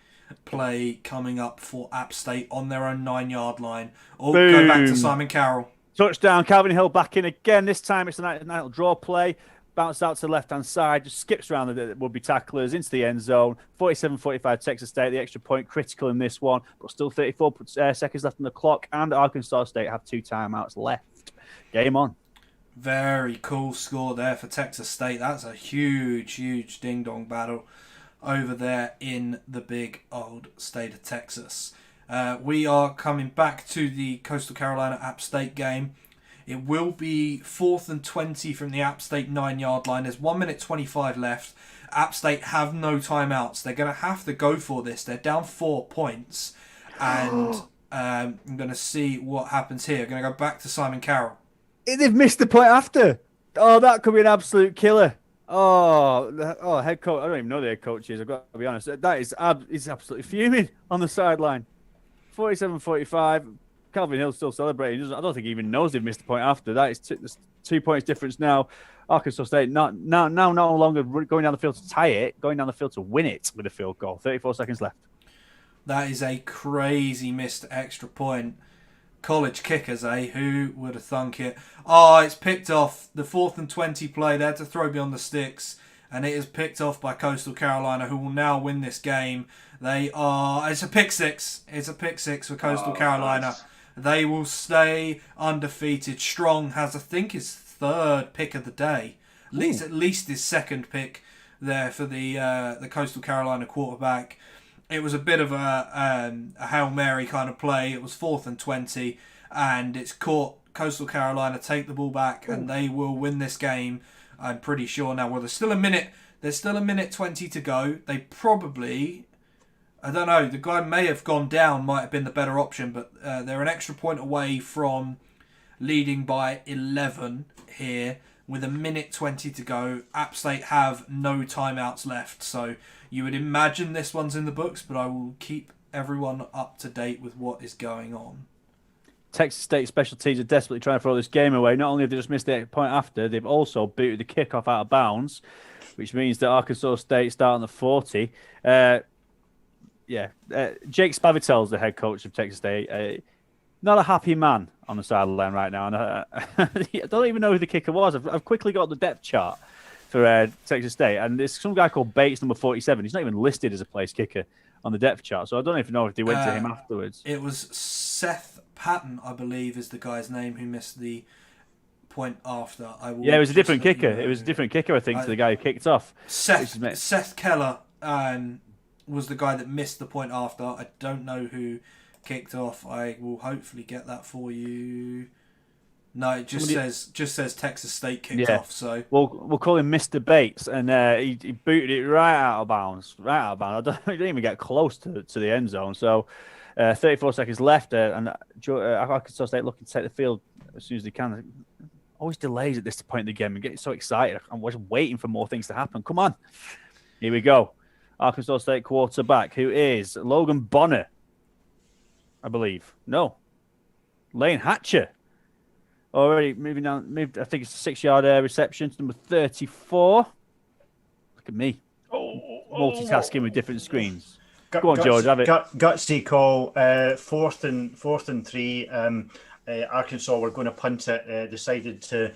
[SPEAKER 1] play coming up for App State on their own 9-yard line. Go back to Simon Carroll.
[SPEAKER 4] Touchdown, Calvin Hill back in again. This time it's a nice little draw play. Bounce out to the left-hand side, just skips around the would-be tacklers into the end zone. 47-45 Texas State, the extra point critical in this one, but still 34 seconds left on the clock, and Arkansas State have 2 timeouts left. Game on.
[SPEAKER 1] Very cool score there for Texas State. That's a huge ding-dong battle over there in the big old state of Texas. We are coming back to the Coastal Carolina App State game. It will be 4th and 20 from the App State 9-yard line. There's 1 minute 25 left. App State have no timeouts. They're going to have to go for this. They're down 4 points. And I'm going to see what happens here. I'm going to go back to Simon Carroll.
[SPEAKER 4] They've missed the point after. Oh, that could be an absolute killer. Head coach. I don't even know the head coach is. I've got to be honest. He's absolutely fuming on the sideline. 47-45. Calvin Hill's still celebrating. I don't think he even knows they've missed the point after. That is 2 points difference now. Arkansas State no longer going down the field to tie it, going down the field to win it with a field goal. 34 seconds left.
[SPEAKER 1] That is a crazy missed extra point. College kickers, eh? Who would have thunk it? Oh, it's picked off. The 4th and 20 play. They had to throw beyond the sticks. And it is picked off by Coastal Carolina, who will now win this game. It's a pick six. It's a pick six for Coastal Carolina.
[SPEAKER 2] Nice.
[SPEAKER 1] They will stay undefeated. Strong has, I think, his 3rd pick of the day. At least his 2nd pick there for the Coastal Carolina quarterback. It was a bit of a Hail Mary kind of play. It was 4th and 20, and it's caught Coastal Carolina take the ball back, and they will win this game. I'm pretty sure now. Well, there's still a minute 20 to go. They probably, I don't know, the guy may have gone down, might have been the better option, but they're an extra point away from leading by 11 here with a minute 20 to go. App State have no timeouts left, so you would imagine this one's in the books, but I will keep everyone up to date with what is going on.
[SPEAKER 4] Texas State special teams are desperately trying to throw this game away. Not only have they just missed the point after, they've also booted the kickoff out of bounds, which means that Arkansas State start on the 40. Jake Spavitel's the head coach of Texas State. Not a happy man on the sideline right now. And I don't even know who the kicker was. I've quickly got the depth chart for Texas State, and there's some guy called Bates, number 47. He's not even listed as a place kicker on the depth chart, so I don't even know if they went to him afterwards.
[SPEAKER 1] It was Seth Patton, I believe, is the guy's name who missed the point after.
[SPEAKER 4] It was a different kicker. It was a different kicker, I think, to the guy who kicked off.
[SPEAKER 1] Seth Keller was the guy that missed the point after. I don't know who kicked off. I will hopefully get that for you. No, it just says Texas State kicked off. So
[SPEAKER 4] we'll call him Mr. Bates, and he booted it right out of bounds. I didn't even get close to the end zone. So 34 seconds left, and Arkansas State looking to take the field as soon as they can. Always delays at this point in the game. I'm getting so excited. I'm just waiting for more things to happen. Come on, here we go. Arkansas State quarterback, who is Logan Bonner, I believe. No, Lane Hatcher. Already moving down. I think it's a 6-yard reception to number 34. Look at me. Multitasking with different screens. Go on, George. Have it.
[SPEAKER 3] Gutsy call. 4th and 3. Arkansas were going to punt it. Decided to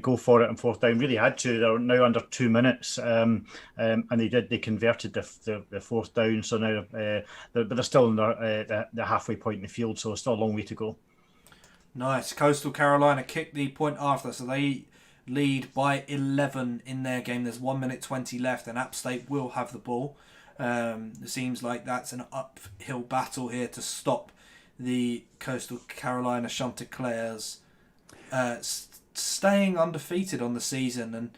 [SPEAKER 3] go for it on 4th down. Really had to. They're now under 2 minutes, and they did. They converted the 4th down. So now, but they're still in the halfway point in the field. So there's still a long way to go.
[SPEAKER 1] Nice. Coastal Carolina kicked the point after, so they lead by 11 in their game. There's 1 minute 20 left, and App State will have the ball. It seems like that's an uphill battle here to stop the Coastal Carolina Chanticleers staying undefeated on the season. And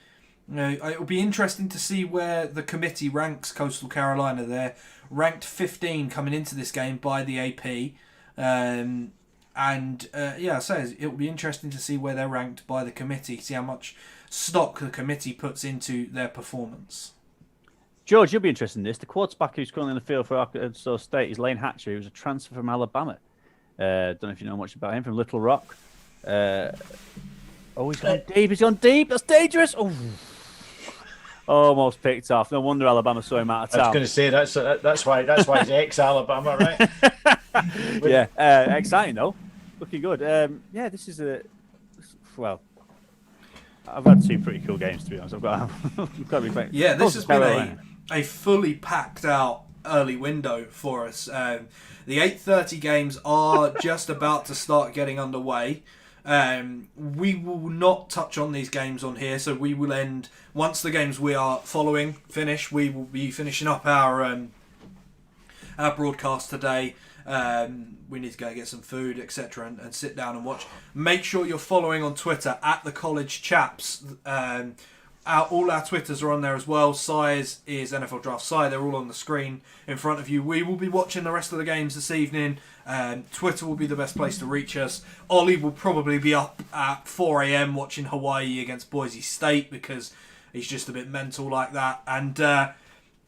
[SPEAKER 1] it will be interesting to see where the committee ranks Coastal Carolina. They're ranked 15 coming into this game by the AP. So it will be interesting to see where they're ranked by the committee, see how much stock the committee puts into their performance.
[SPEAKER 4] George, you'll be interested in this. The quarterback who's currently in the field for Arkansas State is Lane Hatcher, who was a transfer from Alabama. Don't know if you know much about him, from Little Rock. He's gone deep. He's gone deep. That's dangerous. Oh, almost picked off. No wonder Alabama saw him out of town.
[SPEAKER 3] I was going to say that's why he's ex-Alabama, right?
[SPEAKER 4] Exciting though. Looking good. This is I've had 2 pretty cool games, to be honest. I've got to be frank.
[SPEAKER 1] Yeah, this has been a fully packed out early window for us. The 8:30 games are just about to start getting underway. We will not touch on these games on here, so we will end once the games we are following finish. We will be finishing up our broadcast today. We need to go get some food, etc., and sit down and watch. Make sure you're following on Twitter at the College Chaps. All our Twitters are on there as well. Size is NFL Draft Sci. They're all on the screen in front of you. We will be watching the rest of the games this evening. Twitter will be the best place to reach us. Ollie will probably be up at 4 a.m. watching Hawaii against Boise State because he's just a bit mental like that. And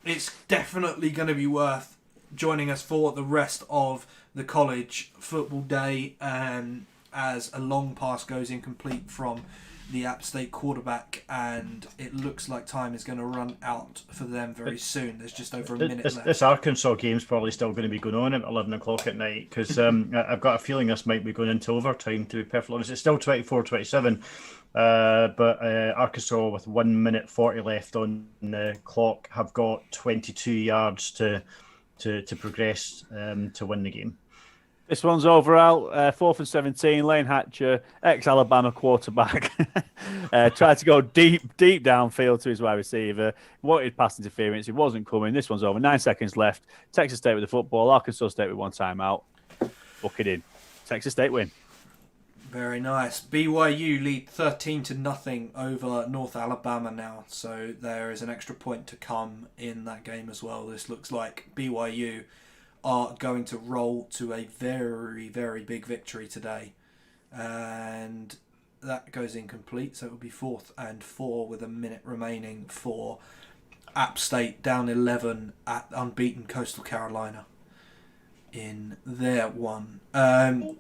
[SPEAKER 1] it's definitely going to be worth joining us for the rest of the college football day as a long pass goes incomplete from the App State quarterback, and it looks like time is going to run out for them very soon. There's just over a minute left.
[SPEAKER 3] This Arkansas game's probably still going to be going on at 11 o'clock at night because I've got a feeling this might be going into overtime, to be perfectly honest. It's still 24-27, but Arkansas with 1 minute 40 left on the clock have got 22 yards to progress to win the game.
[SPEAKER 4] This one's over out, 4th and 17, Lane Hatcher, ex-Alabama quarterback, tried to go deep downfield to his wide receiver, wanted pass interference, it wasn't coming. This one's over, 9 seconds left, Texas State with the football, Arkansas State with one timeout, book it in. Texas State win.
[SPEAKER 1] Very nice. BYU lead 13-0 over North Alabama now, so there is an extra point to come in that game as well. This looks like BYU are going to roll to a very, very big victory today. And that goes incomplete, so it will be 4th and 4 with a minute remaining for App State down 11 at unbeaten Coastal Carolina in their one. I'm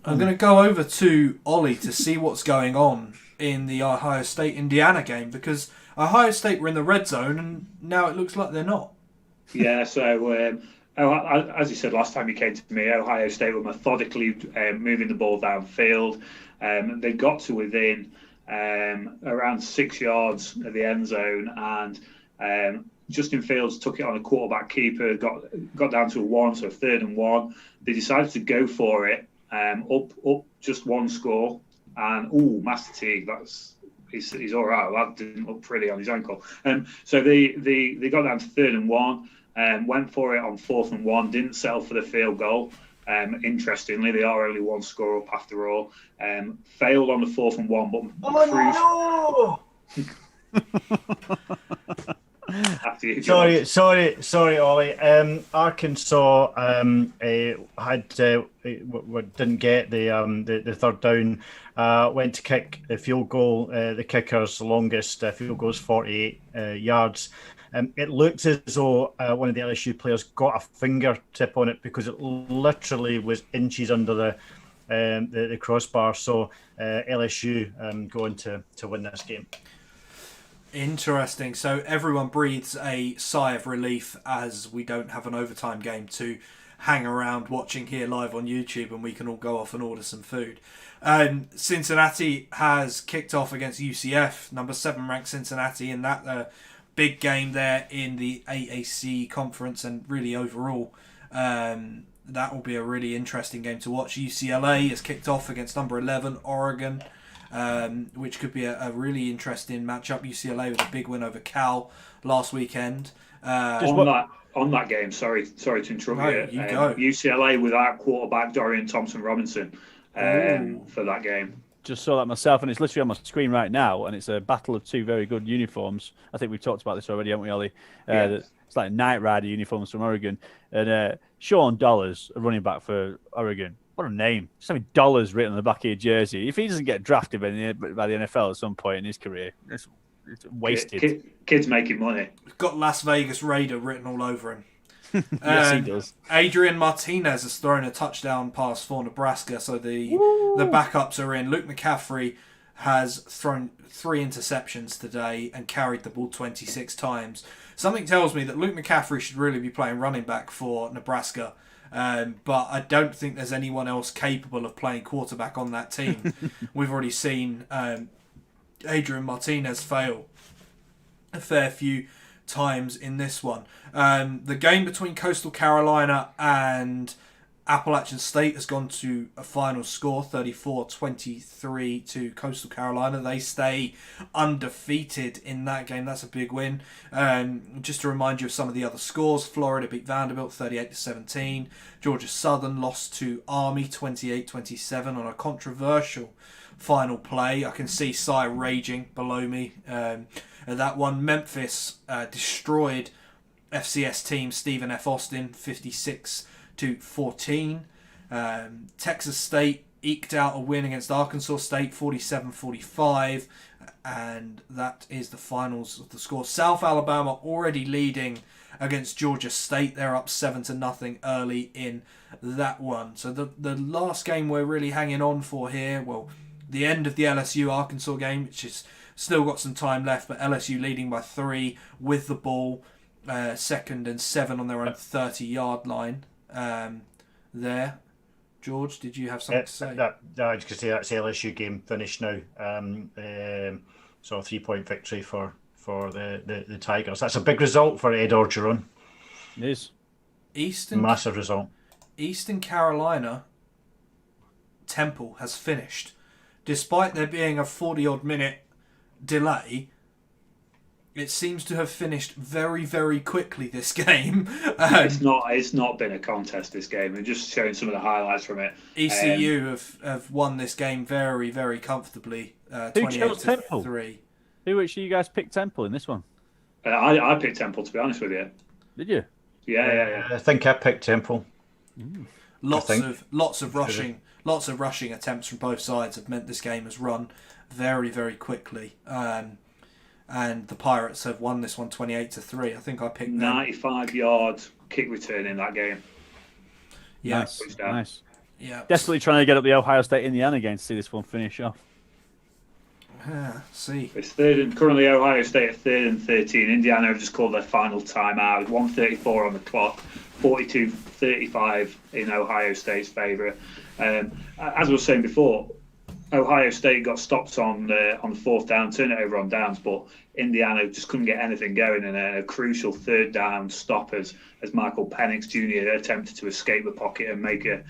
[SPEAKER 1] going to go over to Ollie to see what's going on in the Ohio State-Indiana game, because Ohio State were in the red zone and now it looks like they're not.
[SPEAKER 2] Yeah, so as you said last time you came to me, Ohio State were methodically moving the ball downfield. They got to within around 6 yards of the end zone, and Justin Fields took it on a quarterback keeper, got down to a 1, so 3rd and 1. They decided to go for it, up just one score, and Master Teague, he's all right. That didn't look pretty on his ankle. So they got down to 3rd and 1. Went for it on 4th and 1, didn't settle for the field goal. Interestingly, they are only one score up after all. Failed on the 4th and 1, but
[SPEAKER 3] Sorry, Ollie. Arkansas didn't get the third down. Went to kick the field goal. The kicker's longest field goal is 48 yards. It looked as though one of the LSU players got a fingertip on it because it literally was inches under the crossbar. So LSU going to win this game.
[SPEAKER 1] Interesting. So everyone breathes a sigh of relief as we don't have an overtime game to hang around watching here live on YouTube, and we can all go off and order some food. Cincinnati has kicked off against UCF, number 7 ranked Cincinnati, in that big game there in the AAC conference, and really overall that will be a really interesting game to watch. UCLA has kicked off against number 11 Oregon, which could be a really interesting matchup. UCLA with a big win over Cal last weekend.
[SPEAKER 2] On that game, sorry to interrupt you.
[SPEAKER 1] Go.
[SPEAKER 2] UCLA without quarterback Dorian Thompson-Robinson for that game.
[SPEAKER 4] Just saw that myself, and it's literally on my screen right now, and it's a battle of two very good uniforms. I think we've talked about this already, haven't we, Ollie? Yes. It's like Knight Rider uniforms from Oregon. And Sean Dollars, a running back for Oregon. What a name. Just having dollars written on the back of your jersey. If he doesn't get drafted by the NFL at some point in his career, it's wasted.
[SPEAKER 2] Kids making money.
[SPEAKER 1] We've got Las Vegas Raider written all over him.
[SPEAKER 4] Yes, he does.
[SPEAKER 1] Adrian Martinez has thrown a touchdown pass for Nebraska, so the backups are in. Luke McCaffrey has thrown 3 interceptions today and carried the ball 26 times. Something tells me that Luke McCaffrey should really be playing running back for Nebraska, but I don't think there's anyone else capable of playing quarterback on that team. We've already seen Adrian Martinez fail a fair few times in this one. The game between Coastal Carolina and Appalachian State has gone to a final score, 34-23 to Coastal Carolina. They stay undefeated in that game. That's a big win. Just to remind you of some of the other scores, Florida beat Vanderbilt 38-17. Georgia Southern lost to Army 28-27 on a controversial final play. I can see Cy raging below me at that one. Memphis destroyed FCS team Stephen F. Austin 56-14. Texas State eked out a win against Arkansas State 47-45, and that is the finals of the score. South Alabama already leading against Georgia State. They're up 7-0 early in that one. So the last game we're really hanging on for here, well, the end of the LSU-Arkansas game, which is still got some time left, but LSU leading by 3 with the ball, 2nd and 7 on their own 30-yard line there. George, did you have something to say?
[SPEAKER 3] I was going to say that's the LSU game finished now. So a 3-point victory for the Tigers. That's a big result for Ed Orgeron.
[SPEAKER 4] It is.
[SPEAKER 3] Massive result.
[SPEAKER 1] Eastern Carolina Temple has finished. Despite there being a 40-odd minute delay, it seems to have finished very, very quickly this game.
[SPEAKER 2] It's not been a contest, this game. We're just showing some of the highlights from it.
[SPEAKER 1] ECU have won this game very, very comfortably. 28-3.
[SPEAKER 4] Who actually you guys picked Temple in this one?
[SPEAKER 2] I picked Temple, to be honest with you.
[SPEAKER 4] Did you?
[SPEAKER 2] Yeah.
[SPEAKER 3] I think I picked Temple.
[SPEAKER 1] Lots of rushing attempts from both sides have meant this game has run very, very quickly. And the Pirates have won this one 28-3. I think I picked
[SPEAKER 2] 95-yard kick return in that game.
[SPEAKER 1] Yeah,
[SPEAKER 4] nice.
[SPEAKER 1] Yeah,
[SPEAKER 4] desperately trying to get up the Ohio State Indiana game to see this one finish off.
[SPEAKER 1] See,
[SPEAKER 2] it's currently Ohio State at 3rd and 13. Indiana have just called their final timeout. 1:34 on the clock, 42-35 in Ohio State's favour. As I was saying before, Ohio State got stopped on the 4th down, turn it over on downs, but Indiana just couldn't get anything going, and a crucial 3rd down stop as Michael Penix Jr. attempted to escape the pocket and make a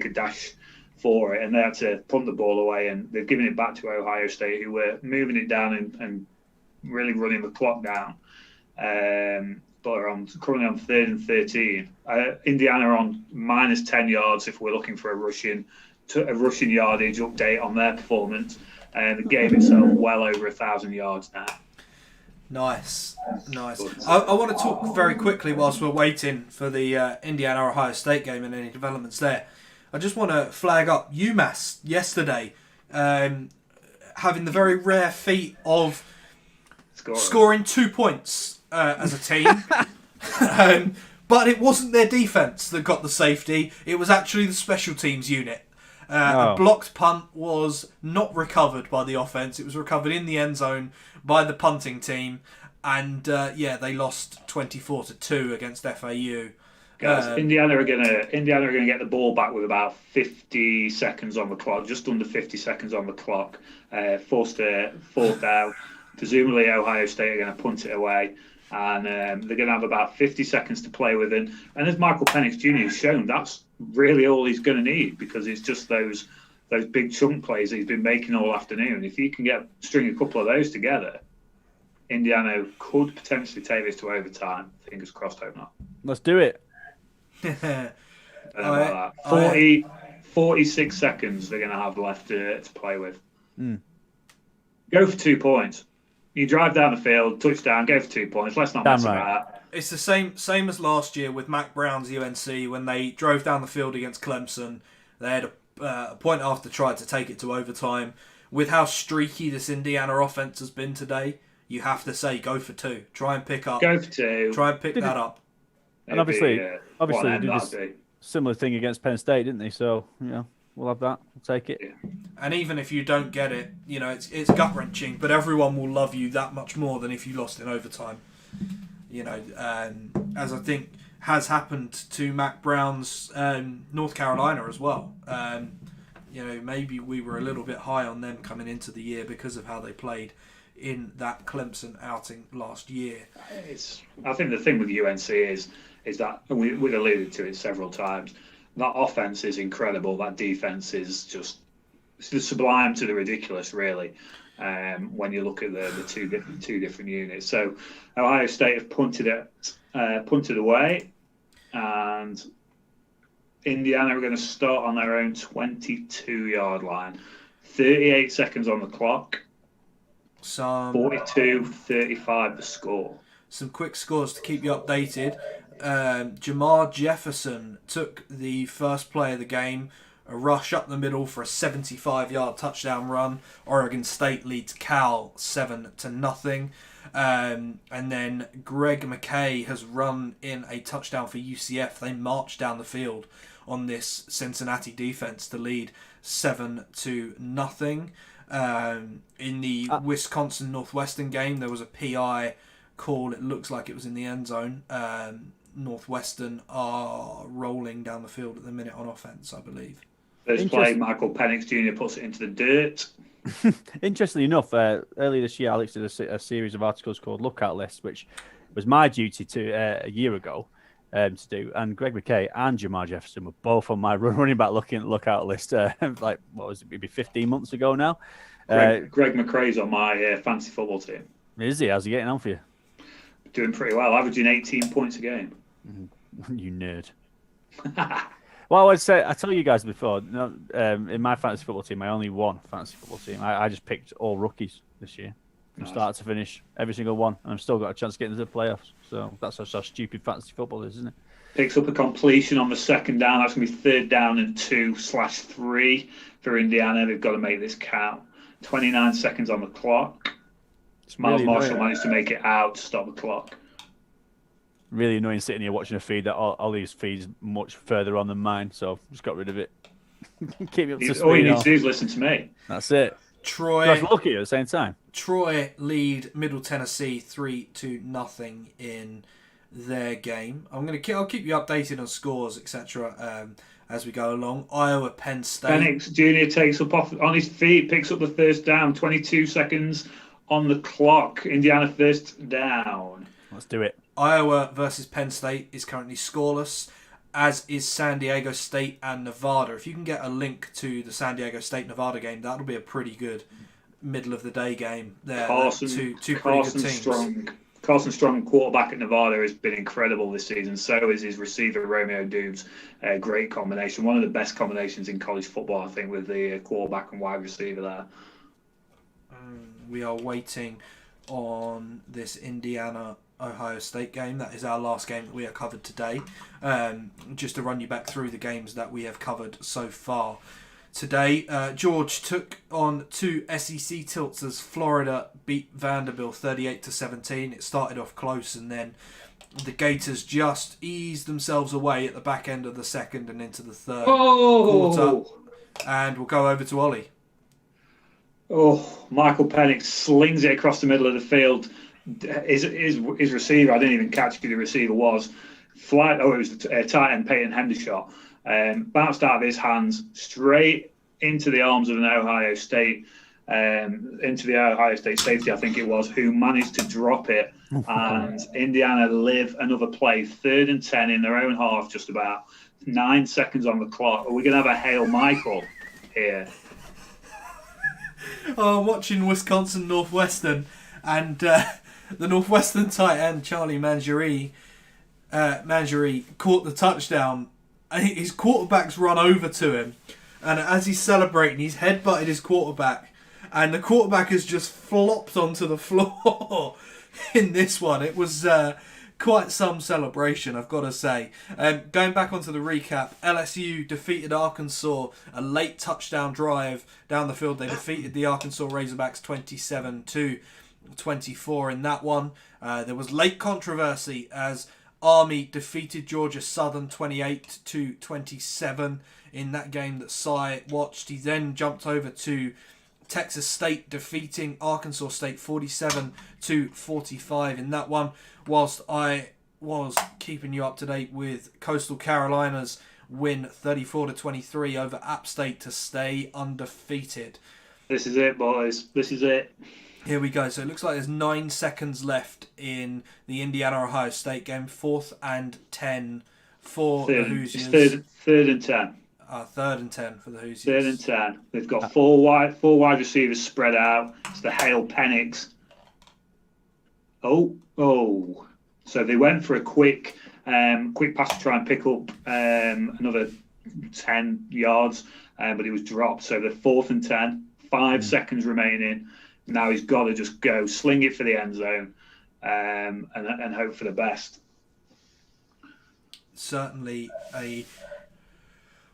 [SPEAKER 2] dash for it, and they had to punt the ball away, and they've given it back to Ohio State, who were moving it down and really running the clock down. But are currently on 3rd and 13. Indiana are on minus 10 yards if we're looking for a rushing yardage update on their performance, and the game itself well over 1,000 yards now.
[SPEAKER 1] Nice. I want to talk very quickly whilst we're waiting for the Indiana-Ohio State game and any developments there. I just want to flag up UMass yesterday having the very rare feat of scoring 2 points as a team. But it wasn't their defence that got the safety. It was actually the special teams unit. A blocked punt was not recovered by the offence. It was recovered in the end zone by the punting team. And they lost 24-2 against FAU.
[SPEAKER 2] Guys, Indiana are gonna get the ball back with about 50 seconds on the clock, just under 50 seconds on the clock. Forced a 4th down. Presumably Ohio State are going to punt it away, and they're going to have about 50 seconds to play with it. And as Michael Penix Jr. has shown, that's really all he's going to need, because it's just those big chunk plays that he's been making all afternoon. If you can string a couple of those together, Indiana could potentially take this to overtime. Fingers crossed, hope not.
[SPEAKER 4] Let's do it.
[SPEAKER 2] 46 seconds they're going to have left to play with. Go for 2 points. You drive down the field, touchdown, go for 2 points. Let's not mess about that.
[SPEAKER 1] It's the same as last year with Mac Brown's UNC when they drove down the field against Clemson. They had a point after tried to take it to overtime. With how streaky this Indiana offense has been today, you have to say go for 2. Try and pick up.
[SPEAKER 2] Go for 2.
[SPEAKER 1] Try and pick that up.
[SPEAKER 4] And obviously they did this similar thing against Penn State, didn't they? So, we'll have that. We'll take it.
[SPEAKER 2] Yeah.
[SPEAKER 1] And even if you don't get it, it's gut-wrenching, but everyone will love you that much more than if you lost in overtime. As I think has happened to Mac Brown's North Carolina as well. Maybe we were a little bit high on them coming into the year because of how they played in that Clemson outing last year.
[SPEAKER 2] I think the thing with UNC is that, and we've alluded to it several times, that offense is incredible. That defense is just sublime to the ridiculous, really. When you look at the two different units, so Ohio State have punted away, and Indiana are going to start on their own 22-yard line. 38 seconds on the clock.
[SPEAKER 1] Some
[SPEAKER 2] 42-35 the score.
[SPEAKER 1] Some quick scores to keep you updated. Jamar Jefferson took the first play of the game, a rush up the middle for a 75-yard touchdown run. Oregon State leads Cal 7-0. And then Greg McKay has run in a touchdown for UCF. They marched down the field on this Cincinnati defense to lead 7-0. In the Wisconsin Northwestern game, there was a PI call. It looks like it was in the end zone. Northwestern are rolling down the field at the minute on offense, I believe.
[SPEAKER 2] First play, Michael Penix Jr. puts it into the dirt.
[SPEAKER 4] Interestingly enough, earlier this year, Alex did a series of articles called Lookout List, which was my duty to a year ago to do. And Greg McKay and Jamar Jefferson were both on my running back lookout list. Like, what was it? Maybe 15 months ago now.
[SPEAKER 2] Greg McRae's on my fantasy football team.
[SPEAKER 4] Is he? How's he getting on for you?
[SPEAKER 2] Doing pretty well, averaging 18 points a game.
[SPEAKER 4] You nerd. Well, I tell you guys before, in my fantasy football team, I only won fantasy football team. I just picked all rookies this year, from start to finish, every single one, and I've still got a chance to get into the playoffs. So that's how stupid fantasy football is, isn't it?
[SPEAKER 2] Picks up a completion on the second down. That's going to be 3rd down and 2/3 for Indiana. They've got to make this count. 29 seconds on the clock. Miles Marshall managed to make it out to stop the clock.
[SPEAKER 4] Really annoying sitting here watching a feed that Ollie's feed is much further on than mine, so I've just got rid of it. Keep me up to speed.
[SPEAKER 2] All you need to do is listen to me.
[SPEAKER 4] That's it.
[SPEAKER 1] Troy.
[SPEAKER 4] You have to look at you at the same time.
[SPEAKER 1] Troy lead Middle Tennessee 3-0 in their game. I'll keep you updated on scores, etc. As we go along. Iowa, Penn State.
[SPEAKER 2] Penix Jr. takes up on his feet, picks up the first down. 22 seconds on the clock. Indiana first down.
[SPEAKER 4] Let's do it.
[SPEAKER 1] Iowa versus Penn State is currently scoreless, as is San Diego State and Nevada. If you can get a link to the San Diego State-Nevada game, that'll be a pretty good middle-of-the-day game. There, two pretty good teams.
[SPEAKER 2] Carson Strong, quarterback at Nevada, has been incredible this season. So is his receiver, Romeo Dubes. Great combination. One of the best combinations in college football, I think, with the quarterback and wide receiver there.
[SPEAKER 1] We are waiting on this Indiana-Ohio State game. That is our last game that we have covered today. Just to run you back through the games that we have covered so far today. George took on 2 SEC tilts as Florida beat Vanderbilt 38-17. It started off close, and then the Gators just eased themselves away at the back end of the second and into the third quarter. And we'll go over to Ollie.
[SPEAKER 2] Michael Penix slings it across the middle of the field. His receiver, I didn't even catch who the receiver was. It was the tight end Peyton Hendershot. Bounced out of his hands straight into the arms of an Ohio State, into the Ohio State safety, I think it was, who managed to drop it. And Indiana live another play, 3rd and 10 in their own half, just about 9 seconds on the clock. Are we going to have a Hail Michael here?
[SPEAKER 1] I'm watching Wisconsin Northwestern, and the Northwestern tight end Charlie Mangieri caught the touchdown. His quarterback's run over to him, and as he's celebrating, he's headbutted his quarterback, and the quarterback has just flopped onto the floor in this one. It was quite some celebration, I've got to say. Going back onto the recap, LSU defeated Arkansas, a late touchdown drive down the field. They defeated the Arkansas Razorbacks 27-24 in that one. There was late controversy as Army defeated Georgia Southern 28-27 in that game that Cy watched. He then jumped over to Texas State defeating Arkansas State 47-45 in that one, whilst I was keeping you up to date with Coastal Carolina's win 34-23 over App State to stay undefeated.
[SPEAKER 2] This is it, boys. This is it.
[SPEAKER 1] Here we go. So it looks like there's 9 seconds left in the Indiana-Ohio State game. 4th and 10 for the Hoosiers.
[SPEAKER 2] It's 3rd and 10.
[SPEAKER 1] 3rd and 10 for the Hoosiers.
[SPEAKER 2] 3rd and 10. They've got four wide receivers spread out. It's the Hail Penix. So they went for a quick pass to try and pick up another 10 yards, but it was dropped. So they're 4th and 10 5 seconds remaining. Now he's got to just go sling it for the end zone, and hope for the best.
[SPEAKER 1] Certainly a.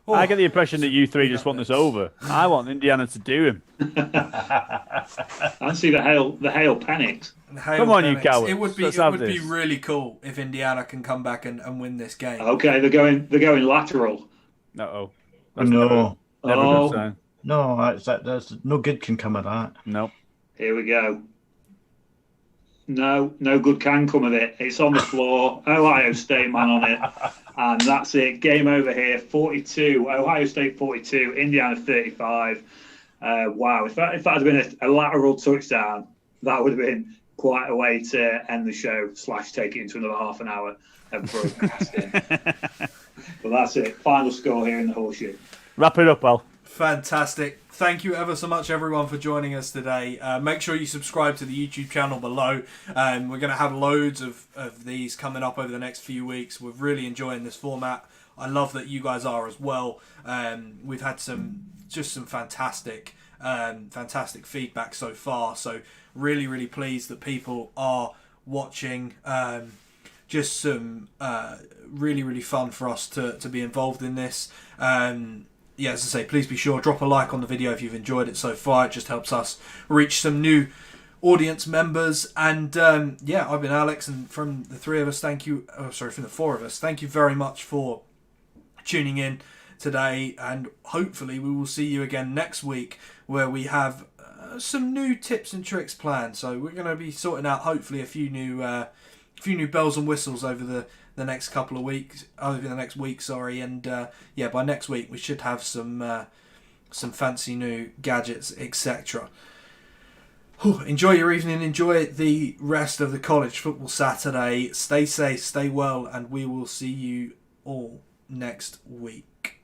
[SPEAKER 4] I get the impression that you three just want this over. I want Indiana to do him.
[SPEAKER 2] I see the hail panics.
[SPEAKER 4] Come on, you cowards.
[SPEAKER 1] It would be really cool if Indiana can come back and win this game.
[SPEAKER 2] Okay, they're going lateral.
[SPEAKER 3] No.
[SPEAKER 4] Never good sign.
[SPEAKER 3] No, that's no good can come of that.
[SPEAKER 4] Nope.
[SPEAKER 2] Here we go. No good can come of it. It's on the floor. Ohio State man on it. And that's it. Game over here. 42. Ohio State 42. Indiana 35. Wow. If that had been a lateral touchdown, that would have been quite a way to end the show / take it into another half an hour of broadcasting. But that's it. Final score here in the horseshoe.
[SPEAKER 4] Wrap it up, Al.
[SPEAKER 1] Fantastic. Thank you ever so much, everyone, for joining us today. Make sure you subscribe to the YouTube channel below. We're going to have loads of these coming up over the next few weeks. We're really enjoying this format. I love that you guys are as well. We've had some fantastic feedback so far. So really, really pleased that people are watching. Just some really, really fun for us to be involved in this. Yeah, as I say, please be sure, drop a like on the video if you've enjoyed it so far. It just helps us reach some new audience members. And I've been Alex, and from the four of us, thank you very much for tuning in today. And hopefully we will see you again next week, where we have some new tips and tricks planned. So we're going to be sorting out hopefully a few new bells and whistles over the next couple of weeks, over the next week, and by next week we should have some fancy new gadgets, etc. Enjoy your evening, enjoy the rest of the College Football Saturday. Stay safe, stay well, and we will see you all next week.